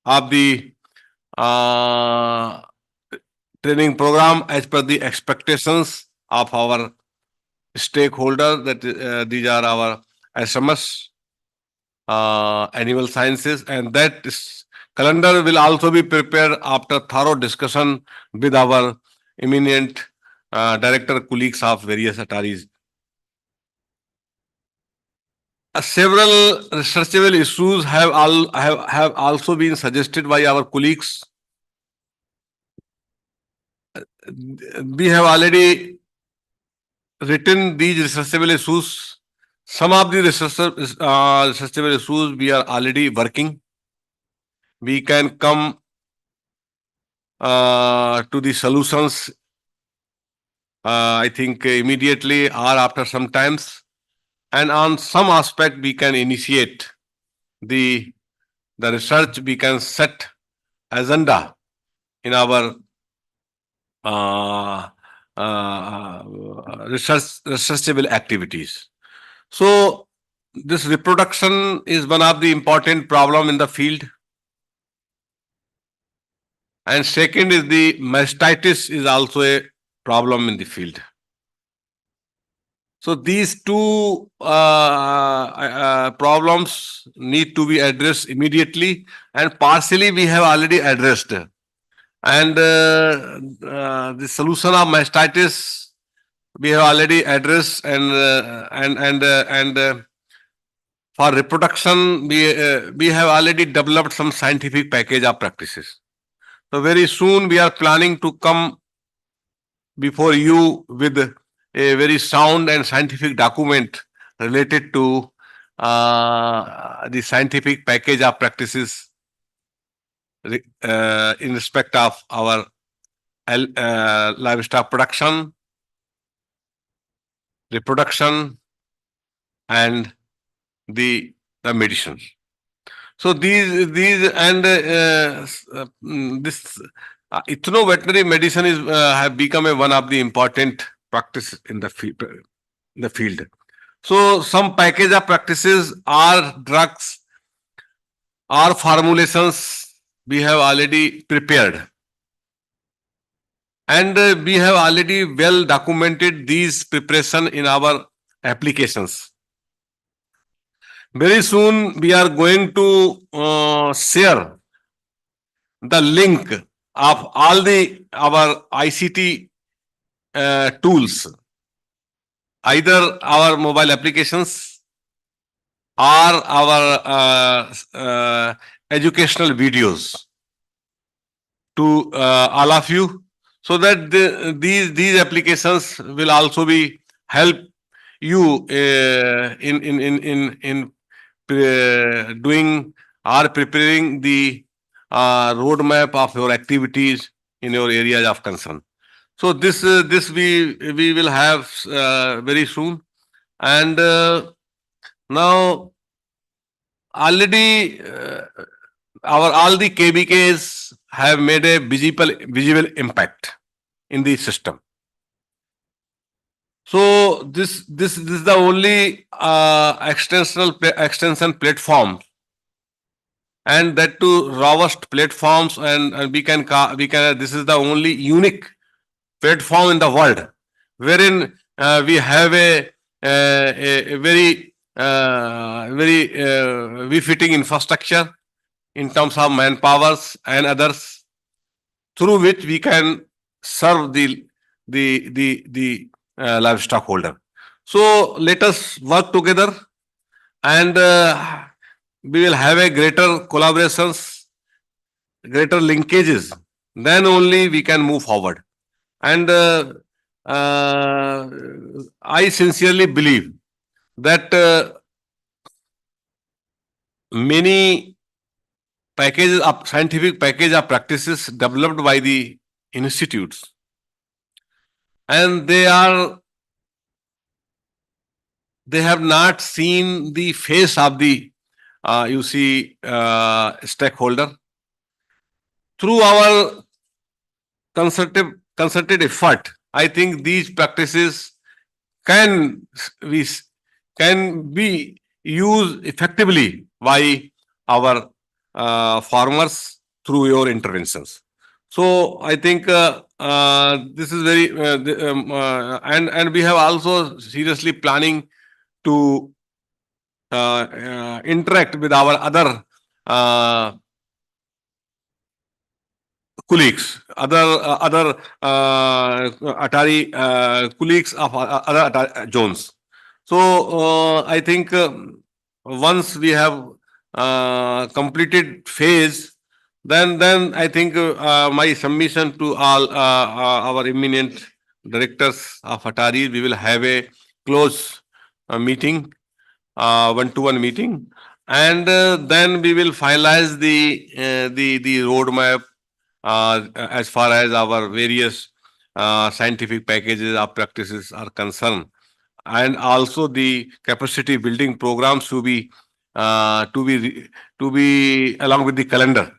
of the training program as per the expectations of our stakeholders, that these are our SMS animal sciences, and that calendar will also be prepared after thorough discussion with our eminent director colleagues of various Ataris. Several researchable issues have also been suggested by our colleagues. We have already written these researchable issues. Some of the researchable issues we are already working. We can come to the solutions, I think immediately or after some times. And on some aspect we can initiate the research, we can set agenda in our researchable activities. So this reproduction is one of the important problem in the field. And second is the mastitis is also a problem in the field. So these two problems need to be addressed immediately, and partially we have already addressed. And the solution of mastitis we have already addressed, and for reproduction we have already developed some scientific package of practices. So very soon we are planning to come before you with a very sound and scientific document related to the scientific package of practices in respect of our livestock production, reproduction, and the medicine. So these and this ethno-veterinary medicine is have become one of the important practice in the field. So some package of practices are drugs or formulations we have already prepared. And we have already well documented these preparation in our applications. Very soon we are going to share the link of all our ICT tools, either our mobile applications or our educational videos to all of you, so that these applications will also be help you in doing or preparing the roadmap of your activities in your areas of concern. So this we will have very soon, and now already all the KVKs have made a visible impact in the system. So this is the only extension platform, and that too robust platforms, and we can this is the only unique platform in the world wherein we have a very befitting infrastructure in terms of manpowers and others, through which we can serve the livestock holder. So let us work together, and we will have a greater collaborations, greater linkages. Then only we can move forward. And I sincerely believe that many packages of scientific package of practices developed by the institutes, and they have not seen the face of the stakeholder. Through our concerted effort, I think these practices can be used effectively by our farmers through your interventions. So I think this is very and we have also seriously planning to interact with our other colleagues, other Atari colleagues of other Atari zones. So I think once we have completed phase, then I think my submission to all our eminent directors of Atari, we will have a close meeting, one-to-one meeting, and then we will finalize the roadmap as far as our various scientific packages of practices are concerned, and also the capacity building programs to be along with the calendar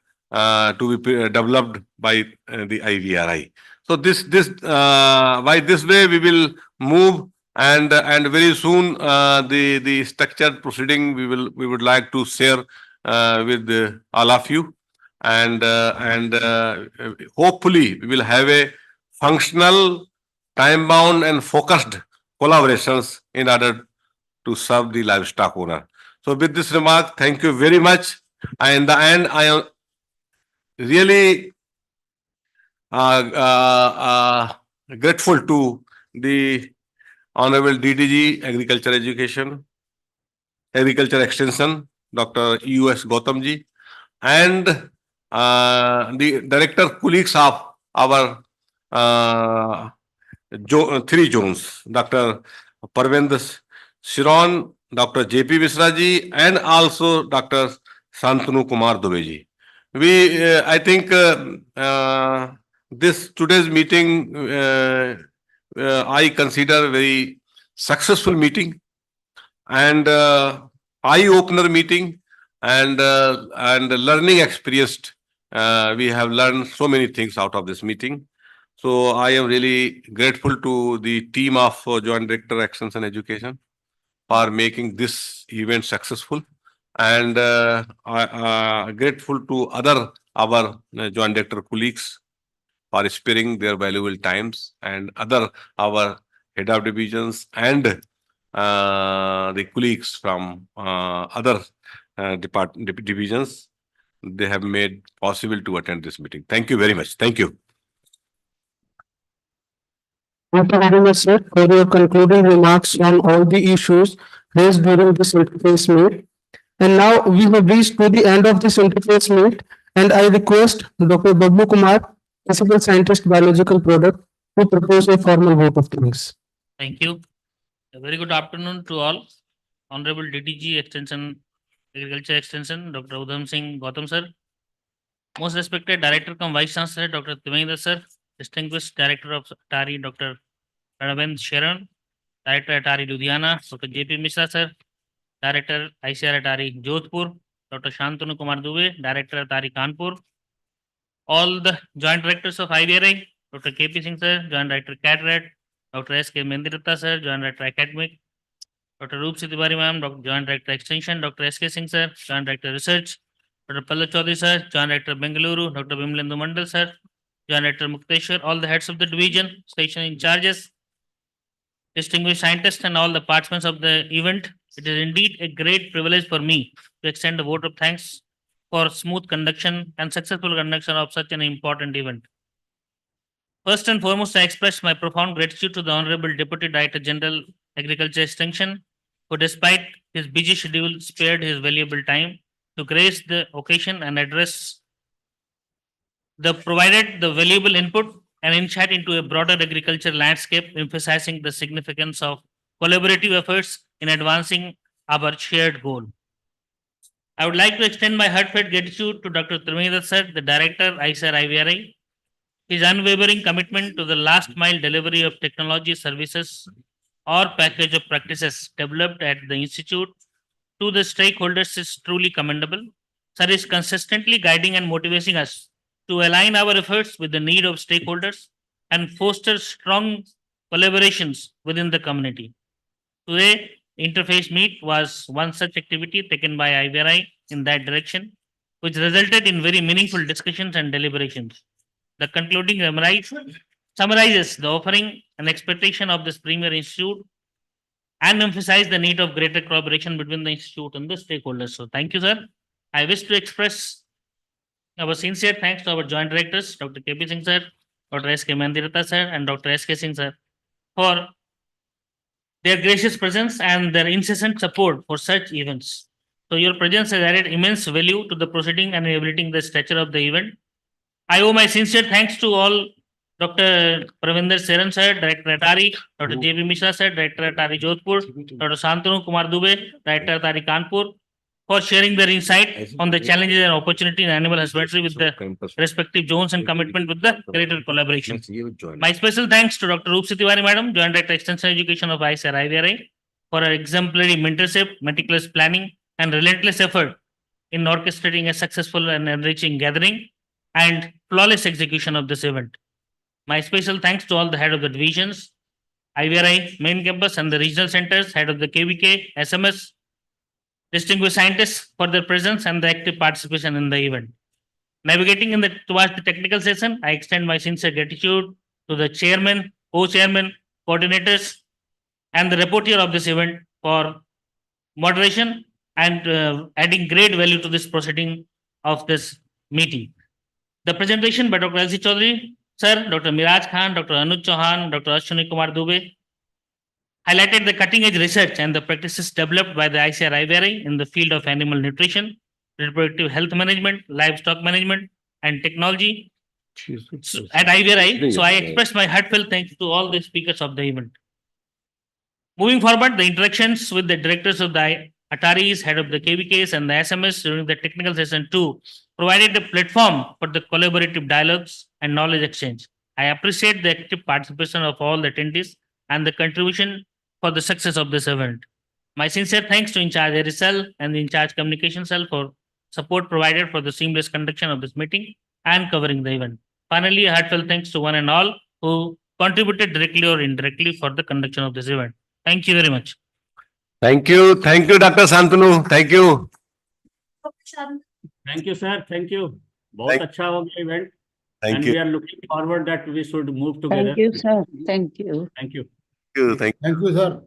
to be developed by the IVRI. So this by this way we will move, and very soon the structured proceeding we would like to share with all of you, and hopefully we will have a functional, time bound and focused collaborations in order to serve the livestock owner. So with this remark, thank you very much. And in the end, I am really grateful to the Honorable DDG Agriculture Extension, Dr. U.S. Gautamji, and the director colleagues of our three zones, Dr. Parvendra Shiron, Dr. J.P. Misraji, and also Dr. Santanu Kumar Dubeji. I think this today's meeting I consider very successful meeting, and eye-opener meeting, and learning experienced. We have learned so many things out of this meeting. So I am really grateful to the team of Joint Director Actions and Education, for making this event successful, and grateful to other our joint director colleagues for sparing their valuable times, and other our head of divisions and the colleagues from other divisions. They have made possible to attend this meeting. Thank you very much. Thank you. Thank you very much, sir, for your concluding remarks on all the issues raised during this interface meet. And now we have reached to the end of this interface meet, and I request Dr. Babbu Kumar, Principal Scientist, Biological Product, to propose a formal vote of thanks. Thank you. A very good afternoon to all. Honorable DDG Extension, Agriculture Extension, Dr. Udham Singh Gautam sir. Most respected Director cum Vice Chancellor, Dr. Timendra sir. Distinguished Director of ATARI, Dr. Ranavend Sharon. Director ATARI Ludhiana, Dr. JP Mishra sir. Director ICR ATARI Jodhpur, Dr. Shantanu Kumar Dubey, Director ATARI Kanpur. All the Joint Directors of IVRI, Dr. KP Singh sir, Joint Director CATRED, Dr. S.K. Mendirata sir, Joint Director Academic, Dr. Roopsi Tiwari ma'am, Joint Director Extension, Dr. S.K. Singh sir, Joint Director Research, Dr. Pallab Chaudhary sir, Joint Director Bengaluru, Dr. Bimlendu Mandal sir, Joint Director Mukteshwar, all the heads of the division, station in charges, distinguished scientists, and all the participants of the event. It is indeed a great privilege for me to extend a vote of thanks for smooth conduction and successful conduction of such an important event. First and foremost, I express my profound gratitude to the Honorable Deputy Director General, Agriculture Extension, who despite his busy schedule spared his valuable time to grace the occasion and provided the valuable input and insight into a broader agriculture landscape, emphasizing the significance of collaborative efforts in advancing our shared goal. I would like to extend my heartfelt gratitude to Dr. Timendra sir, the Director, ICAR IVRI. His unwavering commitment to the last mile delivery of technology services or package of practices developed at the Institute to the stakeholders is truly commendable. Sir is consistently guiding and motivating us to align our efforts with the need of stakeholders and foster strong collaborations within the community. Today, interface meet was one such activity taken by IVRI in that direction, which resulted in very meaningful discussions and deliberations. The concluding summarizes the offering and expectation of this premier institute and emphasize the need of greater collaboration between the institute and the stakeholders. So thank you, sir. I wish to express our sincere thanks to our joint directors, Dr. KP Singh sir, Dr. S.K. Mendirata sir, and Dr. S.K. Singh sir, for their gracious presence and their incessant support for such events. So your presence has added immense value to the proceeding and enabling the stature of the event. I owe my sincere thanks to all Dr. Pravinder Seran sir, Director ATARI, Dr. J.B. Mishra sir, Director ATARI Jodhpur, Dr. Shantanu Kumar Dubey, Director ATARI Kanpur, for sharing their insight on the challenges and opportunity in animal husbandry with the respective zones and commitment with the greater collaboration. My special thanks to Dr. Roopsi Tiwari Madam, Joint Director Extension Education of ICAR IVRI, for her exemplary mentorship, meticulous planning, and relentless effort in orchestrating a successful and enriching gathering and flawless execution of this event. My special thanks to all the head of the divisions, IVRI, main campus, and the regional centers, head of the KVK, SMS, distinguished scientists for their presence and the active participation in the event. Navigating towards the technical session, I extend my sincere gratitude to the chairman, co-chairman, coordinators, and the reporter of this event for moderation and adding great value to this proceeding of this meeting. The presentation by Dr. L.C. Chaudhary, sir, Dr. Miraj Khan, Dr. Anuj Chauhan, Dr. Ashwini Kumar Dubey highlighted the cutting-edge research and the practices developed by the ICAR IVRI in the field of animal nutrition, reproductive health management, livestock management, and technology at IVRI. So I express my heartfelt thanks to all the speakers of the event. Moving forward, the interactions with the directors of the ATARIs, head of the KVKs, and the SMS during the technical session 2 provided a platform for the collaborative dialogues and knowledge exchange. I appreciate the active participation of all the attendees and the contribution for the success of this event. My sincere thanks to in-charge area cell and the in-charge communication cell for support provided for the seamless conduction of this meeting and covering the event. Finally, a heartfelt thanks to one and all who contributed directly or indirectly for the conduction of this event. Thank you very much. Thank you, Dr. Santanu. Thank you. Thank you, sir. Thank you. बहुत अच्छा हो गया event. Thank And you. we are looking forward that we should move together. Thank you, sir. Thank you. Thank you. Thank you. Thank you, sir.